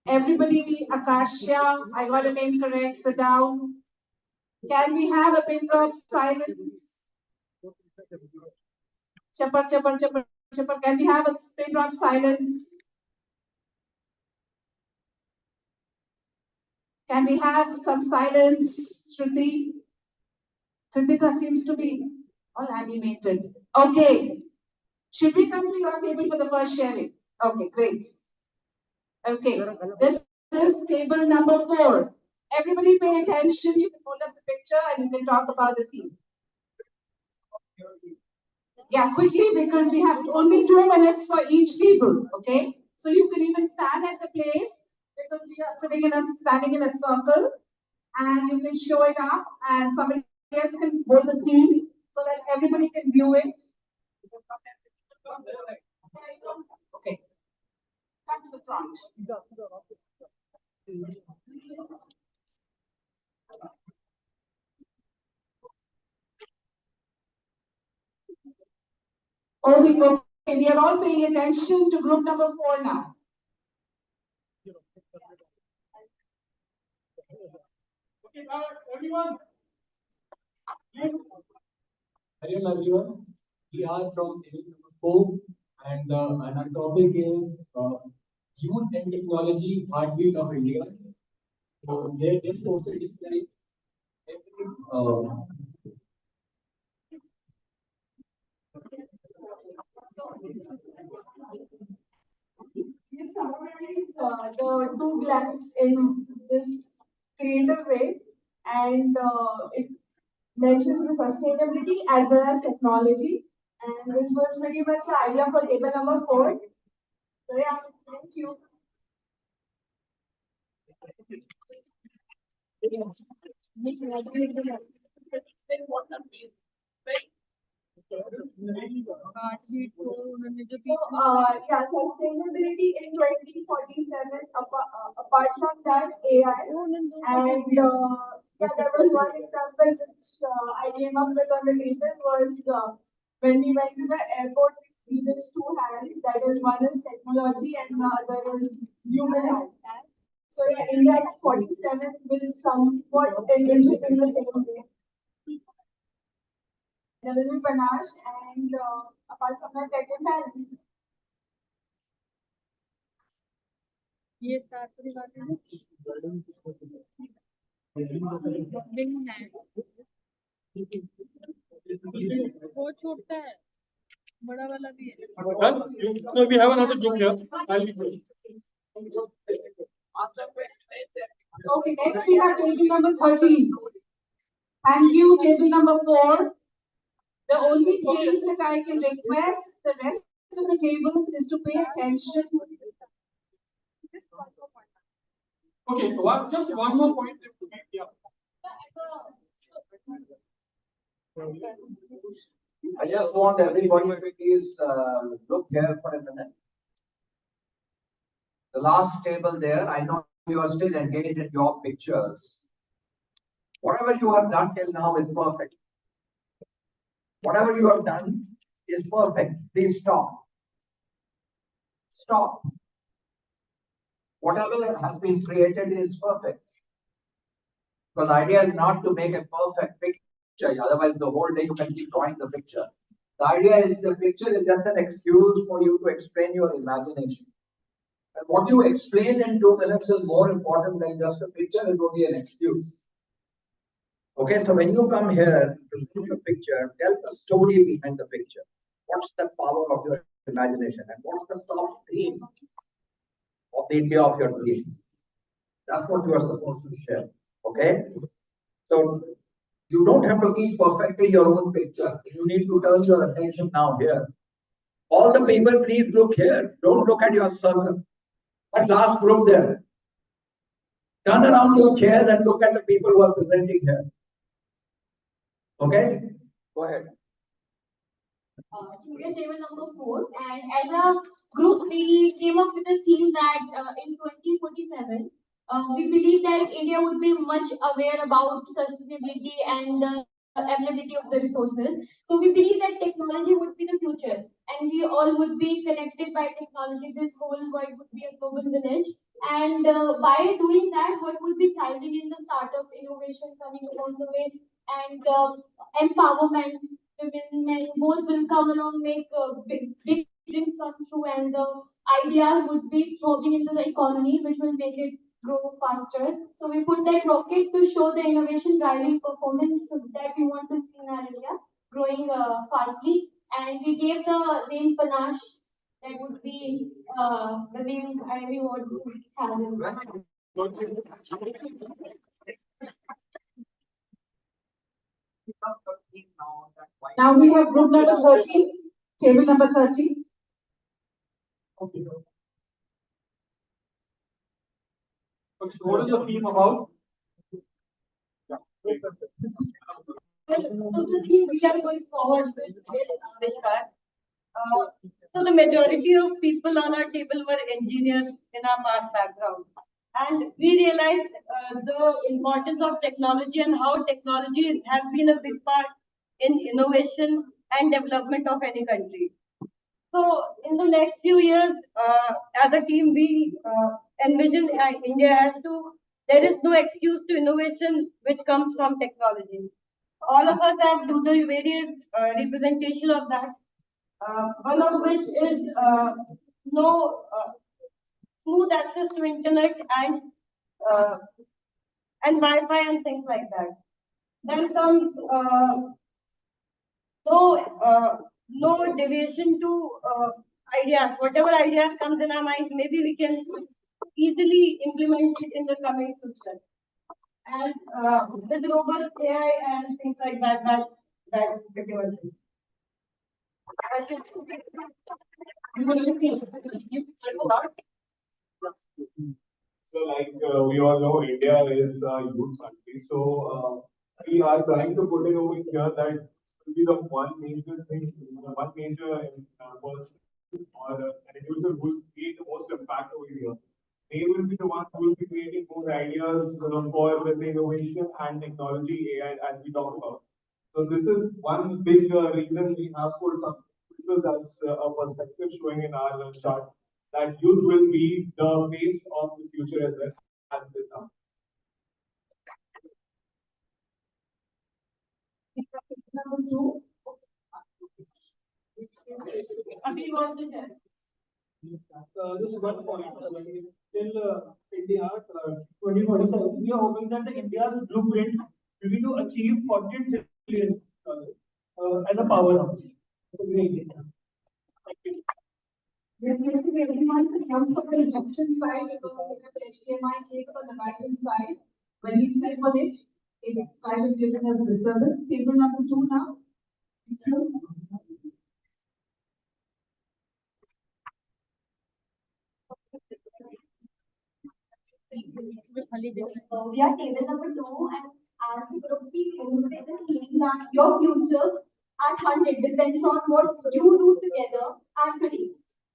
Everybody, Akashya, I got a name correct, sit down. Can we have a pin drop silence? Chapar, chapar, chapar, chapar. Can we have a pin drop silence? Can we have some silence, Shruti? Kritika seems to be all animated. Okay. Should we come to your table for the first sharing? Okay, great. Okay, this is table number 4. Everybody pay attention. You can hold up the picture and you can talk about the theme. Yeah, quickly because we have only 2 minutes for each table. Okay, so you can even stand at the place because we are standing in a circle, and you can show it up, and somebody else can hold the theme so that everybody can view it. Okay, come to the front. Okay, we are all paying attention to group number 4 now. Okay, now everyone. Hello everyone, we are from table number 4 and our topic is Youth and Technology Heartbeat of India. So this poster display We've summarized the 2 glands in this creative way, and it mentions the sustainability as well as technology. And this was pretty much the idea for table number 4. So yeah, thank you. So, yeah, sustainability in 2047, apart from that, AI, and yeah, there was one example which I came up with on the table was when we went to the airport, we needed 2 hands, that is, one is technology and the other is human hand. So, yeah, India at 47 will somewhat envision in the same way. There is a panache, and apart from that, tech and talent. ये start करें वो छोटा है बड़ा वाला भी है No, we have another group here. I'll be Okay, next we have table number 13. Thank you, table number 4. The only thing that I can request the rest of the tables is to pay attention. Okay, just one more point. Yeah. I just want everybody to please look here for a minute. The last table there, I know you are still engaged in your pictures. Whatever you have done till now is perfect. Whatever you have done is perfect. Please stop. Stop. Whatever has been created is perfect. Because the idea is not to make a perfect picture, otherwise the whole day you can keep drawing the picture. The idea is the picture is just an excuse for you to explain your imagination. And what you explain in 2 minutes is more important than just a picture, it will be an excuse. Okay, so when you come here to shoot a picture, tell the story behind the picture. What's the power of your imagination and what's the soft theme of the India of your dreams? That's what you are supposed to share. Okay? So you don't have to keep perfecting your own picture. You need to turn your attention now here. All the people, please look here. Don't look at your circle. That last group there. Turn around your chairs and look at the people who are presenting here. Okay? Go ahead. Student table number 4, and as a group we came up with a theme that in 2047 we believe that India would be much aware about sustainability and the availability of the resources. So we believe that technology would be the future and we all would be connected by technology. This whole world would be a global village, and by doing that what would be thriving in the startups, innovation coming along the way, and empowerment. Women, men, both will come along, make big dreams come true, and the ideas would be thriving into the economy, which will make it grow faster. So we put that rocket to show the innovation driving performance that we want to see in our India growing fastly. And we gave the name Panache. That would be the name I really want to have in mind. Now we have group number 13, table number 13. Okay. Okay, what is the theme about? So the theme we are going forward with is Vishkar. So the majority of people on our table were engineers in our past background. And we realized the importance of technology and how technology has been a big part in innovation and development of any country. So in the next few years, as a team, we envision India as there is no excuse to innovation which comes from technology. All of us have do the various representation of that. One of which is no smooth access to internet and Wi-Fi and things like that. Then comes no deviation to ideas. Whatever ideas comes in our mind, maybe we can easily implement it in the coming future. And with robust AI and things like that, that's pretty much it. So, like we all know, India is a huge country. So, we are trying to put it over here that will be the one major thing, one major person or an individual who will create the most impact over here. They will be the ones who will be creating more ideas for the innovation and technology AI as we talk about. So this is one big reason we have put some pictures as a perspective showing in our chart that youth will be the face of the future as well as it is now. Number 2. Abhi, what is that? Just one point. till India 2047. We are hoping that the India's blueprint will be to achieve $14 trillion as a powerhouse. Thank you. We requesting everyone to come from the left-hand side because we have the HDMI cable on the right-hand side. When we step on it, it's kind of given us disturbance. Table number 2 now. Thank you. We are table number 2, and as the group people, they can feeling that your future at 100 depends on what you do together and today.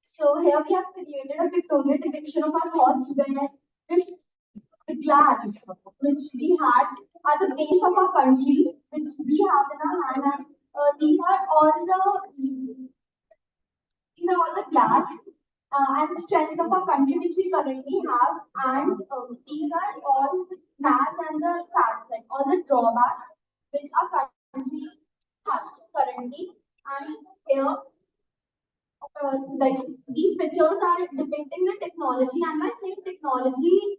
So here we have created a pictorial depiction of our thoughts where this the flags which we had at the base of our country, which we have in our hand, and these are all the flags and strength of our country which we currently have, and these are all the maps and the facts, like all the drawbacks which our country has currently. And here, like these pictures are depicting the technology, and by saying technology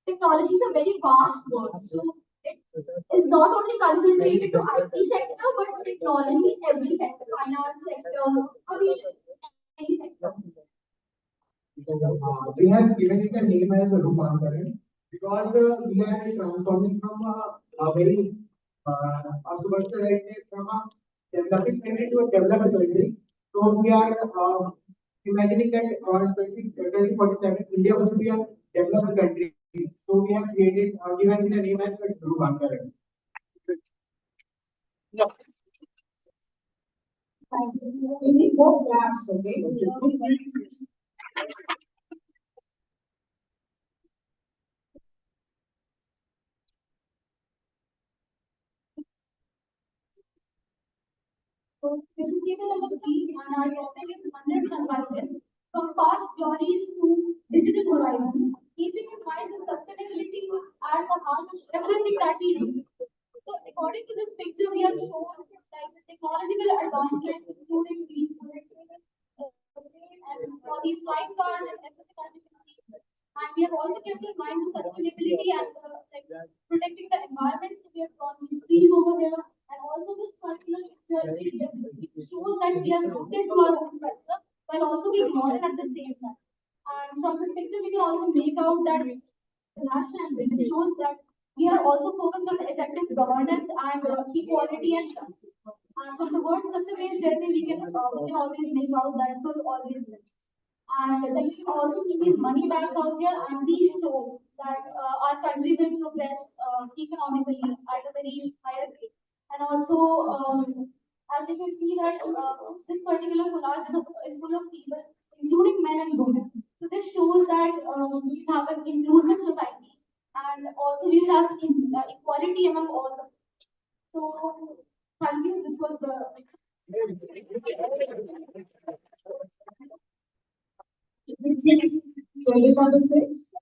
is a very vast word. So it is not only concentrated to IT sector, but technology in every sector, finance sector, or any sector. We have given it a name as Rupankaran because we are transforming from a very from a developing country to a developed country. So we are imagining that around 2047 India will be a developed country. So we have created given it a name as Rupankaran. We need more claps, okay? So this is table number 3, and our topic is 100 survivors from past glories to digital horizon, keeping in mind the sustainability at the heart of everything that we do. So according to this picture, we have shown like the technological advancements, including these and for these flight cars and everything that we can see. And we have also kept in mind the sustainability and like protecting the environment. So we have drawn these trees over here, and also this particular picture it shows that we are rooted to our own culture while also being modern at the same time. And from this picture, we can also make out that national it shows that we are also focused on effective governance and equality and justice. And from the word such a way, generally we can always make out that it was always there. And then we can also see these money bags out here, and these show that our country will progress economically at a very higher rate. And also, as we can see that this particular collage is full of people, including men and women. So this shows that we have an inclusive society, and also we have equality among all the. So thank you. This was the. Table number 6.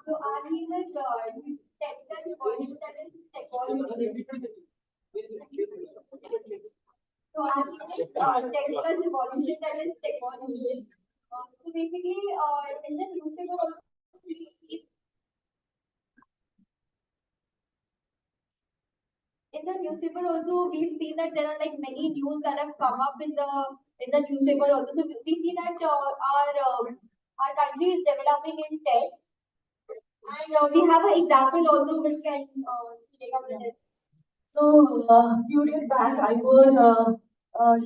So are we like technical points that is technology? So are we like technical revolution that is technology? So basically, in the newspaper also we see in the newspaper also we've seen that there are like many news that have come up in the newspaper also. So we see that our country is developing in tech, and we have an example also which can take up with it. So, few days back, I was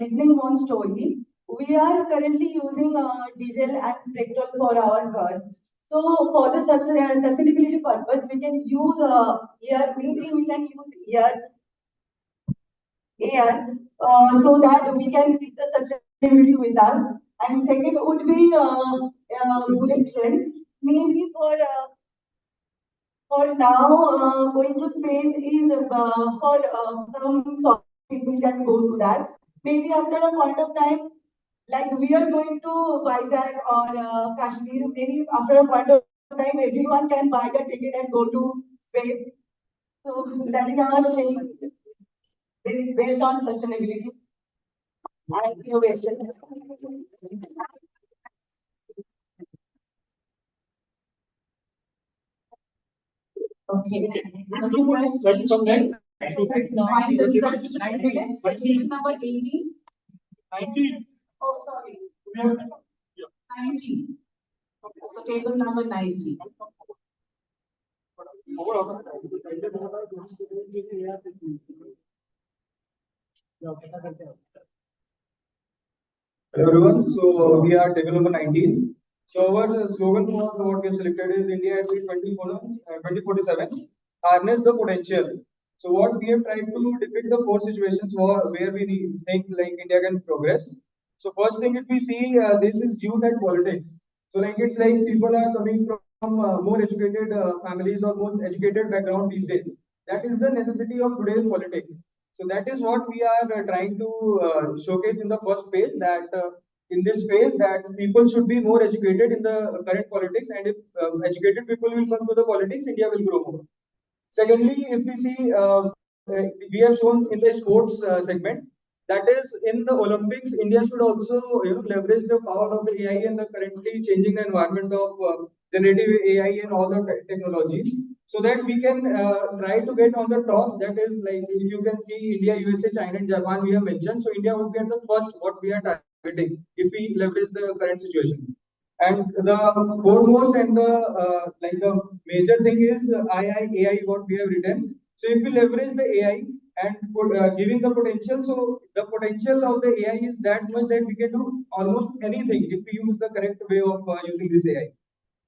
listening one story. We are currently using diesel and petrol for our cars. So, for the sustainability purpose, we can use we can use air so that we can keep the sustainability with us. And second would be bullet train, maybe for now, going to space is for some sort of people can go to that. maybe after a point of time, like we are going to Vizag or Kashmir, maybe after a point of time, everyone can buy a ticket and go to Spain. So that is our change based on sustainability and innovation. Okay. Find the results. Table number 18. 19. Oh, sorry. 19. So table number 19. Hello everyone, so we are table number 19. So our slogan for what we have selected is India at 2047, harness the potential. So what we have tried to depict the four situations where we think like India can progress. So first thing if we see this is youth and politics. So like it's like people are coming from more educated families or more educated background these days. That is the necessity of today's politics. So that is what we are trying to showcase in the first phase that in this phase that people should be more educated in the current politics and if educated people will come to the politics, India will grow more. Secondly, if we see, we have shown in the sports segment that is in the Olympics, India should also leverage the power of the AI and the currently changing the environment of generative AI and all the technologies, so that we can try to get on the top. That is like if you can see India, USA, China, and Japan we have mentioned. So India would be at the first what we are targeting if we leverage the current situation. And the foremost and the like the major thing is AI what we have written. So if we leverage the AI and giving the potential, so the potential of the AI is that much that we can do almost anything if we use the correct way of using this AI.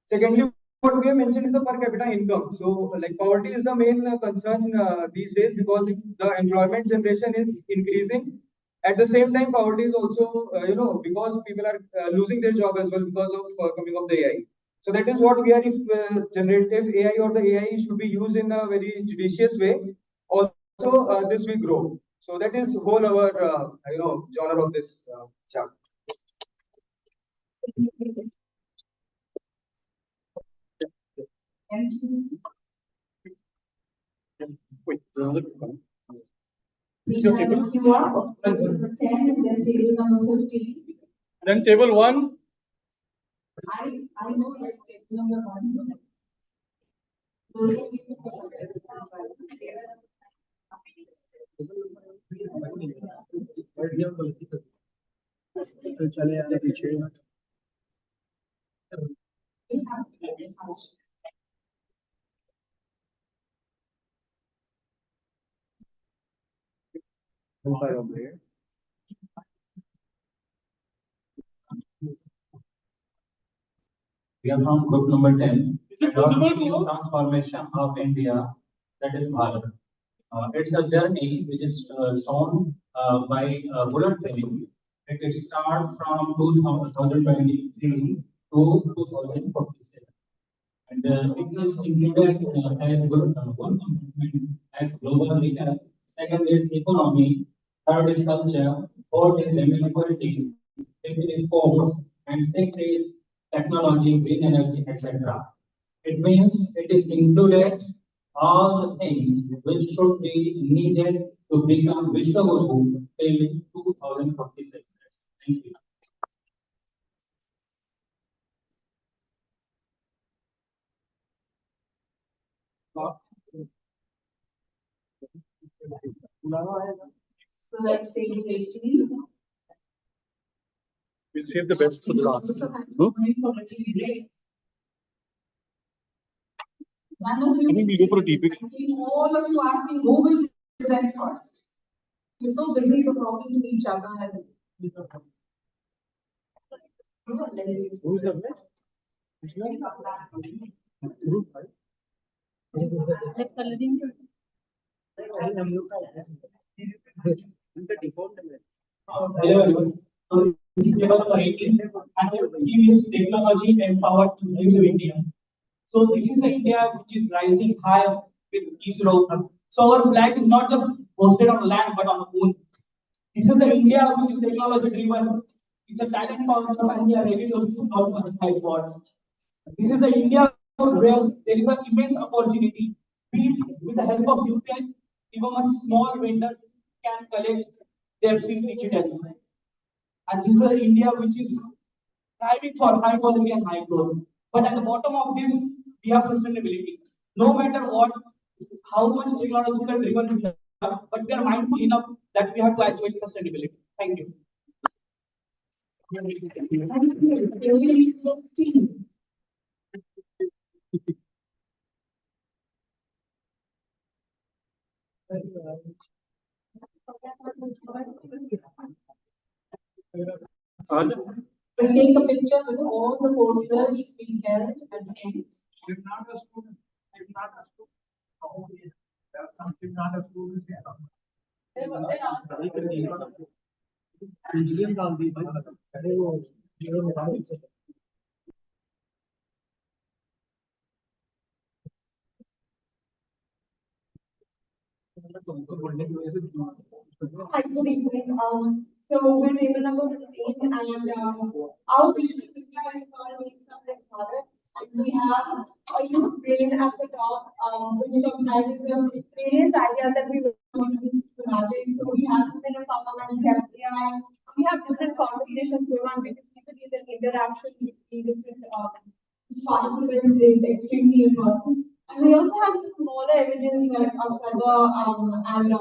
Secondly, what we have mentioned is the per capita income. So, like poverty is the main concern these days because the employment generation is increasing. At the same time, poverty is also, because people are losing their job as well because of coming of the AI. So that is what we are. If generative AI or the AI should be used in a very judicious way, also this will grow. So that is whole our genre of this chart. Thank you. Wait, We have a QR of number 10 and then table number 15. then table 1. I know that table number 1. चले आने पीछे We are from group number 10. Transformation of India, that is Bharat. It's a journey which is shown by bullet train. It starts from 2023 to 2047. And it is included as one commitment as global leader. Second is economy. Third is culture. Fourth is gender equality. Fifth is sports. And sixth is technology, green energy, etc. It means it is included all the things which should be needed to become Vishwaguru till 2046. Thank you. So let's take 18. We'll save the best for the last. I think we'll go for a deep. All of you asking who will present first. You're so busy for talking to each other. Who's the Hello everyone. So this is about the 18 and our theme is technology empowered inclusive India. So this is the India which is rising high with ISRO. So our flag is not just hosted on land but on the moon. This is the India which is technology driven. It's a talent power and we are ready to receive all for the high boards. This is the India where there is an immense opportunity. With the help of UPI, even a small vendors can collect their fee digitally. And this is the India which is striving for high quality and high growth. But at the bottom of this, we have sustainability. No matter what, how much technological driven we are, but we are mindful enough that we have to achieve sustainability. Thank you. We'll take a picture with all the posters being held at the end. If not a student, if not a student, something not a student. Hi, good evening. So we're table number 15 and our vision is India economy something harder. And we have a youth brain at the top, which comprises of various ideas that we want to imagine. So we have women empowerment, we have AI, we have different conversations going on because typically the interaction between different participants is extremely important. And we also have smaller evidence like of other and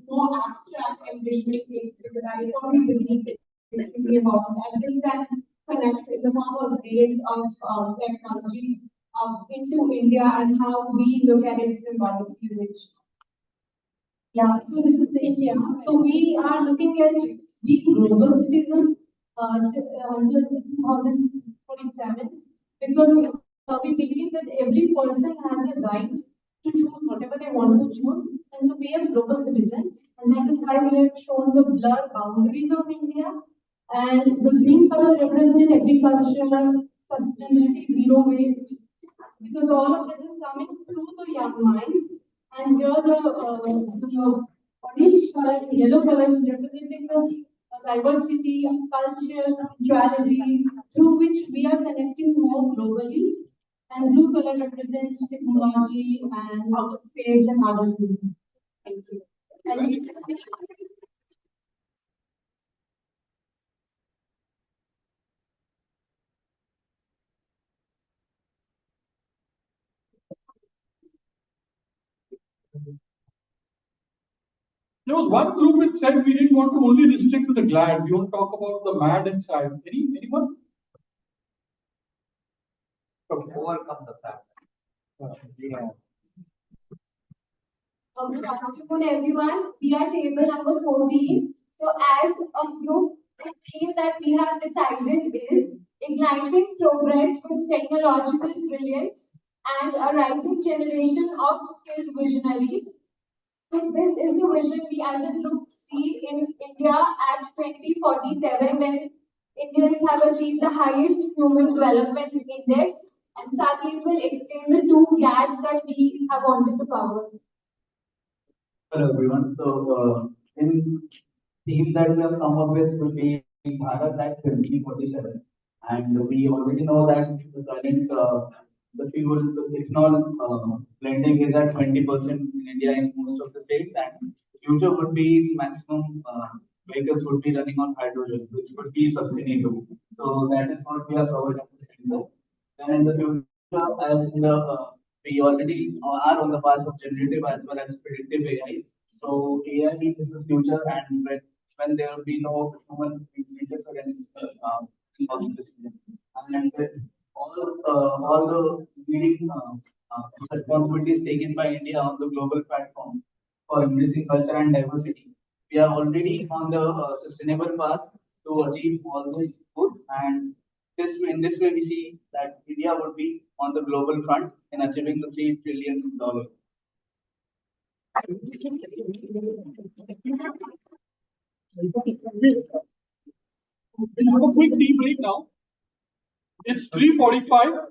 more abstract and visual things because I strongly believe it's extremely important. And this then connects in the form of rays of technology into India and how we look at it symbolically, which so this is India. So we are looking at being global citizens until 2047 because we believe that every person has a right to choose whatever they want to choose and to be a global citizen. And that is why we have shown the blur boundaries of India. And the green color represents agriculture, sustainability, zero waste. Because all of this is coming through the young minds. And here the orange color, yellow color is representing the diversity, culture, spirituality, through which we are connecting more globally. And blue color represents technology and outer space and other things. Thank you. There was one group which said we didn't want to only restrict to the glad. We want to talk about the mad inside. Anyone? Okay. Overcome the fact. Yeah. Good afternoon, everyone. We are table number 14. So, as a group, the theme that we have decided is igniting progress with technological brilliance and a rising generation of skilled visionaries. So, this is the vision we as a group see in India at 2047 when Indians have achieved the highest human development index. And Saket will explain the two GADs that we have wanted to cover. Hello everyone. So in theme that we have come up with would be Bharat at 2047, and we already know that the current the fuel ethanol blending is at 20% in India in most of the states, and future would be maximum vehicles would be running on hydrogen, which would be sustainable. So that is what we have covered at the center. And in the future, as in the we already are on the path of generative as well as predictive AI. So AI is the future, and when there will be no human interference of the system, and with all the leading responsibilities taken by India on the global platform for embracing culture and diversity, we are already on the sustainable path to achieve all this good. And in this way, we see that India would be on the global front in achieving the $3 trillion. We'll have a quick tea break now. It's 3:45.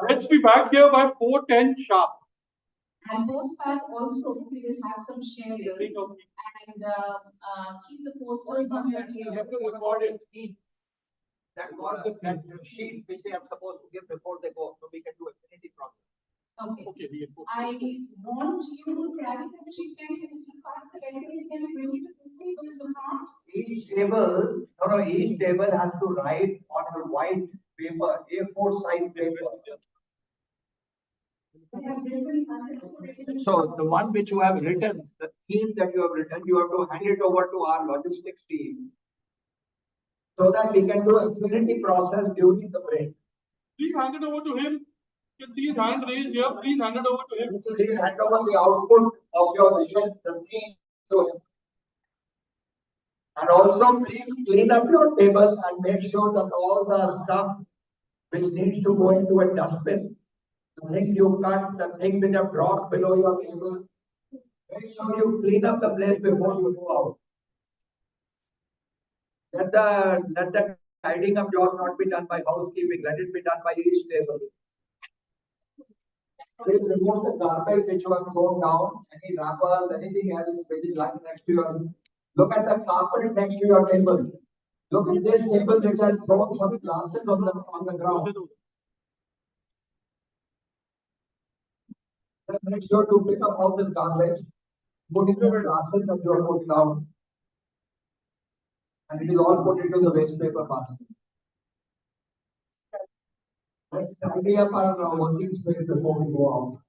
Let's be back here by 4:10 sharp. And post that also, we will have some sharing and keep the posters on your table. That was that sheet which they are supposed to give before they go, so we can do affinity process. Okay. I want you to carry that sheet. Can you Mr. Pastor, can you bring it to this table in the front? Each table has to write on a white paper, A4 size paper. So the one which you have written, the theme that you have written, you have to hand it over to our logistics team so that we can do affinity process during the break. Please hand it over to him. You can see his hand raised here. Please hand it over to him. Please hand over the output of your vision, the theme to him. And also please clean up your table and make sure that all the stuff which needs to go into a dustbin, the thing you cut, the thing which have dropped below your table, make sure you clean up the place before you go out. Let the tidying up job not be done by housekeeping, let it be done by each table. Please remove the garbage which you have thrown down, any wrappers, anything else which is lying next to your. Look at the carpet next to your table. Look at this table which has thrown some glasses on the ground. Then make sure to pick up all this garbage, put into the glasses that you are putting out, and it is all put into the waste paper basket. Let's tidy up our working space before we go out.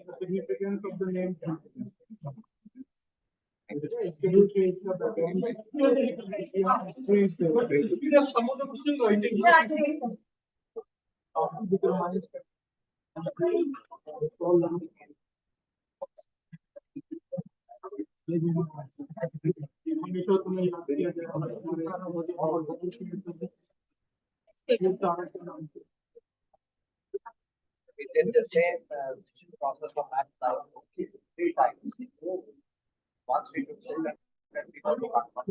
The significance of the name. Some of them still writing. We did the same process of math now 3 times. Once we took silver, then we got to part one.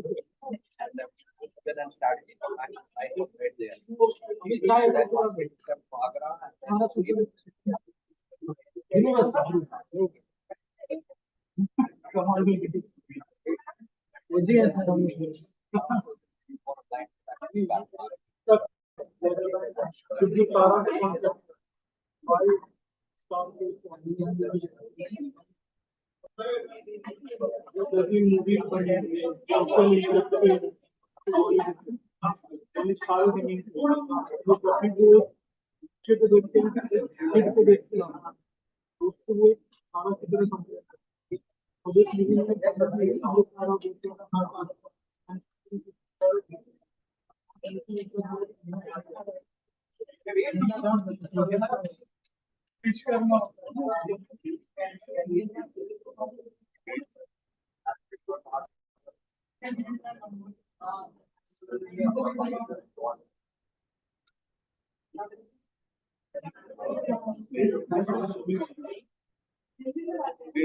And then started in the math right there. We did that one with Agra and then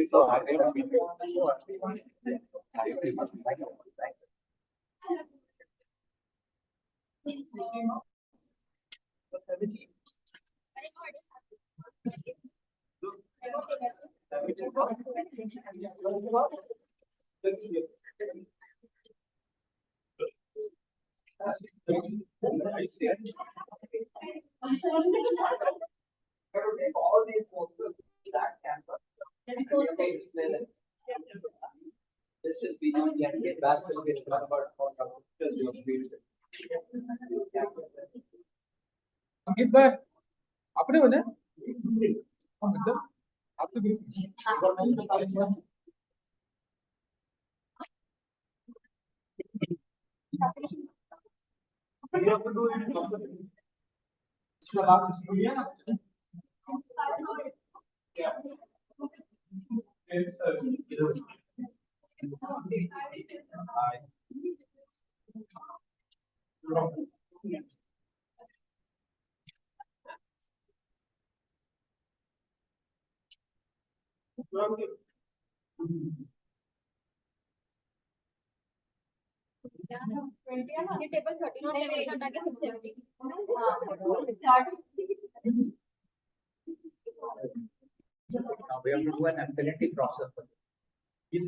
so I think all these posters that campus. This is the get back to the Get back. अपने होने मतलब आपके group ये table 13 हटा के सब 70 Now we have to do an affinity process for this.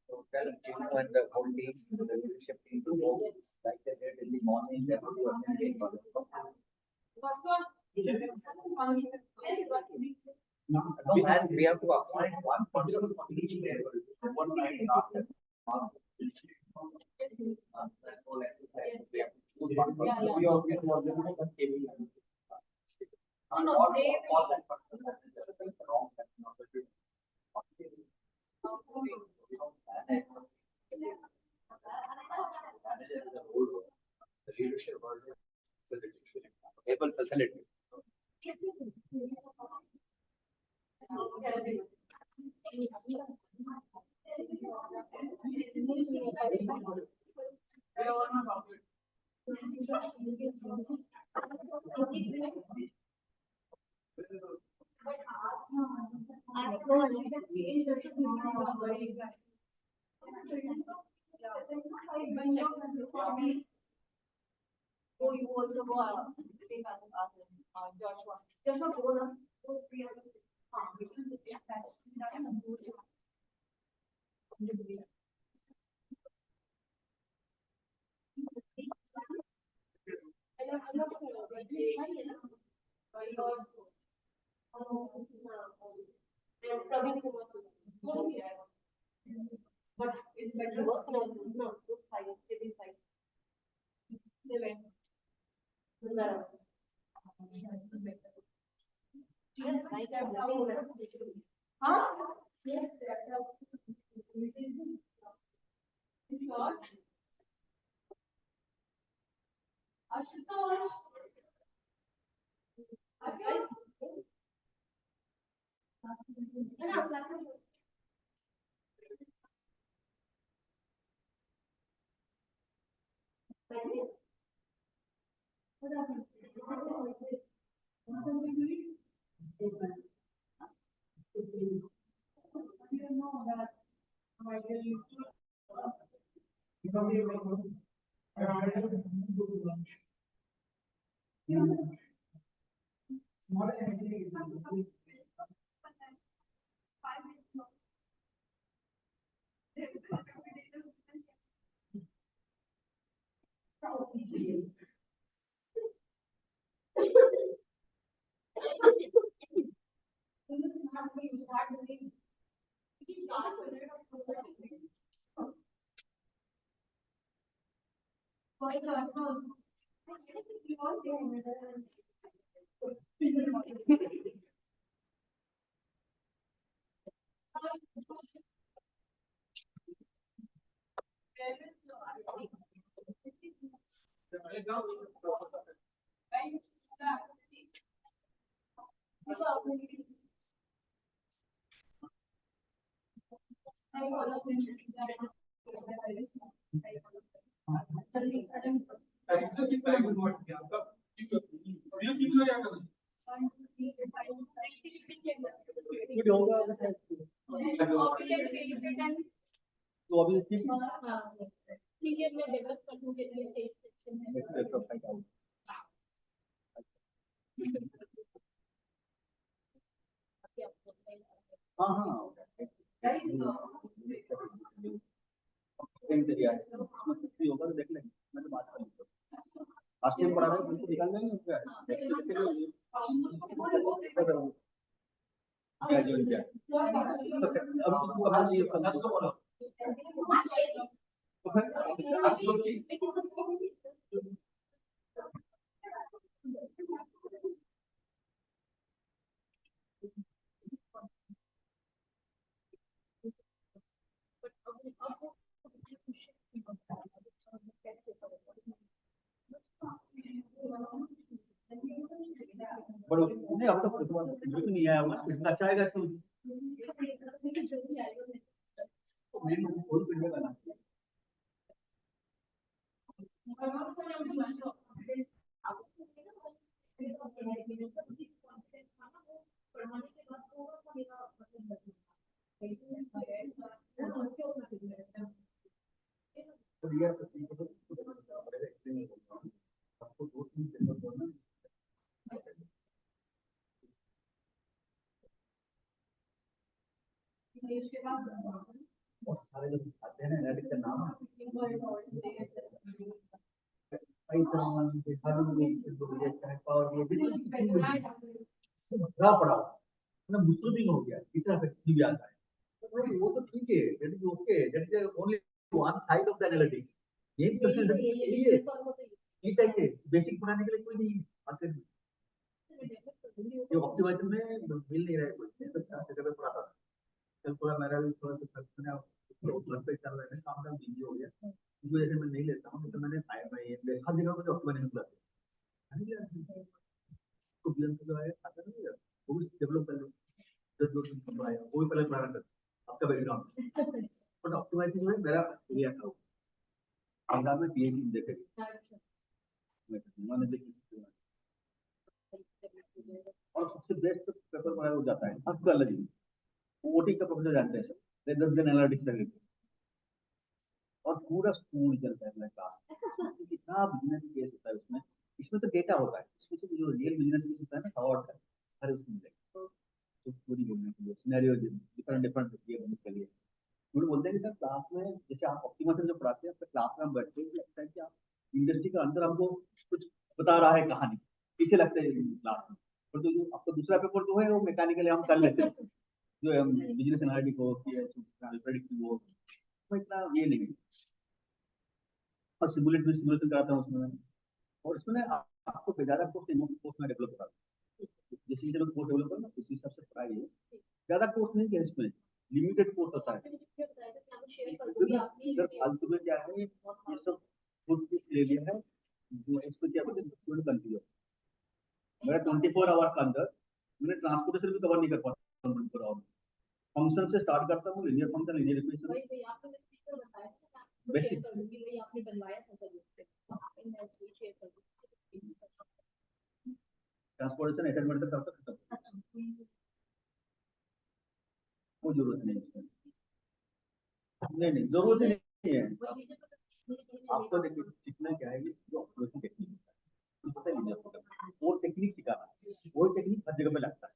So tell Chino and the whole team, the leadership team to go like they did in the morning, they have to do affinity process. And we have to appoint one person for each level, one line after. That's all exercise. We have to choose one person. We always want to know what they will. All that person that is wrong, that's not the truth. The leadership order, able facility. Oh, you also go Joshua. Joshua, go on. But it's better work no, Huh? Yes, sure. Ashutosh. तो अभी ठीक ठीक है मैं develop कर दूं जितनी stage section है हाँ हाँ होगा तो देख लेंगे मैंने बात कर ली लास्ट टाइम पढ़ा रहे बिल्कुल निकाल देंगे नहीं अब तो कुछ नहीं आया होगा, इतना अच्छा आएगा इसमें। और सारे जो आते हैं ना एनालिटिक्स का नाम भरा पड़ा मतलब मुस्लिम हो गया इतना भी आता है, तो भाई वो तो ठीक है, that is okay, that is only one side of the analytics. ये चाहिए बेसिक पढ़ाने के लिए कोई नहीं आते, ये ऑप्टिमाइजेशन में मिल नहीं रहा है, कोई तो क्या जगह पे पढ़ाता था। कल पूरा मेरा भी थोड़ा सा घर पे चल रहा है, काम का बिजी हो गया, इस वजह से मैं नहीं लेता हूँ, तो मैंने हर जगह मुझे ऑप्टिमाइजेशन बुलाते तो बीएम जो है आता नहीं है, वो भी डेवलप कर लो, जो आया वो भी पहले प्रारंभ कर आपका बैकग्राउंड, बट ऑप्टिमाइजेशन जो है मेरा एरिया था, पंजाब में पीएचडी देखे मैंने देखी, और सबसे बेस्ट पेपर पढ़ाया हो जाता है आपको अलग ही, ओटी का प्रोफेसर जानते हैं सर, 10 दिन एनालिटिक्स कर लेते और पूरा स्कूल चलता है क्लास, कितना बिजनेस केस होता है उसमें, इसमें तो डेटा होता है, इसमें तो जो रियल बिजनेस केस होता है ना थॉट है हर उसमें मिलेगा, तो पूरी बोलने के लिए सिनेरियो डिफरेंट डिफरेंट होती है बोलने के लिए, वो बोलते हैं कि सर क्लास में जैसे आप ऑप्टिमाइजेशन जो पढ़ाते हैं, क्लास में हम बैठते हैं लगता है कि आप इंडस्ट्री का अंदर हमको कुछ बता रहा है कहानी, इसे लगता है क्लास में, और तो जो आपका दूसरा पेपर जो है वो मैकेनिकली हम कर लेते हैं, जो बिजनेस एनालिटिक हो प्रेडिक्टिव हो, तो इतना ये नहीं है, और सिमुलेशन कराता हूँ उसमें, और इसमें आपको ज्यादा कोर्स में डेवलप कराता हूँ, जैसे चलो कोर्स डेवलप करना उसी हिसाब से पढ़ाई है, ज्यादा कोर्स नहीं है इसमें, लिमिटेड कोर्स होता है, इधर फालतू में क्या है ये सब खुद ले लिया है, जो इसको क्या बोलते हैं स्टूडेंट कंफ्यूज, मेरा 24 आवर का अंदर मैंने ट्रांसपोर्टेशन भी कवर नहीं कर पाता, 24 आवर फंक्शन से स्टार्ट करता हूँ, linear function linear equation basic transportation assignment तक करता खत्म, कोई जरूरत नहीं है, नहीं जरूरत नहीं है, आपको देखिए सीखना क्या है, जो ऑपरेशन टेक्निक पता है, वो टेक्निक सिखाना, वो टेक्निक हर जगह पे लगता है,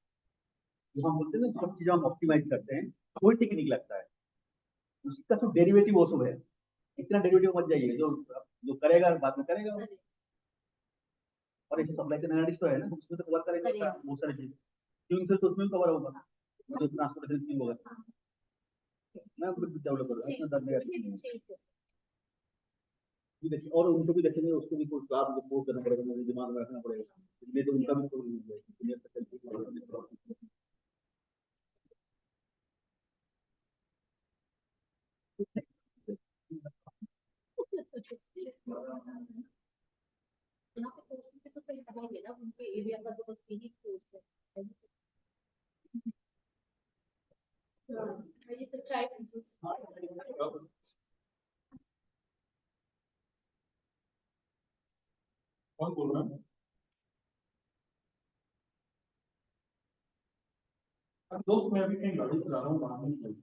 जो हम बोलते हैं ना सब चीजें हम ऑप्टिमाइज करते हैं, कोई टेक्निक लगता है, उसका जो डेरिवेटिव वो सब है, इतना डेरिवेटिव मत जाइए, जो करेगा बाद में करेगा, और एक सप्लाई चेन एनालिटिक्स तो है ना, उसमें तो कवर करेगा बहुत सारी चीजें, क्यों फिर तो उसमें कवर होगा, जो ट्रांसपोर्टेशन की होगा, मैं डेवलप कर रहा हूँ इसमें दर्द देखिए, और उनको भी देखेंगे, उसको भी कोई क्लास पोस्ट करना पड़ेगा, मुझे दिमाग में रखना पड़ेगा, इसलिए तो उनका भी यहाँ पे कोर्सेज पे तो सही पढ़ाएंगे ना, उनके एरिया का तो बस यही कोर्स है, ये सच्चाई कौन बोल रहा है? दोस्त मैं अभी कहीं गाड़ी चला रहा हूँ, वहां नहीं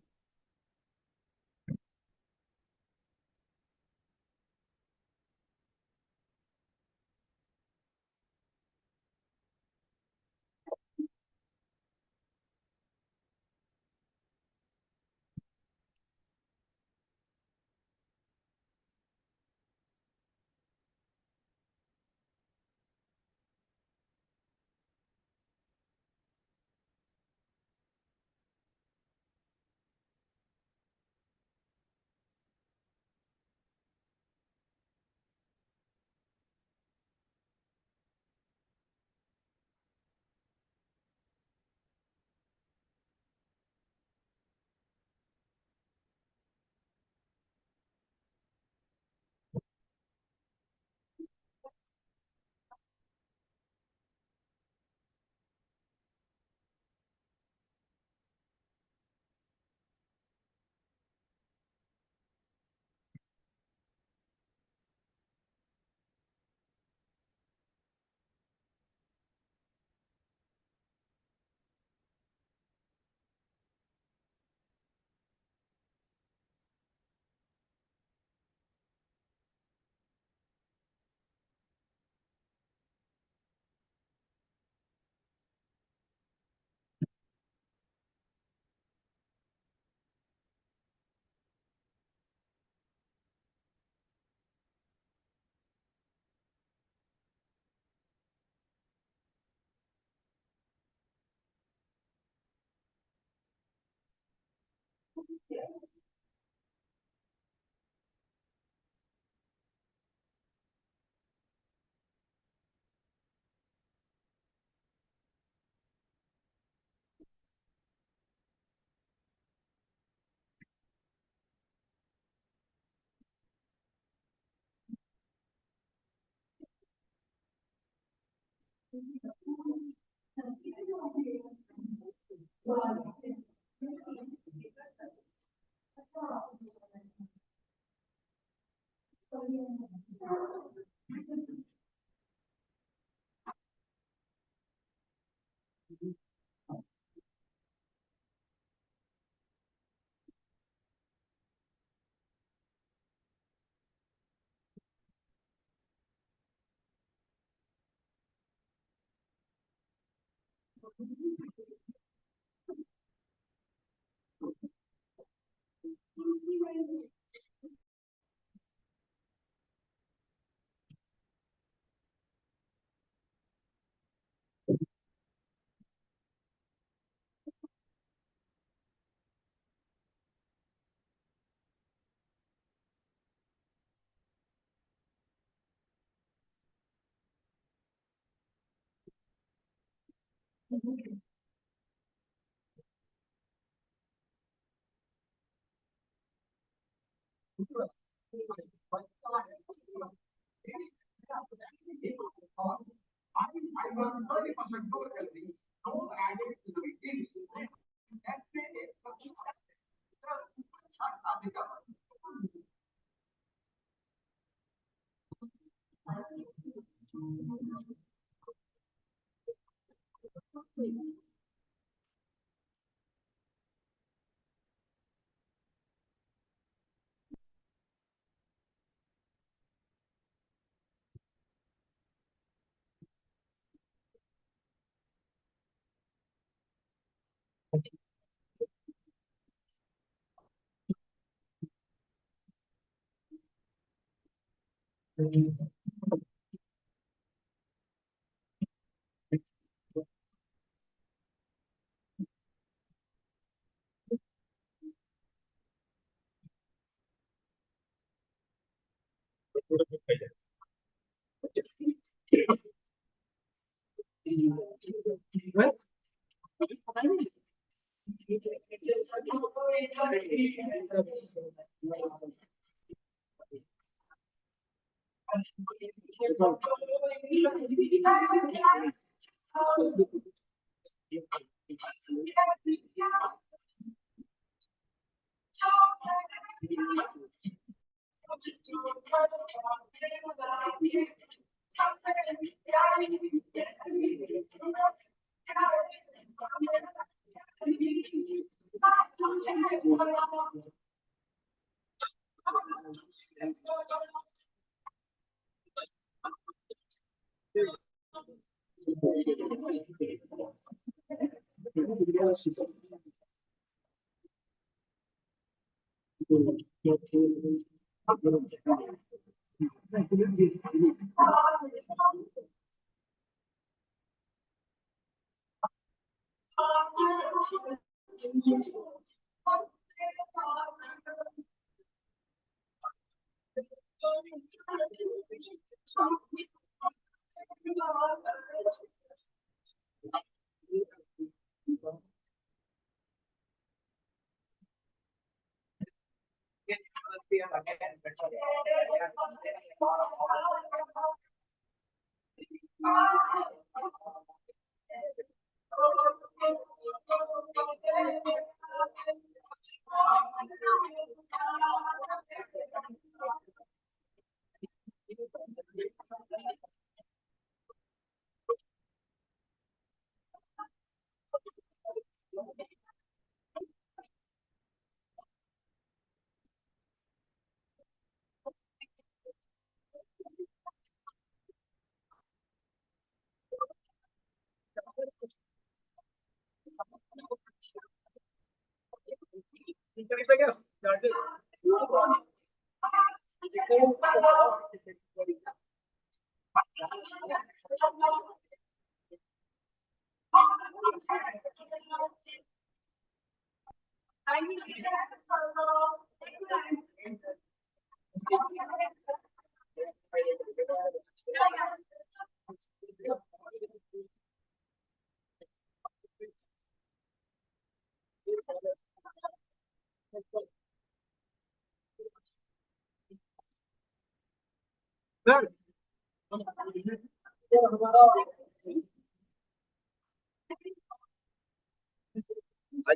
I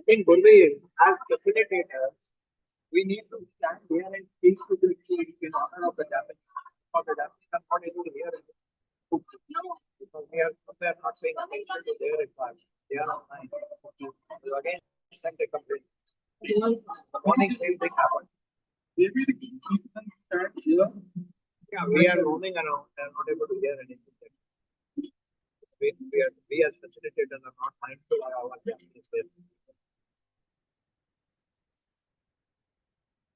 think Gurvi, as facilitators, we need to stand here and speak to the kids in honor of the Japanese. For the Japanese are not able to hear it. Because they are not paying attention to their requirements. They are online. So again, send a complaint. The morning same thing happened. Maybe the people stand here. Yeah, we are roaming around. They are not able to hear anything. We as facilitators are not mindful of our Japanese ways.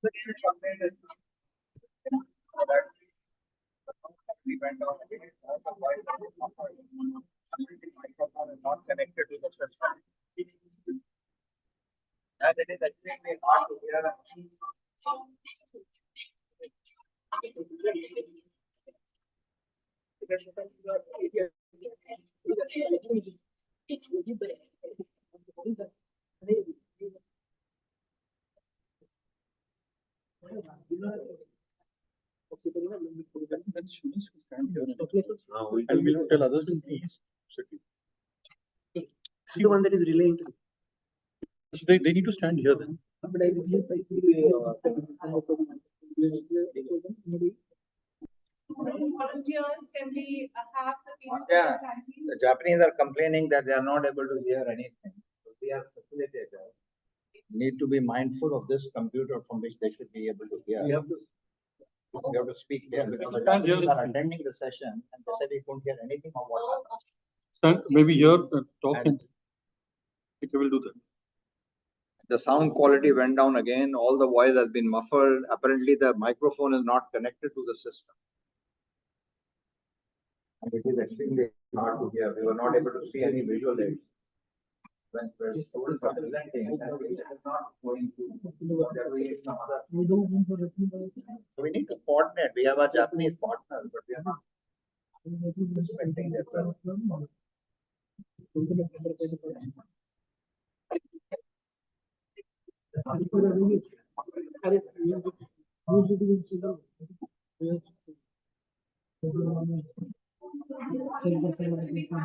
The complaint is that we went on again, the microphone is not connected to the system. And it is extremely hard to hear. And we'll tell others to please. See the one that is relaying to. So they need to stand here then. Volunteers, can we have the people? Yeah, the Japanese are complaining that they are not able to hear anything. So we as facilitators need to be mindful of this computer from which they should be able to hear. We have to speak here because the Japanese are attending the session and they said we couldn't hear anything of what happened. Stand, maybe here, talk and we will do that. The sound quality went down again. All the voice has been muffled. Apparently, the microphone is not connected to the system. And it is extremely hard to hear. We were not able to see any visual aids. When students are presenting, it is not going to create some other. So we need to coordinate. We have our Japanese partners, but we are not respecting their presence.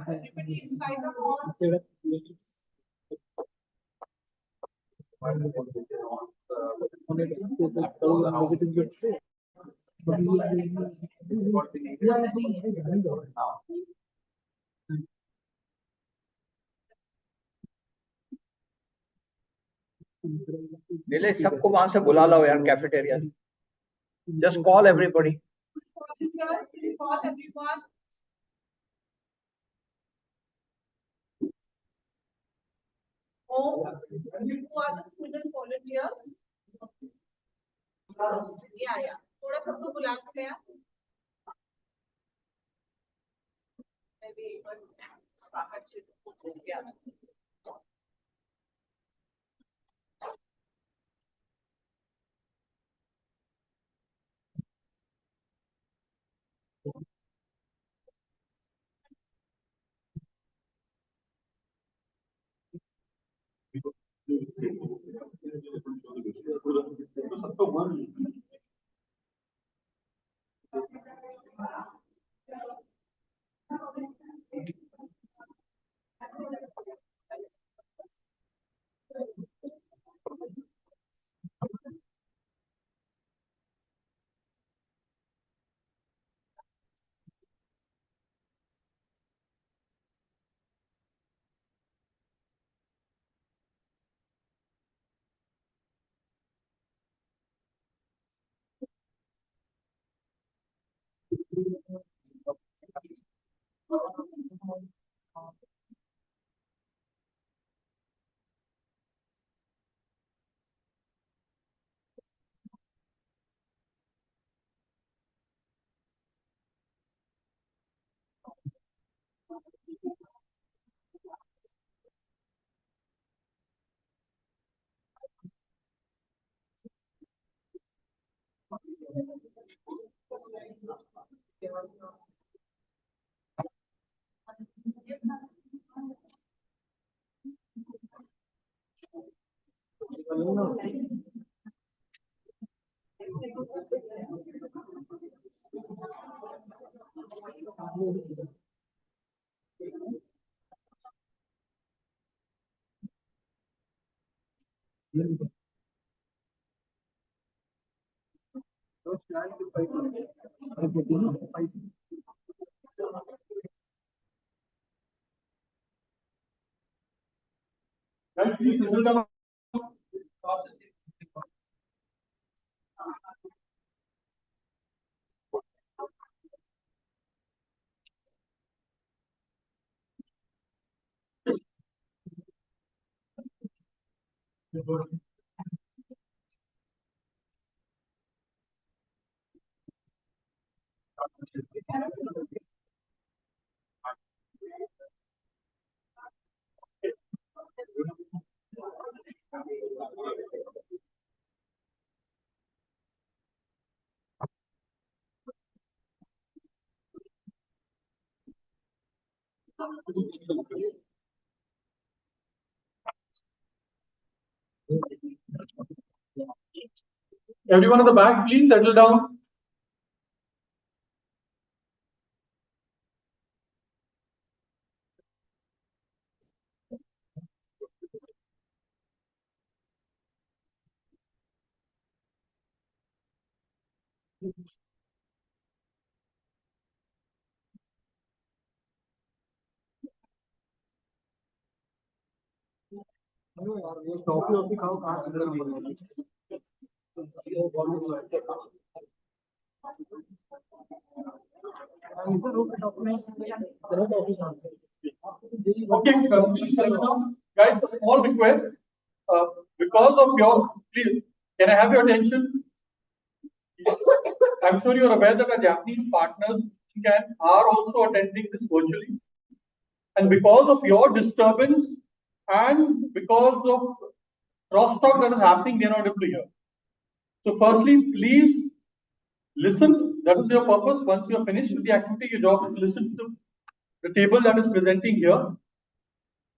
Everybody inside the hall. Nilesh सबको वहां से बुला लो यार cafeteria just call everybody. Volunteers, call everyone. Oh, who are the student volunteers? Yeah. थोड़ा सबको बुला के ले आ. Maybe even बाहर से yeah. Guys, please settle down. Everyone at the back, please settle down. Okay, please settle down. Guys, a small request. Because of your, please, can I have your attention? I'm sure you're aware that our Japanese partners are also attending this virtually. And because of your disturbance and because of crosstalk that is happening, they're not able to hear. So firstly, please listen. That is your purpose. Once you are finished with the activity, your job is to listen to the table that is presenting here.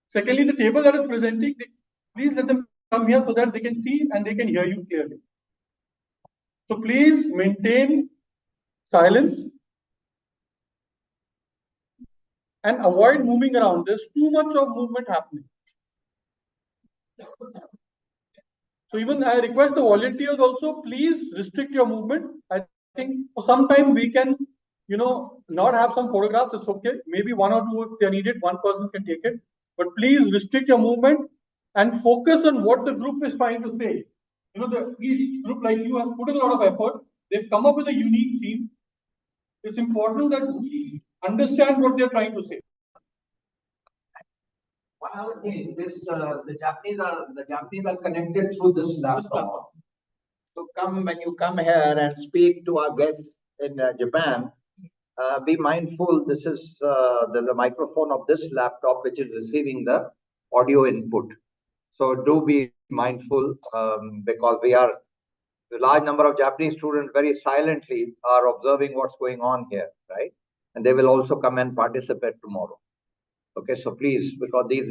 Secondly, the table that is presenting, please let them come here so that they can see and they can hear you clearly. So please maintain silence and avoid moving around. There's too much of movement happening. So even I request the volunteers also, please restrict your movement. I think for some time we can, not have some photographs. It's okay. Maybe one or two if they're needed, one person can take it. But please restrict your movement and focus on what the group is trying to say. Each group like you has put a lot of effort. They've come up with a unique theme. It's important that we understand what they're trying to say. One other thing, the Japanese are connected through this laptop. So when you come here and speak to our guests in Japan, be mindful. There's a microphone of this laptop which is receiving the audio input. So do be mindful because the large number of Japanese students very silently are observing what's going on here, right? And they will also come and participate tomorrow. Okay, so please, because these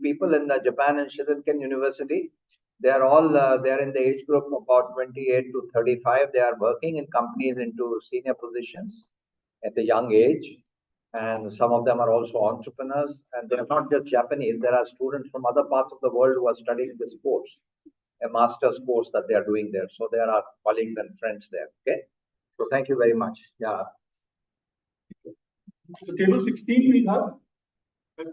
people in the Japan and Shizuoka University, they are all they are in the age group of about 28 to 35. They are working in companies into senior positions at a young age, and some of them are also entrepreneurs. And they are not just Japanese; there are students from other parts of the world who are studying this course, a master's course that they are doing there. So there are colleagues and friends there. Okay, so thank you very much. Yeah. So table 16 we have. So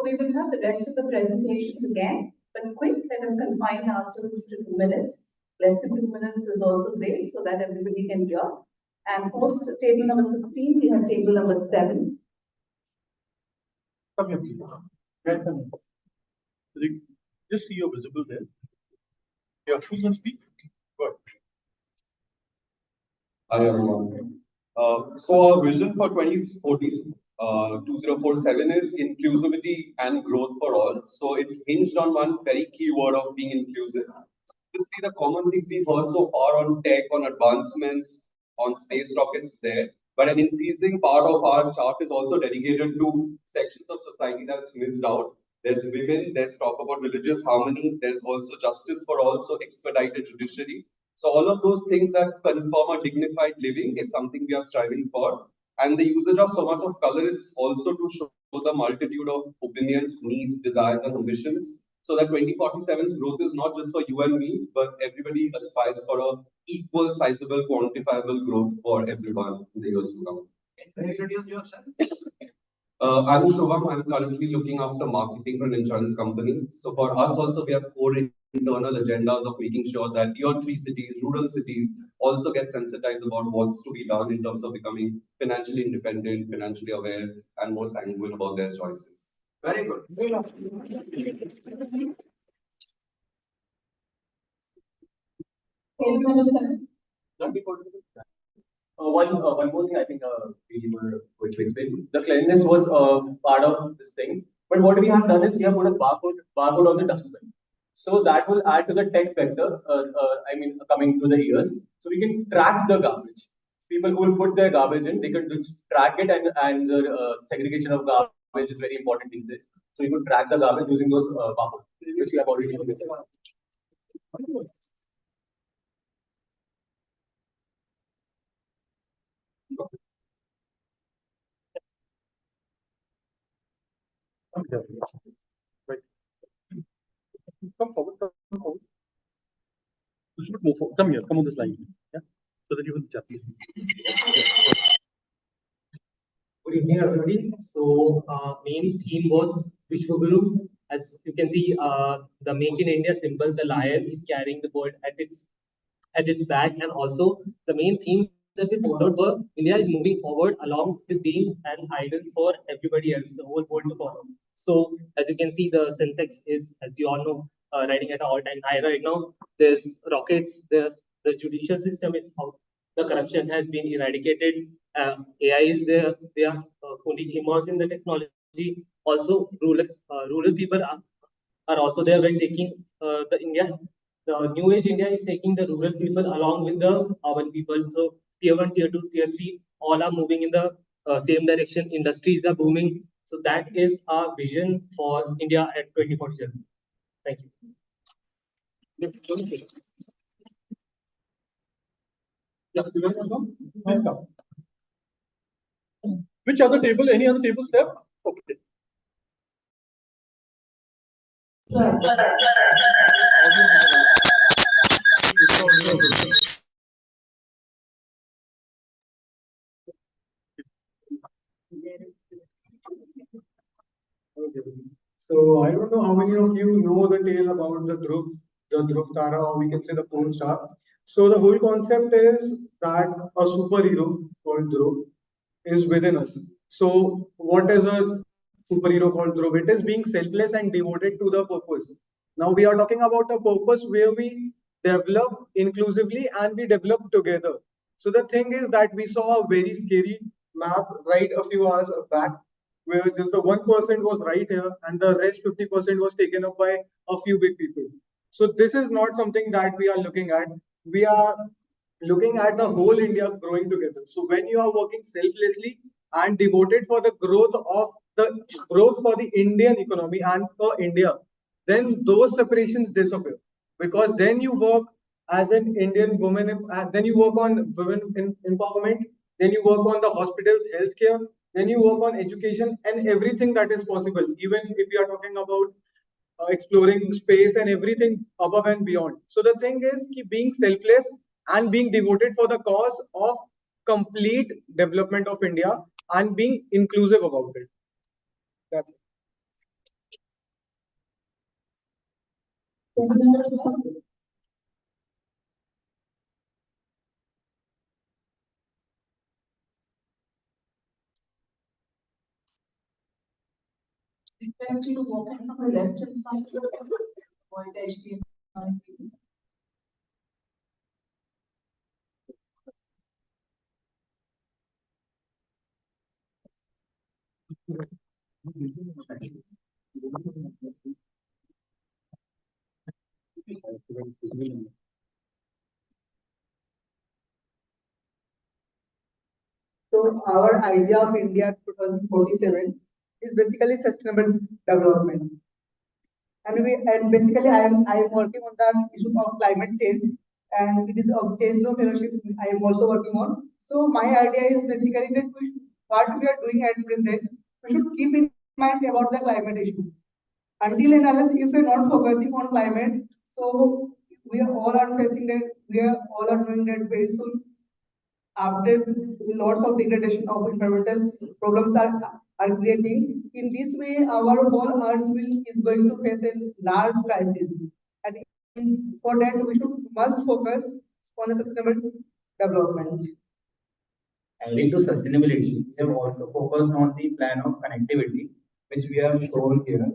we will have the rest of the presentations again, but quick, let us confine ourselves to 2 minutes. Less than 2 minutes is also great so that everybody can hear. And post table number 16, we have table number 7. Come here, please. Just see you're visible there. Yeah, who's going to speak? Good. Hi, everyone. So our vision for 2047 is inclusivity and growth for all. So it's hinged on one very key word of being inclusive. obviously the common things we've heard so far on tech, on advancements, on space rockets there. But an increasing part of our chart is also dedicated to sections of society that's missed out. There's women, there's talk about religious harmony, there's also justice for all, so expedited judiciary. So all of those things that confirm a dignified living is something we are striving for. And the usage of so much of color is also to show the multitude of opinions, needs, desires, and ambitions. So that 2047's growth is not just for you and me, but everybody aspires for a equal, sizable, quantifiable growth for everyone in the years to come. Can you introduce yourself? I'm Shubham. I'm currently looking after marketing for an insurance company. So for us also, we have four internal agendas of making sure that tier 3 cities, rural cities also get sensitized about what's to be done in terms of becoming financially independent, financially aware, and more sanguine about their choices. Very good. One more thing I think we were going to explain. The cleanliness was part of this thing. But what we have done is we have put a barcode on the dustbin. So that will add to the tech vector, coming to the ears. So we can track the garbage. People who will put their garbage in, they can just track it, and the segregation of garbage is very important in this. So you could track the garbage using those barcodes, which we have already used. Right. Come forward, come forward. You should move forward. Come here, come on this line. Yeah. So that you will chat. Good evening, everybody. So, main theme was Vishwaguru. As you can see, the Make in India symbol, the lion is carrying the bird at its back, and also the main theme that we followed were India is moving forward along with being an idol for everybody else, the whole world to follow. So, as you can see, the Sensex is, as you all know, riding at an all-time high right now. There's rockets. There's the judicial system is out. The corruption has been eradicated. AI is there. They are fully immersed in the technology. Also, rural people are also there when taking the new age India is taking the rural people along with the urban people. So tier 1, tier 2, tier 3, all are moving in the same direction. Industries are booming. So that is our vision for India at 2047. Thank you. Yeah, you guys want to come? Nice come. Which other table? Any other tables there? Okay. Okay. So I don't know how many of you know the tale about the Dhruv Tara, or we can say the Pole Star. So the whole concept is that a superhero called Dhruv is within us. So what is a superhero called Dhruv? It is being selfless and devoted to the purpose. Now we are talking about a purpose where we develop inclusively and we develop together. So the thing is that we saw a very scary map right a few hours back where just the 1% was right here and the rest 50% was taken up by a few big people. So this is not something that we are looking at. We are looking at the whole India growing together. So when you are working selflessly and devoted for the growth for the Indian economy and for India, then those separations disappear because then you work as an Indian woman, then you work on women empowerment, then you work on the hospitals, healthcare, then you work on education and everything that is possible. Even if we are talking about exploring space and everything above and beyond. So the thing is keep being selfless and being devoted for the cause of complete development of India and being inclusive about it. That's it. Request you to walk in from the left hand side to avoid the HDMI. So our idea of India 2047 is basically sustainable development. And basically I am working on the issue of climate change, and it is of change no fellowship I am also working on. So my idea is basically that what we are doing at present, we should keep in mind about the climate issue. Until and unless if we are not focusing on climate, so we are all are facing that, we are all are doing that very soon. After lots of degradation of environmental problems are creating. In this way, our whole earth is going to face a large crisis. And for that, we must focus on the sustainable development. Adding to sustainability, we have also focused on the plan of connectivity, which we have shown here,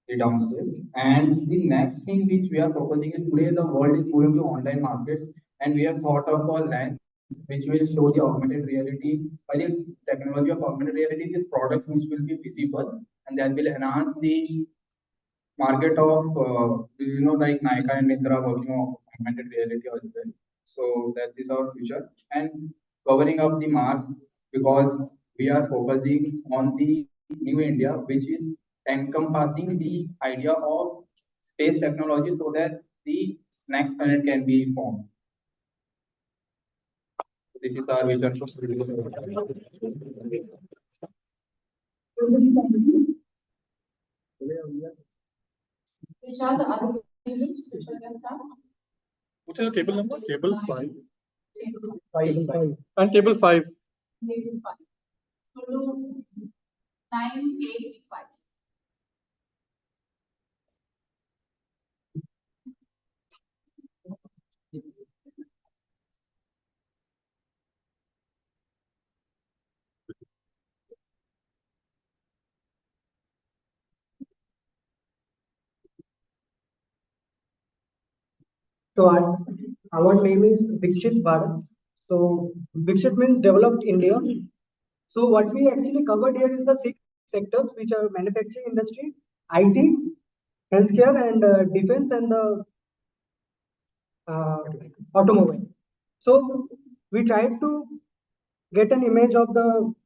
the downstairs. And the next thing which we are focusing is today the world is moving to online markets, and we have thought of a lens which will show the augmented reality. By the technology of augmented reality, the products which will be visible, and that will enhance the market of like Nykaa and Myntra working on augmented reality as well. So that is our future, and covering up the Mars, because we are focusing on the new India, which is encompassing the idea of space technology, so that the next planet can be formed. This is our vision. Which are the other tables which are left out? What is the table number? Table 5. Table 5. And table 5. Table 5. So do 9, 8, 5. So our name is Vikshit Bharat. So Vikshit means developed India. So what we actually covered here is the 6 sectors, which are manufacturing industry, IT, healthcare, and defense, and the automobile. So we tried to get an image of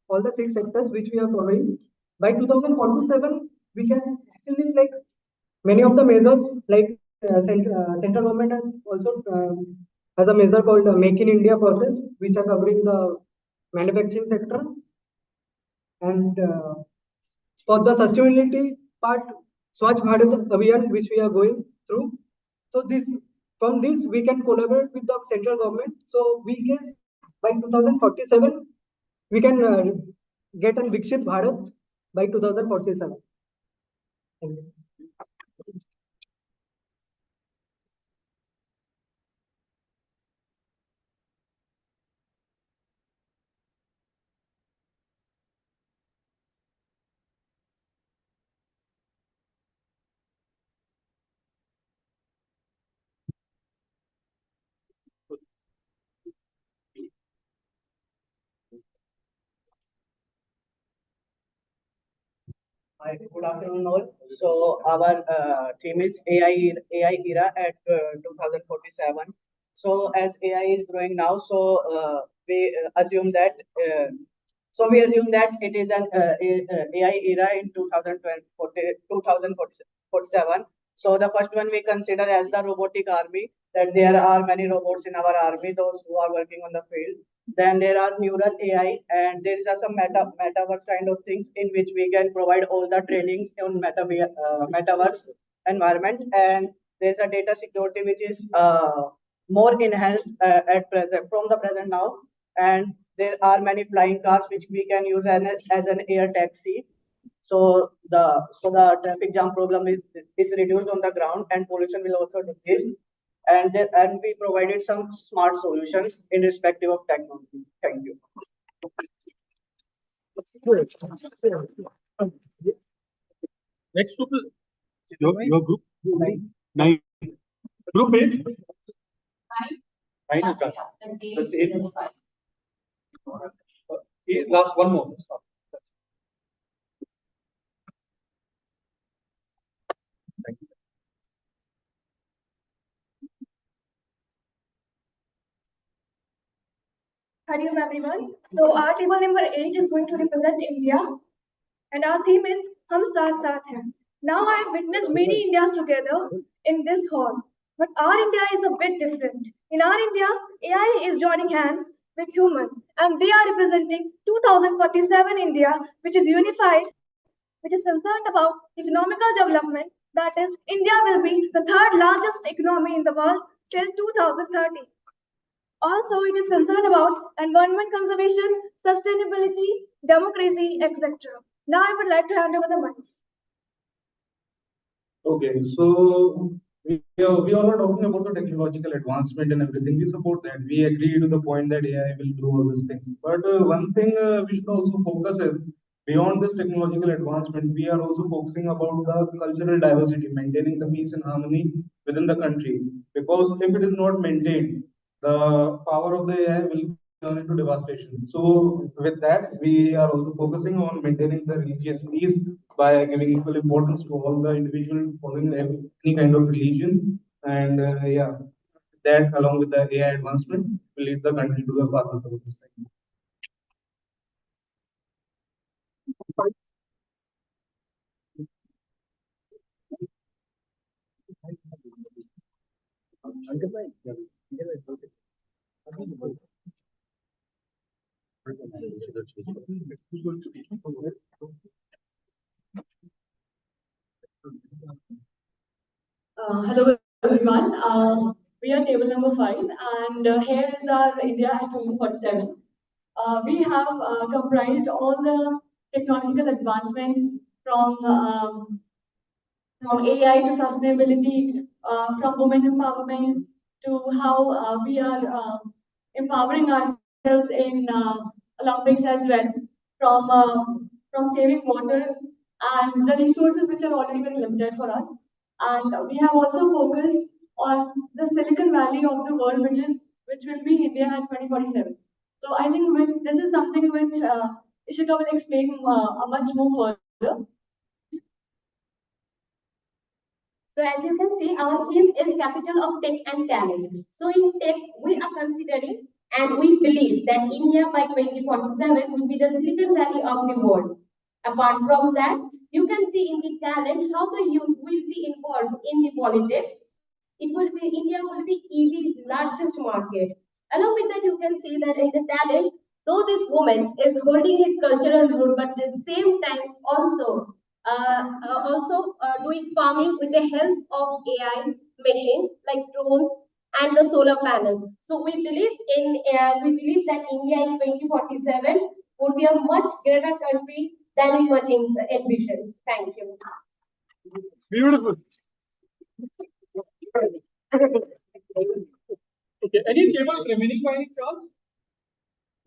all the 6 sectors which we are covering. By 2047, we can actually many of the measures central government has also has a measure called Make in India process, which are covering the manufacturing sector. And for the sustainability part, Swachh Bharat Abhiyan, which we are going through. So from this we can collaborate with the central government. So we guess by 2047 we can get an Vikshit Bharat by 2047. Thank you. Hi, good afternoon all. So our theme is AI era at 2047. So as AI is growing now, so we assume that it is an AI era in 2047. So the first one we consider as the robotic army, that there are many robots in our army, those who are working on the field. Then there are neural AI, and there is some metaverse kind of things in which we can provide all the trainings on metaverse environment. And there's a data security which is more enhanced at present from the present now. And there are many flying cars which we can use as an air taxi. So the traffic jam problem is reduced on the ground, and pollution will also decrease. And we provided some smart solutions in respective of technology. Thank you. Next group is your group. 9. Group 8. 9. That's 8. Last one more. Hello everyone. So our table number 8 is going to represent India and our theme is Hum Saath Saath Hain. Now I have witnessed many Indias together in this hall, but our India is a bit different. In our India, AI is joining hands with human and they are representing 2047 India, which is unified, which is concerned about economical development. That is, India will be the third largest economy in the world till 2030. Also, it is concerned about environment conservation, sustainability, democracy, etc. Now, I would like to hand over the mic. Okay, so we all are talking about the technological advancement and everything. We support that. We agree to the point that AI will do all these things. But one thing we should also focus is beyond this technological advancement, we are also focusing about the cultural diversity, maintaining the peace and harmony within the country. Because if it is not maintained, the power of the AI will turn into devastation. So with that, we are also focusing on maintaining the religious peace by giving equal importance to all the individuals following any kind of religion. And yeah, that along with the AI advancement will lead the country to the path of the this thing. Hello everyone. We are table number 5 and here is our India at 2047. We have comprised all the technological advancements from AI to sustainability, from women empowerment to how we are empowering ourselves in Olympics as well, from saving waters and the resources which are already been limited for us. And we have also focused on the Silicon Valley of the world, which will be India at 2047. So I think this is something which Ishika will explain much more further. So as you can see, our theme is capital of tech and talent. So in tech, we are considering and we believe that India by 2047 will be the Silicon Valley of the world. Apart from that, you can see in the talent how the youth will be involved in the politics. India will be EV's largest market. Along with that, you can see that in the talent, though this woman is holding his cultural role, but at the same time also doing farming with the help of AI machines like drones and the solar panels. So we believe that India in 2047 would be a much greater country than we much envision. Thank you. Beautiful. Okay, any table remaining by any chance?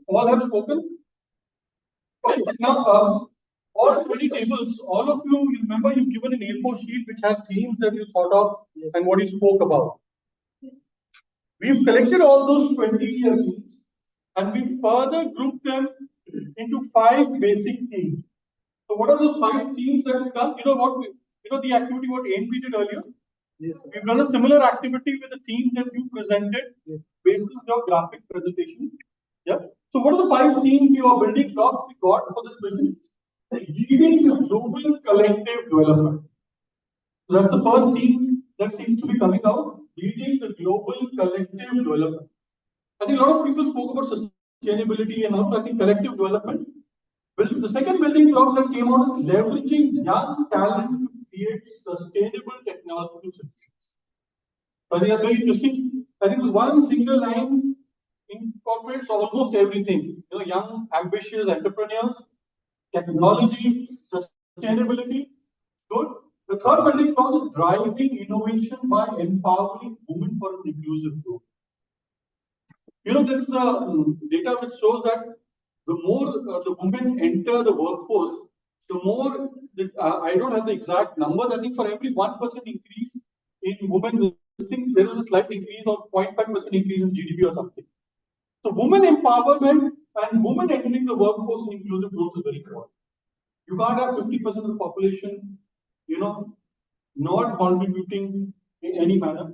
All have spoken? Okay, now all 20 tables, all of you remember you've given an A4 sheet which has themes that you thought of and what you spoke about. We've collected all those 20 themes and we further grouped them into 5 basic themes. So what are those 5 themes that we've done? You know the activity what ANP did earlier? Yes. We've done a similar activity with the themes that you presented based on your graphic presentation. Yeah. So what are the 5 themes we are building blocks we got for this vision? Leading the global collective development. So that's the first theme that seems to be coming out. Leading the global collective development. I think a lot of people spoke about sustainability and now I think collective development. Well, the second building block that came out is leveraging young talent to create sustainable technological solutions. I think that's very interesting. I think this one single line incorporates almost everything. Young, ambitious entrepreneurs, technology, sustainability, good. The third building block is driving innovation by empowering women for an inclusive growth. There is a data which shows that the more the women enter the workforce, the more, I don't have the exact number, I think for every 1% increase in women, there is a slight increase of 0.5% increase in GDP or something. So women empowerment and women entering the workforce in inclusive growth is very important. You can't have 50% of the population, not contributing in any manner.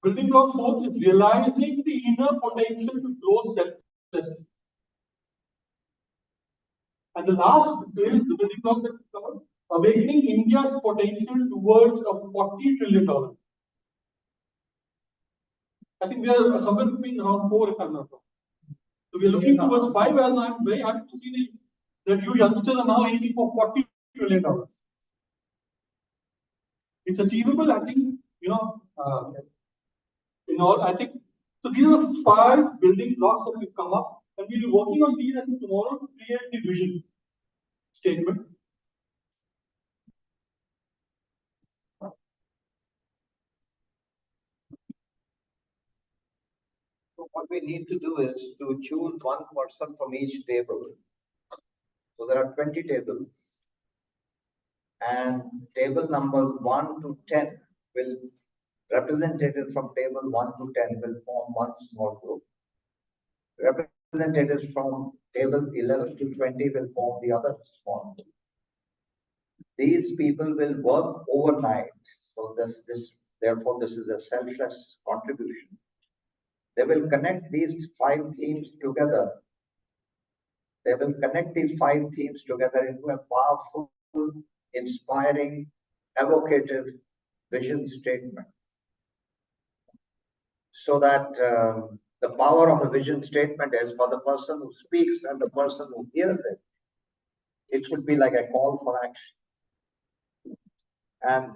Building block 4 is realizing the inner potential to grow Yes. And the last is the building block that we covered, awakening India's potential towards a $40 trillion. I think we are somewhere between around 4, if I'm not wrong. So we are looking towards 5, and I'm very happy to see that you youngsters are now aiming for $40 trillion. It's achievable, I think, I think, so these are 5 building blocks that we've come up, and we'll be working on these, I think, tomorrow to create the vision statement. So what we need to do is to choose one person from each table. So there are 20 tables. And table numbers 1 to 10 will, representatives from table 1 to 10 will form one small group. Representatives from table 11 to 20 will form the other small group. These people will work overnight. So therefore, this is a selfless contribution. They will connect these 5 themes together. They will connect these 5 themes together into a powerful, inspiring, evocative vision statement. So that the power of a vision statement is for the person who speaks and the person who hears it. It should be like a call for action. And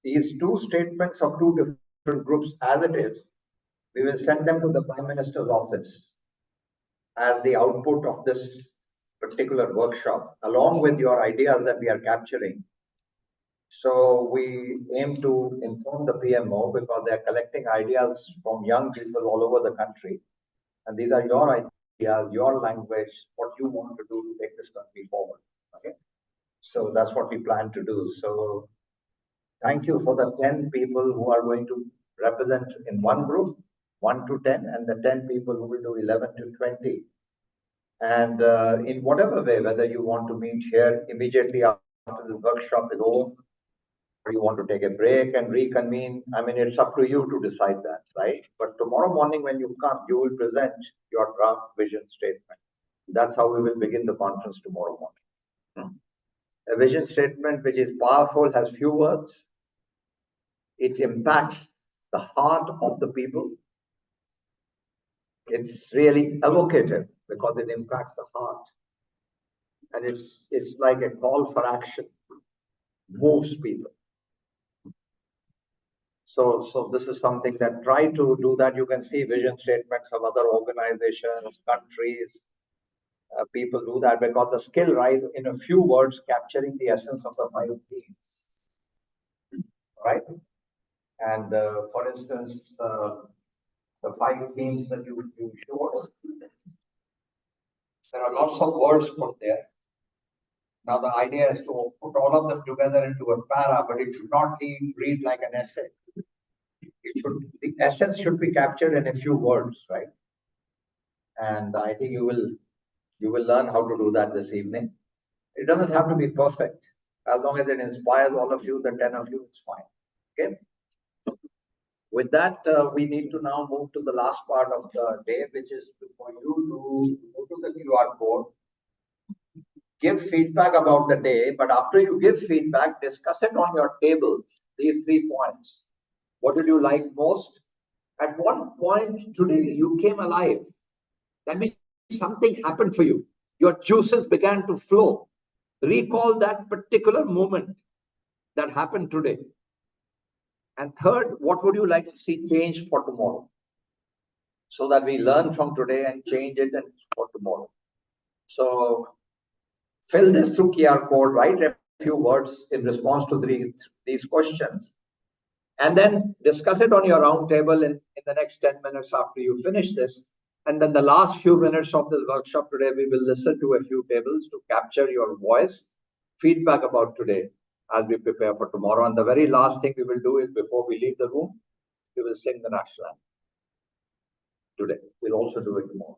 these 2 statements of 2 different groups, as it is, we will send them to the Prime Minister's office as the output of this particular workshop, along with your ideas that we are capturing. So we aim to inform the PMO because they are collecting ideas from young people all over the country. And these are your ideas, your language, what you want to do to take this country forward. Okay. So that's what we plan to do. So thank you for the 10 people who are going to represent in one group, 1 to 10, and the 10 people who will do 11 to 20. And in whatever way, whether you want to meet here immediately after the workshop is over, or you want to take a break and reconvene, I mean, it's up to you to decide that, right? But tomorrow morning when you come, you will present your draft vision statement. That's how we will begin the conference tomorrow morning. A vision statement which is powerful, has few words. It impacts the heart of the people. It's really evocative because it impacts the heart. And it's like a call for action, moves people. So this is something that try to do that. You can see vision statements of other organizations, countries, people do that because the skill, right, in a few words, capturing the essence of the 5 themes, right? And for instance, the 5 themes that you showed, there are lots of words put there. Now the idea is to put all of them together into a para, but it should not read like an essay. The essence should be captured in a few words, right? And I think you will learn how to do that this evening. It doesn't have to be perfect. As long as it inspires all of you, the 10 of you, it's fine. Okay. With that, we need to now move to the last part of the day, which is for you to go to the QR code, give feedback about the day, but after you give feedback, discuss it on your tables, these 3 points. What did you like most? At what point today you came alive? That means something happened for you. Your juices began to flow. Recall that particular moment that happened today. And third, what would you like to see changed for tomorrow? So that we learn from today and change it for tomorrow. So fill this through QR code, write a few words in response to these questions. And then discuss it on your round table in the next 10 minutes after you finish this. And then the last few minutes of this workshop today, we will listen to a few tables to capture your voice, feedback about today as we prepare for tomorrow. And the very last thing we will do is before we leave the room, we will sing the national anthem today. We'll also do it tomorrow.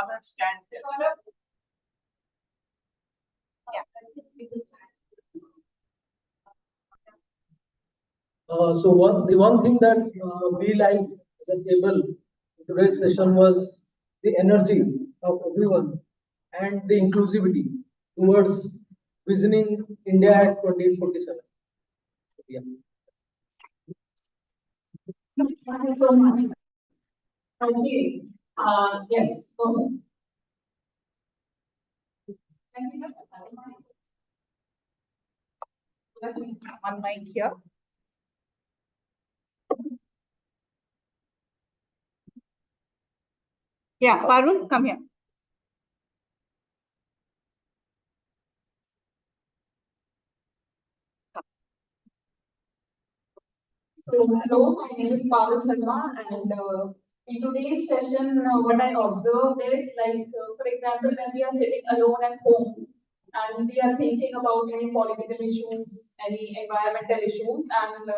come and stand here. So the one thing that we liked as a table in today's session was the energy of everyone and the inclusivity towards visioning India at 2047. Yeah. Thank you so much. Thank you. Yes, go ahead. Thank you. One mic here. Yeah, Parul, come here. So, hello, my name is Parul Sharma, and in today's session, what I observed is for example, when we are sitting alone at home and we are thinking about any political issues, any environmental issues, and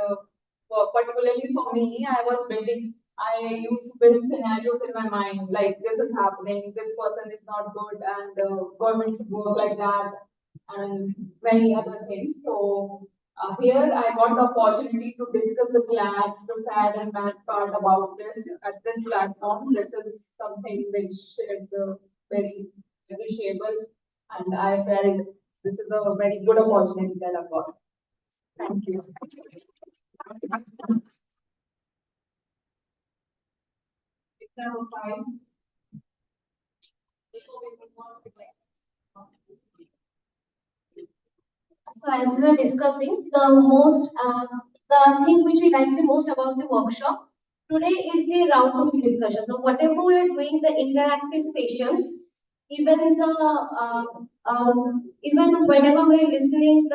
particularly for me, I used to build scenarios in my mind like this is happening, this person is not good, and government should work like that, and many other things. So, here I got the opportunity to discuss the glad, the sad and bad part about this at this platform. This is something which is very appreciable, and I felt this is a very good opportunity that I've got. Thank you. Number 5. Before we move on to the next. So as we were discussing, the thing which we like the most about the workshop today is the roundtable discussion. So whatever we are doing, the interactive sessions, even even whenever we are listening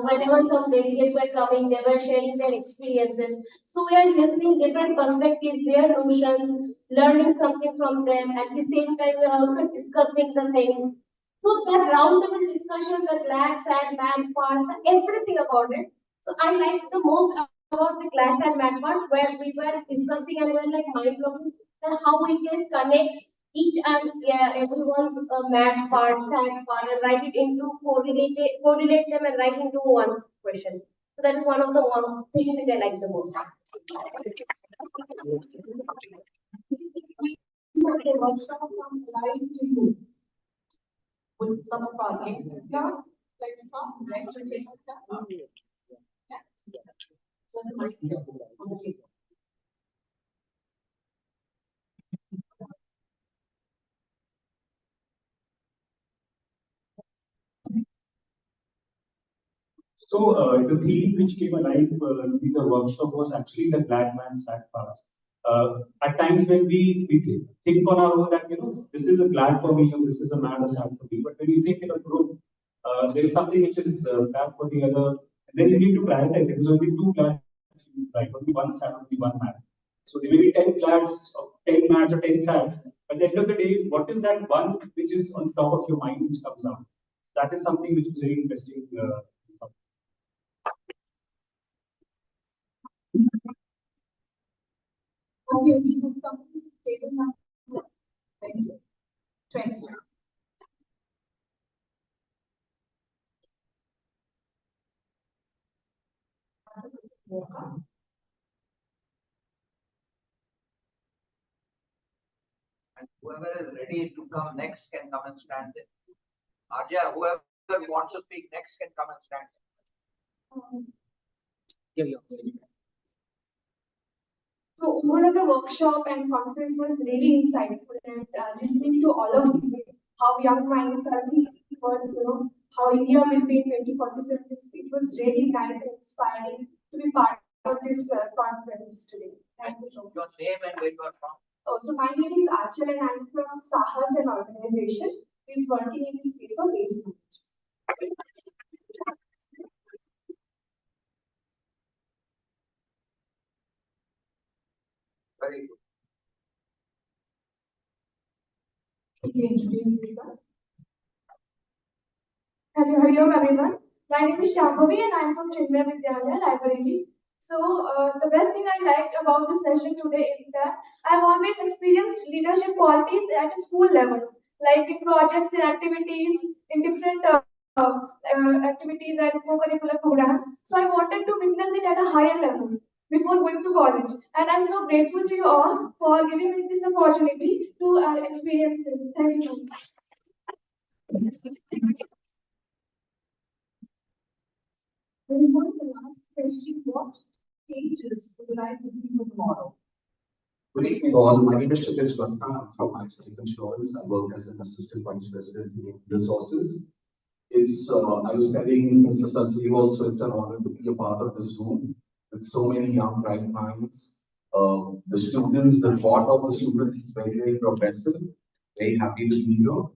whenever some delegates were coming, they were sharing their experiences. So we are listening different perspectives, their notions, learning something from them. At the same time, we are also discussing the things. So that roundtable discussion, the glad, sad, bad part, everything about it. So I like the most about the glad, sad, bad part where we were discussing and we were like mind-blowing that how we can connect each and everyone's mad part, sad part, and write it into correlate them and write into one question. So that is one of the things which I like the most. Okay, workshop from live to you. Would some of our guests like to take that? Yeah. So the mic here on the table. So the theme which came alive in the workshop was actually the glad man sad part. At times when we think on our own that this is a glad for me or this is a mad or sad for me, but when you think in a group, there is something which is bad for the other, and then you need to prioritize. There is only two glads, right? Only one sad, only one mad. So there may be 10 glads, or 10 mads, or 10 sads. But at the end of the day, what is that one which is on top of your mind which comes out? That is something which is very interesting. Okay, we have something table number 20. 20. And whoever is ready to come next can come and stand there. Arja, whoever wants to speak next can come and stand there. So overall, the workshop and conference was really insightful, and listening to all of you, how young minds are thinking towards, how India will be in 2047. It was really nice and inspiring to be part of this conference today. Thank you so much. Your name and where you are from? Oh, so my name is Achal and I'm from Sahas, an organization who is working in the space of waste management. Very good. Can you introduce yourself? Hello, everyone. My name is Shambhavi and I'm from Chinmaya Vidyalaya, Raebareli. So the best thing I liked about this session today is that I've always experienced leadership qualities at a school level, like in projects and activities, in different activities and co-curricular programs. So I wanted to witness it at a higher level before going to college. And I'm so grateful to you all for giving me this opportunity to experience this. Thank you so much. Moving on to the last question, what changes would you like to see for tomorrow? Good evening all. My name is Chitesh Batra. I'm from Life Insurance. I work as an assistant vice president in resources. I was telling Mr. Sanjeev also, it's an honor to be a part of this room with so many young, bright minds. The students, the thought of the students is very, very progressive. Very happy to be here.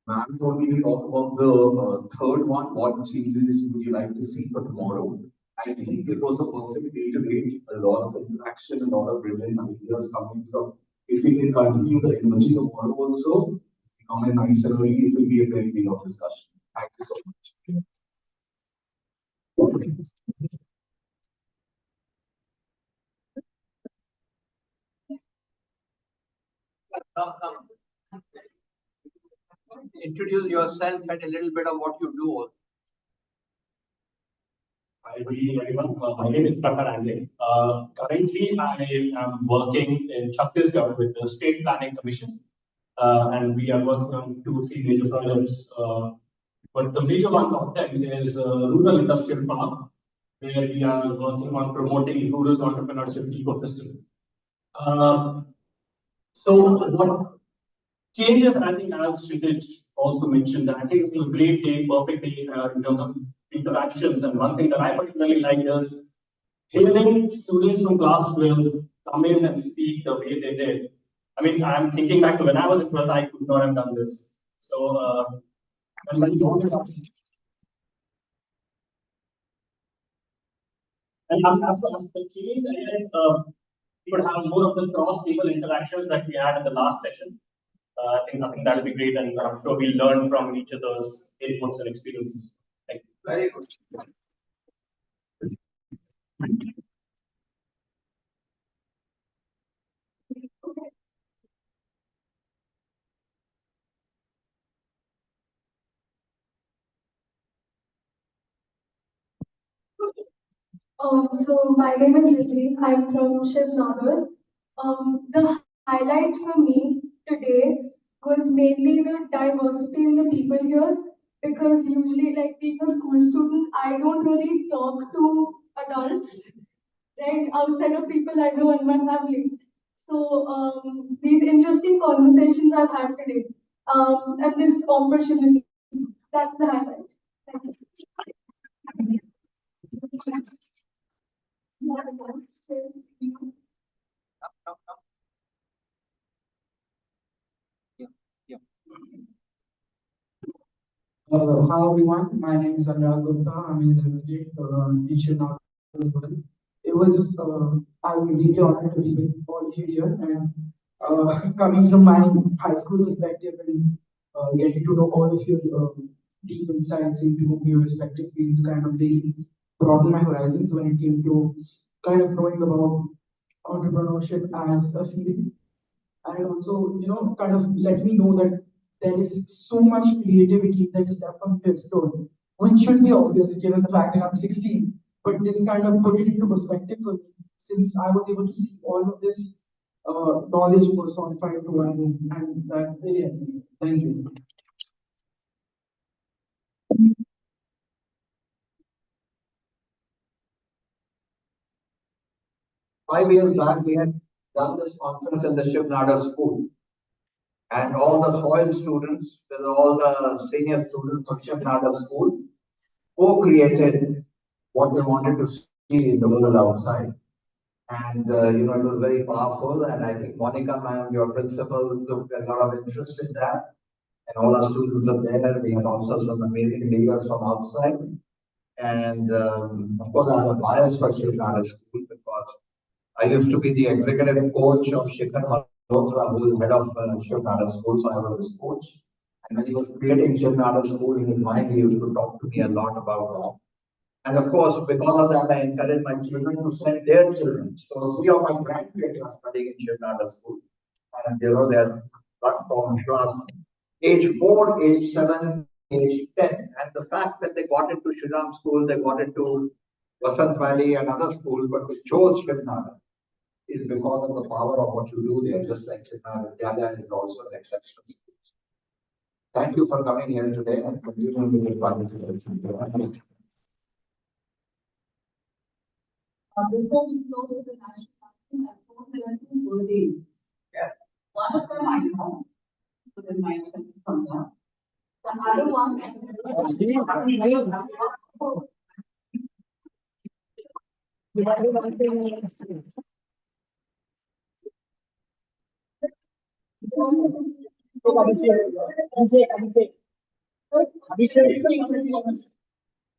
Ma'am told me to talk about the third one. What changes would you like to see for tomorrow? I think it was a perfect day today. A lot of interaction, a lot of brilliant ideas coming from. If we can continue the energy tomorrow also, come in nice and early, it will be a great day of discussion. Thank you so much. Come. Introduce yourself and a little bit of what you do. Hi, good evening, everyone. My name is Prakhar Andle. Currently, I am working in Chhattisgarh with the State Planning Commission, and we are working on 2-3 major projects. But the major one of them is Rural Industrial Park, where we are working on promoting rural entrepreneurship ecosystem. So what changes, I think, as Kshitij also mentioned, I think it was a great day, perfect day in terms of interactions. And one thing that I particularly like is hearing students from class 12 come in and speak the way they did. I mean, I'm thinking back to when I was in 12, I could not have done this. So, and I'm as far as the change, I guess we would have more of the cross-table interactions that we had in the last session. I think that'll be great, and I'm sure we'll learn from each other's inputs and experiences. Thank you. Very good. So my name is Riddhi. I'm from Shivnagar. The highlight for me today was mainly the diversity in the people here, because usually, like being a school student, I don't really talk to adults, right, outside of people I know in my family. So these interesting conversations I've had today, and this opportunity, that's the highlight. Thank you. Hi everyone, my name is Anurag Gupta. I'm in the teacher now. It was I'm really honored to be with all of you here, and coming from my high school perspective and getting to know all of your deep insights into your respective fields kind of really broadened my horizons when it came to kind of knowing about entrepreneurship as a field, and also kind of let me know that there is so much creativity that is left for me to explore, which should be obvious given the fact that I'm 16. But this kind of put it into perspective for me, since I was able to see all of this knowledge personified to one room, and that really helped me. Thank you. 5 years back, we had done this conference in the Shivnada school. And all the foreign students, with all the senior students of Shivnada school, co-created what they wanted to see in the world outside. And it was very powerful. And I think Monica, ma'am, your principal, took a lot of interest in that. And all our students are there. We had also some amazing leaders from outside. And of course, I have a bias for Shivnada school because I used to be the executive coach of Shikhar Malhotra, who is head of Shivnada school. So I was his coach. And when he was creating Shivnada school in his mind, he used to talk to me a lot about And of course, because of that, I encourage my children to send their children. So 3 of my grandkids are studying in Shivnada school. And they're not from class age 4, age 7, age 10. And the fact that they got into Shriram school, they got into Vasant Valley and other schools, but they chose Shivnada is because of the power of what you do there, just like Shivnada Vidyalaya is also an exceptional school. Thank you for coming here today and continuing with the participation. Before we close with the national anthem, I thought there are 2 birthdays. Yeah. One of them I know, so then my turn to come down. The other one,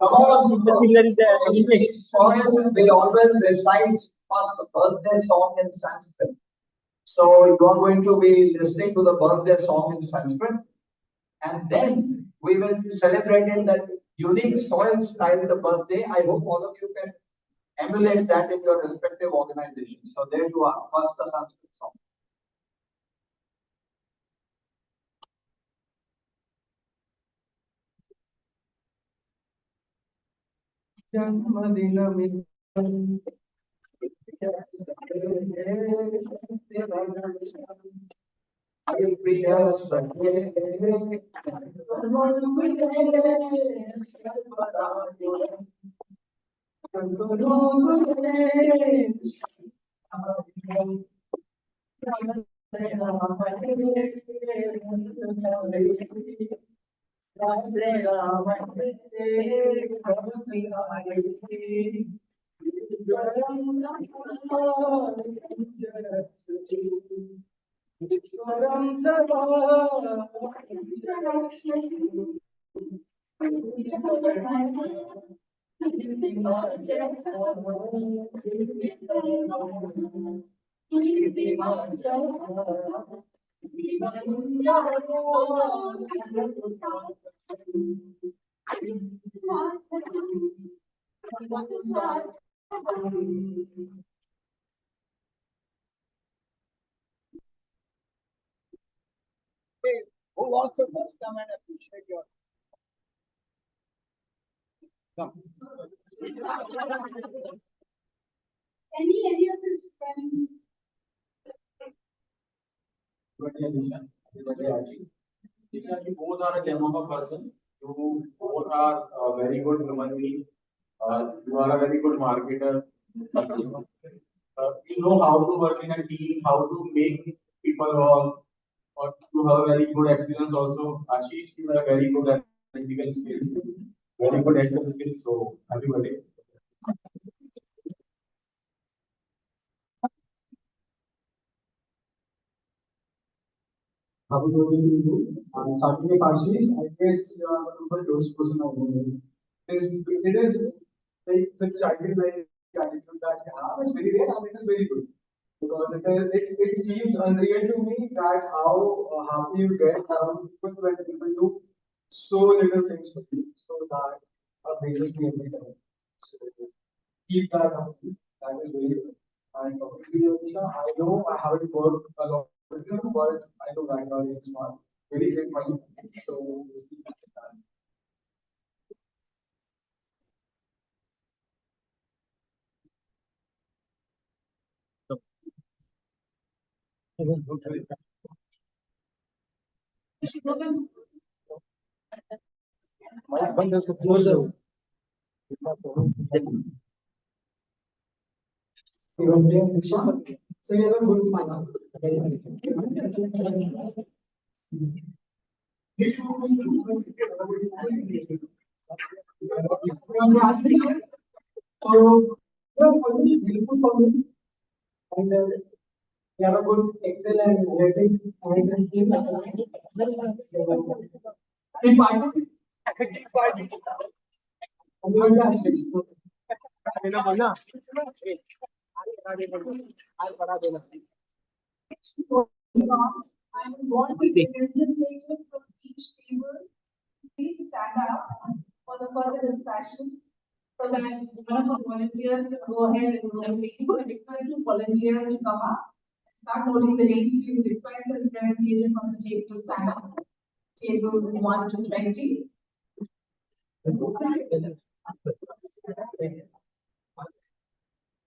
Come on, the singer is there. Soil, we always recite first the birthday song in Sanskrit. So you are going to be listening to the birthday song in Sanskrit, and then we will celebrate in that unique soil style the birthday. I hope all of you can emulate that in your respective organizations. So there you are, first the Sanskrit song. Who wants to first come and appreciate your come. Any of his friends? Disha, you both are a gem of a person. You both are a very good human being. You are a very good marketer. You know how to work in a team, how to make people work, or you have a very good experience also. Ashish, you have very good analytical skills, very good Excel skills. So happy birthday. How do you? And starting with Ashish, I guess you are one of the close person of the it is like the childlike attitude that you have is very rare and it is very good. Because it seems unreal to me that how happy you get around people when people do so little things for you. So that amazes me every time. So keep that up, please. That is very good. And talking to you, Anisha, I know I haven't worked a lot with you, but I know that you are very smart, very great mind. So just keep that. So you have a good smile. So, always helpful for me, and we have a good Excel and analytics and team. In party, I'm going to ask you. I want the representative from each table. Please stand up for the further discussion. so that one of our volunteers can go ahead and I'm waiting for a request to volunteers to come up. Start noting the names. We will request the representative from the table to stand up. Table 1 to 20.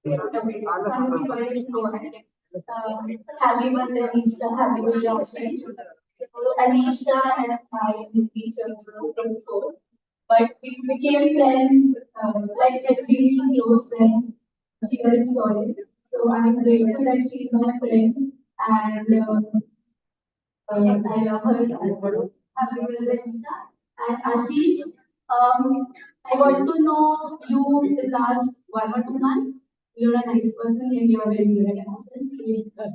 Okay, somebody wanted to go ahead. Happy birthday, Alicia. Happy birthday, Ashish. Alicia and I knew each other from before, but we became friends, like really close friends here in Soil. So I'm grateful that she's my friend, and I love her. Happy birthday, Alicia. And Ashish, I got to know you in the last 1 or 2 months. You're a nice person and you're very good at accents. Please tell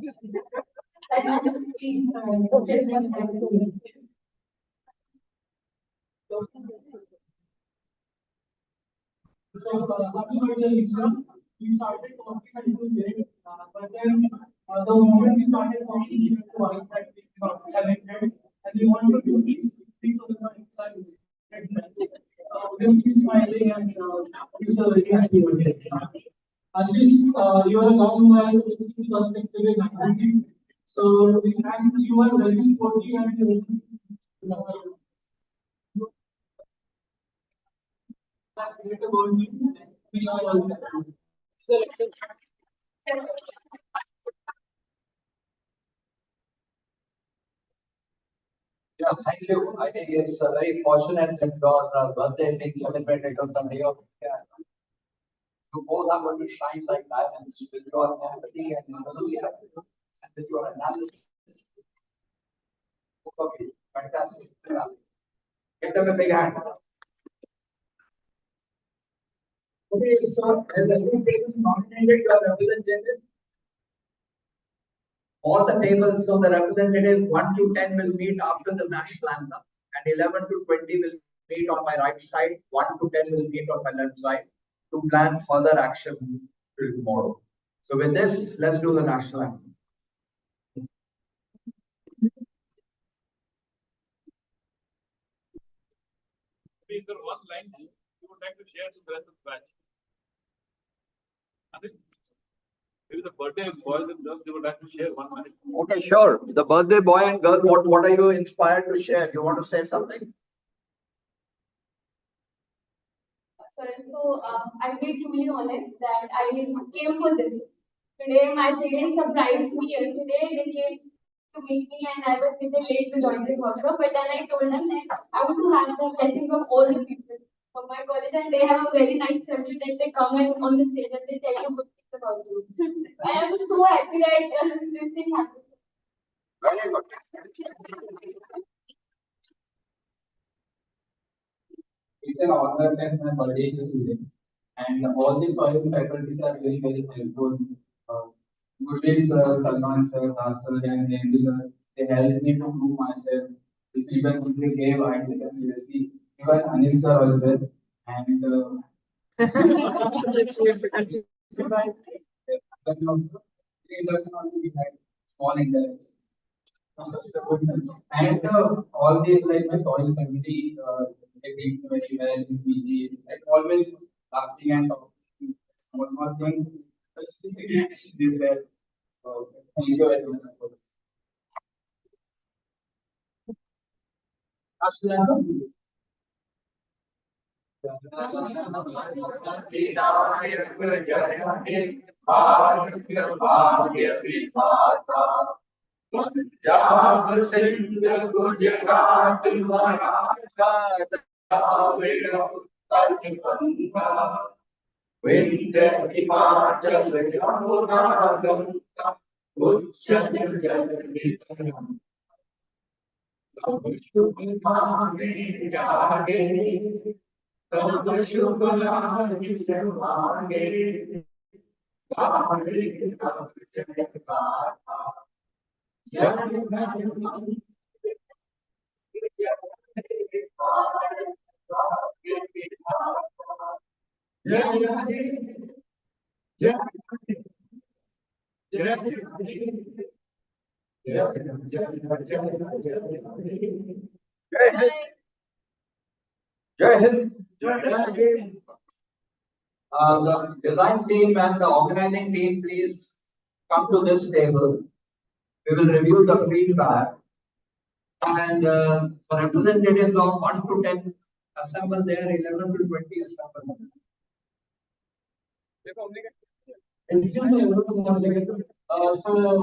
them that. So, happy birthday, Lisa. We started talking a little late, but then the moment we started talking, we realized that we got connected and we want to do these are the insights. So, we'll keep smiling and wish you a very happy birthday. Ashish, you are now who has a different perspective in accounting. So, and you are very sporty and that's great about me. Wish you all the best. Yeah, thank you. I think it's very fortunate that your birthday being celebrated on the day of India. You both are going to shine like diamonds with your empathy and enthusiasm and with your analysis. Okay, fantastic. Give them a big hand. Okay, so as every table nominated your representative, all the tables, so the representatives 1 to 10 will meet after the national anthem, and 11 to 20 will meet on my right side, 1 to 10 will meet on my left side to plan further action till tomorrow. So with this, let's do the national anthem. Is there one line you would like to share to the rest of the batch? Maybe the birthday boys and girls, they would like to share 1 minute. Okay, sure. The birthday boy and girl, what are you inspired to share? You want to say something? So I'll be truly honest that I came for this. Today, my parents surprised me yesterday. They came to meet me, and I was little late to join this workshop. But then I told them that I want to have the blessings of all the people from my college, and they have a very nice culture that they come and on the stage and they tell you good things about you. And I was so happy that this thing happened. Very good. It's an honor that my birthday is today, and all the soil faculties are very, very helpful. Good Salman sir, Hassan, and Andy sir, they helped me to prove myself. The feedback which they gave, I took them seriously. Even Anil sir as well, and introduction only we had small interaction. And all these like my soil family, they treat me very well in PG, like always laughing and talking small things. This there. Thank you very much for this. Punjab, Sindh, Gujarat, Maharashtra, Tamil, Kalimantan, Vindhya, Himachal, Yamuna, Ganga, Ujjain, Jharkhand. Tab shubh maane jaage, tab shubh laaj maange, gaane tab jayकार. Jai Hind. The design team and the organizing team, please come to this table. We will review the feedback. And the representatives of 1 to 10 assemble there, 11 to 20 assemble. Excuse me, one second. So